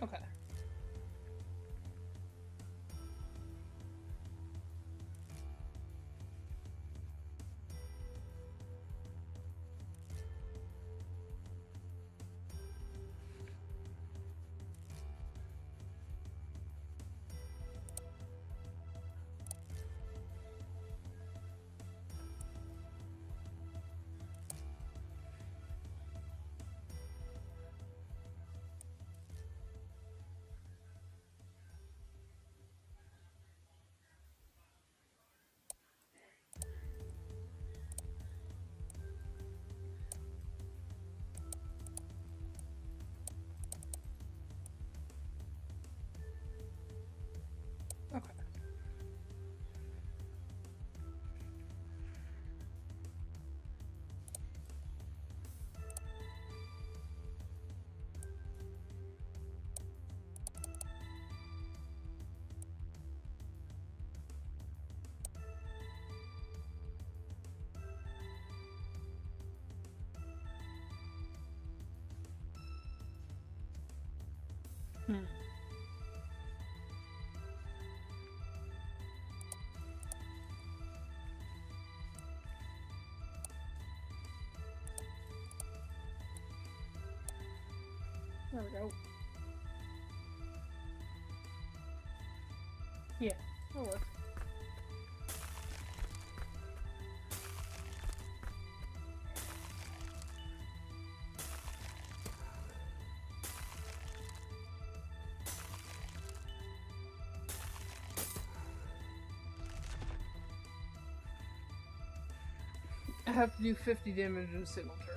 Okay. Hmm. There we go. Yeah, that'll work. I have to do 50 damage in a single turn.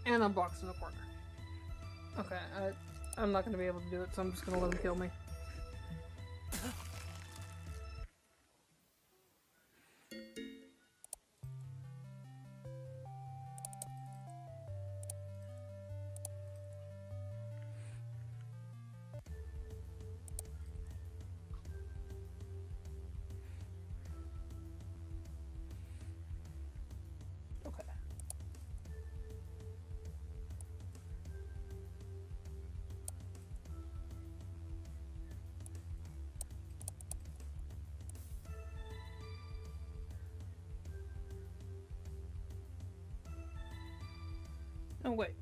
And I'm boxed in the corner. Okay, I'm not gonna be able to do it, so I'm just gonna let him kill me. Okay. Oh, wait.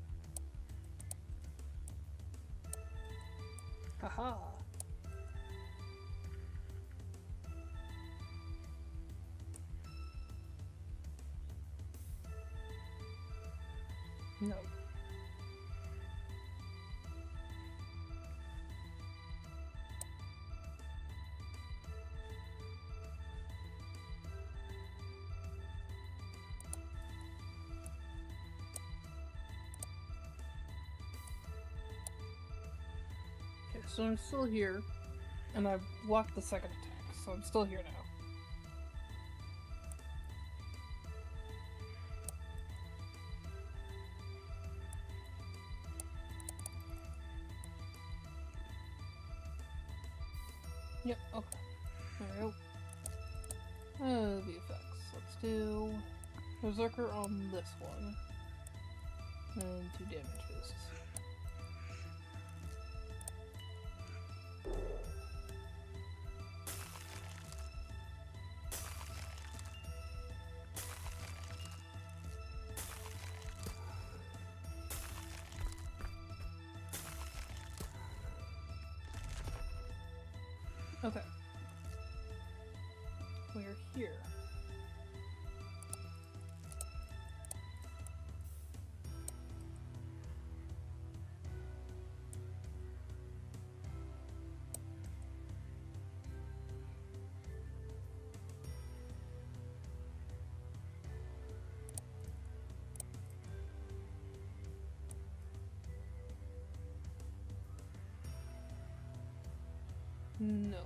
Haha. No. Okay, so I'm still here, and I've blocked the second attack, so I'm still here now. Yep, okay. There we go. The effects. Let's do Berserker on this one. And 2 damage boosts. Okay. We're here. No.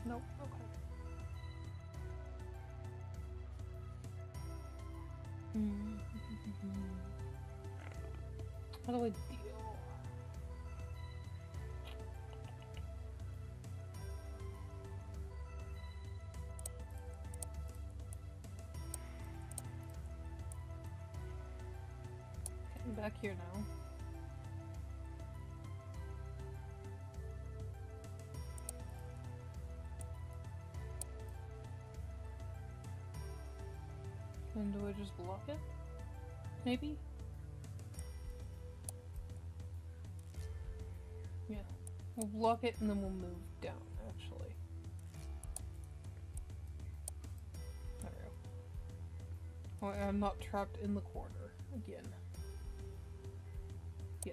Nope. Okay. How do I deal? Getting back here now. And do I just block it? Maybe? Yeah. We'll block it and then we'll move down, actually. There we go. Oh, I'm not trapped in the corner again. Yeah.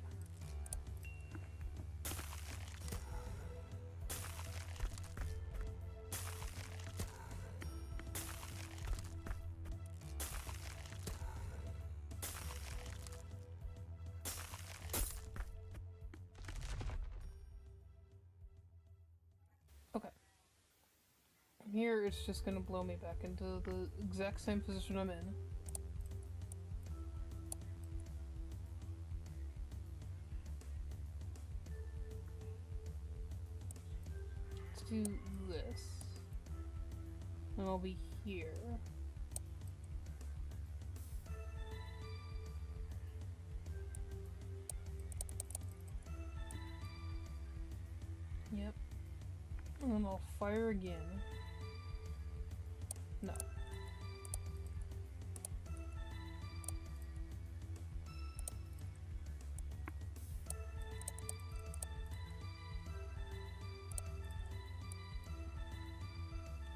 Okay. From here, it's just gonna blow me back into the exact same position I'm in. do this. And I'll be here. Yep. And then I'll fire again. No.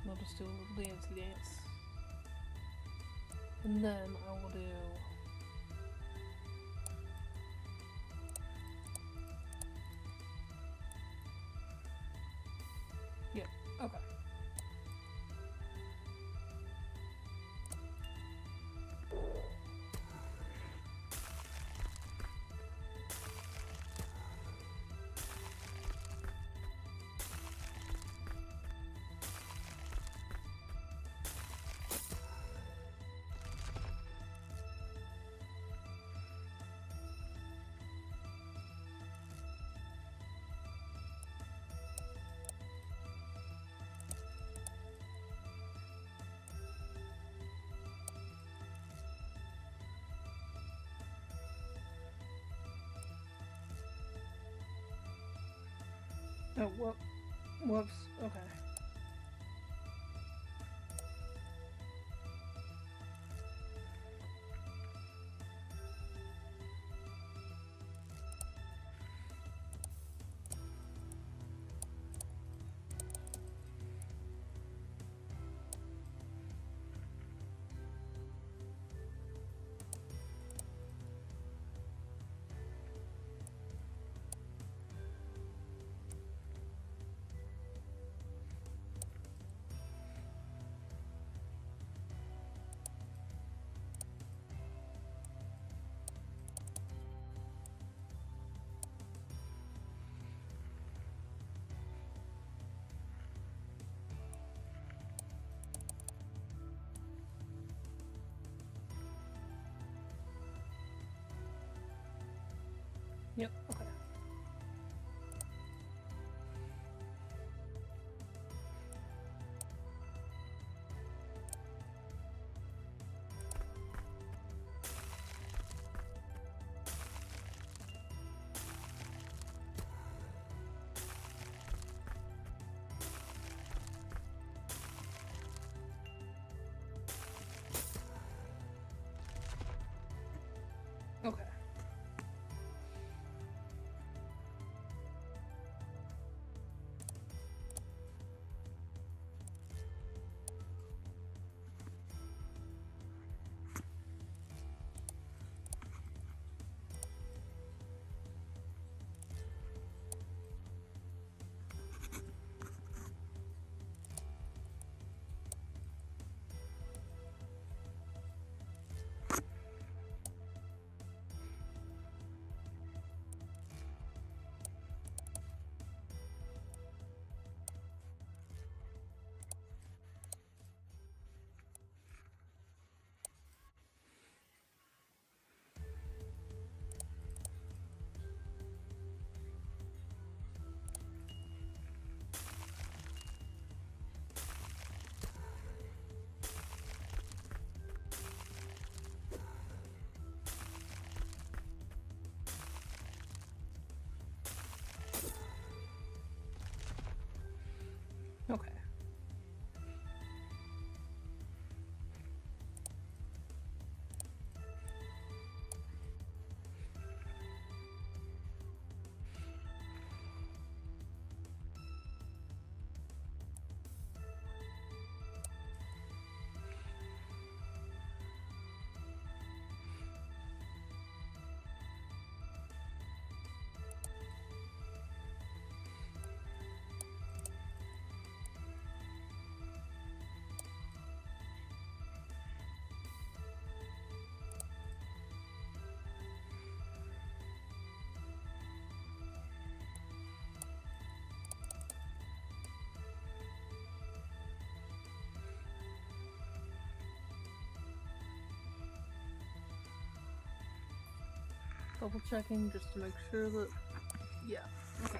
I'll just do a little dancey dance. And then I will do... Yep, okay. Oh, whoops, okay. Yep, okay. Okay. Okay. Double checking just to make sure that... Yeah, okay.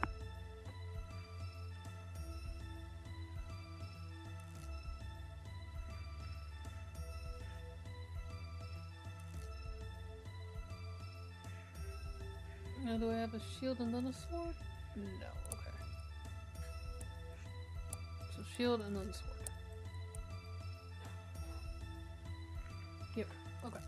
Now, do I have a shield and then a sword? No, okay. So shield and then sword. Yep, okay.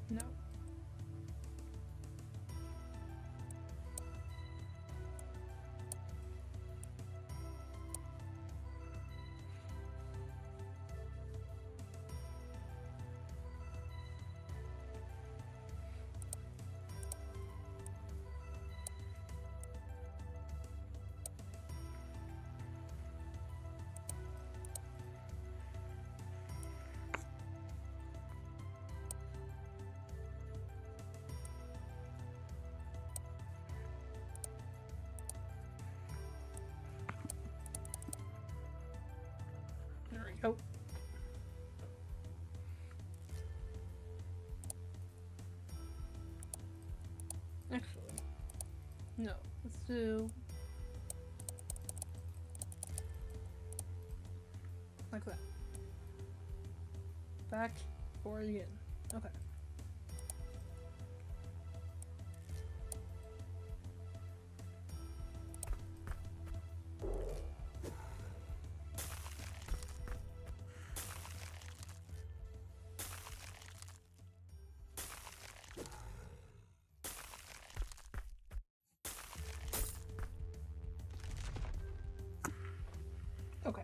No. There we go. Actually, no. Let's do like that. Back forward again. Okay. Okay.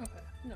Okay, no.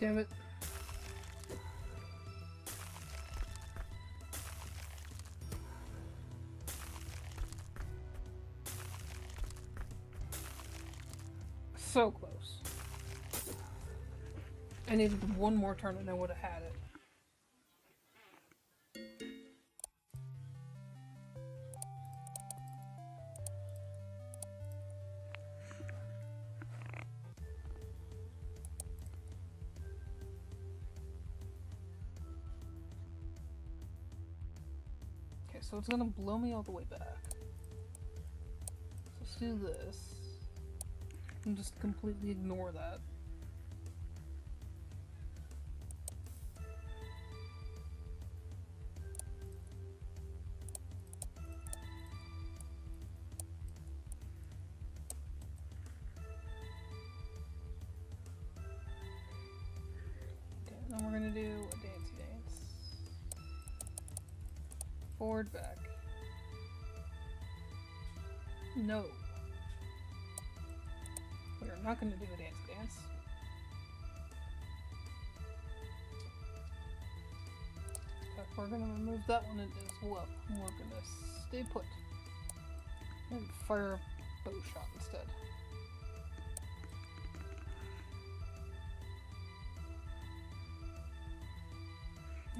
Damn it. So close. I needed one more turn and I would have had it. Okay, so it's gonna blow me all the way back. So let's do this. And just completely ignore that. then we're gonna do a dancey dance. Forward, back. No. We are not gonna do a dancey dance. But we're gonna remove that one as well. And we're gonna stay put. And fire a bow shot instead.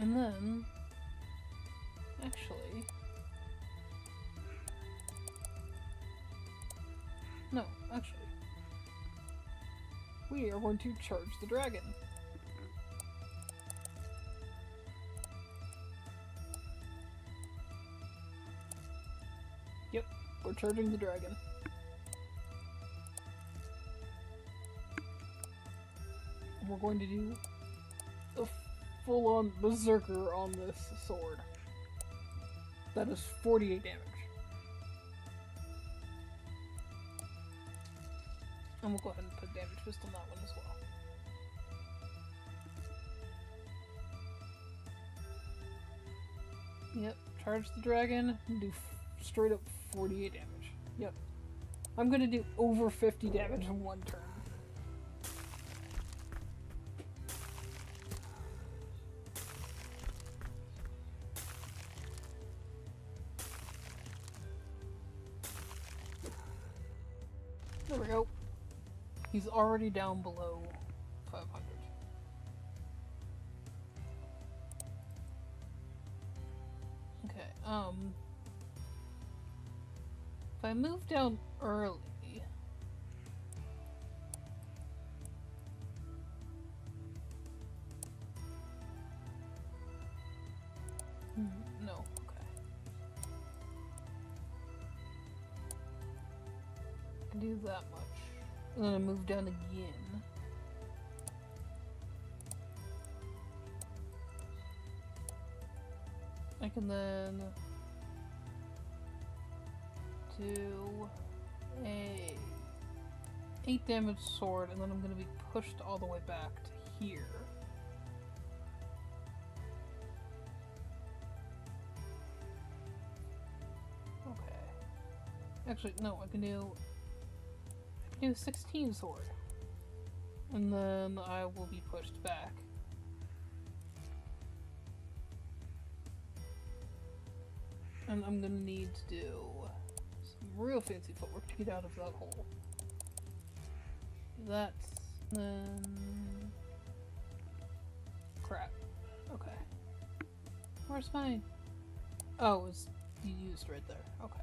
And then, actually, no, actually, we are going to charge the dragon. Yep, we're charging the dragon. And we're going to do a full-on berserker on this sword. That is 48 damage. And we'll go ahead and put damage fist on that one as well. Yep, charge the dragon and do straight up 48 damage. Yep. I'm gonna do over 50 damage in one turn. There we go. He's already down below 500. Okay, if I move down early... no, okay. I can do that much. And then I move down again. I can then do a 8 damage sword, and then I'm going to be pushed all the way back to here. Okay. Actually, no, I can do 16 sword. And then I will be pushed back. And I'm gonna need to do some real fancy footwork to get out of that hole. That's then... crap. Okay. Where's my... oh, it's used right there. Okay.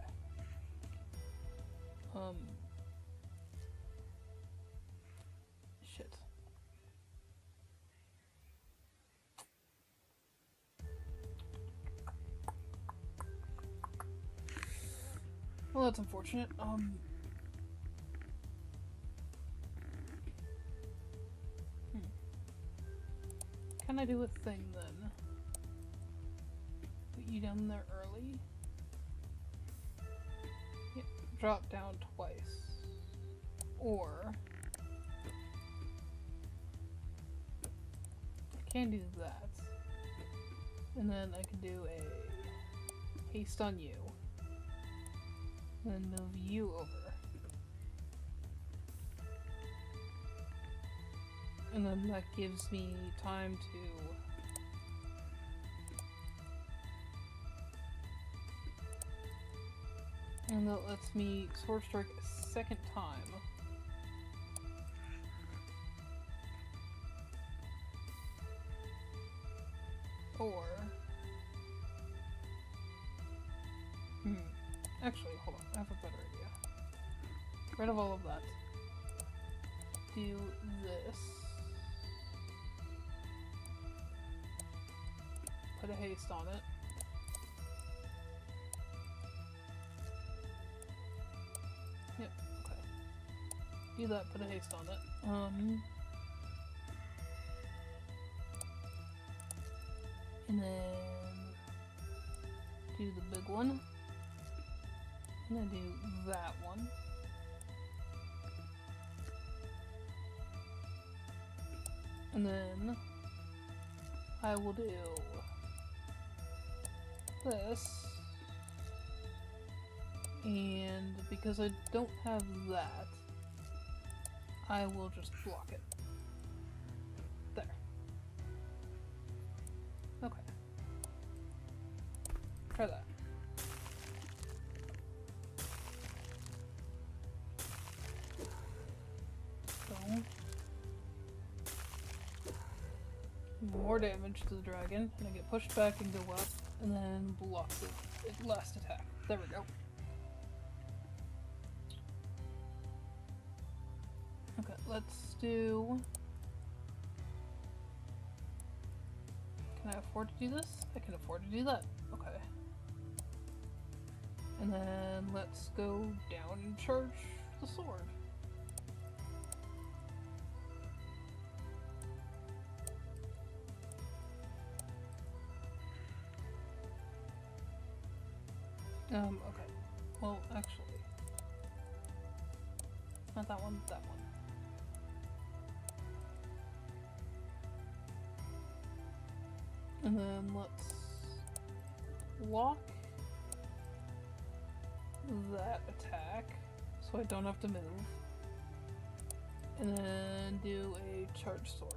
Shit. Well, that's unfortunate. Can I do a thing then? Put you down there early? Yep, drop down twice. Or... I can do that. And then I can do a haste on you. And then move you over. And then that gives me time to... and that lets me sword strike a second time. Or... actually, hold on, I have a better idea. Get rid of all of that. Do this. Put a haste on it. Yep, okay. Do that, put a haste on it. And then do the big one. And then do that one. And then I will do this. And because I don't have that, I will just block it. There. Okay. Try that. So, more damage to the dragon, and I get pushed back and go up, and then block the last attack. There we go. Okay, let's do... Can I afford to do this? I can afford to do that. Okay. And then let's go down and charge the sword. Okay. Well, actually. Not that one, that one. And then let's block that attack so I don't have to move. And then do a charge sword.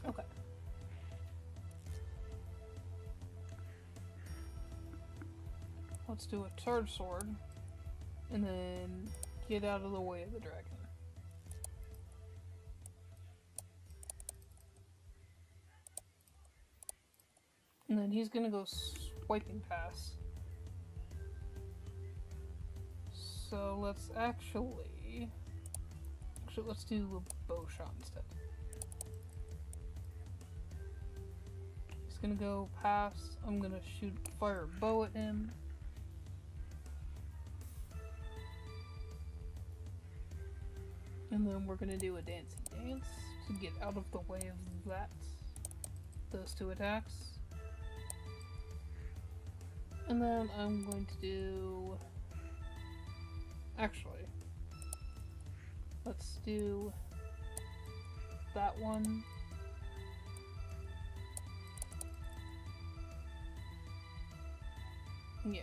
Okay. Let's do a charge sword, and then get out of the way of the dragon. And then he's gonna go swiping past. So let's actually let's do a bow shot instead. He's gonna go past. I'm gonna fire a bow at him. And then we're gonna do a dancey dance to get out of the way of those two attacks. And then I'm going to do... Actually, let's do that one. Yeah,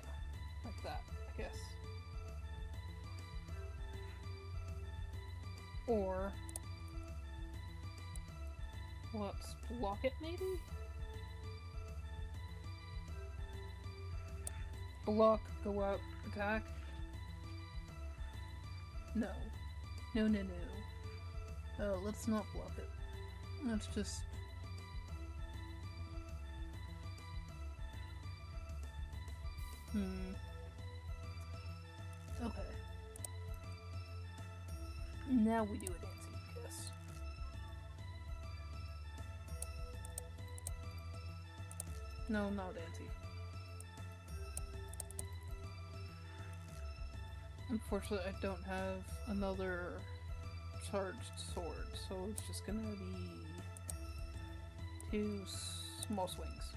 like that, I guess. Or let's block it, maybe? Block, go up, attack. No. No, no, no. Oh, let's not block it. Let's just... Okay. Now we do a dancing kiss. No, not dancing. Unfortunately, I don't have another charged sword, so it's just gonna be 2 small swings.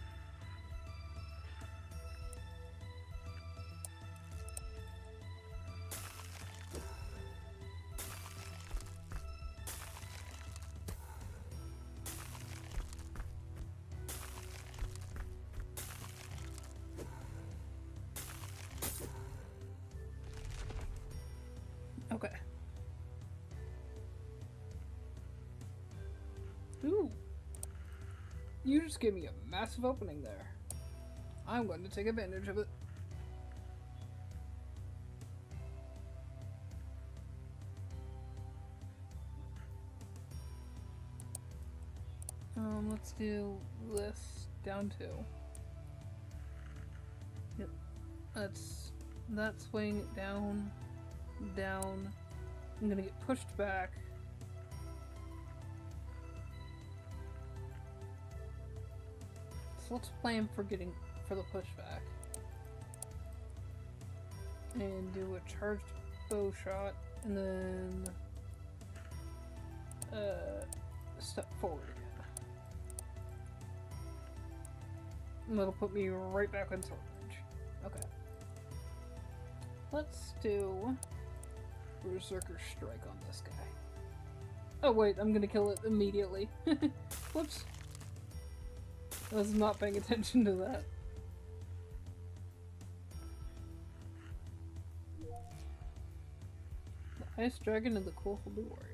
Okay. Ooh. You just gave me a massive opening there. I'm going to take advantage of it. Let's do this down 2. Yep. That swing down. Down. I'm gonna get pushed back. So let's plan for the pushback. And do a charged bow shot, and then step forward again. And that'll put me right back in sword range. Okay. Let's do Berserker Strike on this guy. Oh wait, I'm gonna kill it immediately. Whoops. I was not paying attention to that. The Ice Dragon and the Cool Holy Warrior.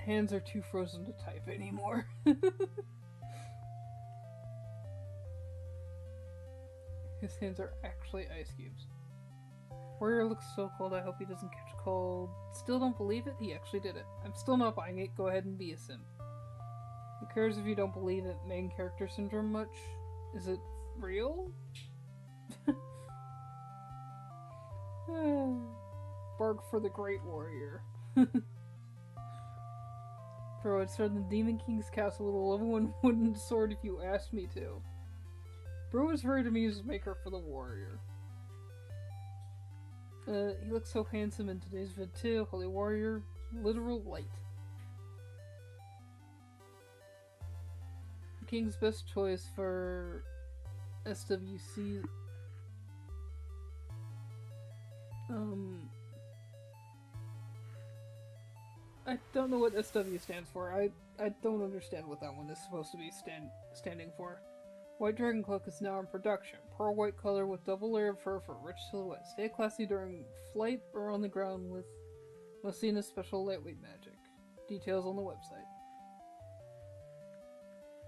Hands are too frozen to type anymore. His hands are actually ice cubes. Warrior looks so cold, I hope he doesn't catch cold. Still don't believe it? He actually did it. I'm still not buying it, go ahead and be a simp. Who cares if you don't believe it? Main character syndrome much? Is it real? Bark for the Great Warrior. Bro, I'd start in the Demon King's castle with a level 1 wooden sword if you asked me to. Bro was ready to me as maker for the warrior. He looks so handsome in today's vid too. Holy Warrior, literal light. The King's best choice for SWC. I don't know what SW stands for. I don't understand what that one is supposed to be standing for. White Dragon Cloak is now in production. Pearl white color with double layered fur for rich silhouette. Stay classy during flight or on the ground with Messina's special lightweight magic. Details on the website.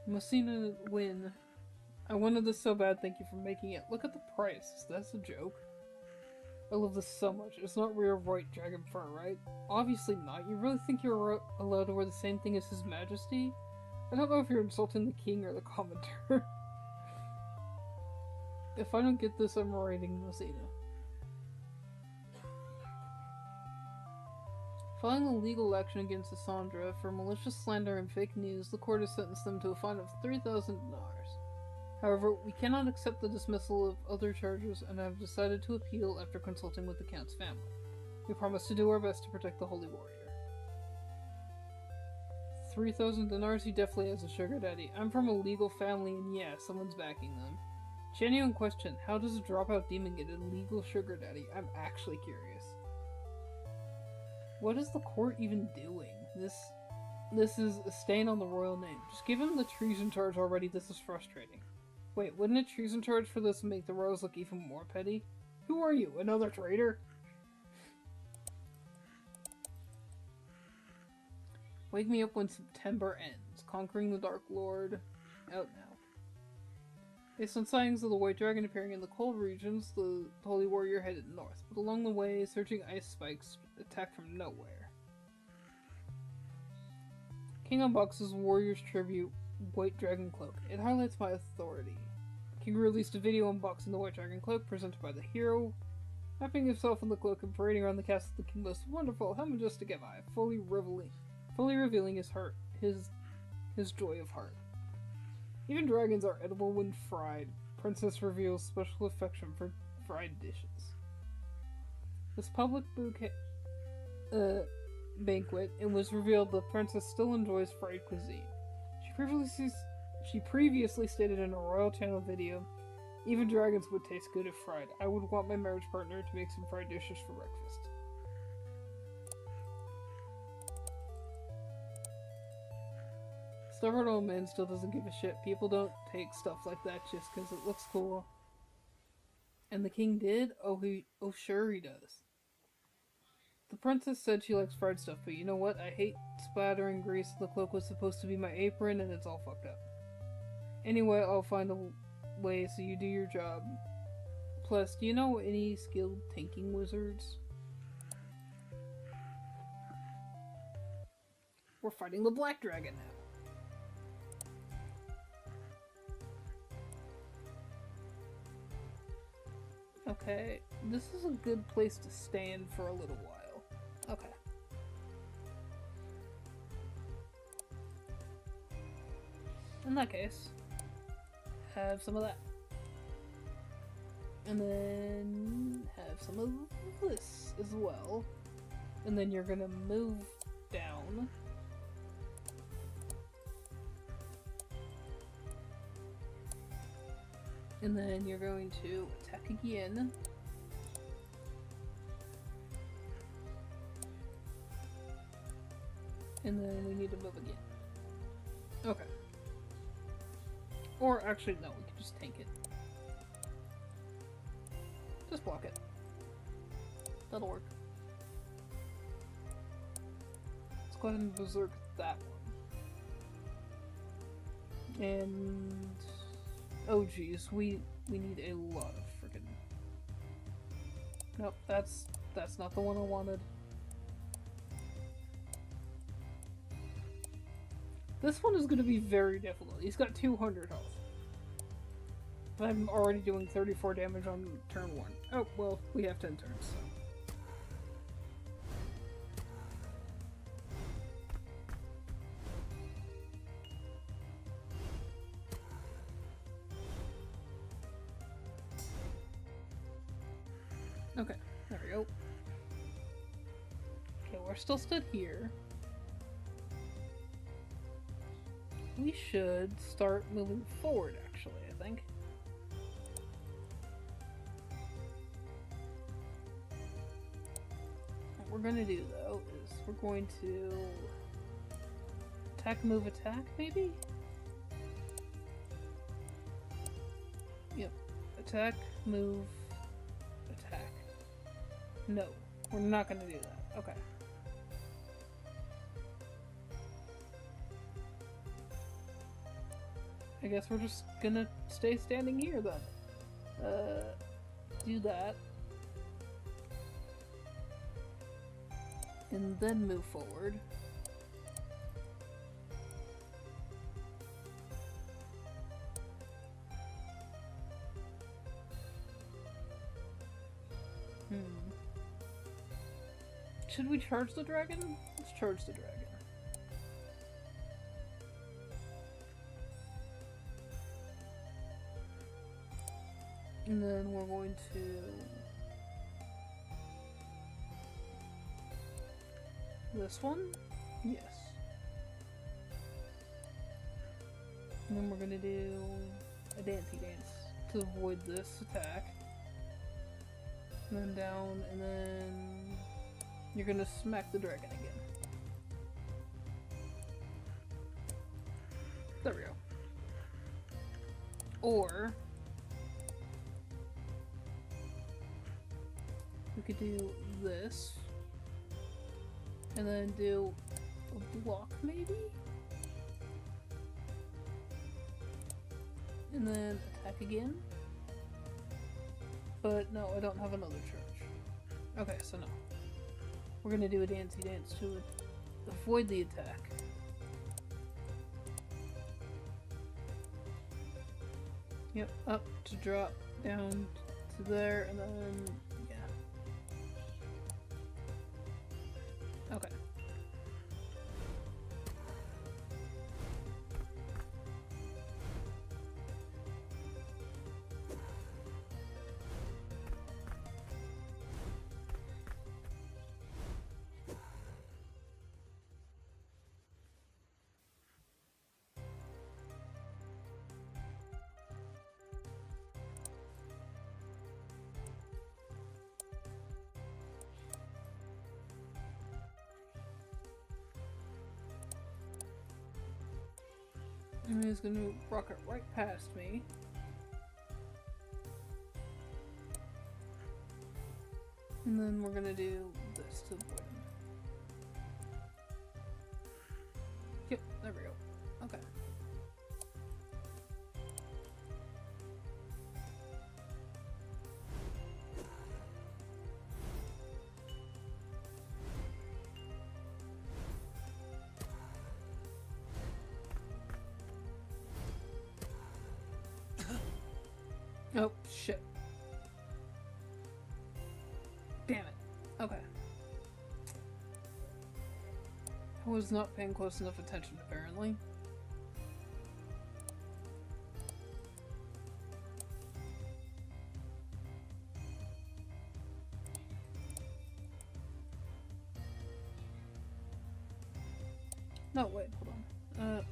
Messina win. I wanted this so bad, thank you for making it. Look at the price. That's a joke. I love this so much. It's not rare white dragon fur, right? Obviously not. You really think you're allowed to wear the same thing as His Majesty? I don't know if you're insulting the king or the commenter. If I don't get this, I'm writing Messina. Filing a legal action against Cassandra for malicious slander and fake news, the court has sentenced them to a fine of 3,000 dinars. However, we cannot accept the dismissal of other charges and have decided to appeal after consulting with the Count's family. We promise to do our best to protect the Holy Warrior. 3,000 dinars? He definitely has a sugar daddy. I'm from a legal family and yeah, someone's backing them. Genuine question, how does a dropout demon get a legal sugar daddy? I'm actually curious. What is the court even doing? This is a stain on the royal name. Just give him the treason charge already, this is frustrating. Wait, wouldn't a treason charge for this make the royals look even more petty? Who are you, another traitor? Wake me up when September ends. Conquering the Dark Lord. Out now. Based on sightings of the White Dragon appearing in the cold regions, the Holy Warrior headed north, but along the way, surging ice spikes attacked from nowhere. King unboxes Warrior's Tribute White Dragon Cloak. It highlights my authority. King released a video unboxing the White Dragon Cloak presented by the hero, wrapping himself in the cloak and parading around the castle. The king was wonderful, how majestic am I, fully revealing his heart, his joy of heart. Even dragons are edible when fried. Princess reveals special affection for fried dishes. This public banquet, it was revealed the princess still enjoys fried cuisine. She previously stated in a Royal Channel video, even dragons would taste good if fried. I would want my marriage partner to make some fried dishes for breakfast. Stubborn old man still doesn't give a shit. People don't take stuff like that just because it looks cool. And the king did? Oh, sure he does. The princess said she likes fried stuff, but you know what? I hate splattering grease. The cloak was supposed to be my apron, and it's all fucked up. Anyway, I'll find a way so you do your job. Plus, do you know any skilled tanking wizards? We're fighting the Black Dragon now. Okay, this is a good place to stand for a little while. Okay. In that case, have some of that. And then have some of this as well. And then you're gonna move down. And then you're going to attack again. And then we need to move again. Okay. Or actually, no, we can just tank it. Just block it. That'll work. Let's go ahead and berserk that one. And oh geez, we need a lot of freaking. Nope, that's not the one I wanted. This one is going to be very difficult. He's got 200 health. I'm already doing 34 damage on turn 1. Oh, well, we have 10 turns, so. Okay, there we go. Okay, we're still stood here. We should start moving forward, actually, I think. What we're gonna do, though, is we're going to attack, move, attack, maybe? Yep. Attack, move, attack. No, we're not gonna do that. Okay. I guess we're just gonna stay standing here then. Do that. And then move forward. Should we charge the dragon? Let's charge the dragon. And then we're going to this one? Yes. And then we're gonna do a dancey dance to avoid this attack. And then down, and then you're gonna smack the dragon again. There we go. Or we could do this, and then do a block maybe? And then attack again? But no, I don't have another charge. Okay, so no. We're gonna do a dancey dance to avoid the attack. Yep, up to drop, down to there, and then okay. And he's gonna rocket right past me. And then we're gonna do this to avoid him. Yep, there we go. Okay. Oh, shit. Damn it. Okay. I was not paying close enough attention, apparently. No, wait, hold on.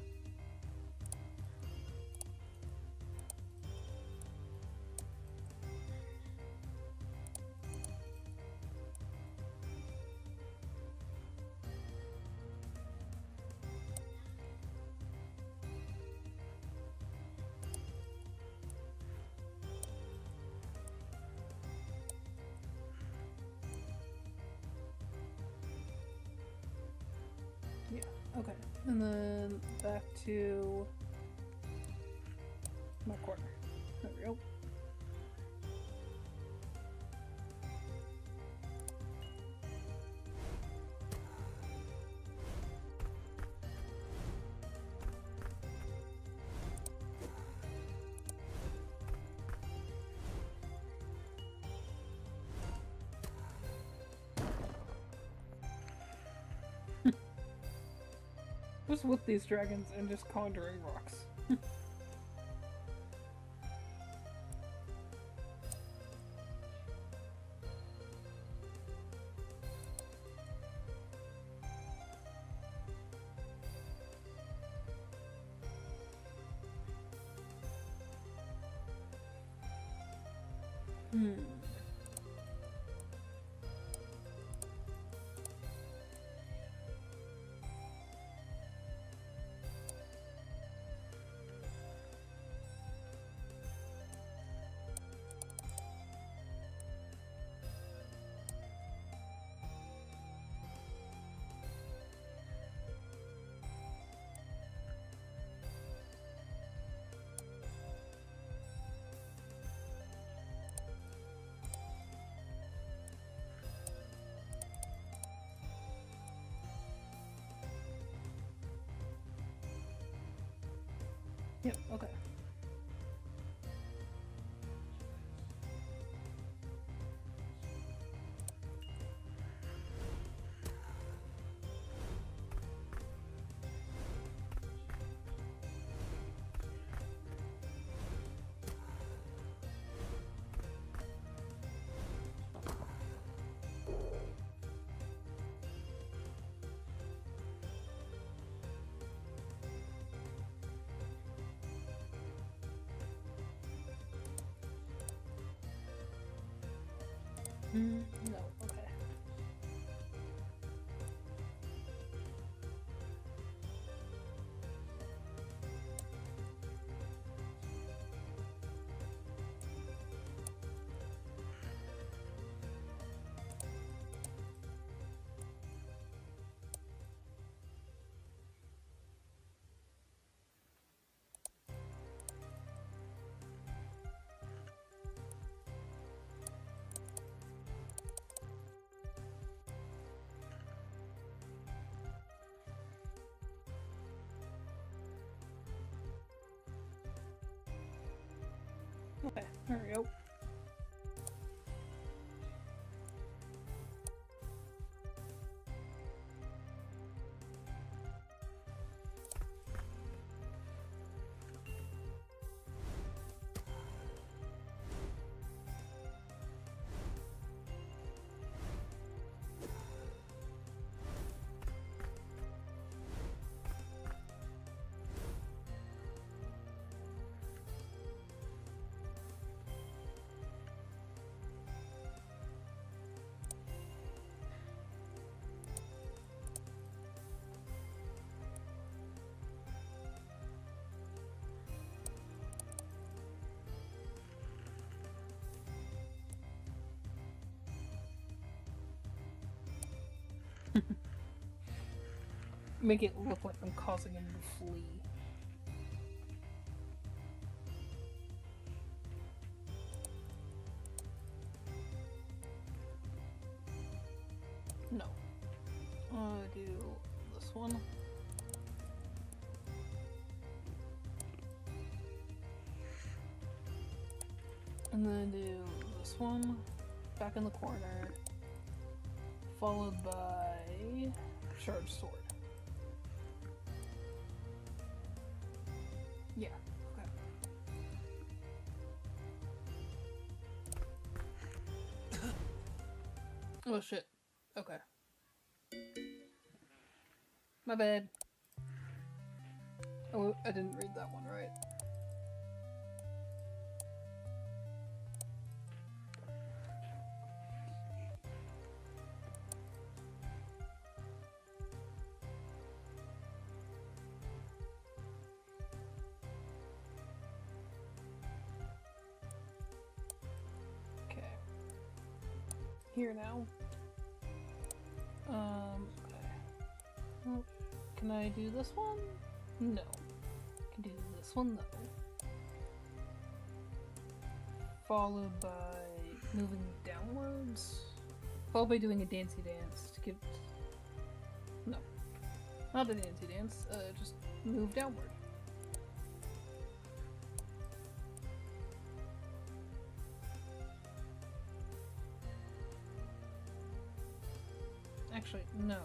Yeah, okay. And then back to my corner. There we go. Just with these dragons and just conjuring rocks. Hmm. Yep, okay. No, okay. Okay, there we go. Make it look like I'm causing him to flee. No. I'll do this one. And then do this one. Back in the corner. Followed by charged sword. Yeah, okay. Oh shit. Okay. My bad. Oh, I didn't read that one right. Okay. Here now. Okay. Well, can I do this one? No. Can do this one though. Followed by moving downwards. Followed by doing a dancey dance to get. No. Not a dancey dance, just move downward. Actually, no.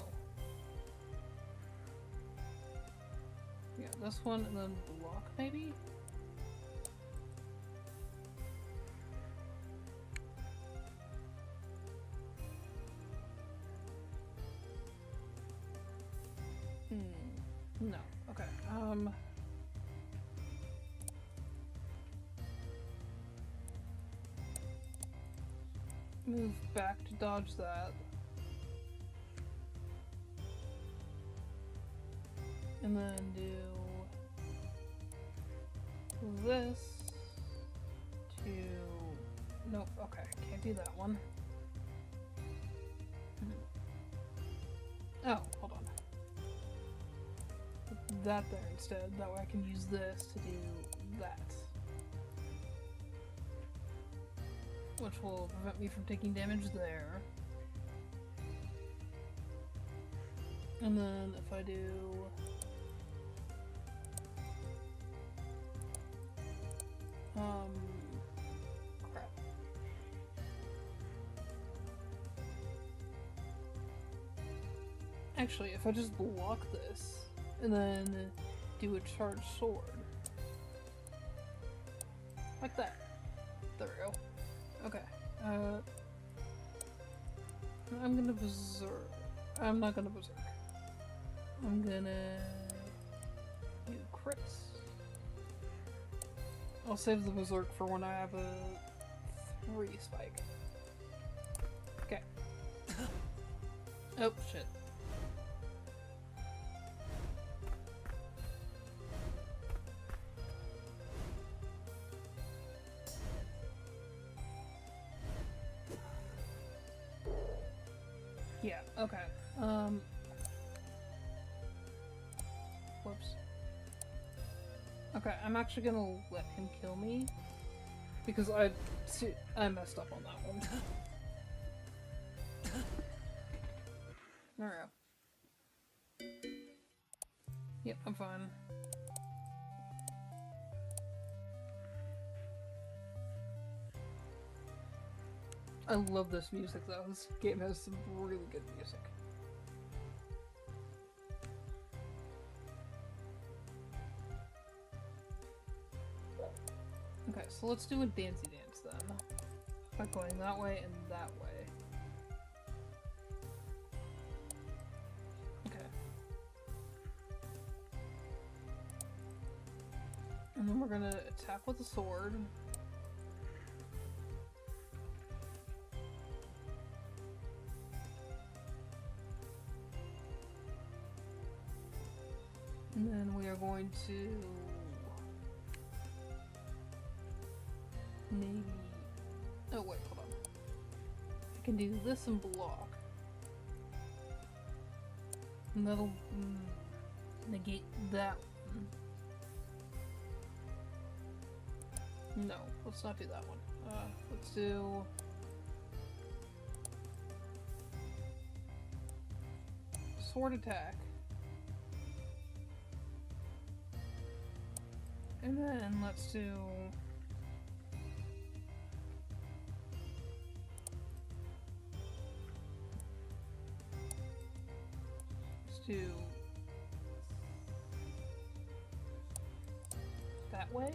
Yeah, this one and then block maybe? No. Okay. Move back to dodge that. And then do this to... Nope, okay, can't do that one. Oh, hold on. Put that there instead, that way I can use this to do that. Which will prevent me from taking damage there. And then if I do... crap. Actually, if I just block this, and then do a charged sword. Like that. There we go. Okay. I'm gonna berserk. I'm not gonna berserk. I'm gonna do crits. I'll save the berserk for when I have a 3 spike. Okay. Oh, shit. Yeah, okay. Whoops. Okay, I'm actually gonna let him kill me because I messed up on that one. Alright. Yep, I'm fine. I love this music though. This game has some really good music. Okay, so let's do a dancey dance then. By going that way and that way. Okay. And then we're gonna attack with a sword. And then we are going to maybe... Oh wait, hold on. I can do this and block. And that'll negate that one. No, let's not do that one. Let's do... sword attack. And then let's do... do that way.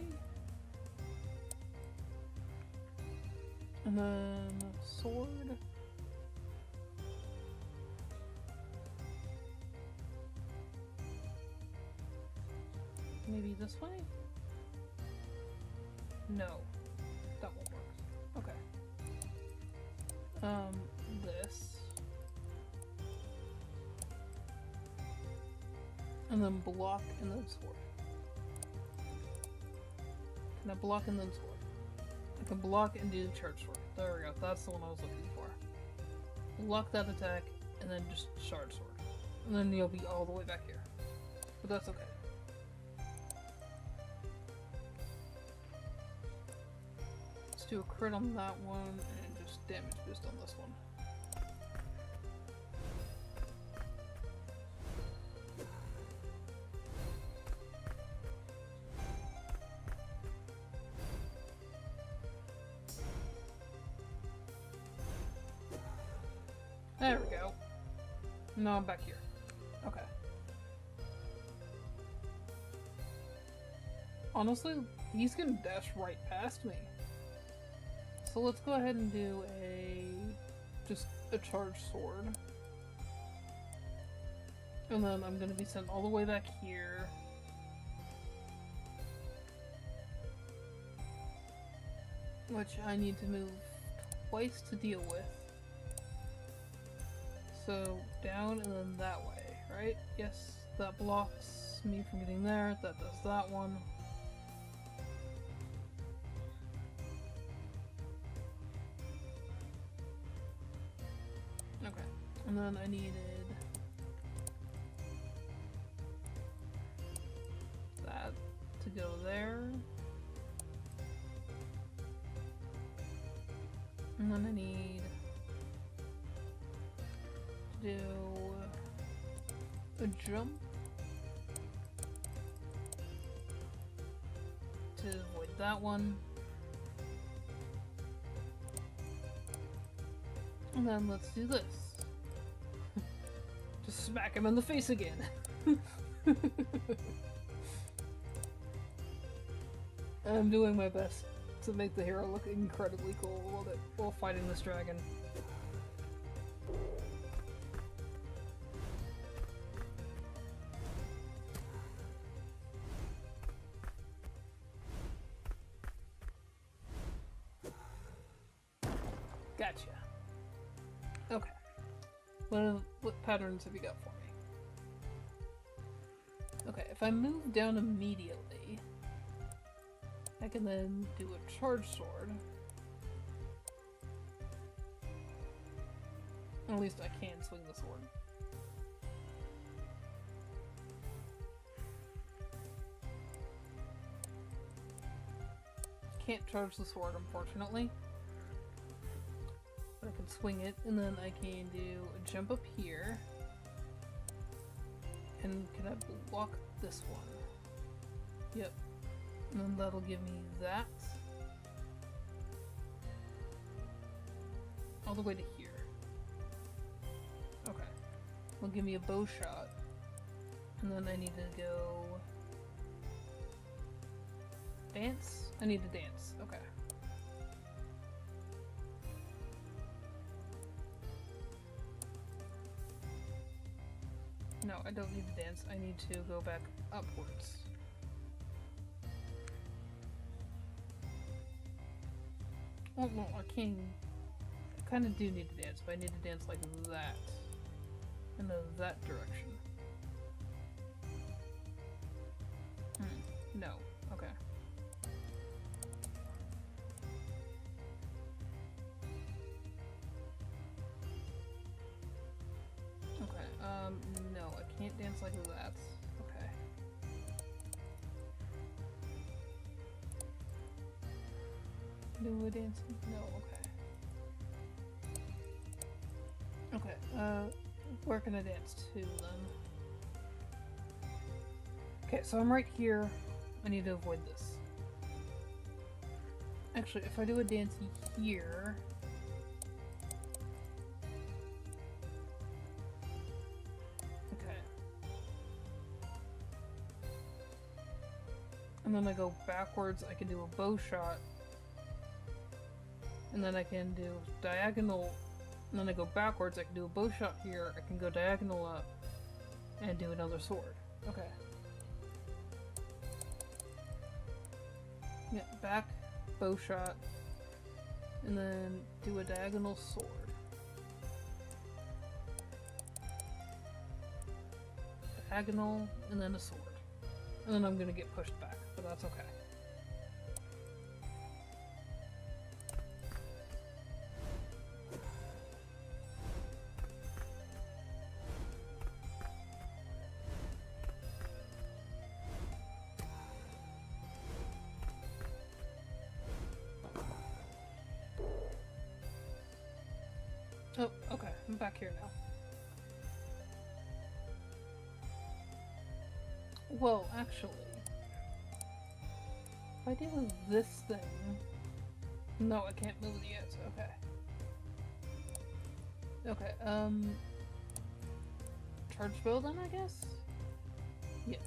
And then sword. Maybe this way? No. That won't work. Okay. This. And then block and then sword. Can I block and then sword? I can block and do charge sword. There we go. That's the one I was looking for. Block that attack and then just charge sword. And then you'll be all the way back here. But that's okay. Let's do a crit on that one and just damage boost on this one. There we go. No, I'm back here. Okay. Honestly, he's gonna dash right past me. So let's go ahead and do just a charge sword. And then I'm gonna be sent all the way back here. Which I need to move twice to deal with. So down and then that way, right? Yes, that blocks me from getting there. That does that one. Okay, and then I needed that to go there. And then I need to do a jump to avoid that one. And then let's do this. Just smack him in the face again. I'm doing my best to make the hero look incredibly cool while fighting this dragon. Gotcha. Okay. What patterns have you got for me? Okay, if I move down immediately, I can then do a charge sword. At least I can swing the sword. Can't charge the sword, unfortunately. But I can swing it, and then I can do a jump up here. And can I block this one? Yep. And then that'll give me that. All the way to here. Okay. Will give me a bow shot. And then I need to go... dance? I need to dance. Okay. No, I don't need to dance. I need to go back upwards. Oh, no, I can... I kind of do need to dance, but I need to dance like that. In that direction. No. Okay. Okay, no, I can't dance like that. Okay. Do a dance? No, okay. Okay, where can I dance to then? Okay, so I'm right here. I need to avoid this. Actually, if I do a dance here... And then I go backwards, I can do a bow shot. And then I can do diagonal. And then I go backwards, I can do a bow shot here, I can go diagonal up, and do another sword. Okay. Yeah, back, bow shot, and then do a diagonal sword. Diagonal, and then a sword. And then I'm gonna get pushed back, but that's okay. Oh, okay, I'm back here now. Well, actually, if I do this thing... No, I can't move it yet, okay. Okay, charge bow then, I guess? Yeah.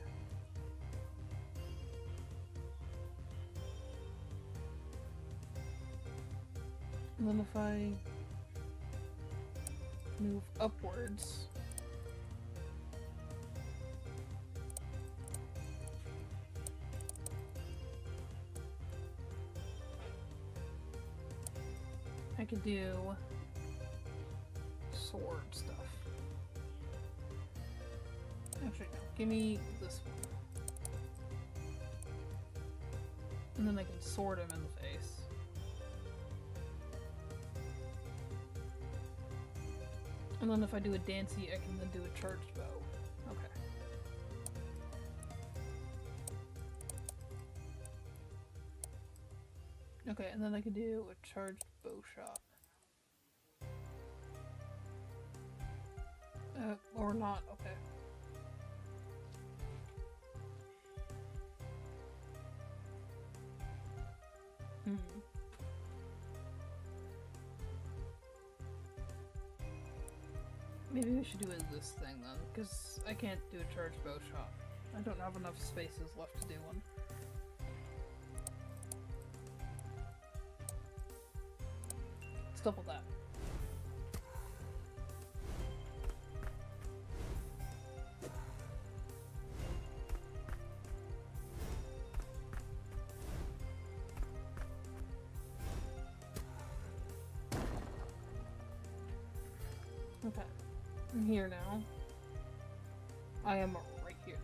And then if I move upwards... I could do sword stuff. Actually, no. Give me this one. And then I can sword him in the face. And then if I do a dancey, I can then do a charged bow. Okay. Okay, and then I can do a charged bow shot. Or not, okay. Maybe we should do it this thing then, because I can't do a charged bow shot. I don't have enough spaces left to do one. Let's double that. Okay, I'm here now. I am right here now.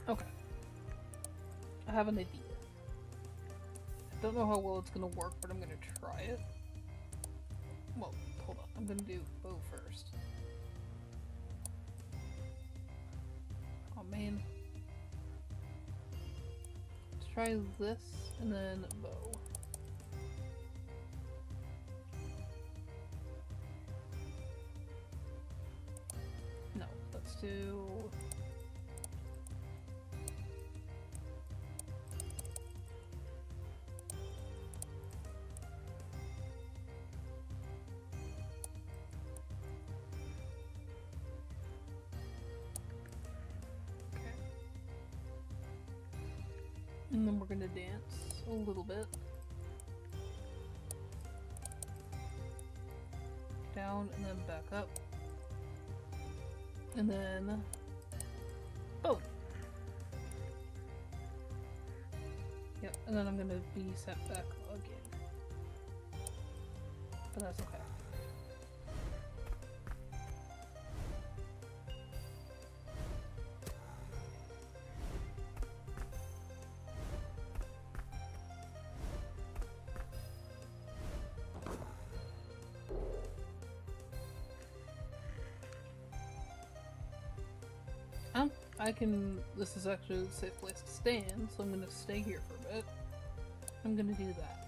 Okay. I have an idea. I don't know how well it's gonna work, but I'm gonna try it. Well, hold on. I'm gonna do bow first. Oh man. Let's try this and then bow. No, let's do... And then we're gonna dance a little bit. Down and then back up. And then... boom! Yep, and then I'm gonna be set back again. But that's okay. I can... this is actually a safe place to stand, so I'm gonna stay here for a bit. I'm gonna do that.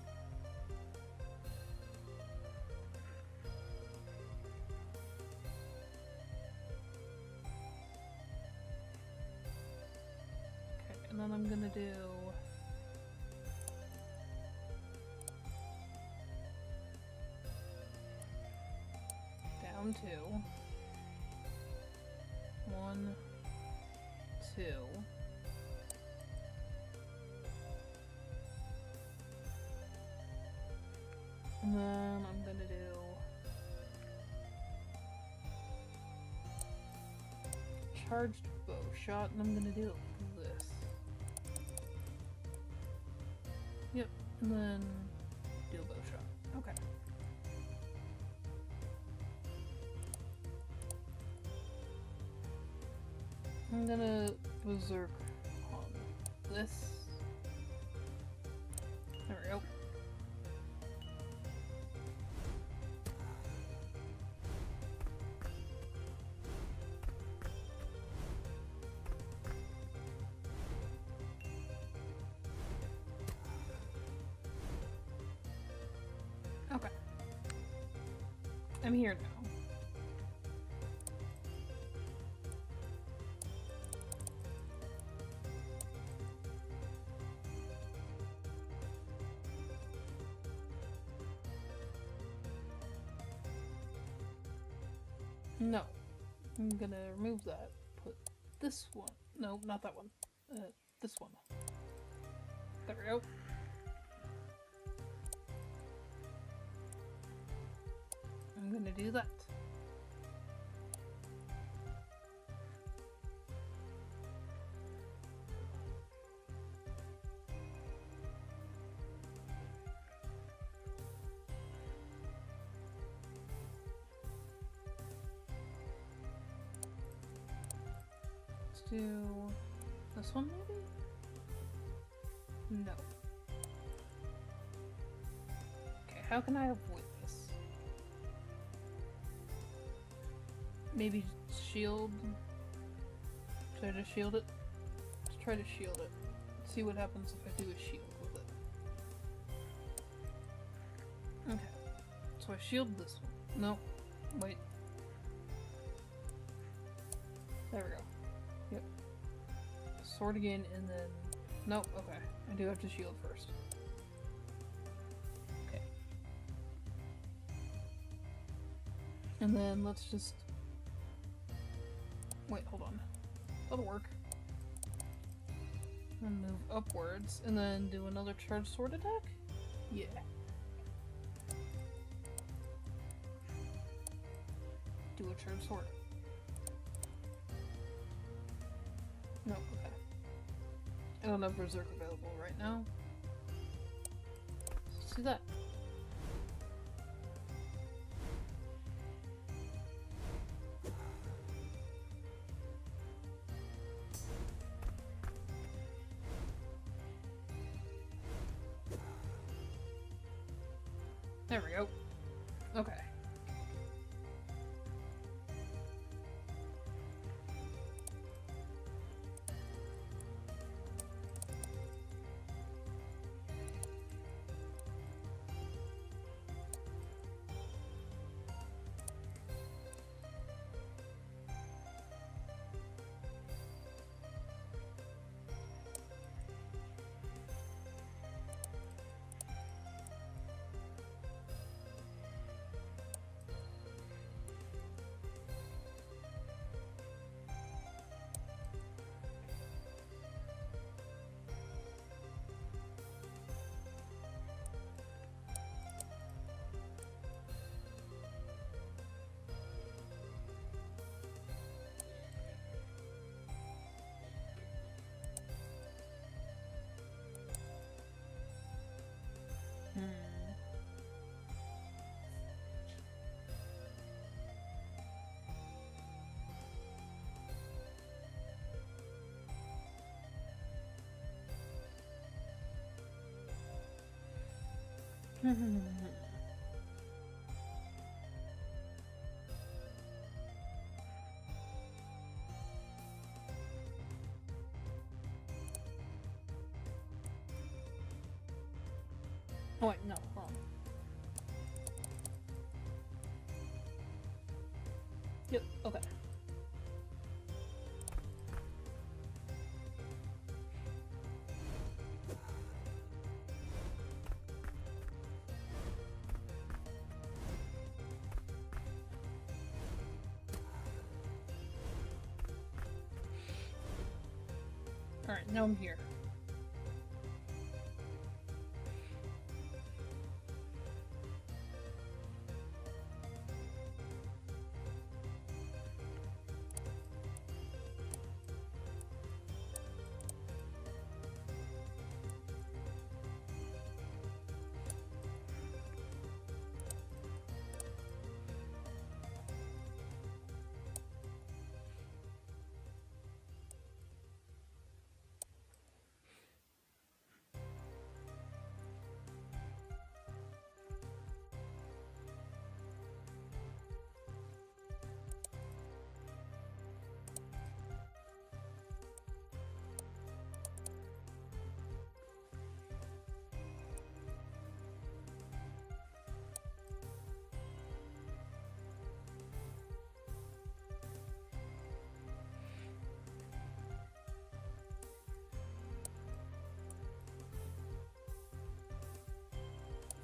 Okay, and then I'm gonna do... 1, 2. 1, 2. And then I'm gonna do charged bow shot, and I'm gonna do this. Yep, and then do a bow shot. Okay. I'm gonna berserk on this. There we go. Okay. I'm here now. No. I'm gonna remove that. Put this one. No, not that one. This one. There we go. I'm gonna do that. Let's do this one maybe? No. Okay, how can I avoid this? Maybe shield? Try to shield it? Let's try to shield it. See what happens if I do a shield with it. Okay. So I shield this one. No. Wait. There we go. Yep. Sword again and then... Nope, okay. I do have to shield first. Okay. And then let's just... Wait, hold on. That'll work. And move upwards, and then do another charged sword attack? Yeah. Do a charged sword. No, okay. I don't have Berserk available right now. Let's do that. There we go. Okay. Oh wait, no, wrong. Yep, okay. Now I'm here.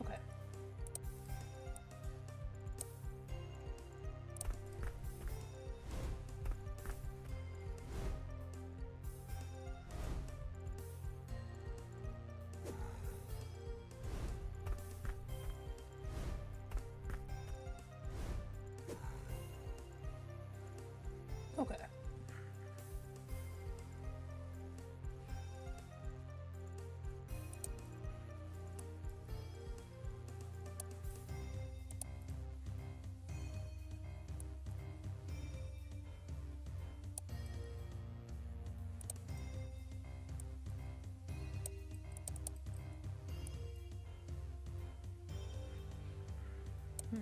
Okay. Okay. Hmm.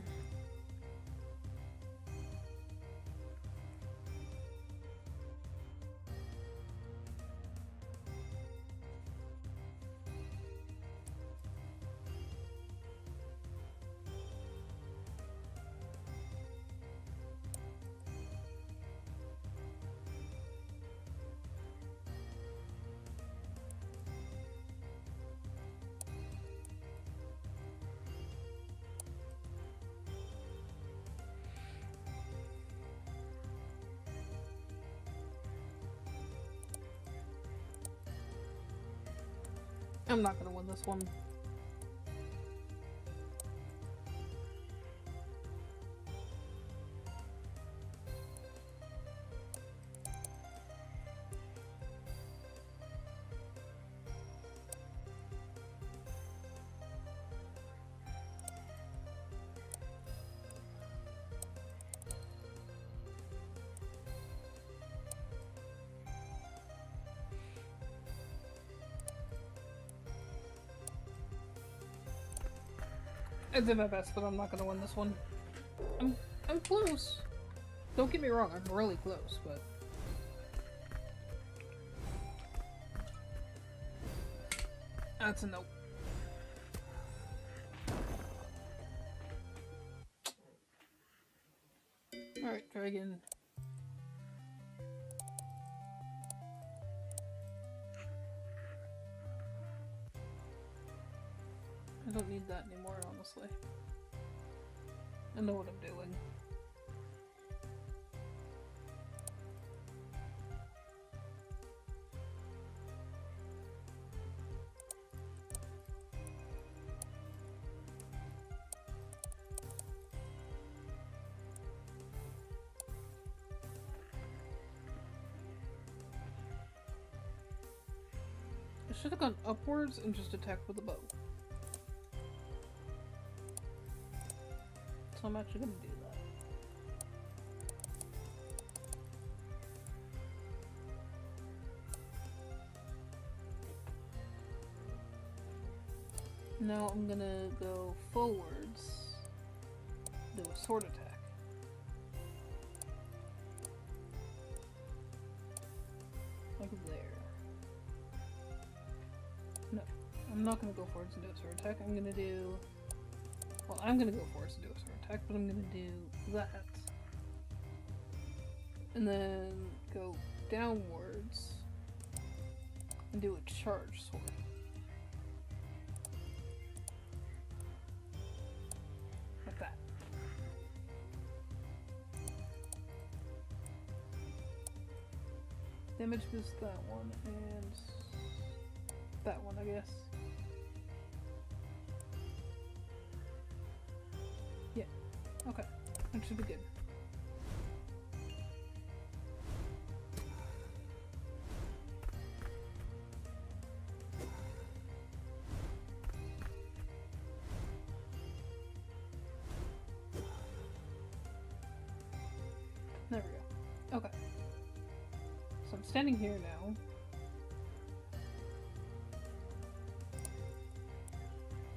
I'm not gonna win this one. I did my best, but I'm not gonna win this one. I'm close. Don't get me wrong, I'm really close, but that's a nope. Alright, dragon. I don't need that anymore, honestly. I know what I'm doing. I should have gone upwards and just attacked with a bow. So I'm actually gonna do that. Now I'm gonna go forwards, do a sword attack. Like there. No, I'm not gonna go forwards and do a sword attack. I'm gonna do... Well, I'm gonna go forwards and do a sword attack, but I'm gonna do that. And then go downwards and do a charge sword. Like that. Damage boost that one, and that one, I guess. Yeah. Okay. That should be good. There we go. Okay. So I'm standing here now.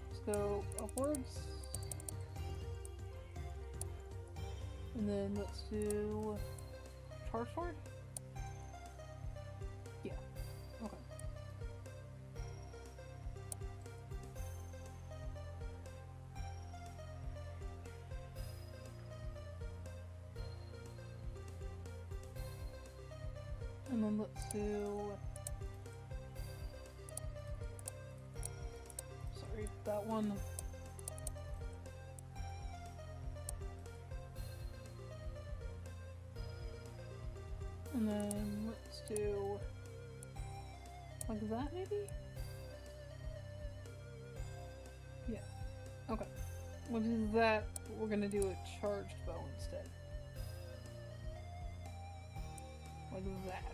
Let's go upwards. And then let's do charge sword? Yeah. Okay. And then let's do... Sorry, that one. And then let's do... like that, maybe? Yeah. Okay. We'll do that, but we're gonna do a charged bow instead. Like that.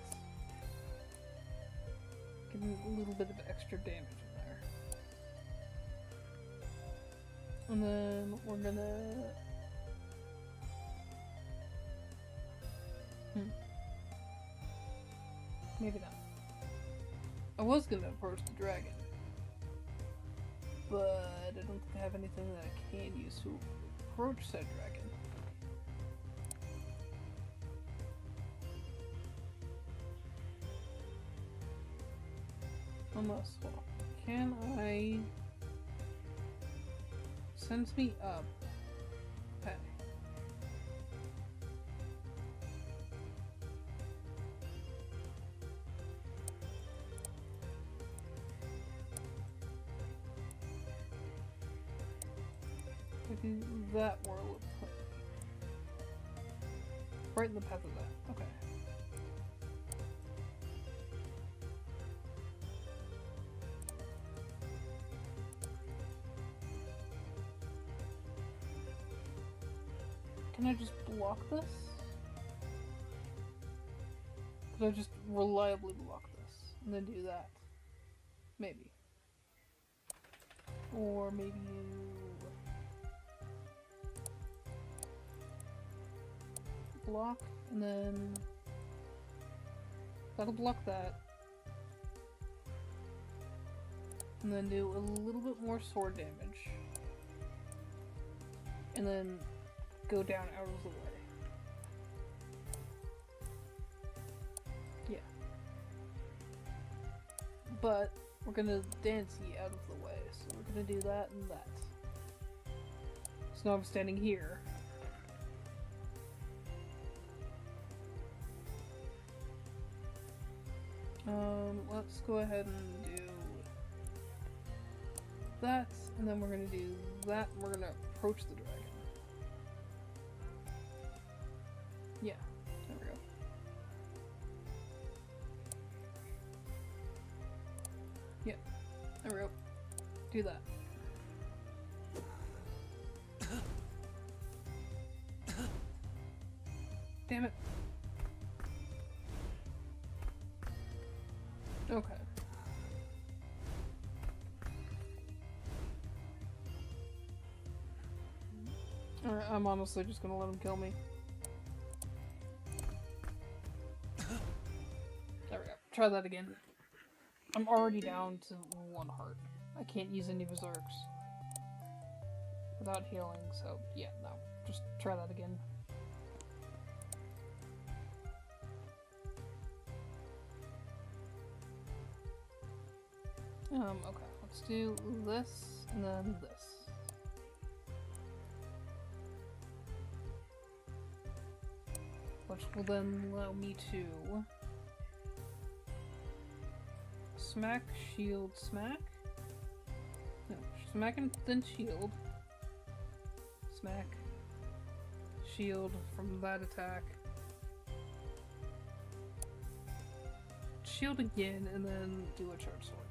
Give me a little bit of extra damage in there. And then we're gonna... Maybe not. I was gonna approach the dragon. But I don't think I have anything that I can use to approach said dragon. Unless, well, can I... Sends me up. Okay. Maybe that where it would put me. Right in the path of that. Okay. Can I just block this? Could I just reliably block this and then do that? Maybe. Or maybe you block and then that'll block that. And then do a little bit more sword damage. And then go down out of the way. Yeah. But we're gonna dance ye out of the way, so we're gonna do that and that. So now I'm standing here. Let's go ahead and do that, and then we're gonna do that, and we're gonna approach the dragon. Yeah, there we go. Yeah, there we go. Do that. Damn it. Okay. Alright, I'm honestly just gonna let him kill me. There we go. Try that again. I'm already down to 1 heart. I can't use any berserks without healing, so yeah, no. Just try that again. Okay, let's do this, and then this. Which will then allow me to smack, shield, smack? No, smack and then shield. Smack, shield from that attack. Shield again, and then do a charge sword.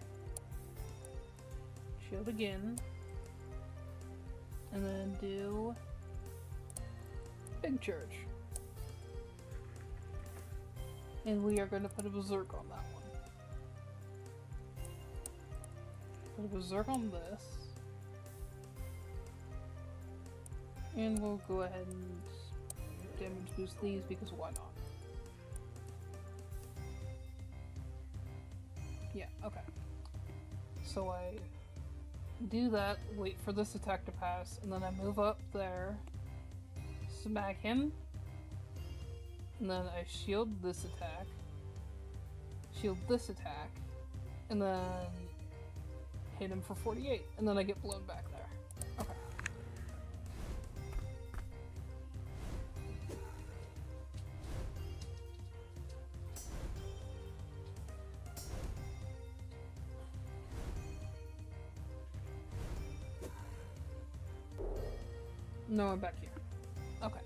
shield again, and then do big charge. And we are going to put a berserk on that one. Put a berserk on this. And we'll go ahead and damage boost these because why not? Yeah, okay. So I do that, wait for this attack to pass, and then I move up there, smack him, and then I shield this attack, and then hit him for 48, and then I get blown back there. Okay. No, I'm back here. Okay.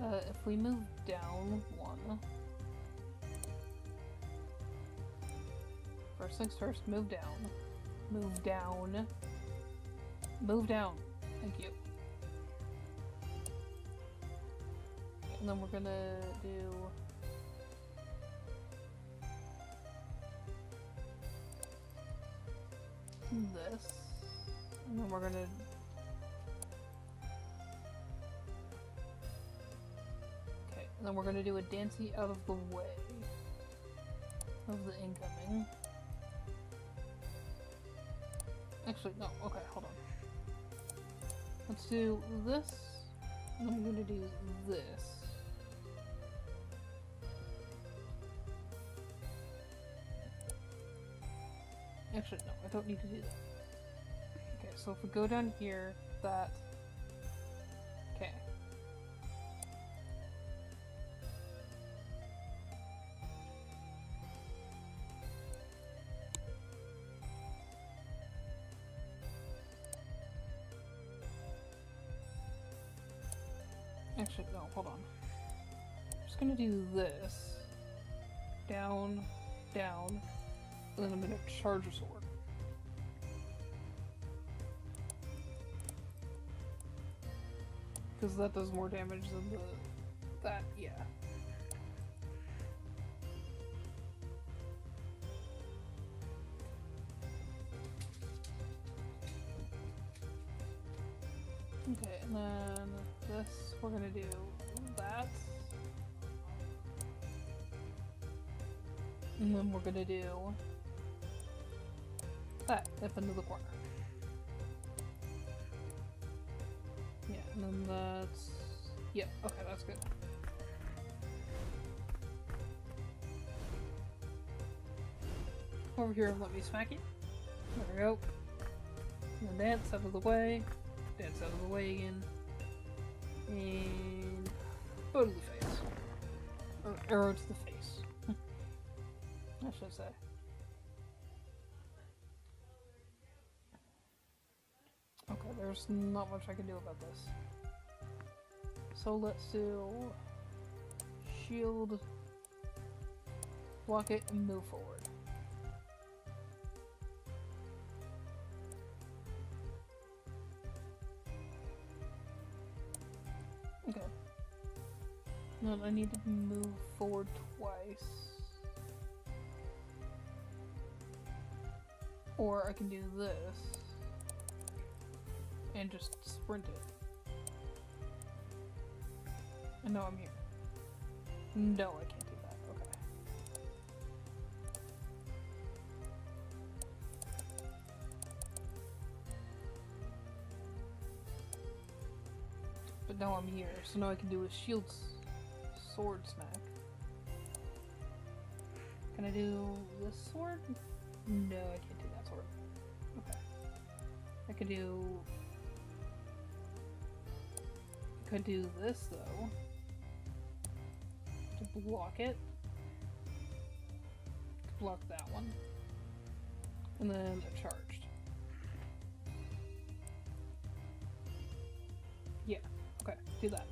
Alright, if we move down one. First things first, move down. Move down. Move down. Thank you. And then we're gonna do... this, and then we're gonna and then we're gonna do a dancey out of the way of the incoming. Actually, no, okay, hold on. Let's do this, and I'm gonna do this. Actually, no, I don't need to do that. Okay, so if we go down here, that... Okay. Actually, no, hold on. I'm just gonna do this. Down, down. And then I'm gonna charge a sword. Because that does more damage than that, yeah. Okay, and then this, we're gonna do that. And then we're gonna do that up into the corner. Yeah, and then that's... Yep, okay, that's good. Over here, let me smack it. There we go. And then dance out of the way. Dance out of the way again. And... bow to the face. Or arrow to the face. I should say. Okay, there's not much I can do about this. So let's do shield, block it, and move forward. Okay. Then I need to move forward twice. Or I can do this and just sprint it. And now I'm here. No, I can't do that. Okay. But now I'm here, so now I can do a shield sword smack. Can I do this sword? No, I can't do that sword. Okay. I could do this though. To block it. To block that one. And then a charged. Yeah, okay, do that.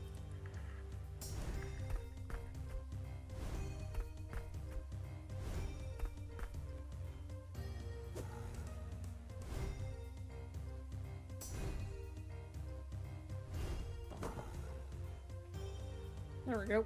There we go.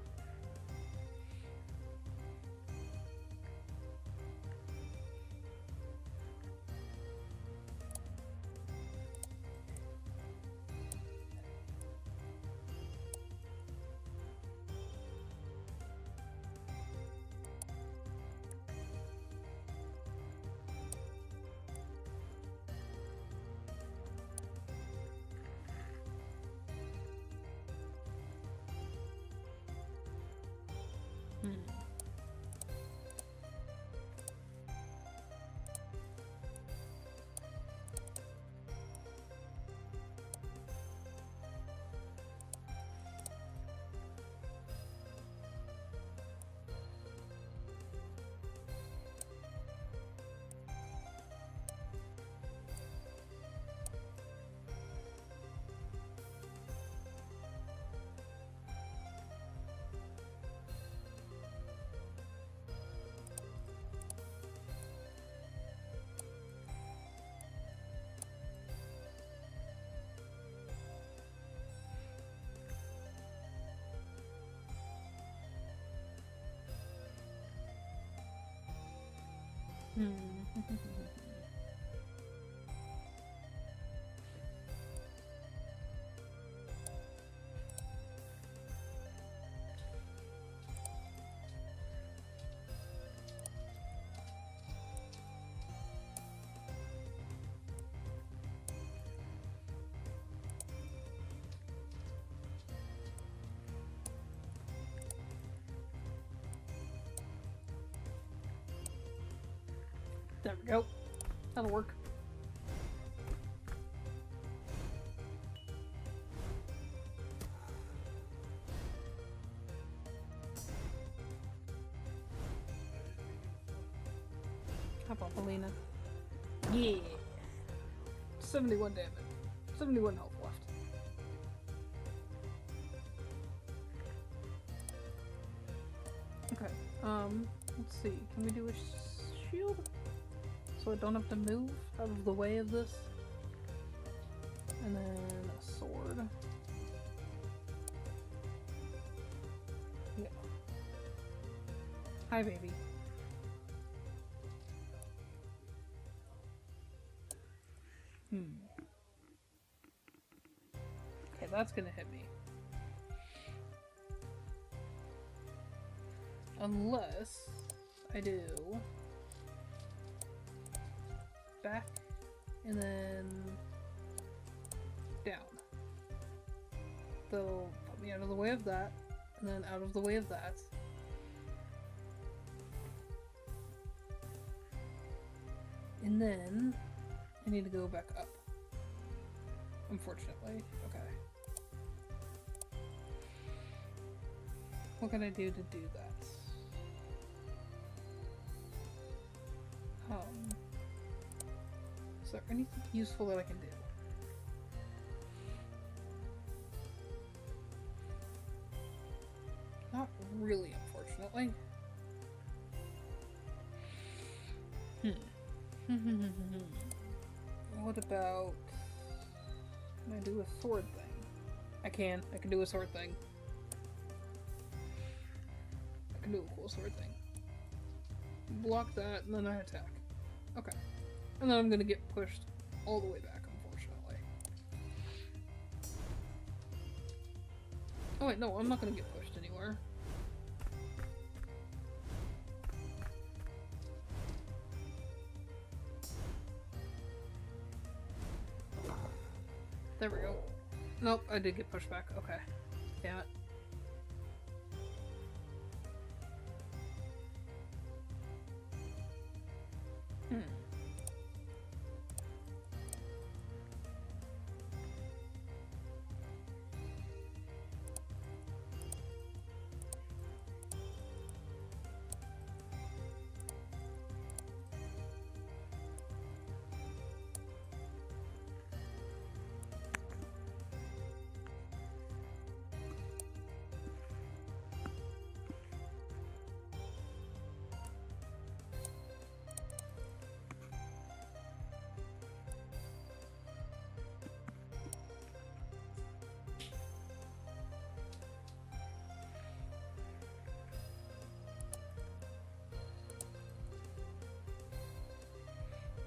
There we go. That'll work. How about Helena? Yeah. 71 damage. 71 health left. Okay. Let's see. Can we do a shield? So I don't have to move out of the way of this. And then a sword. Yeah. Hi, baby. Okay, that's gonna hit me. Unless I do back and then down. They'll put me out of the way of that, and then out of the way of that. And then I need to go back up. Unfortunately. Okay. What can I do to do that? Is there anything useful that I can do? Not really, unfortunately. What about... Can I do a sword thing? I can do a sword thing. I can do a cool sword thing. Block that, and then I attack. Okay. And then I'm gonna get pushed all the way back, unfortunately. Oh wait, no, I'm not gonna get pushed anywhere. There we go. Nope, I did get pushed back. Okay. Damn it.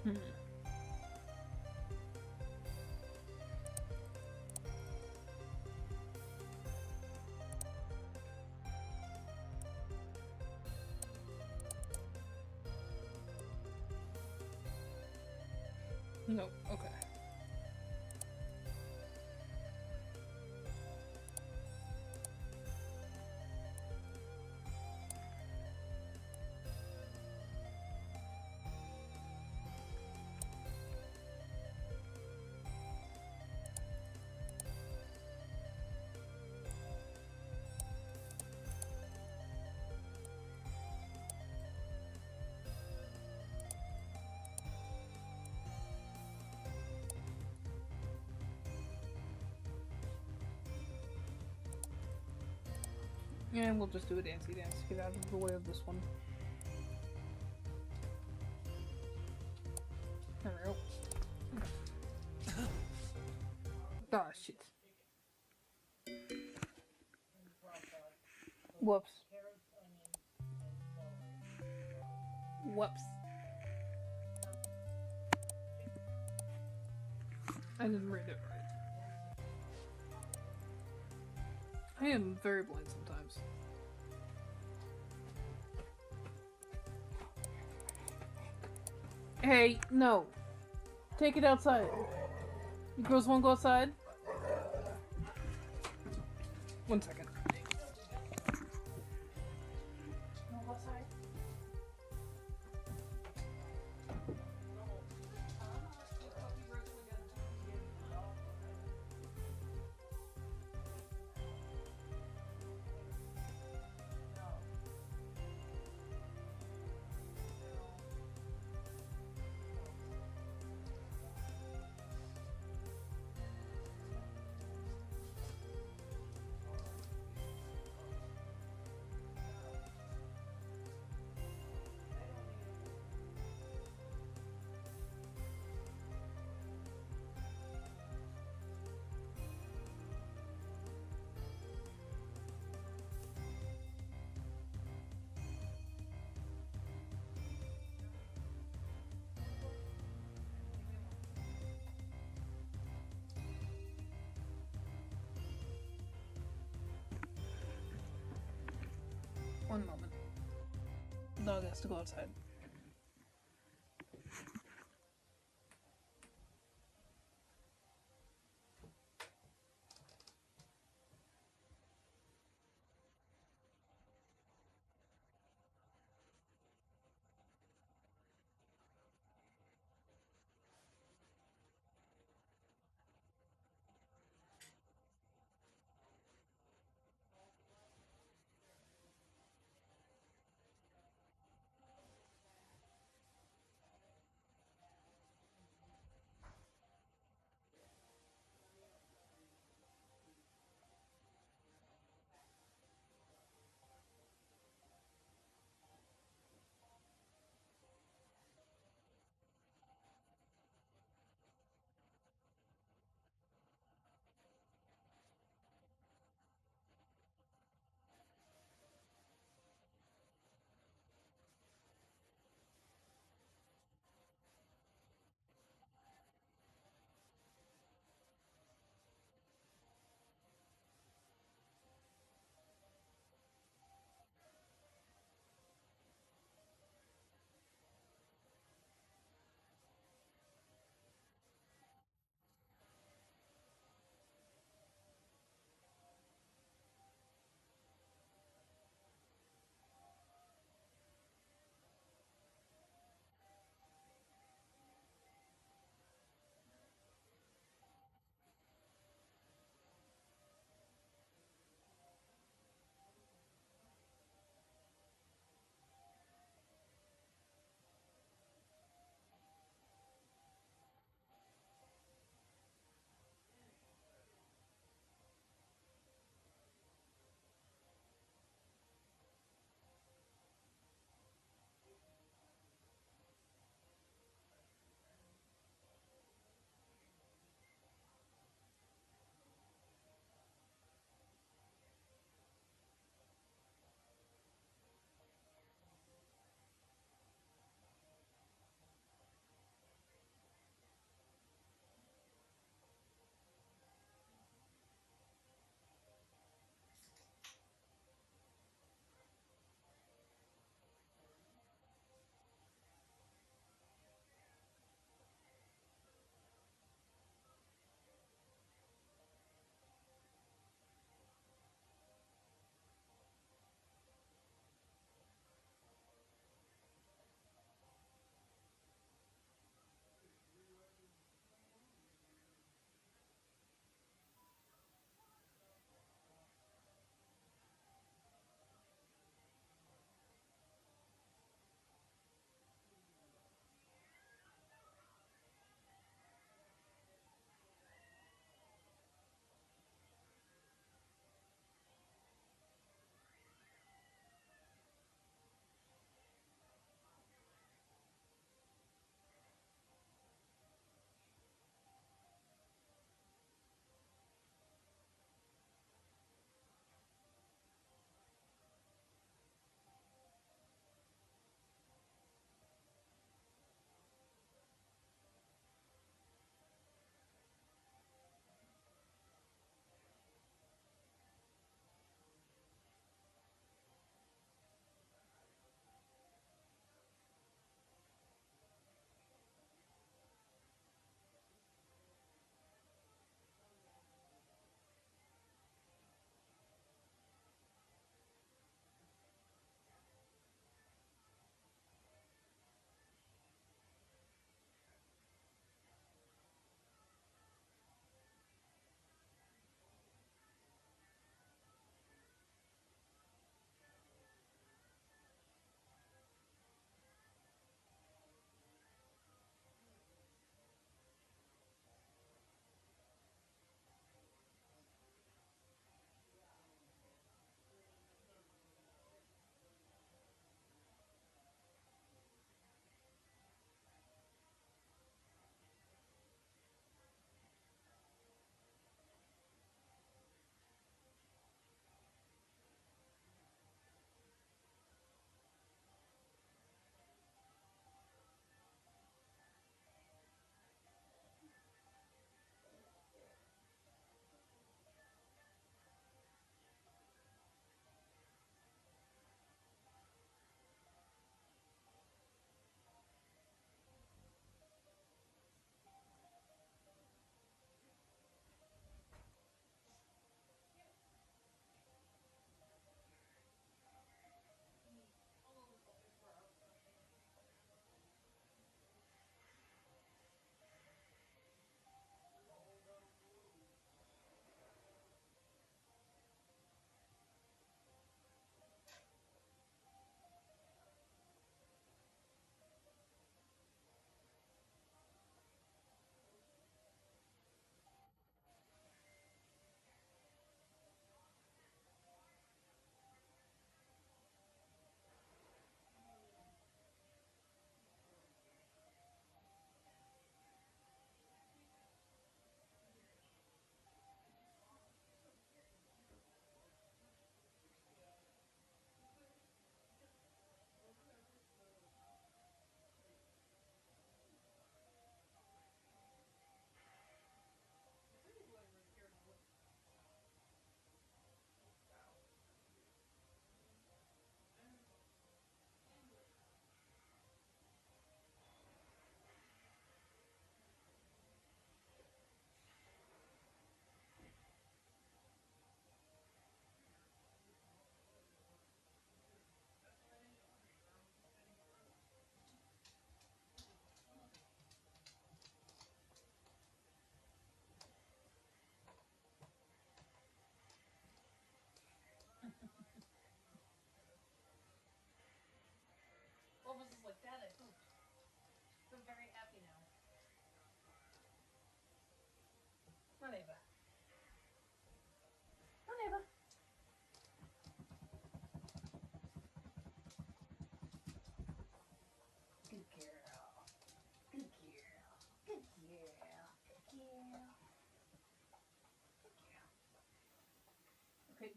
Hmm. No, okay. And we'll just do a dancey dance to get out of the way of this one. There we go. Ah, shit. Whoops. Whoops. I didn't read it right. I am very blind sometimes. Hey, no. Take it outside. You girls won't go outside? 1 second. One moment. Dog has to go outside.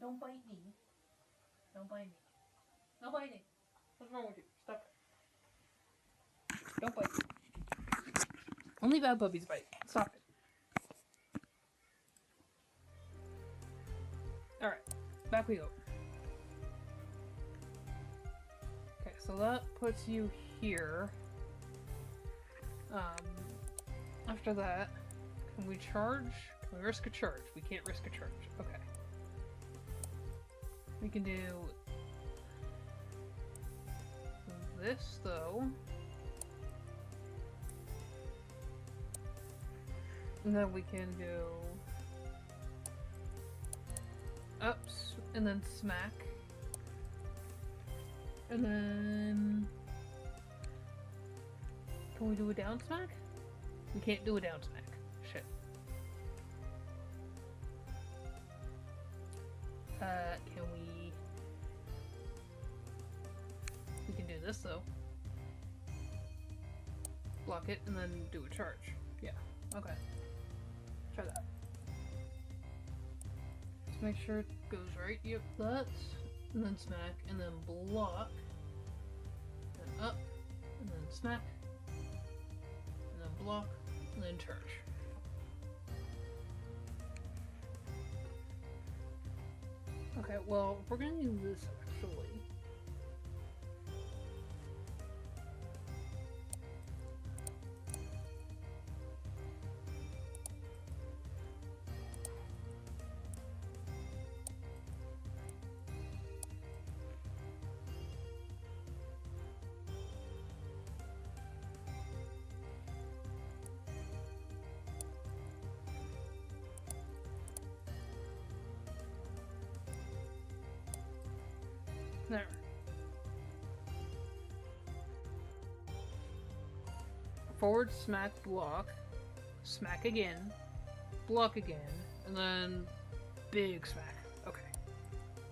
Don't bite me. Don't bite me. No biting. What's wrong with you? Stop it. Don't bite. Only bad puppies bite. Stop it. Alright. Back we go. Okay, so that puts you here. After that, can we charge? Can we risk a charge? We can't risk a charge. Okay. We can do this, though. And then we can do ups, and then smack. And then... Can we do a down smack? We can't do a down smack. Shit. Can we... We can do this, though. Block it, and then do a charge. Yeah, okay. Try that. Let's make sure it goes right. Yep, that. And then smack, and then block. Then up, and then smack. And then block, and then charge. Okay, well, we're gonna do this actually. There. Forward smack, block, smack again, block again, and then big smack. Okay.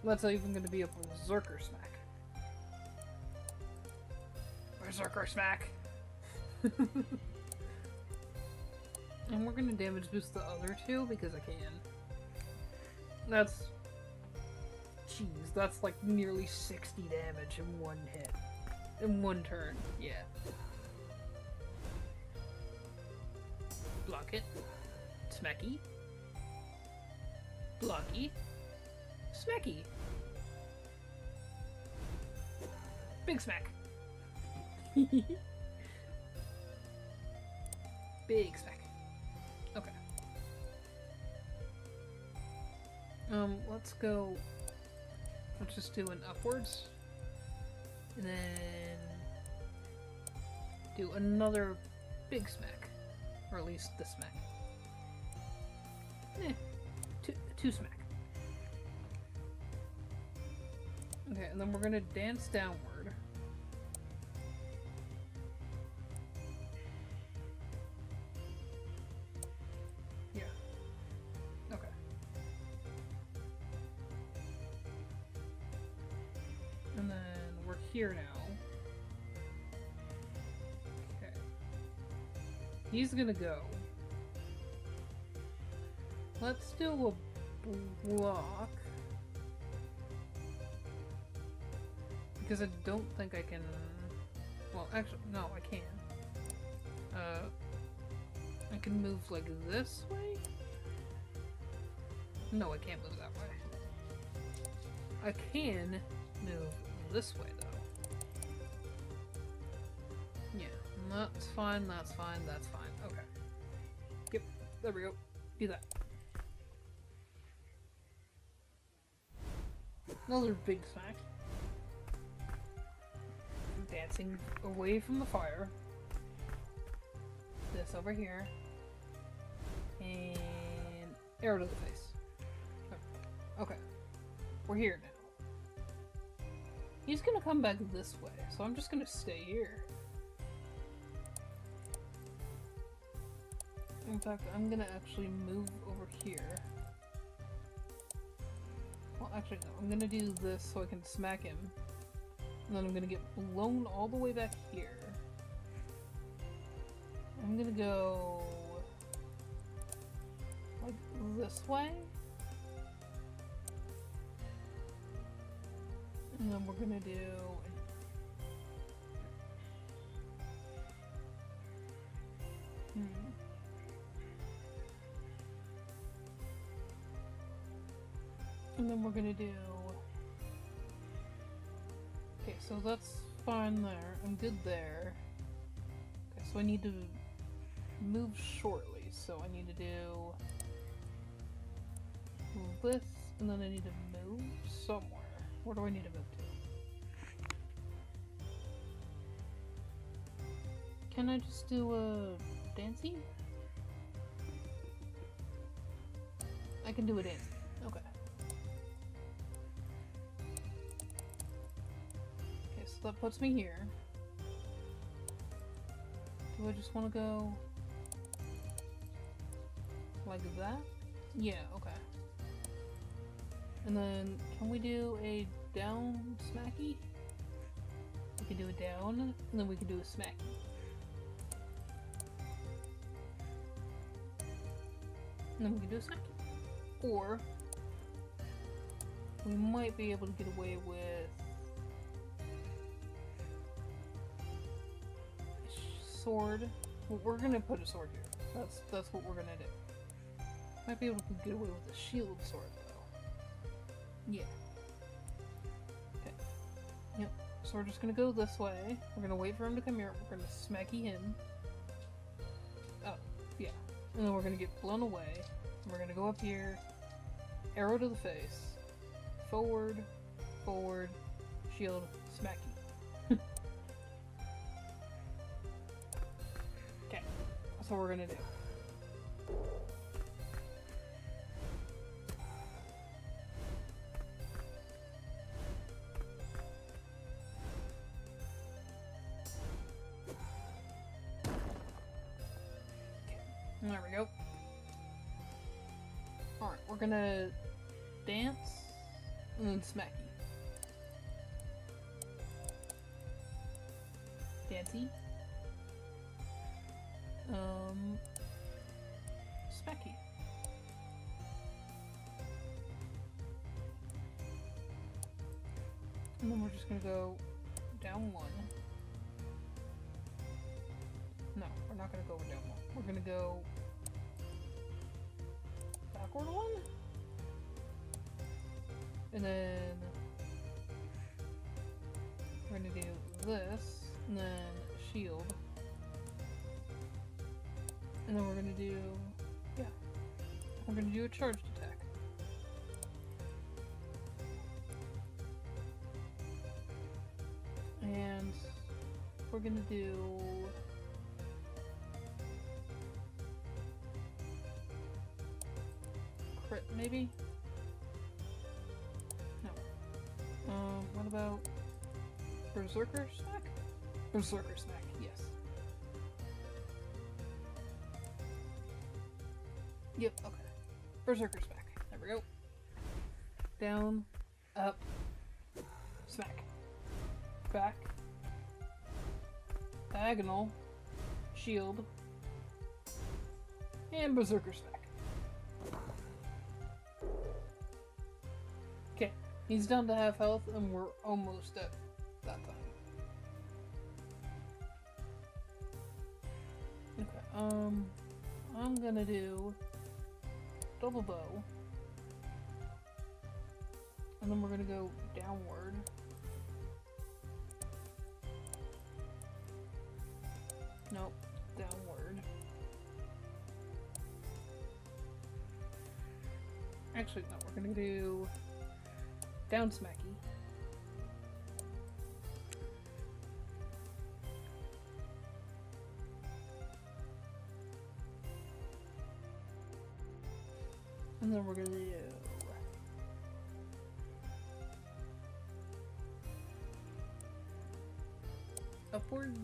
That's not even going to be a berserker smack. Berserker smack! And we're going to damage boost the other two because I can. That's... Jeez, that's like nearly 60 damage in one hit. In one turn, yeah. Block it. Smacky. Blocky. Smacky. Big smack. Big smack. Okay. Let's go... Let's just do an upwards. And then... do another big smack. Or at least the smack. Two smack. Okay, and then we're gonna dance downward. Yeah. Okay. And then we're here now. Okay. He's gonna go. Let's do a block. Because I don't think I can... Well, actually, no, I can. I can move like this way? No, I can't move that way. I can move this way, though. Yeah, that's fine, that's fine, that's fine. Okay. Yep, there we go. Do that. Another big smack. Dancing away from the fire. This over here. And arrow to the face. Okay. We're here now. He's gonna come back this way, so I'm just gonna stay here. In fact, I'm gonna actually move over here. Well, actually, no. I'm gonna do this so I can smack him. And then I'm gonna get blown all the way back here. I'm gonna go... like this way? And then we're gonna do... And then we're gonna do... Okay, so that's fine there. I'm good there. Okay, so I need to move shortly. So I need to do this, and then I need to move somewhere. Where do I need to move to? Can I just do a dancing? I can do a dancing. Okay. Okay, so that puts me here. Do I just want to go like that? Yeah, okay. And then, can we do a down smacky? We can do a down, and then we can do a smacky. And then we can do a smacky. Or, we might be able to get away with a sword. Well, we're gonna put a sword here. That's what we're gonna do. Might be able to get away with a shield sword, though. Yeah. Okay. Yep. So we're just gonna go this way. We're gonna wait for him to come here. We're gonna smacky him. Oh, yeah. And then we're gonna get blown away. And we're gonna go up here. Arrow to the face. Forward. Forward. Shield. Smacky. Okay. That's what we're gonna do. There we go. Alright, we're gonna dance and then smacky. Dancey. Smacky. And then we're just gonna go down one. No, we're not gonna go down one. We're gonna go backward one? And then we're gonna do this, and then shield. And then we're gonna do, yeah, we're gonna do a charged attack. And we're gonna do crit, maybe? No. What about Berserker Smack? Berserker Smack, yes. Yep, okay. Berserker Smack. There we go. Down, up, smack. Back. Diagonal. Shield. And Berserker Smack. Okay, he's down to half health and we're almost at that time. Okay, I'm gonna do double bow. And then we're gonna go downward. Nope, downward. Actually, no, we're gonna do down smacky. And then we're gonna do upward.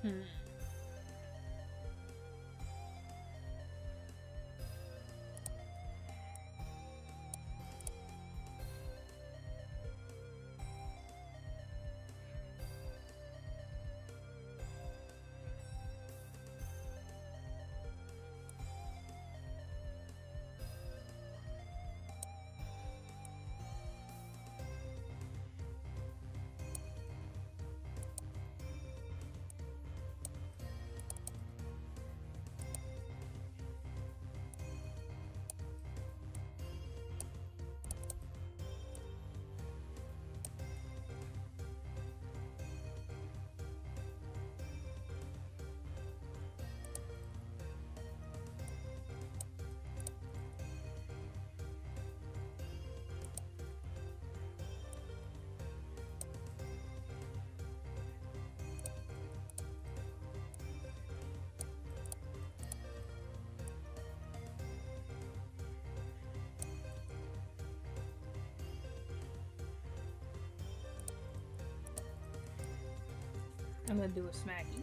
Hmm. I'm gonna do a smacky.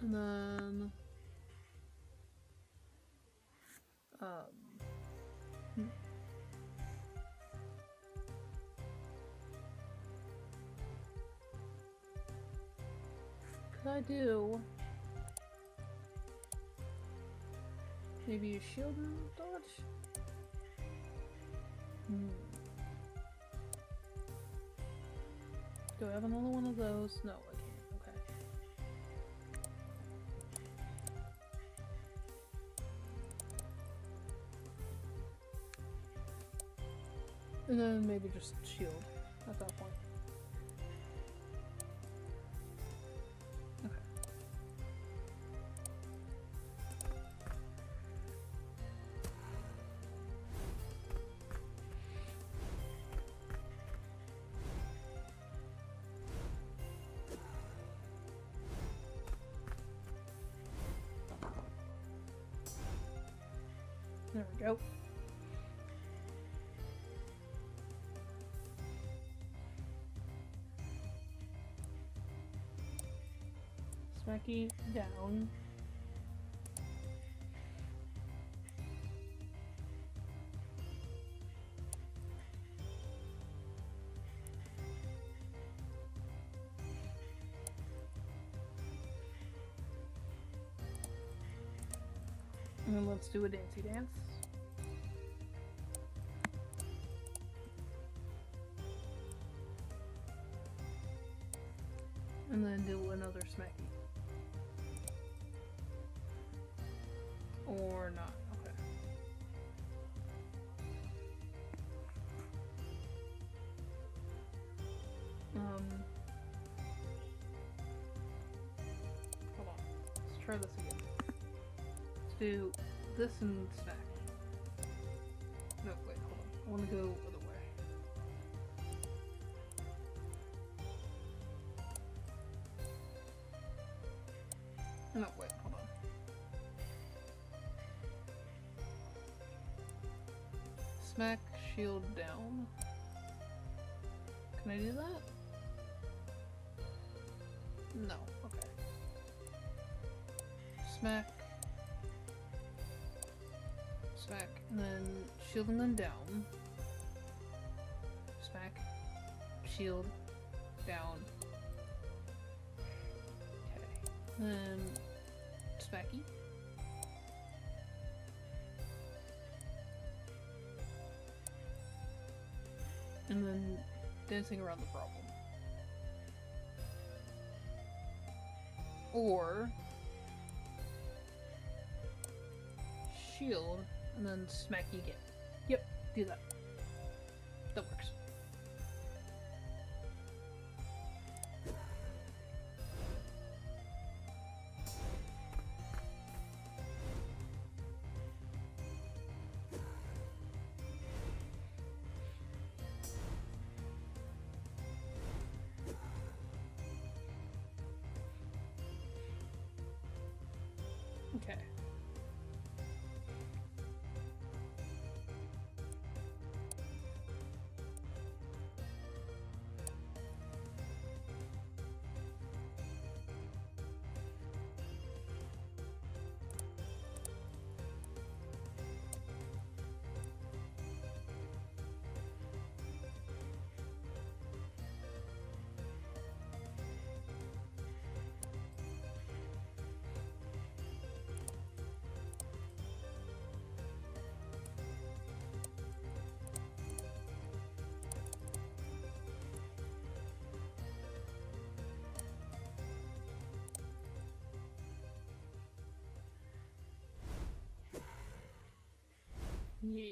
And then could I do maybe a shield and dodge? Do I have another one of those? No, I can't. Okay. And then maybe just shield at that point. Okay. There we go. Smacky down. And then let's do a dancey dance. And then do another smacky. Or not. Okay. Hold on. Let's try this again. Let's do this and smack. No, wait, hold on. I want to go other way. No, wait, hold on. Smack, shield down. Can I do that? No, okay. Smack. Smack, and then shield and then down. Smack. Shield. Down. Okay. Then smacky. And then dancing around the problem. Or shield and then smack you again. Yep, do that. That works. Okay. Yeah.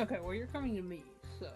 Okay, well you're coming to me, so...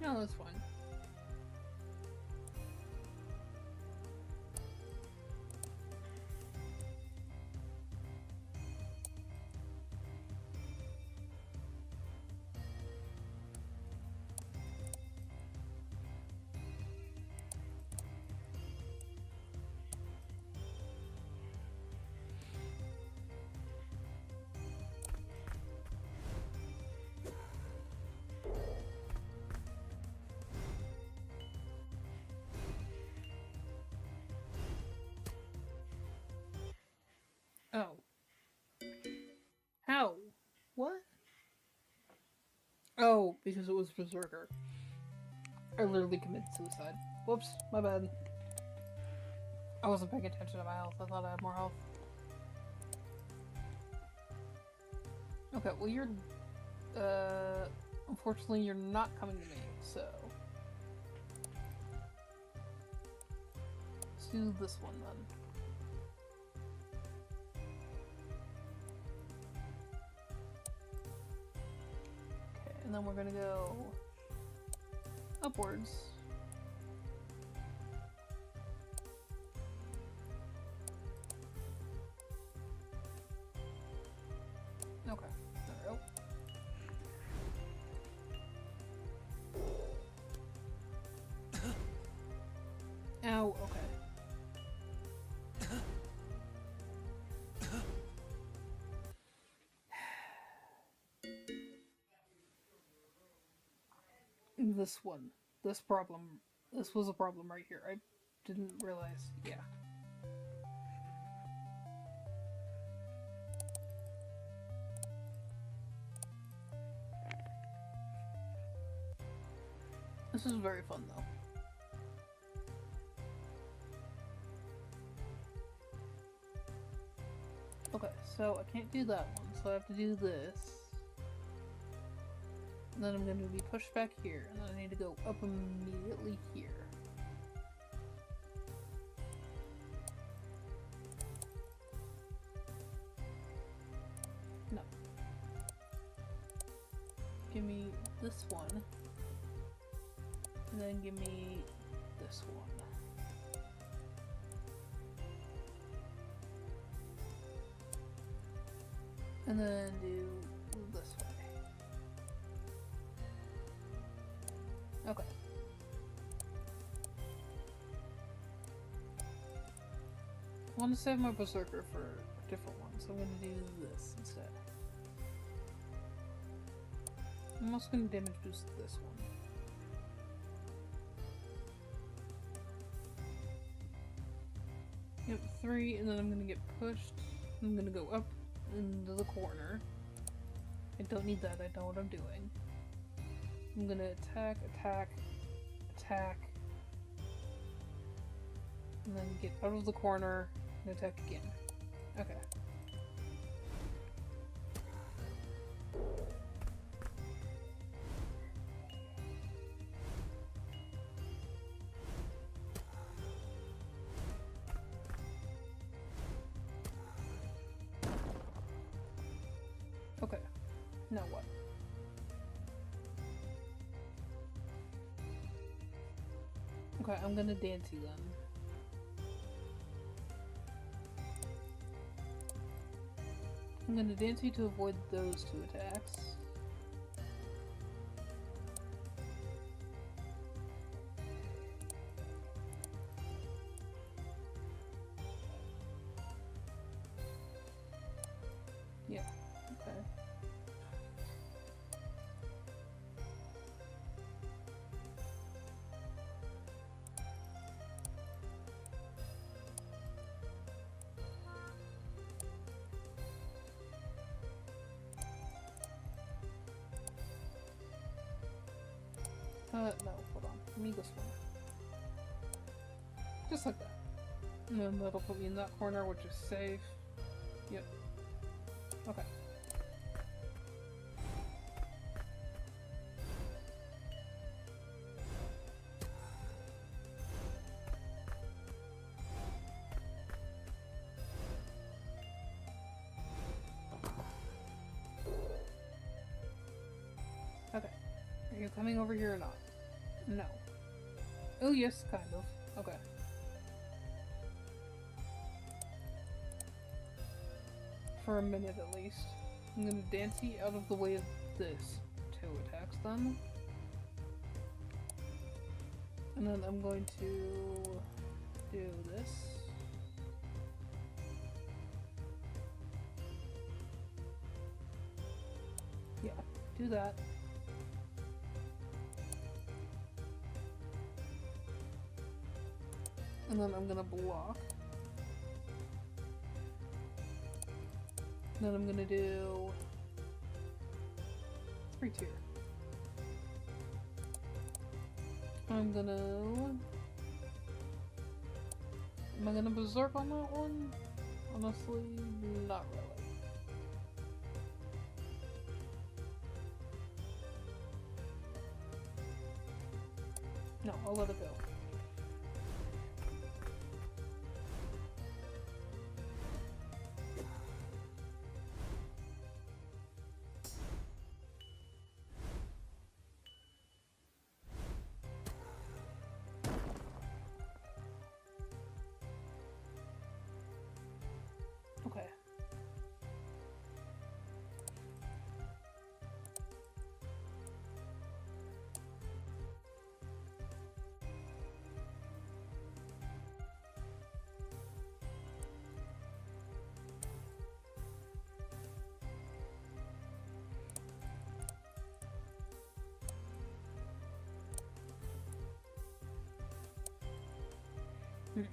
No, that's fine. Oh. How? What? Oh, because it was Berserker. I literally committed suicide. Whoops, my bad. I wasn't paying attention to my health. I thought I had more health. Okay, well you're... Unfortunately you're not coming to me, so... Let's do this one then. And then we're gonna go upwards. Okay, there we go. Ow, okay. This one. This problem. This was a problem right here. I didn't realize. Yeah. This is very fun though. Okay, so I can't do that one, so I have to do this. And then I'm going to be pushed back here, and then I need to go up immediately here. No. Give me this one. And then give me this one. And then do this way. Okay. I want to save my berserker for a different one, so I'm going to do this instead. I'm also going to damage boost this one. Yep, 3, and then I'm going to get pushed. I'm going to go up into the corner. I don't need that, I know what I'm doing. I'm going to attack, attack, attack. And then get out of the corner and attack again. Okay. Okay. Now what? Okay, I'm gonna dance you then. I'm gonna dance you to avoid those 2 attacks. Yeah, okay. No, hold on. Give me this one. Just like that. And then that'll put me in that corner, which is safe. Yep. Okay. Okay. Are you coming over here or not? No. Oh yes, kind of. Okay. For a minute at least. I'm gonna dance you out of the way of this 2 attacks then. And then I'm going to do this. Yeah, do that. And then I'm gonna block. And then I'm gonna do 3 tier. I'm gonna... Am I gonna berserk on that one? Honestly, not really. No, I'll let it go. Okay. Hmm.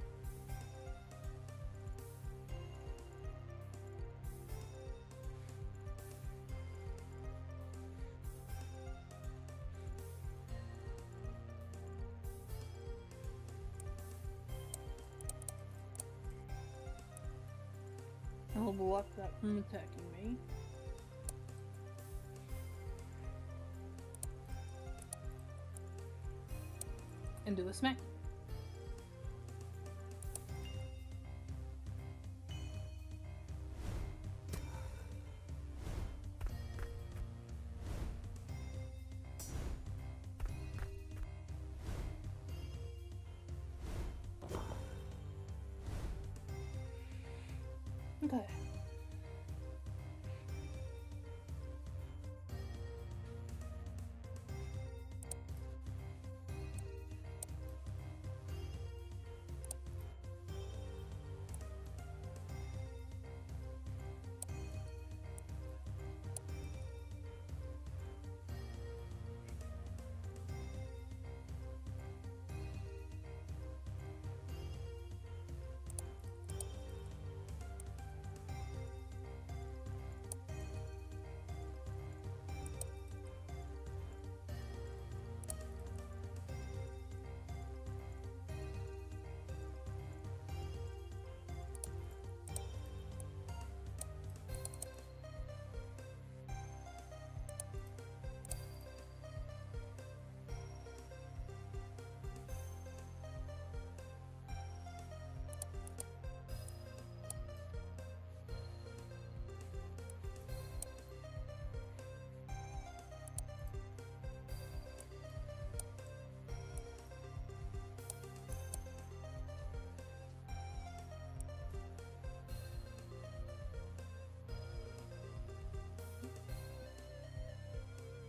I'll block that from attacking me. And do a smack. Okay.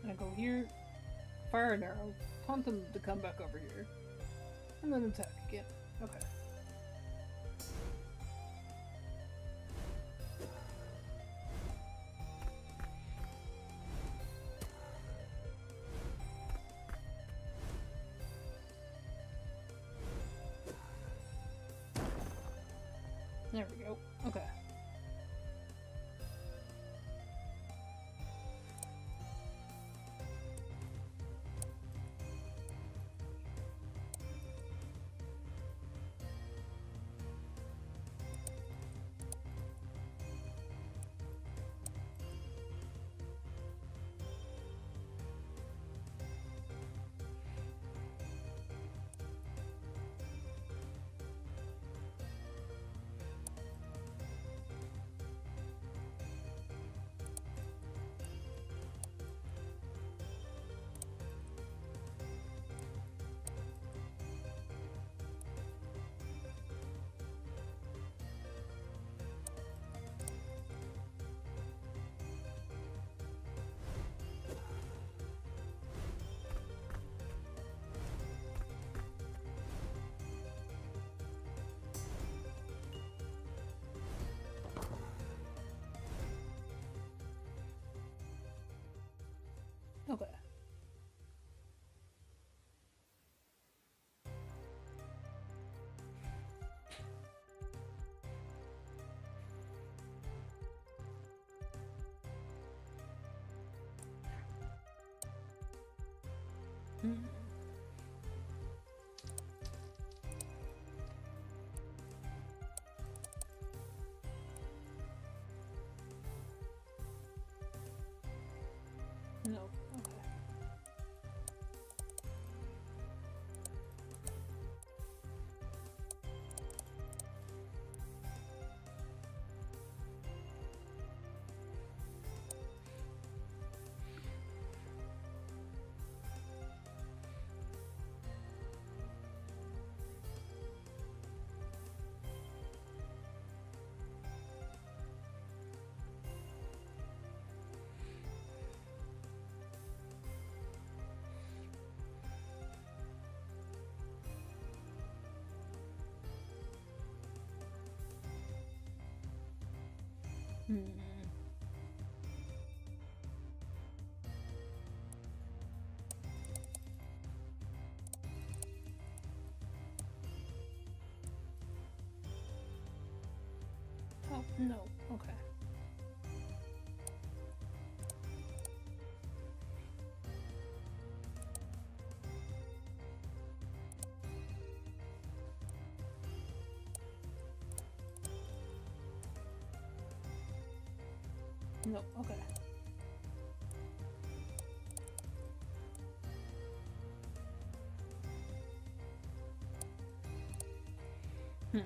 I go here, fire an arrow, taunt them to come back over here, and then attack again. Okay. There we go. Okay. Okay. Hmm. No. Okay. Hmm. Oh, no. Okay. No, okay. Hmm.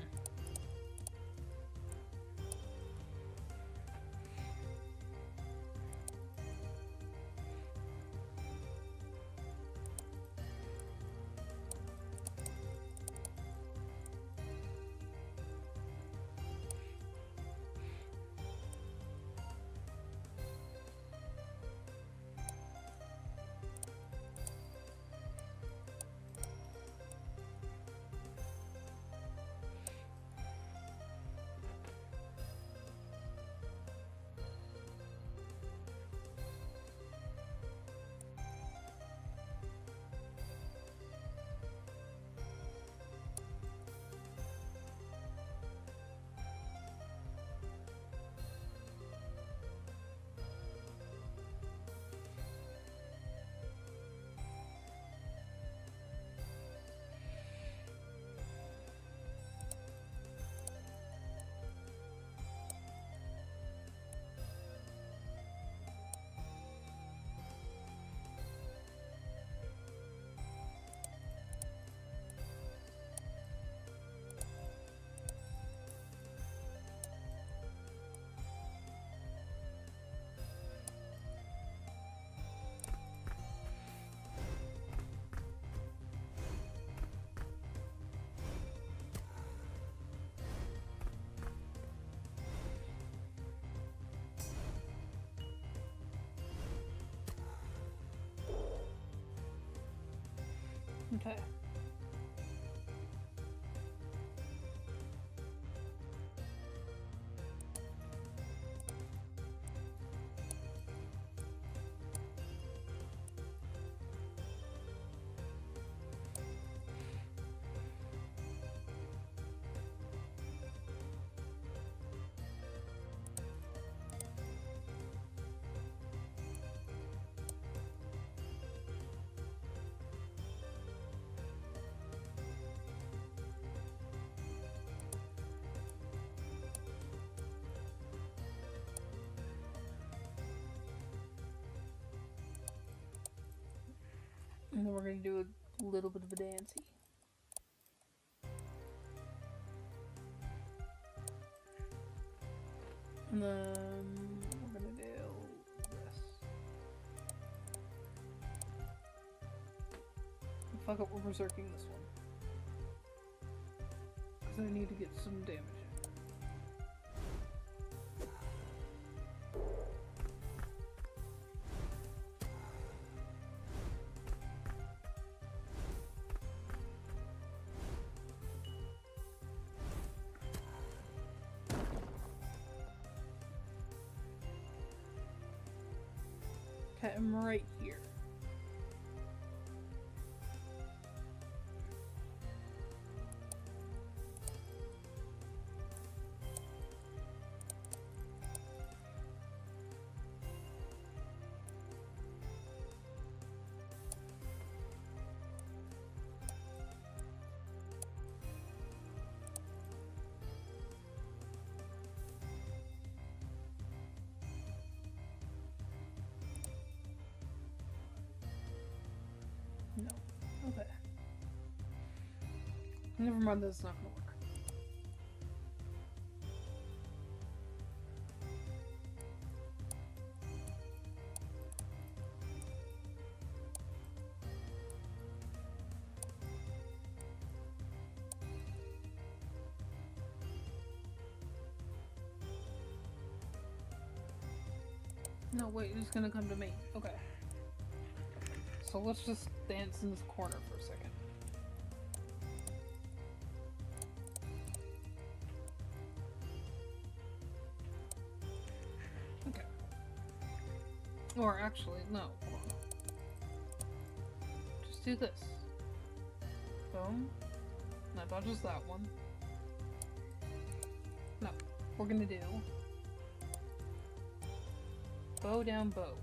Okay. And then we're gonna do a little bit of a dancey. And then we're gonna do this. Fuck up, we're berserking this one. Because I need to get some damage in. Okay, I'm right here. No. Okay. Never mind, that's not gonna work. No, wait, it's gonna come to me. Okay. So let's just dance in this corner for a second. Okay. Or actually, no. Hold on. Just do this. Boom. Not just that one. No. We're gonna do bow down bow.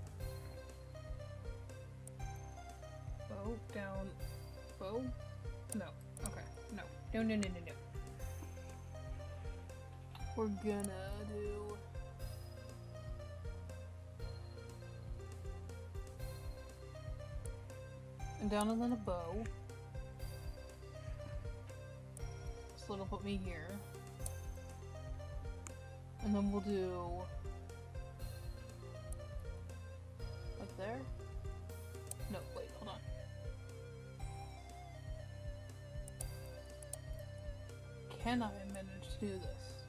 Bow down bow? No. Okay. No. No, no, no, no, no. We're gonna do and down and then a bow. So it'll put me here. And then we'll do... Up there? No, wait, hold on. Can I manage to do this?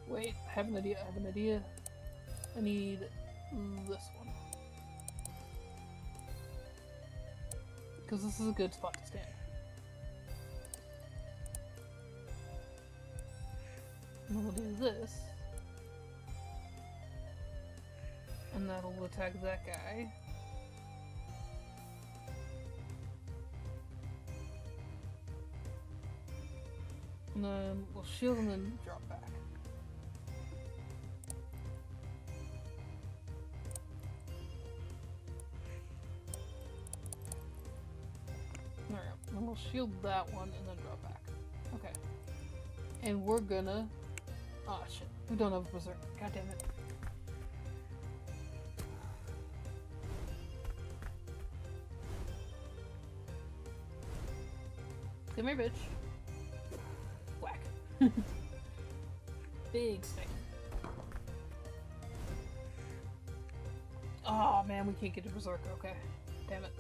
Wait, I have an idea, I need this one. Because this is a good spot to stand. And then we'll do this. And that'll attack that guy. And then we'll shield and then drop back. There we go. And we'll shield that one and then drop back. Okay. And we're gonna... Ah, shit. We don't have a berserk. God damn it. Come here, bitch. Whack. Big stick. Oh man, we can't get to berserker. Okay. Damn it.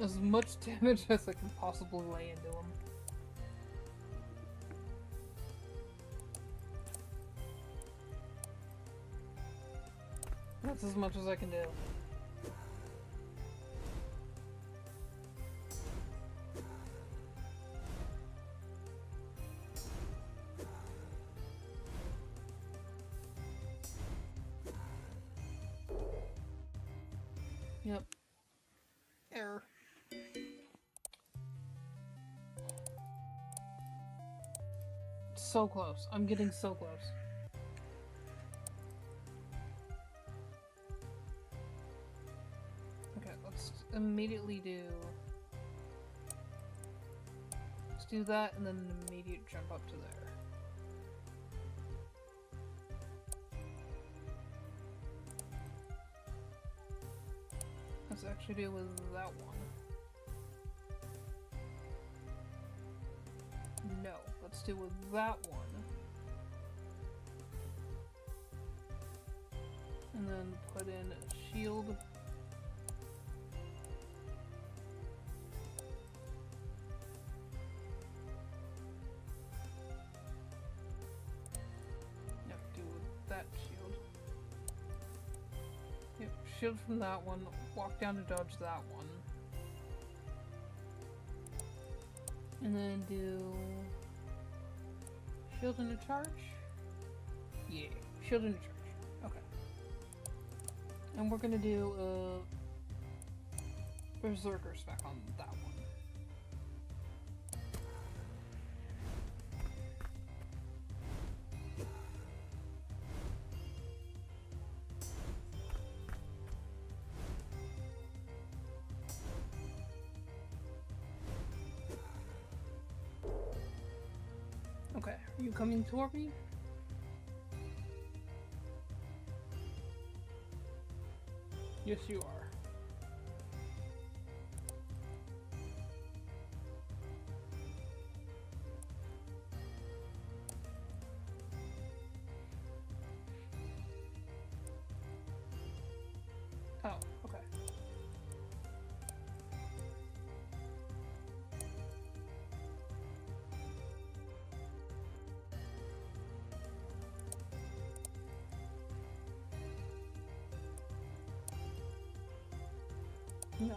As much damage as I can possibly lay into him. That's as much as I can do. Yep. Error. So close. I'm getting so close. Okay, let's immediately do... Let's do that and then an immediate jump up to there. Let's actually deal with that one. No, let's deal with that one. And then put in a shield. Yep, deal with that shield. Yep, shield from that one. Walk down to dodge that one. And then do shield and a charge? Yeah, shield and a charge. Okay. And we're gonna do a berserker spec on that one. Okay, are you coming toward me? Yes, you are. Oh, okay. No.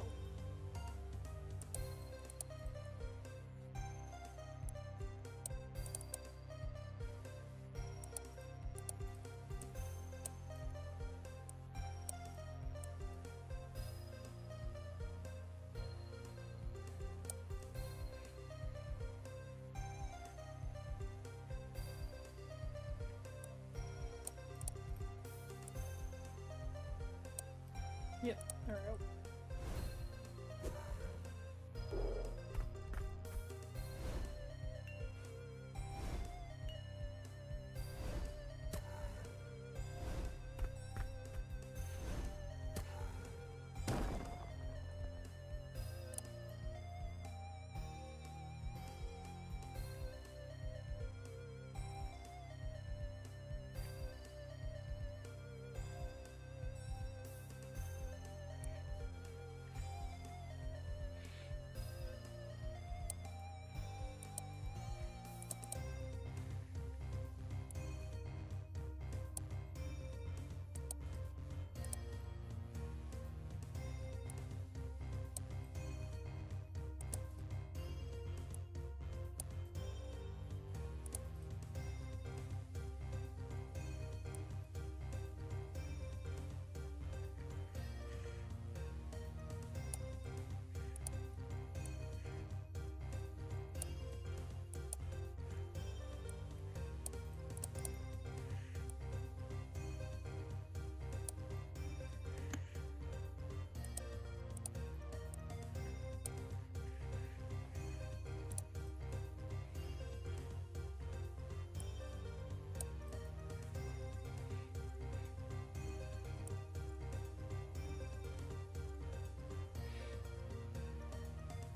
Yep, there we go.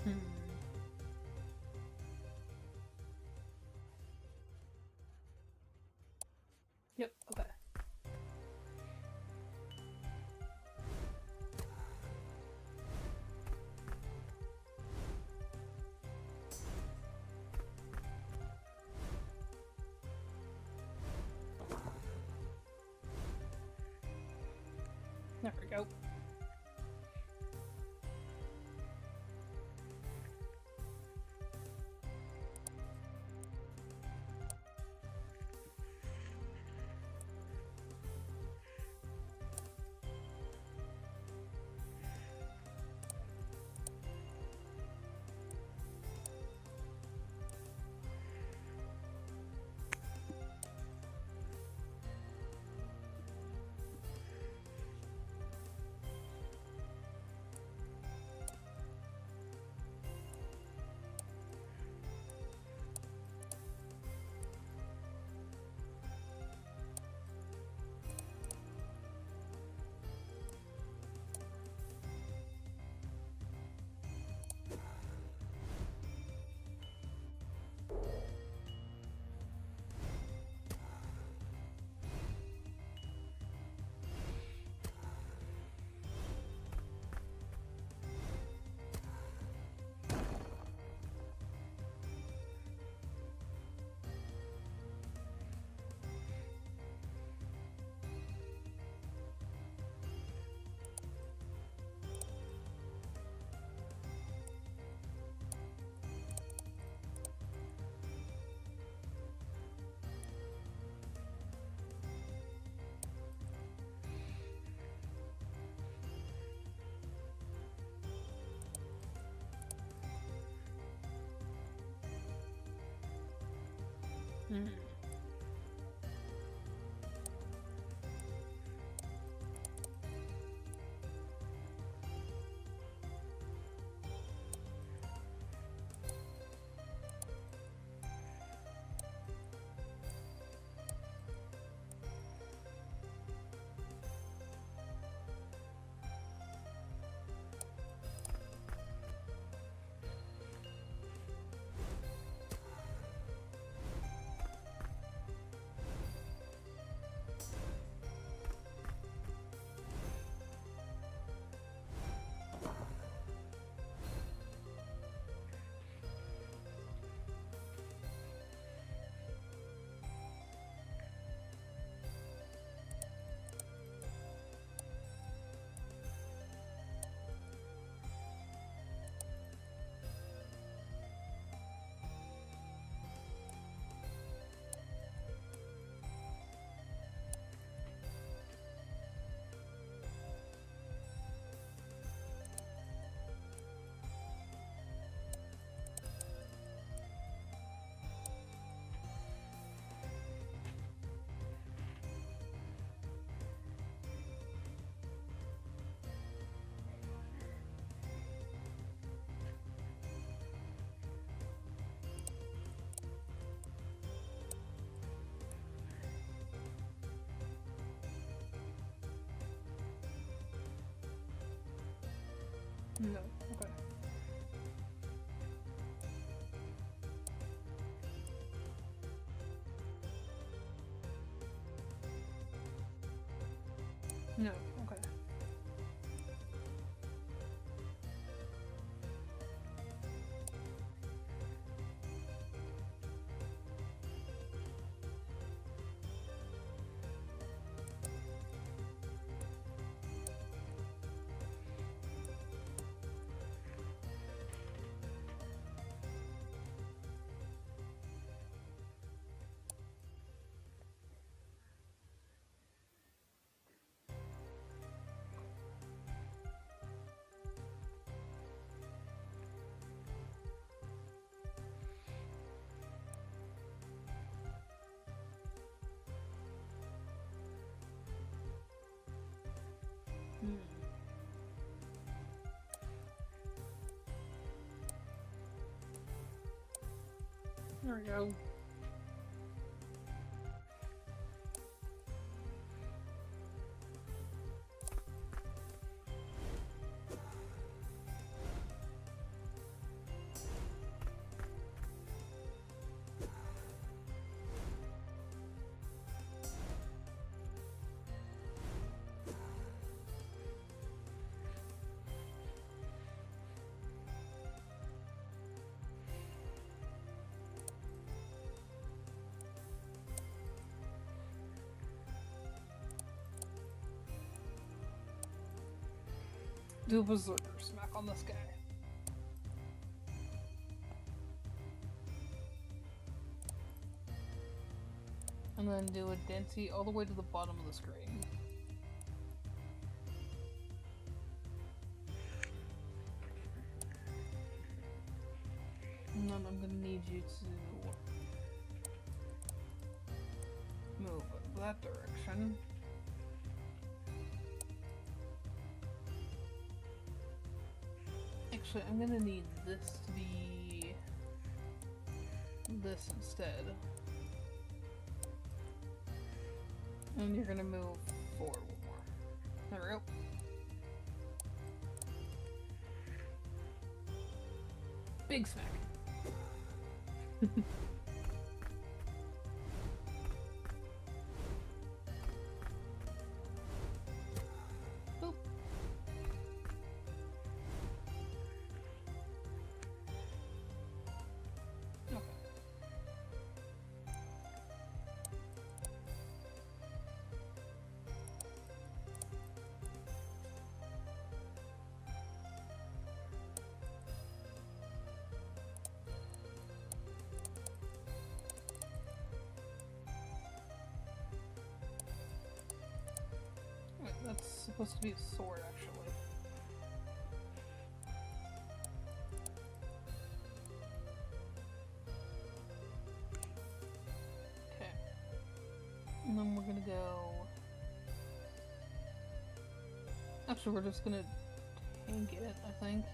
Hmm. Yep, okay. There we go. Hmm. No. Okay. No. Okay. Hmm. There we go. Do a berserker smack on this guy. And then do a Dancy all the way to the bottom of the screen. And then I'm gonna need you to move that direction. Actually, I'm gonna need this to be this instead. And you're gonna move forward one more. There we go. Big smack. Boop. Okay. Wait, that's supposed to be a sword, actually. Okay. And then we're gonna go... Actually, we're just gonna tank it, I think.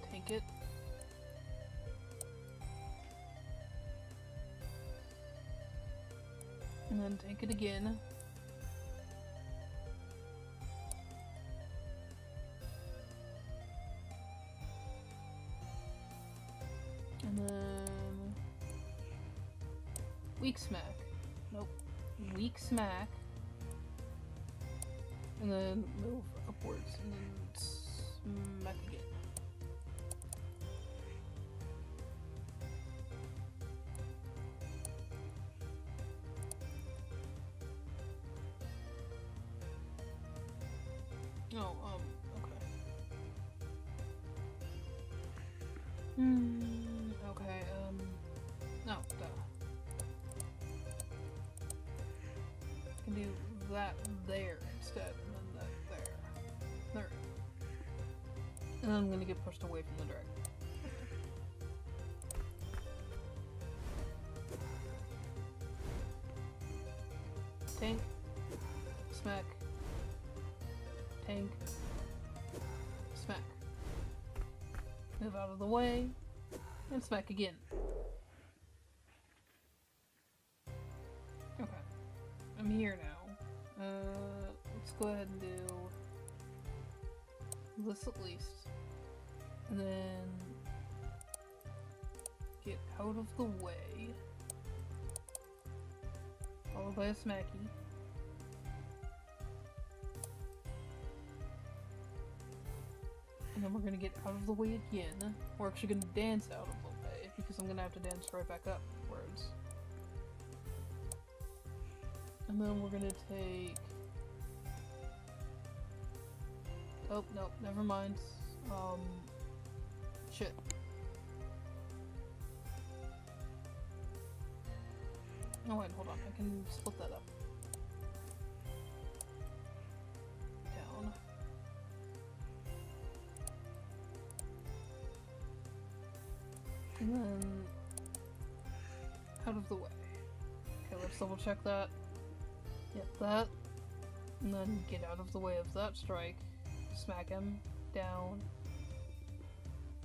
Tank it. And then tank it again. And then... Weak smack. Nope. Weak smack. And then move upwards. And then smack again. Oh, okay. Okay, no, duh. I can do that there instead, and then that there. There. And then I'm gonna get pushed away from the dragon. Tank. Smack. Tank. Smack. Move out of the way. And smack again. Okay. I'm here now. let's go ahead and do this at least. And then get out of the way. Followed by a smacky. And then we're gonna get out of the way again. We're actually gonna dance out of the way because I'm gonna have to dance right back upwards. And then we're gonna take... Oh, no, never mind. Shit. Oh wait, hold on, I can split that up. Down. And then... out of the way. Okay, let's double check that. Yep, that. And then get out of the way of that strike. Smack him. Down.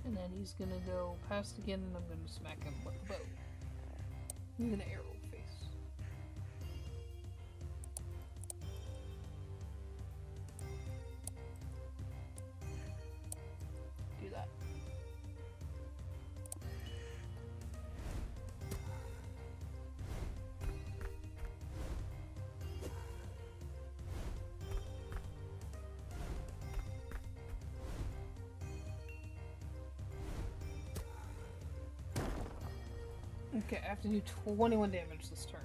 And then he's gonna go past again and I'm gonna smack him with the bow. I'm gonna arrow face. Do that. Okay, I have to do 21 damage this turn.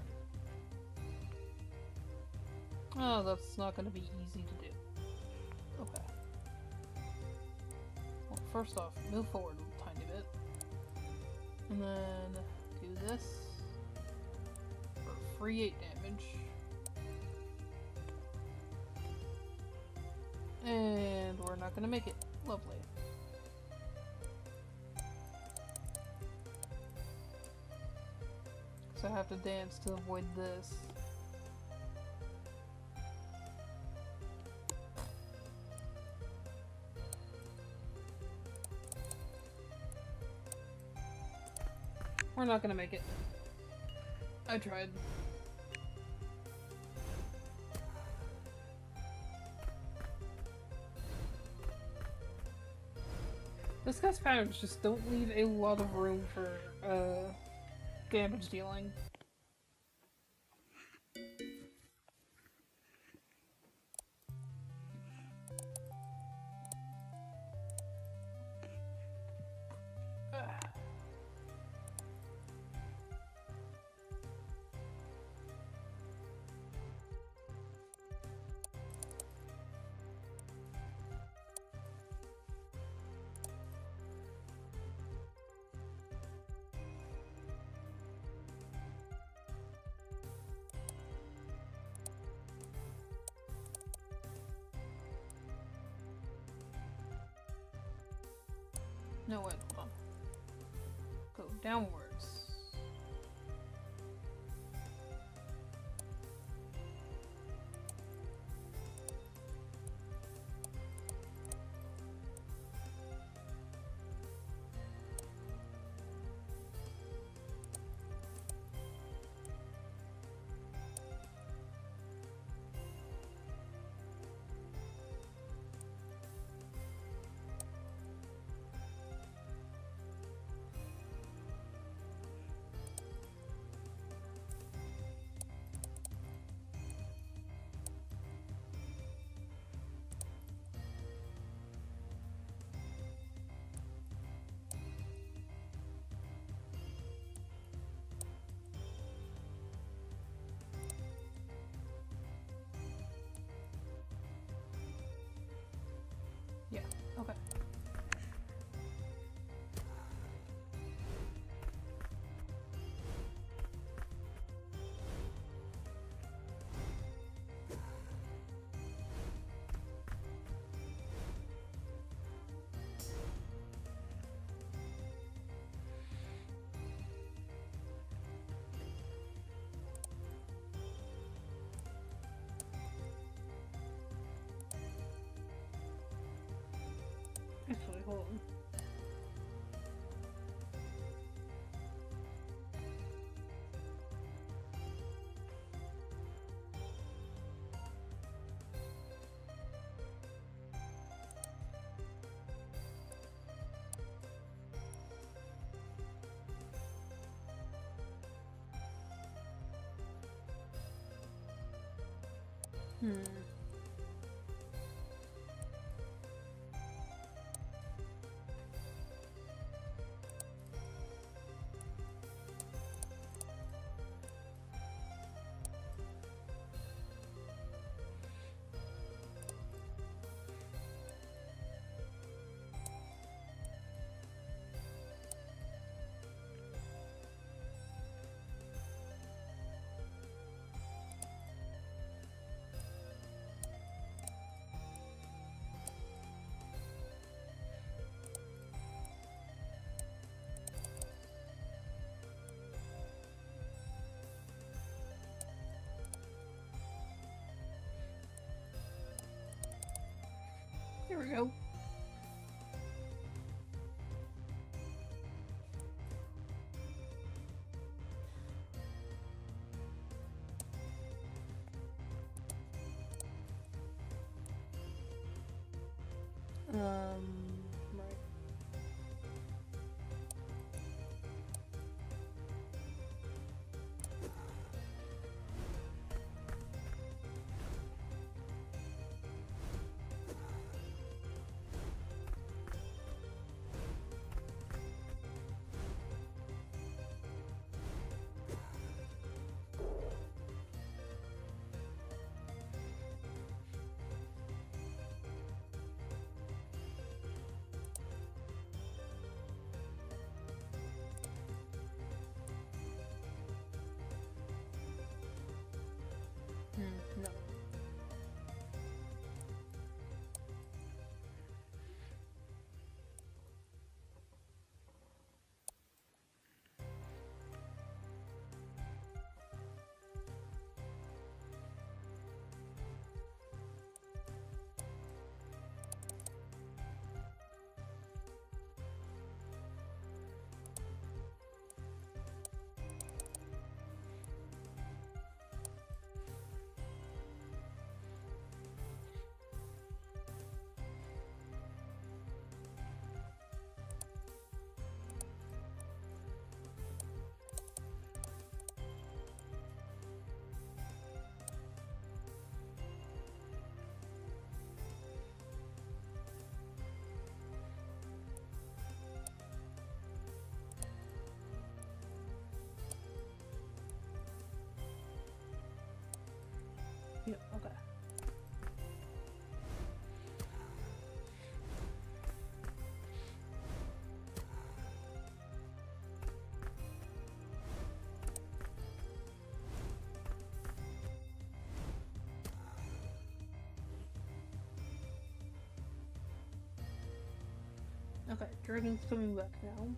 Oh, that's not going to be easy to do. Okay. Well, first off, move forward a tiny bit. And then do this for free 8 damage. And we're not going to make it. Lovely. So I have to dance to avoid this. We're not gonna make it. I tried. This guy's patterns just don't leave a lot of room for, damage dealing. No, wait, hold on. Go downwards. Yeah, okay. Actually, hold on. Hmm. There we go. Right. No. Yep, okay. Okay, Dragon's coming back now.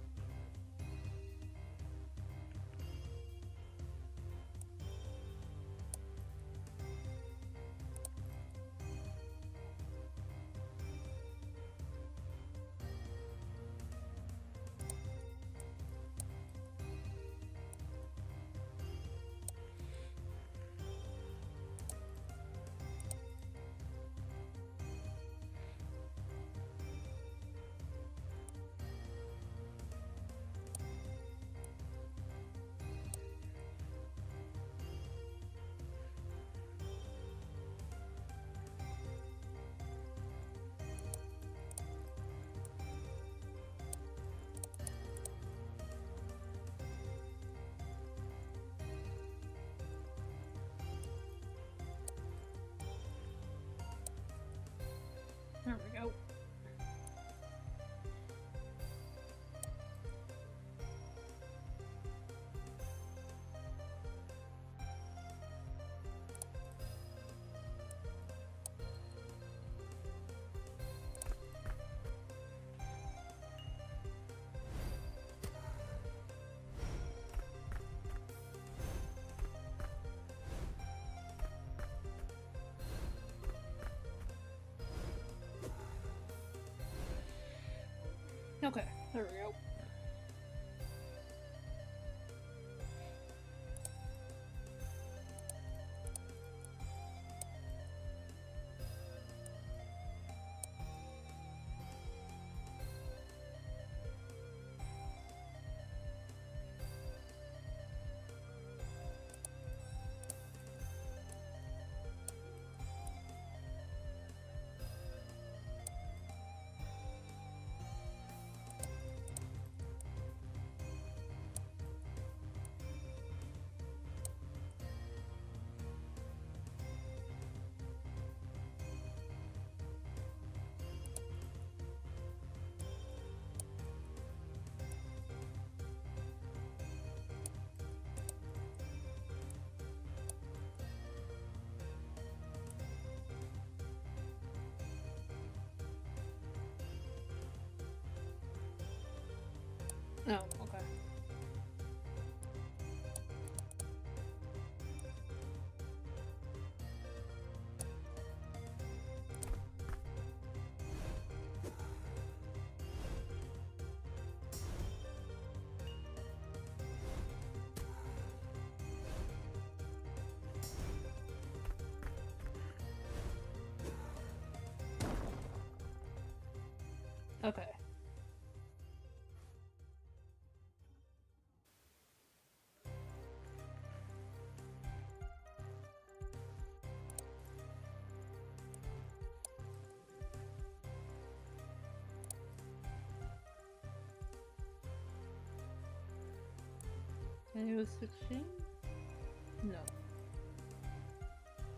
There we go. Okay, there we go. Oh, okay. Okay. And it was 16? No.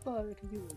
But it could be with this.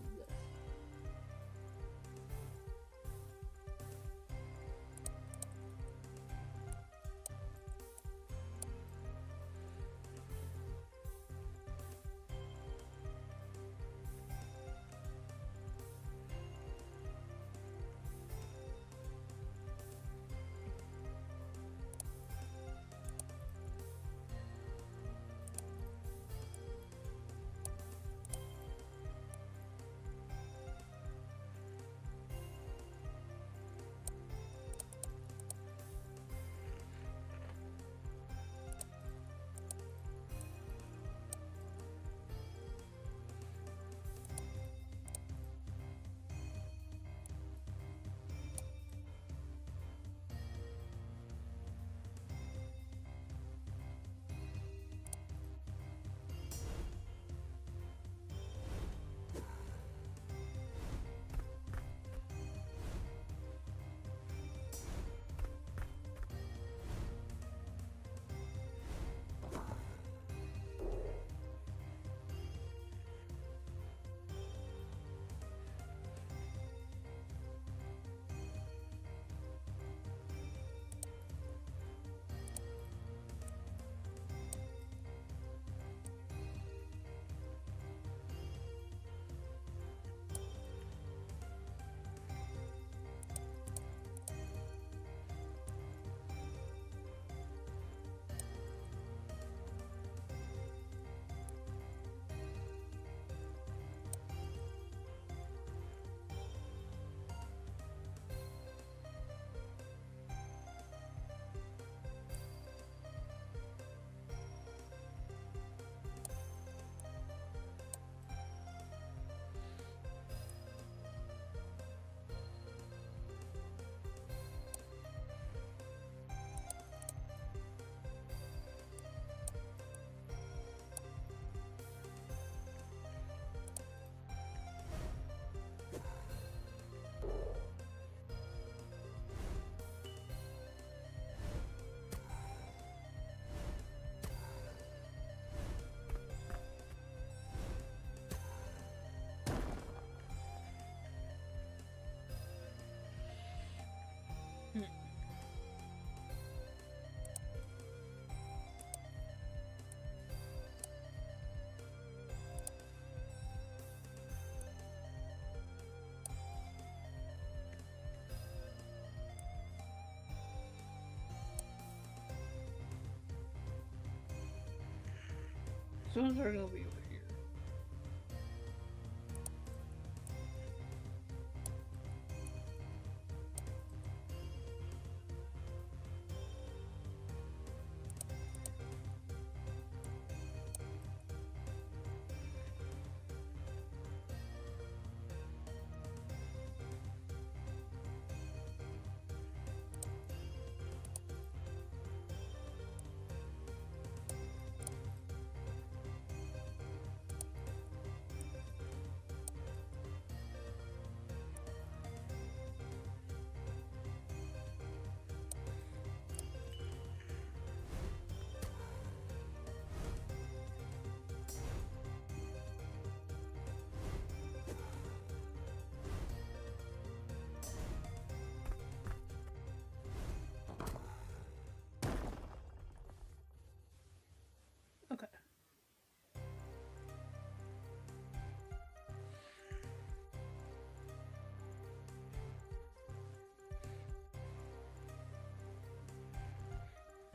Soon they're gonna be over here.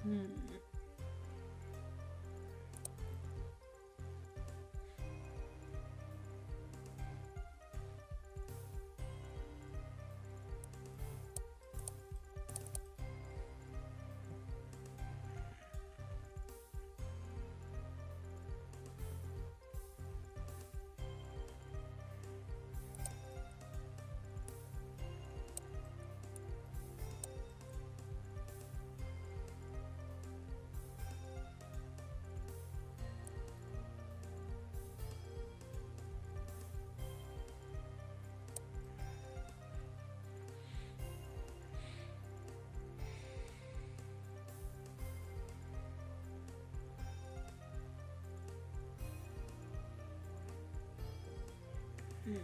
Hmm. Hmm.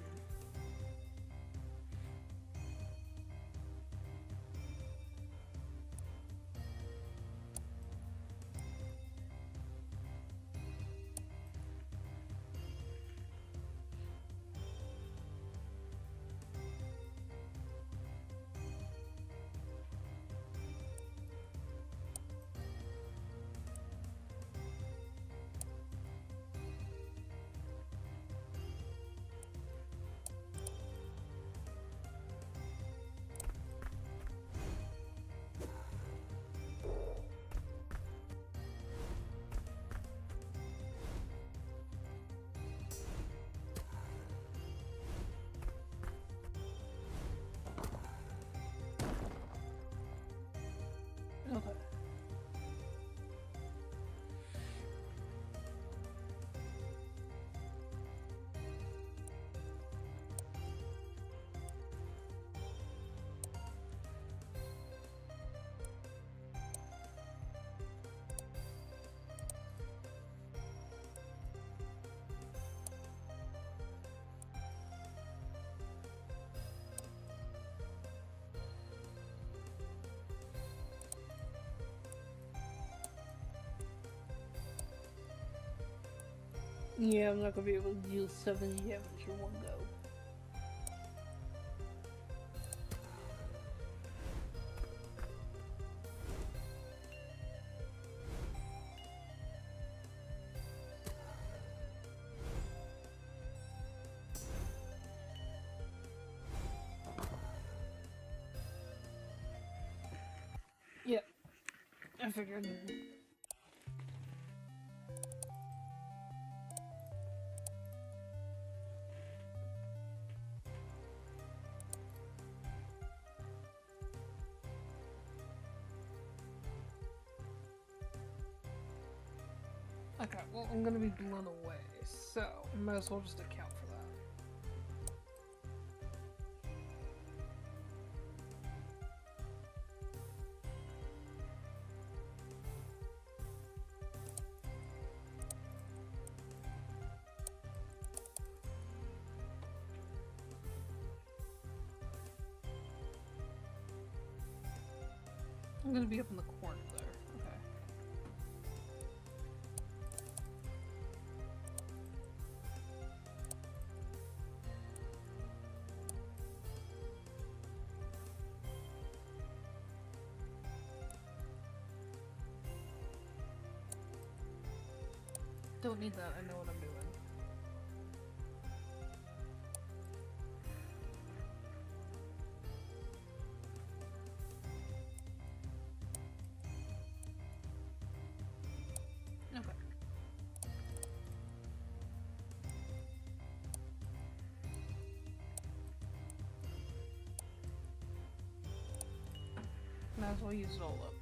Okay. Yeah, I'm not gonna be able to deal 70 damage in one go. Yep, I figured. Okay, well, I'm gonna be blown away, so might as well just account for that. I'm gonna be up in the corner there. Okay. Don't need that, I know what I'm doing. Okay. Might as well use it all up.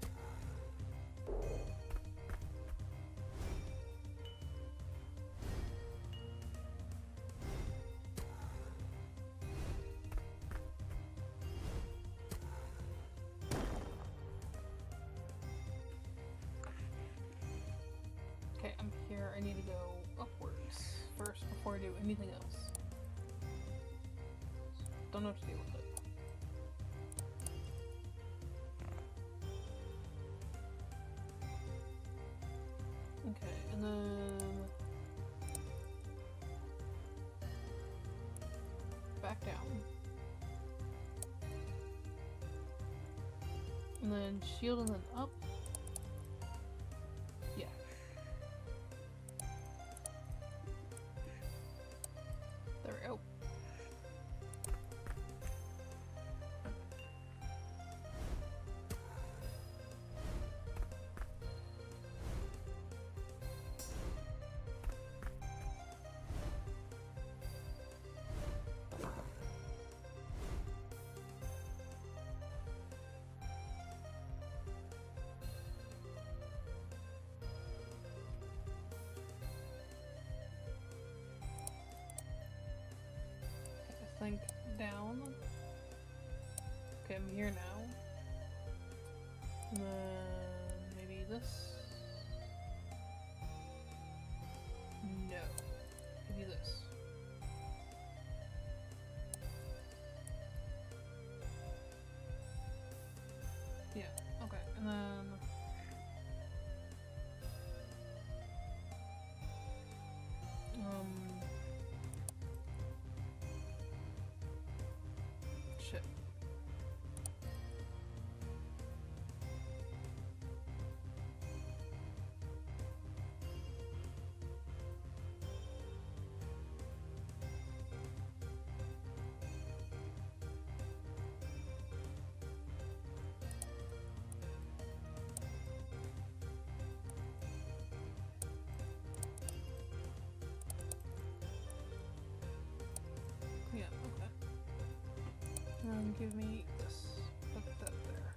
Okay, I'm here. I need to go upwards first before I do anything else. Don't know what to do with it. Okay, and then back down. And then shield and then up. Okay, I'm here now. And then maybe this. No. Maybe this. Yeah, okay, and then shit. Yeah, okay. And then give me this. Put that there.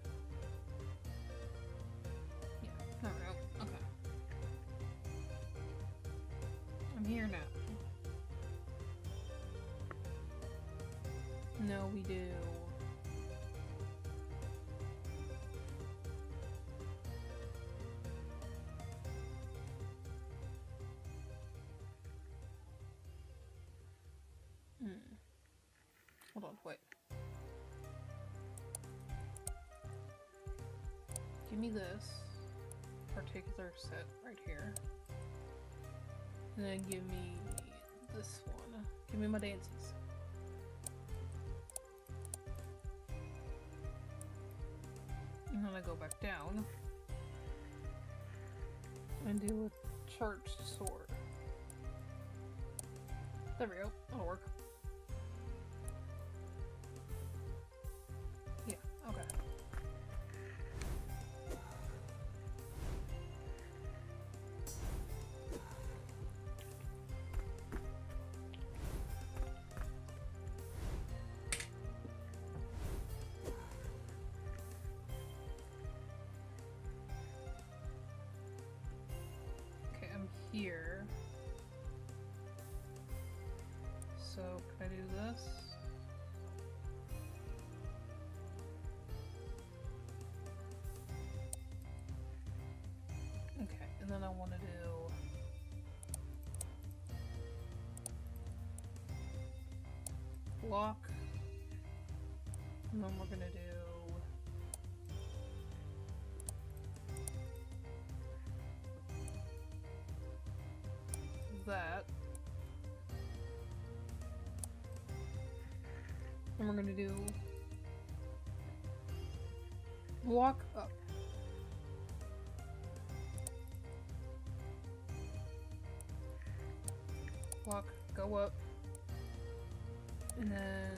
Yeah, there we go. Okay. I'm here now. No, we do. Hold on, wait. Give me this particular set right here. And then give me this one. Give me my dances. And then I go back down and do a charged sword. There we go. That'll work. Yeah, okay. Okay, I'm here. So, can I do this? Okay, and then I want to do block, and then we're gonna do that, and we're gonna do walk up. Walk, go up, and then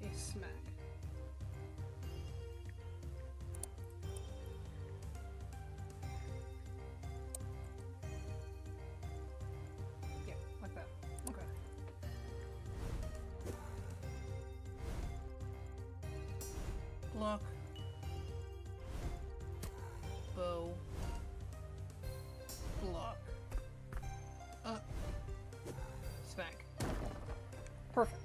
a smack. Yeah, like that. Okay. Block. Bow. Block. Up. Smack. Perfect.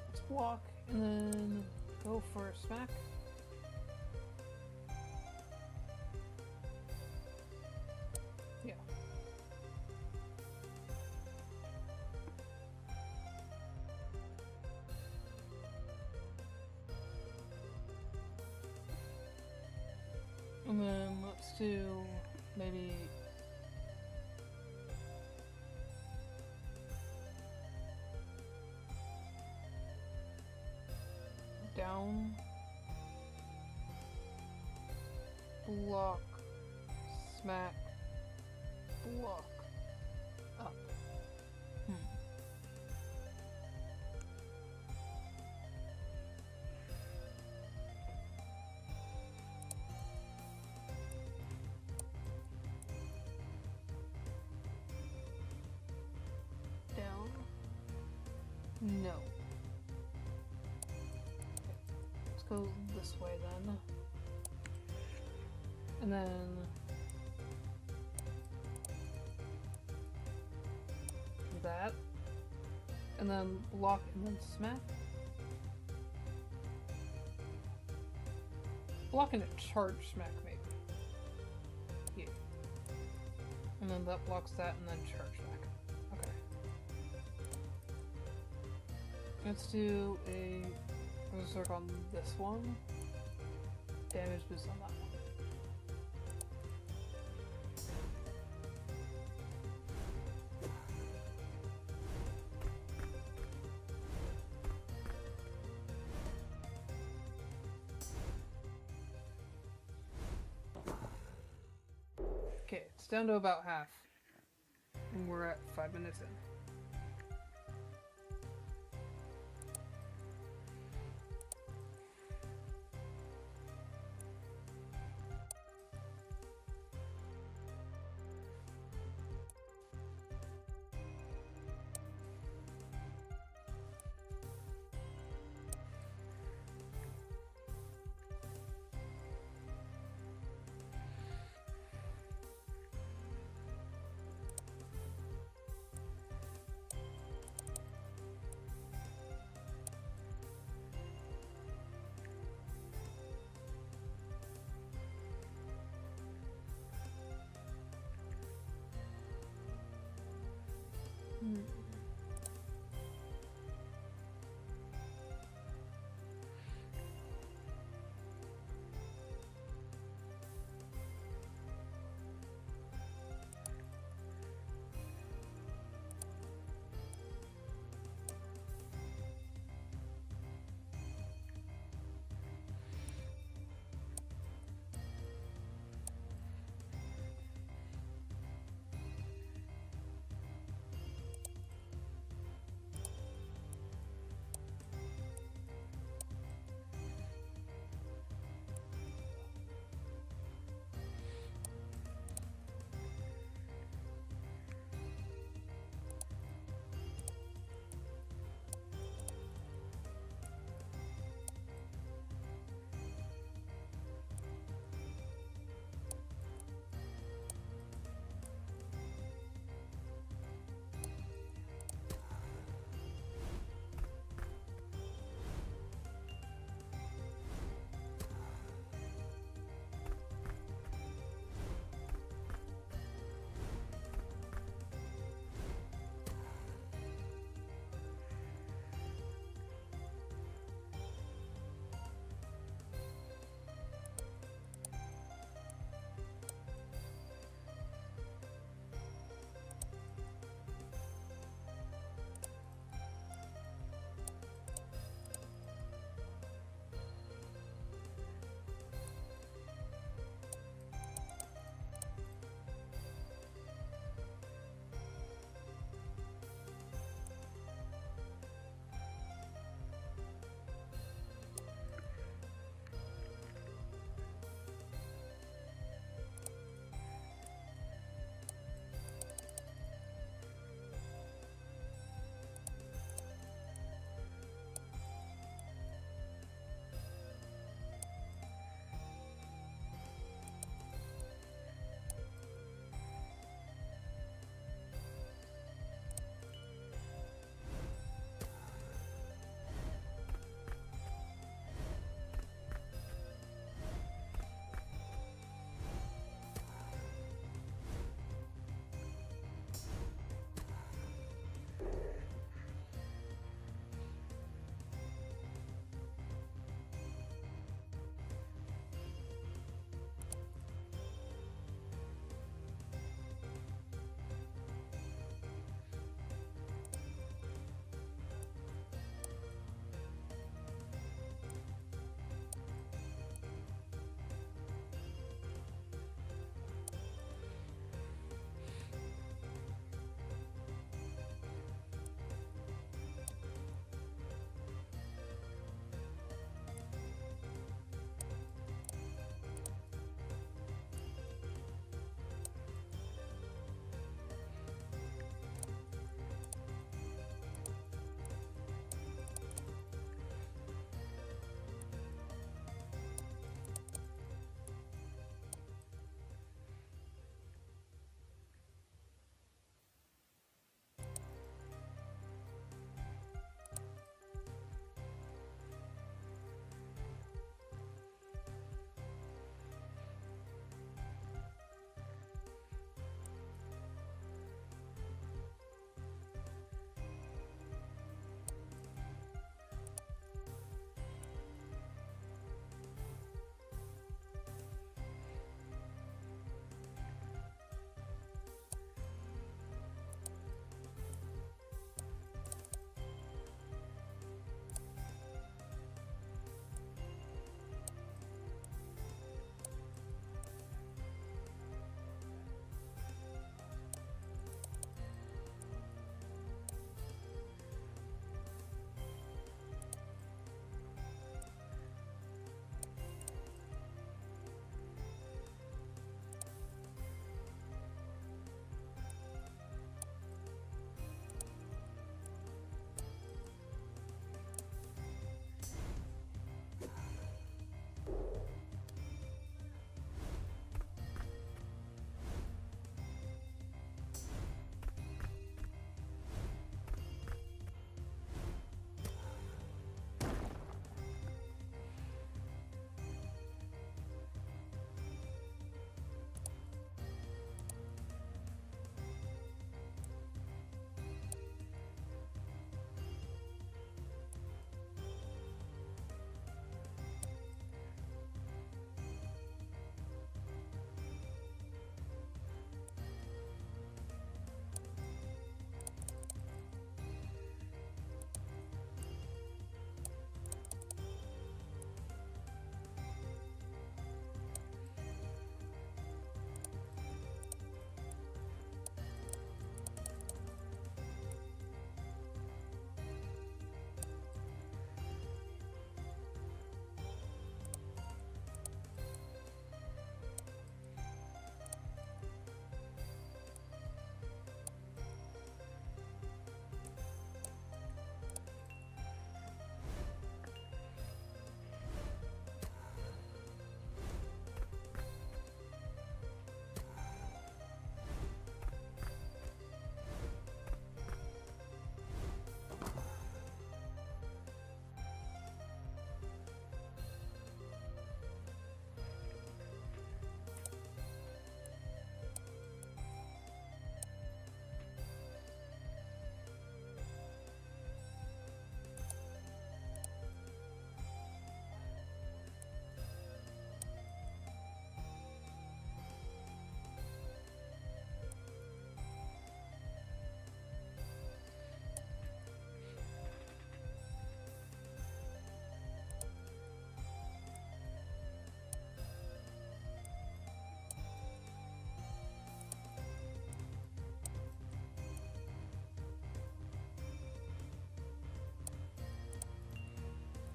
Let's block and then go for a smack. Yeah. And then let's do maybe down, block, smack, block, up. Down. No. Let's go this way then. And then that. And then block and then smack. Block and a charge smack, maybe. Yeah. And then that blocks that and then charge smack. Okay. Let's do a berserk on this one. Damage boost on that one. Okay, it's down to about half. And we're at 5 minutes in.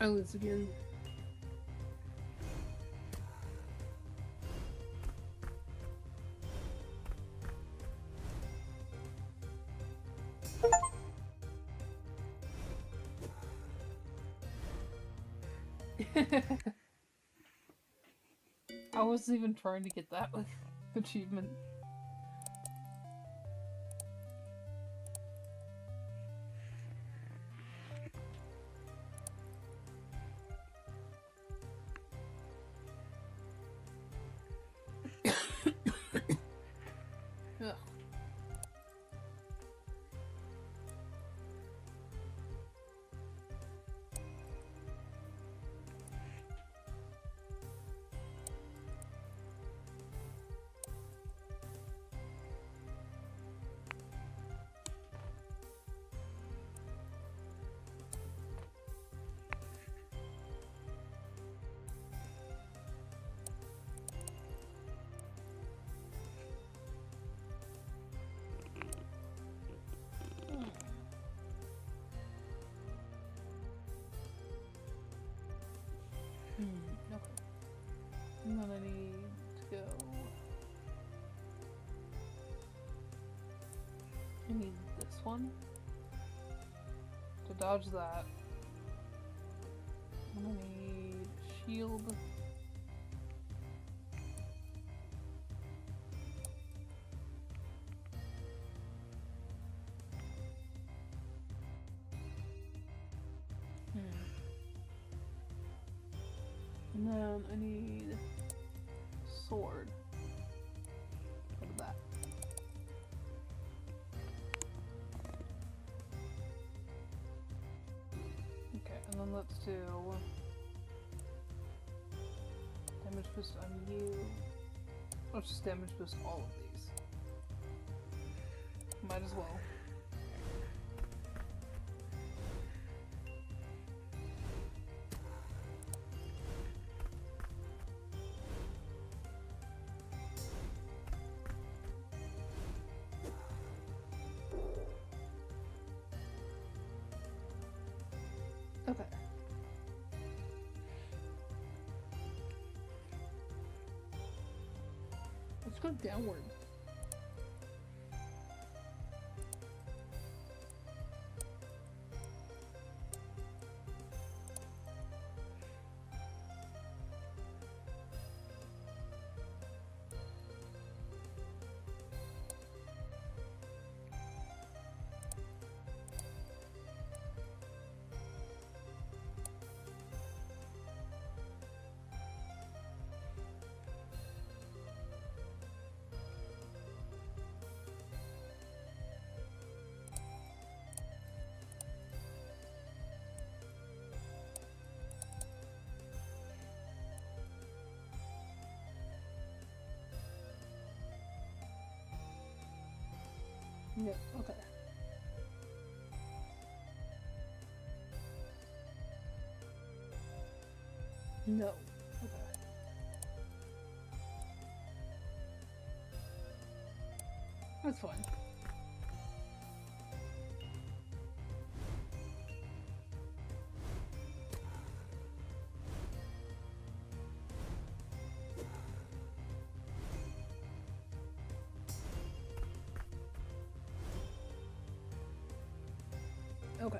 I lose again. I wasn't even trying to get that achievement. Ugh. Okay. And then I need to go. I need this one to dodge that. And I need shield. And then I need sword. Look at that. Okay, and then let's do damage boost on you. Let's just damage boost all of these. Might as well. Okay. Let's go downward. Yep, okay. No. Okay. That's fine. Okay.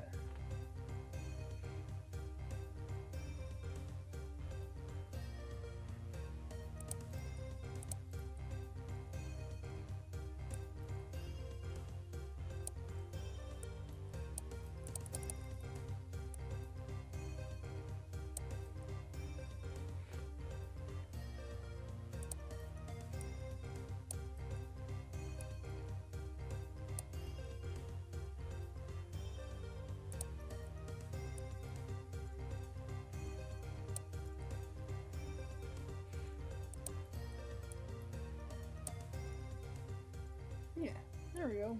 Yeah, there we go.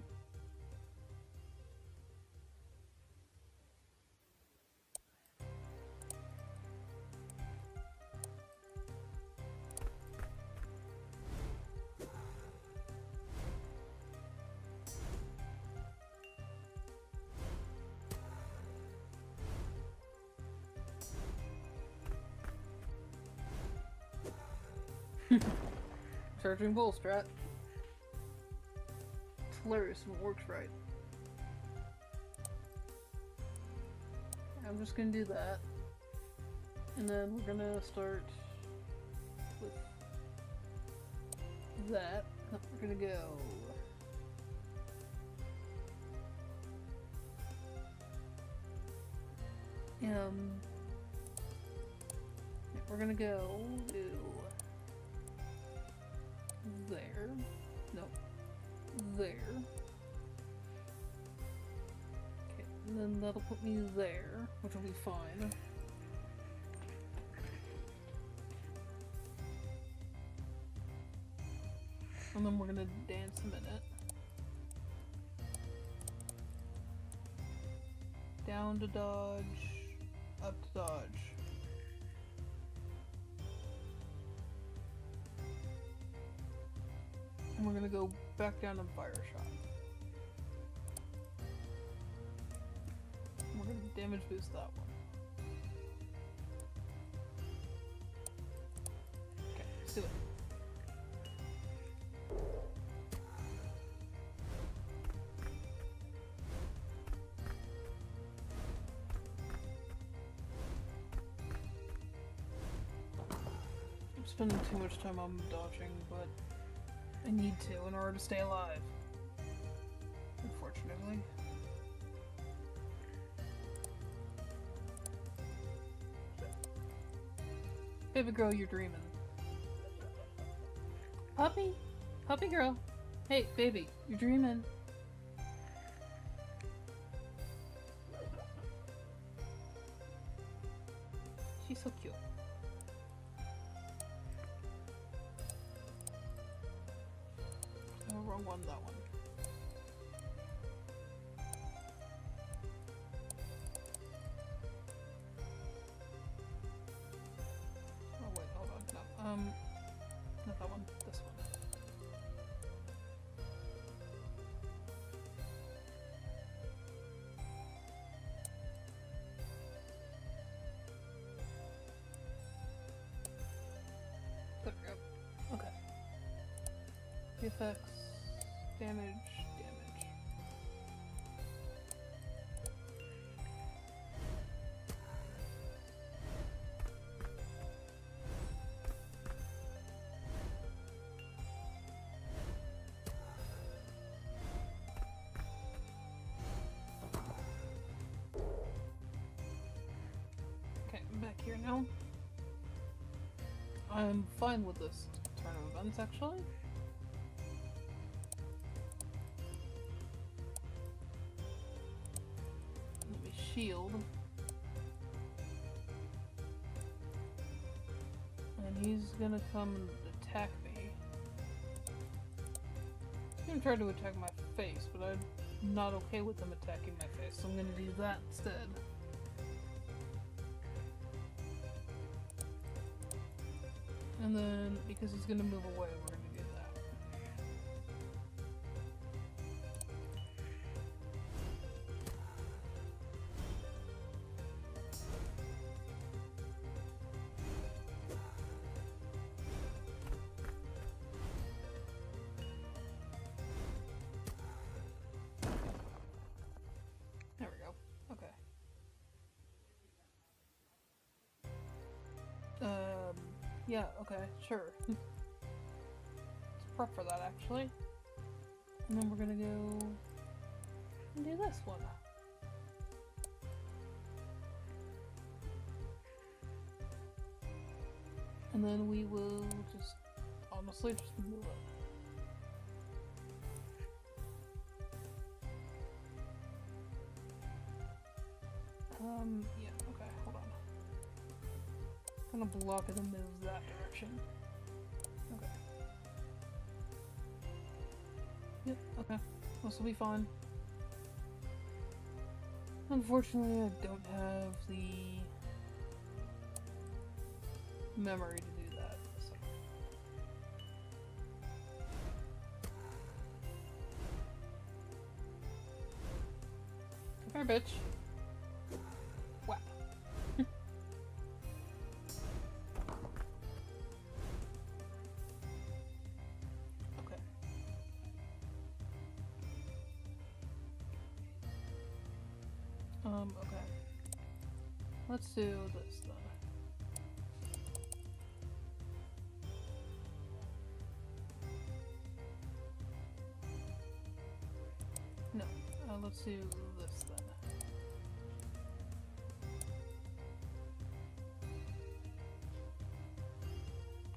Charging bull strat. It's hilarious and it works right. I'm just gonna do that. And then we're gonna start with that. We're gonna go. We're gonna go to there. Nope. There. Okay, and then that'll put me there, which will be fine. And then we're gonna dance a minute. Down to dodge, up to dodge. And we're gonna go back down to fire shot. And we're gonna damage boost that one. Okay, let's do it. I'm spending too much time on dodging, but I need to in order to stay alive. Unfortunately. Baby girl, you're dreaming. Puppy? Puppy girl. Hey, baby, you're dreaming. She's so cute. Oh, wrong one, that one. Oh wait, hold on, no. Not that one, this one. There we go. Okay. The effects, damage, damage. Okay, I'm back here now. I'm fine with this turn of events, actually. Let me shield. And he's gonna come and attack me. He's gonna try to attack my face, but I'm not okay with him attacking my face, so I'm gonna do that instead. And then, because he's gonna move away, we're gonna do that. There we go. Okay. Yeah, okay, sure. Let's prep for that, actually. And then we're gonna go and do this one. And then we will just, honestly, just move it. Yeah, okay, hold on. I'm gonna block it and move that direction. Okay. Yep, okay. This will be fine. Unfortunately, I don't have the memory to do that. So. Come here, bitch. Whap. Okay. Let's do this then. No, let's do this then.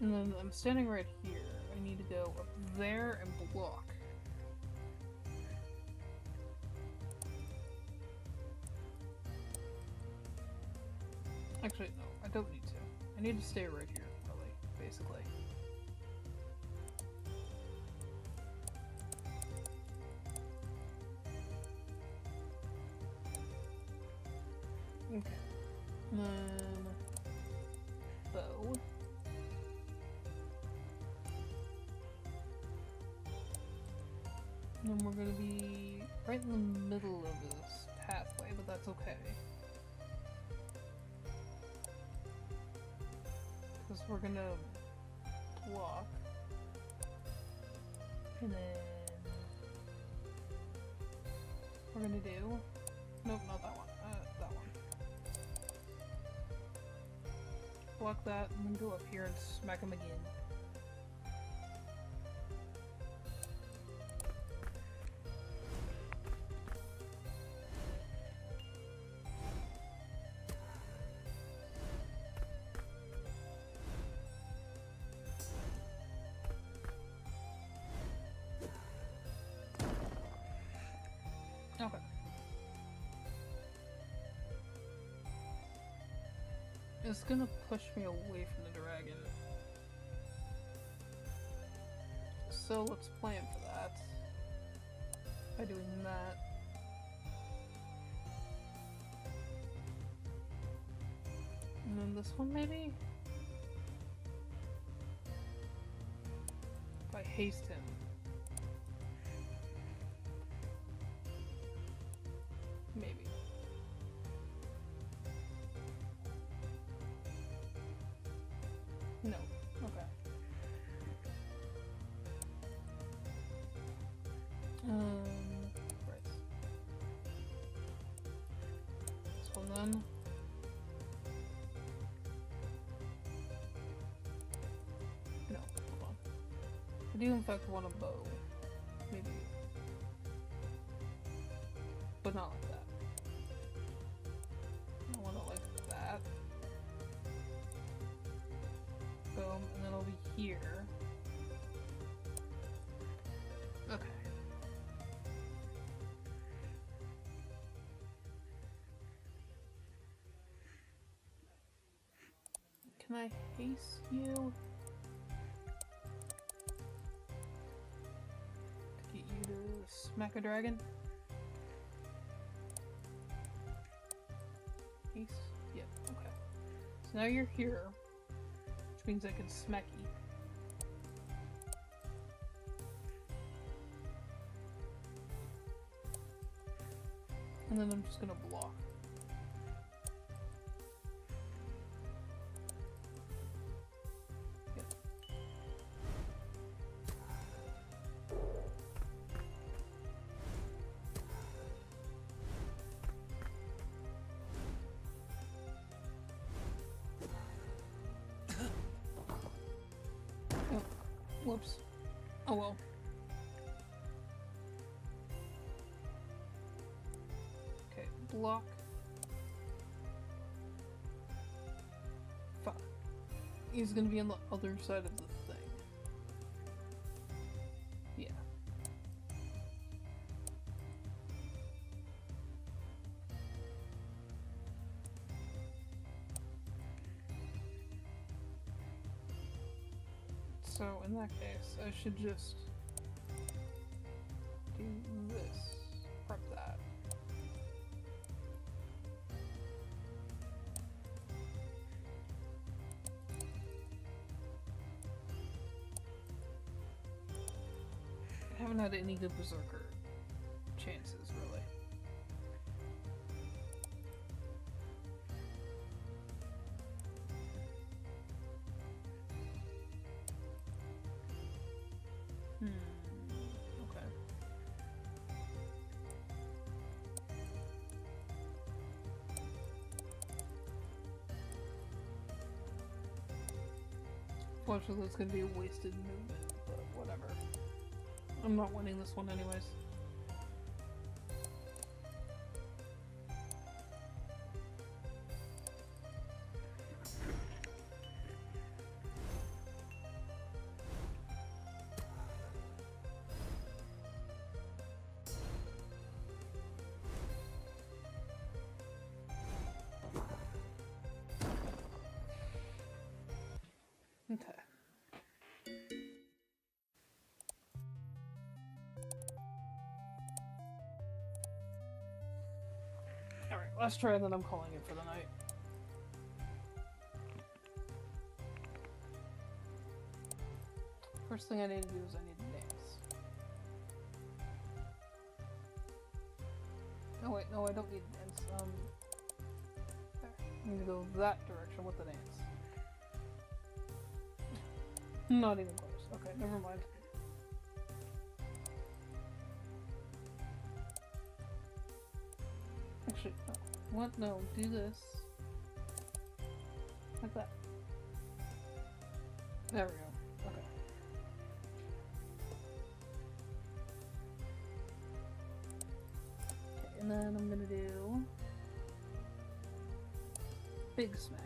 And then I'm standing right here. I need to go up there and block. Actually, no, I don't need to. I need to stay right here, really, basically. Okay. And then bow. And then we're gonna be right in the middle of this pathway, but that's okay. Because we're gonna block. And then we're gonna do... Nope, not that one. That one. Block that, and then go up here and smack him again. Okay. It's gonna push me away from the dragon. So let's plan for that. By doing that. And then this one maybe? If I haste him. Maybe. No. Okay. Right. This one then. No, hold on. I do in fact want a bow. Maybe. But not like that. I want it like that. Boom, and then I'll be here. Okay. Can I haste you? To get you to smack a dragon? Haste? Yep, okay. So now you're here, which means I can smack you. And then I'm just gonna block. Yep. Oh, whoops. Oh well. Okay, block. Fuck. He's gonna be on the other side of the thing. Yeah. So in that case, I should just do this. Prep that. I haven't had any good berserker chances, really. Okay. Unfortunately, it's gonna be a wasted movement, but whatever. I'm not winning this one anyways. Okay. Alright, last try, then I'm calling it for the night. First thing I need to do is I need to dance. Oh wait, no, I don't need to dance. There. I need to go that direction with the dance. Not even close. Okay, never mind. Actually, no. What? No, do this. Like that. There we go. Okay. Okay, and then I'm gonna do big smack.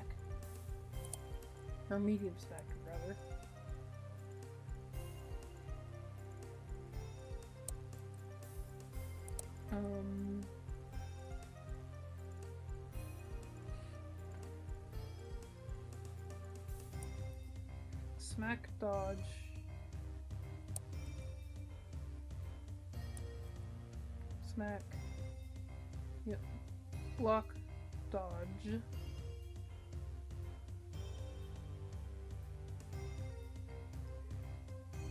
Or medium smack, rather. Smack, dodge. Smack. Yep. Block, dodge.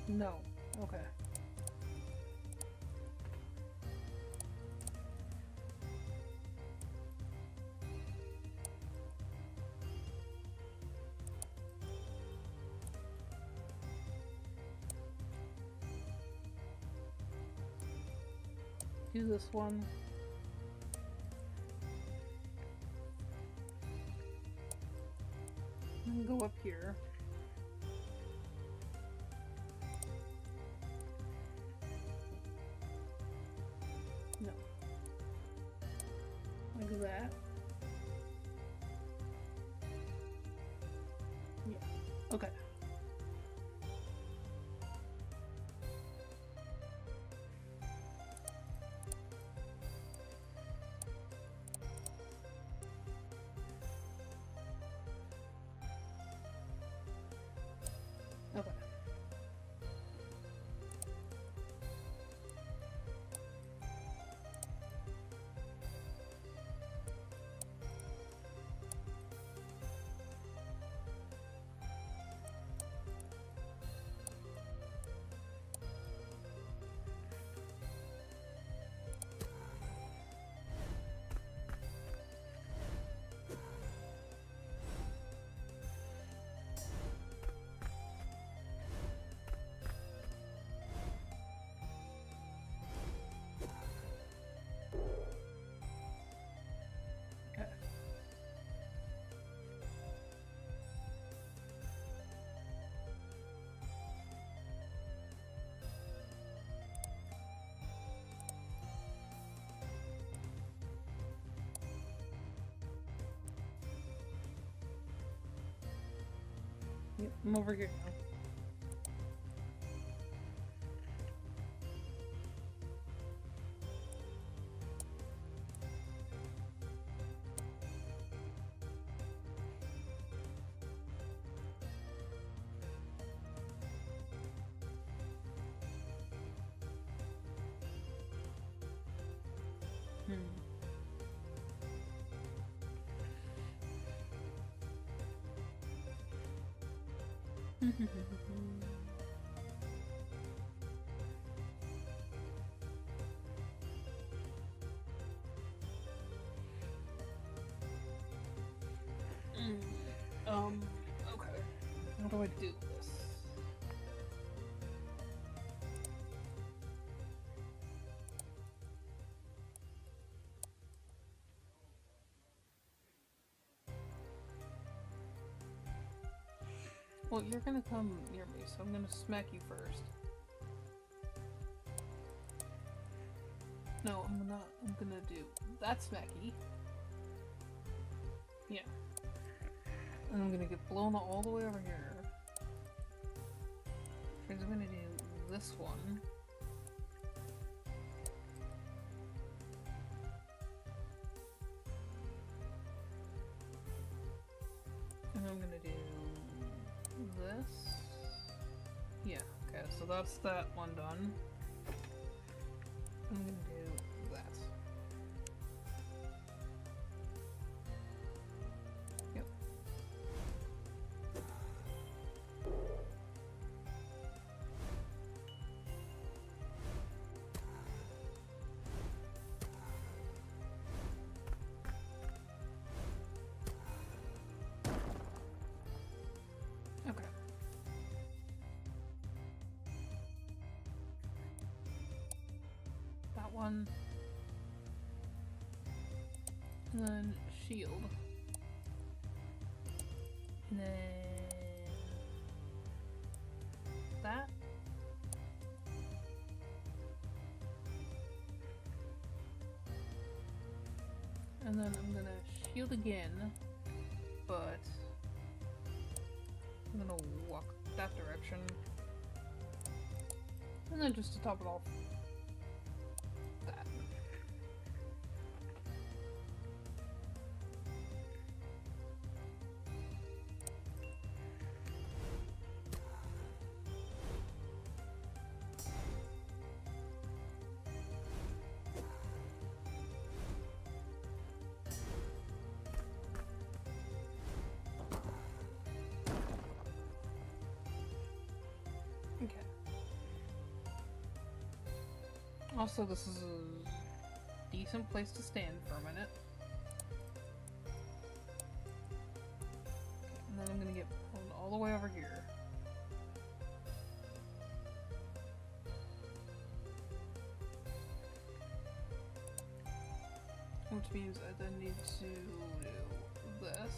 No. Okay. Do this one. And go up here. No. Like that. Yeah. Okay. Okay. Okay. Yep, I'm over here now. Okay. How do I do this? Well, you're gonna come near me, so I'm gonna smack you first. No, I'm not. I'm gonna do that smacky. Yeah. And I'm gonna get blown all the way over here. Which means I'm gonna do this one. And I'm gonna do this. Yeah, okay, so that's that one done. I'm gonna do that. Yep. Okay. That one. And then shield. And then that. And then I'm gonna shield again, but I'm gonna walk that direction. And then just to top it off, that. Okay. Also, this is a decent place to stand for a minute. Okay, and then I'm gonna get pulled all the way over here. Which means I then need to do this.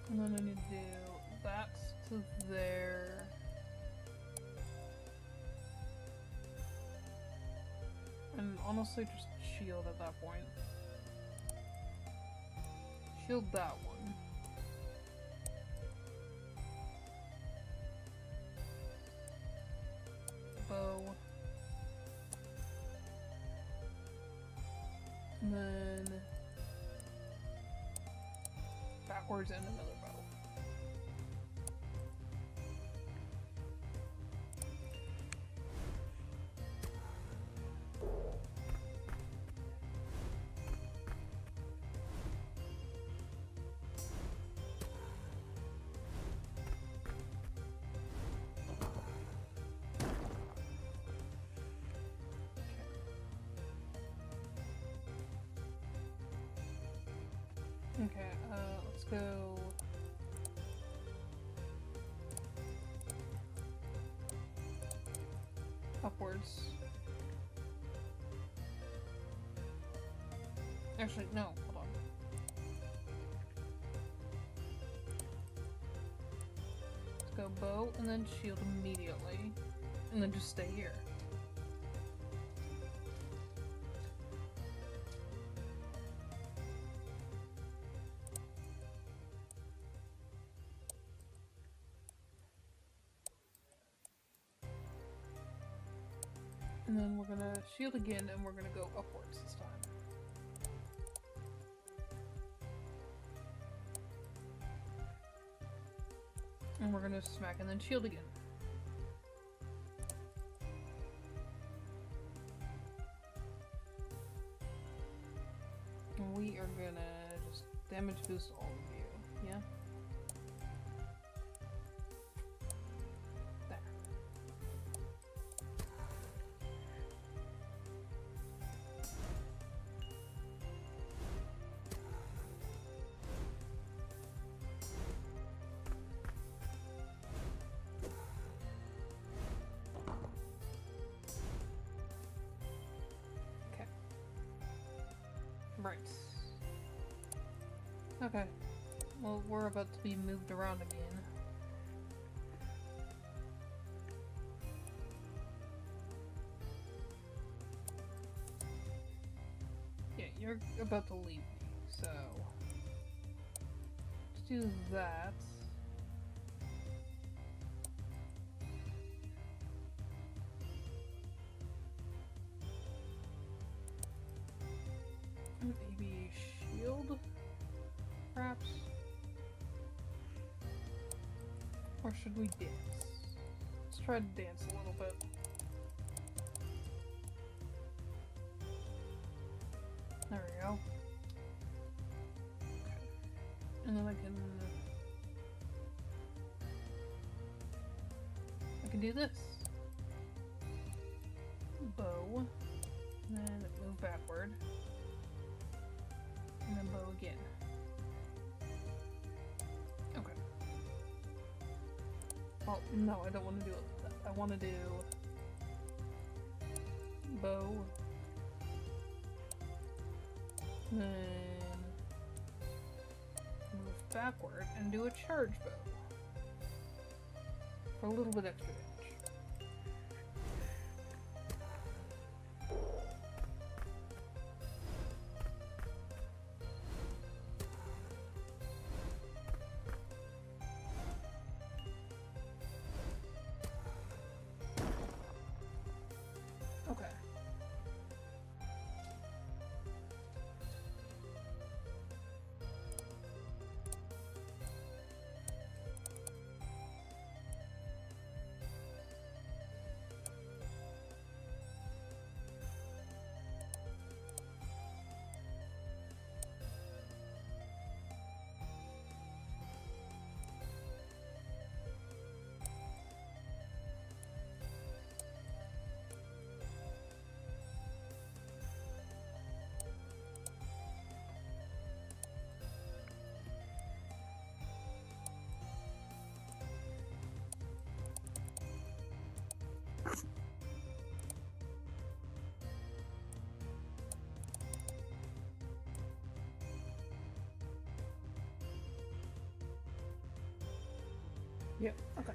And then I need to do that to there. And honestly, just shield at that point. Shield that one. Bow. And then backwards and another bow. Okay, let's go upwards. Actually, no, hold on. Let's go bow and then shield immediately. And then just stay here. And then we're gonna shield again and we're gonna go upwards this time. And we're gonna smack and then shield again. And we are gonna just damage boost all of you, yeah? There. Right. Okay. Well, we're about to be moved around again. Yeah, you're about to leave me, so... let's do that. Maybe shield? Perhaps? Or should we dance? Let's try to dance a little bit. There we go. And then I can do this. Bow. And then move backward. And then bow again. Okay. Well, no, I don't want to do it like that. I want to do bow. Then move backward and do a charge bow. For a little bit extra damage. Okay. Yep, okay.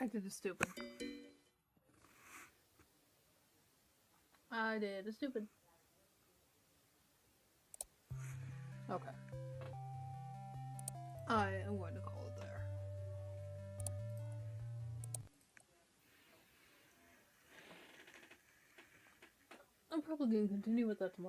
I did a stupid. I did a stupid. Okay. I am going to call it there. I'm probably going to continue with that tomorrow.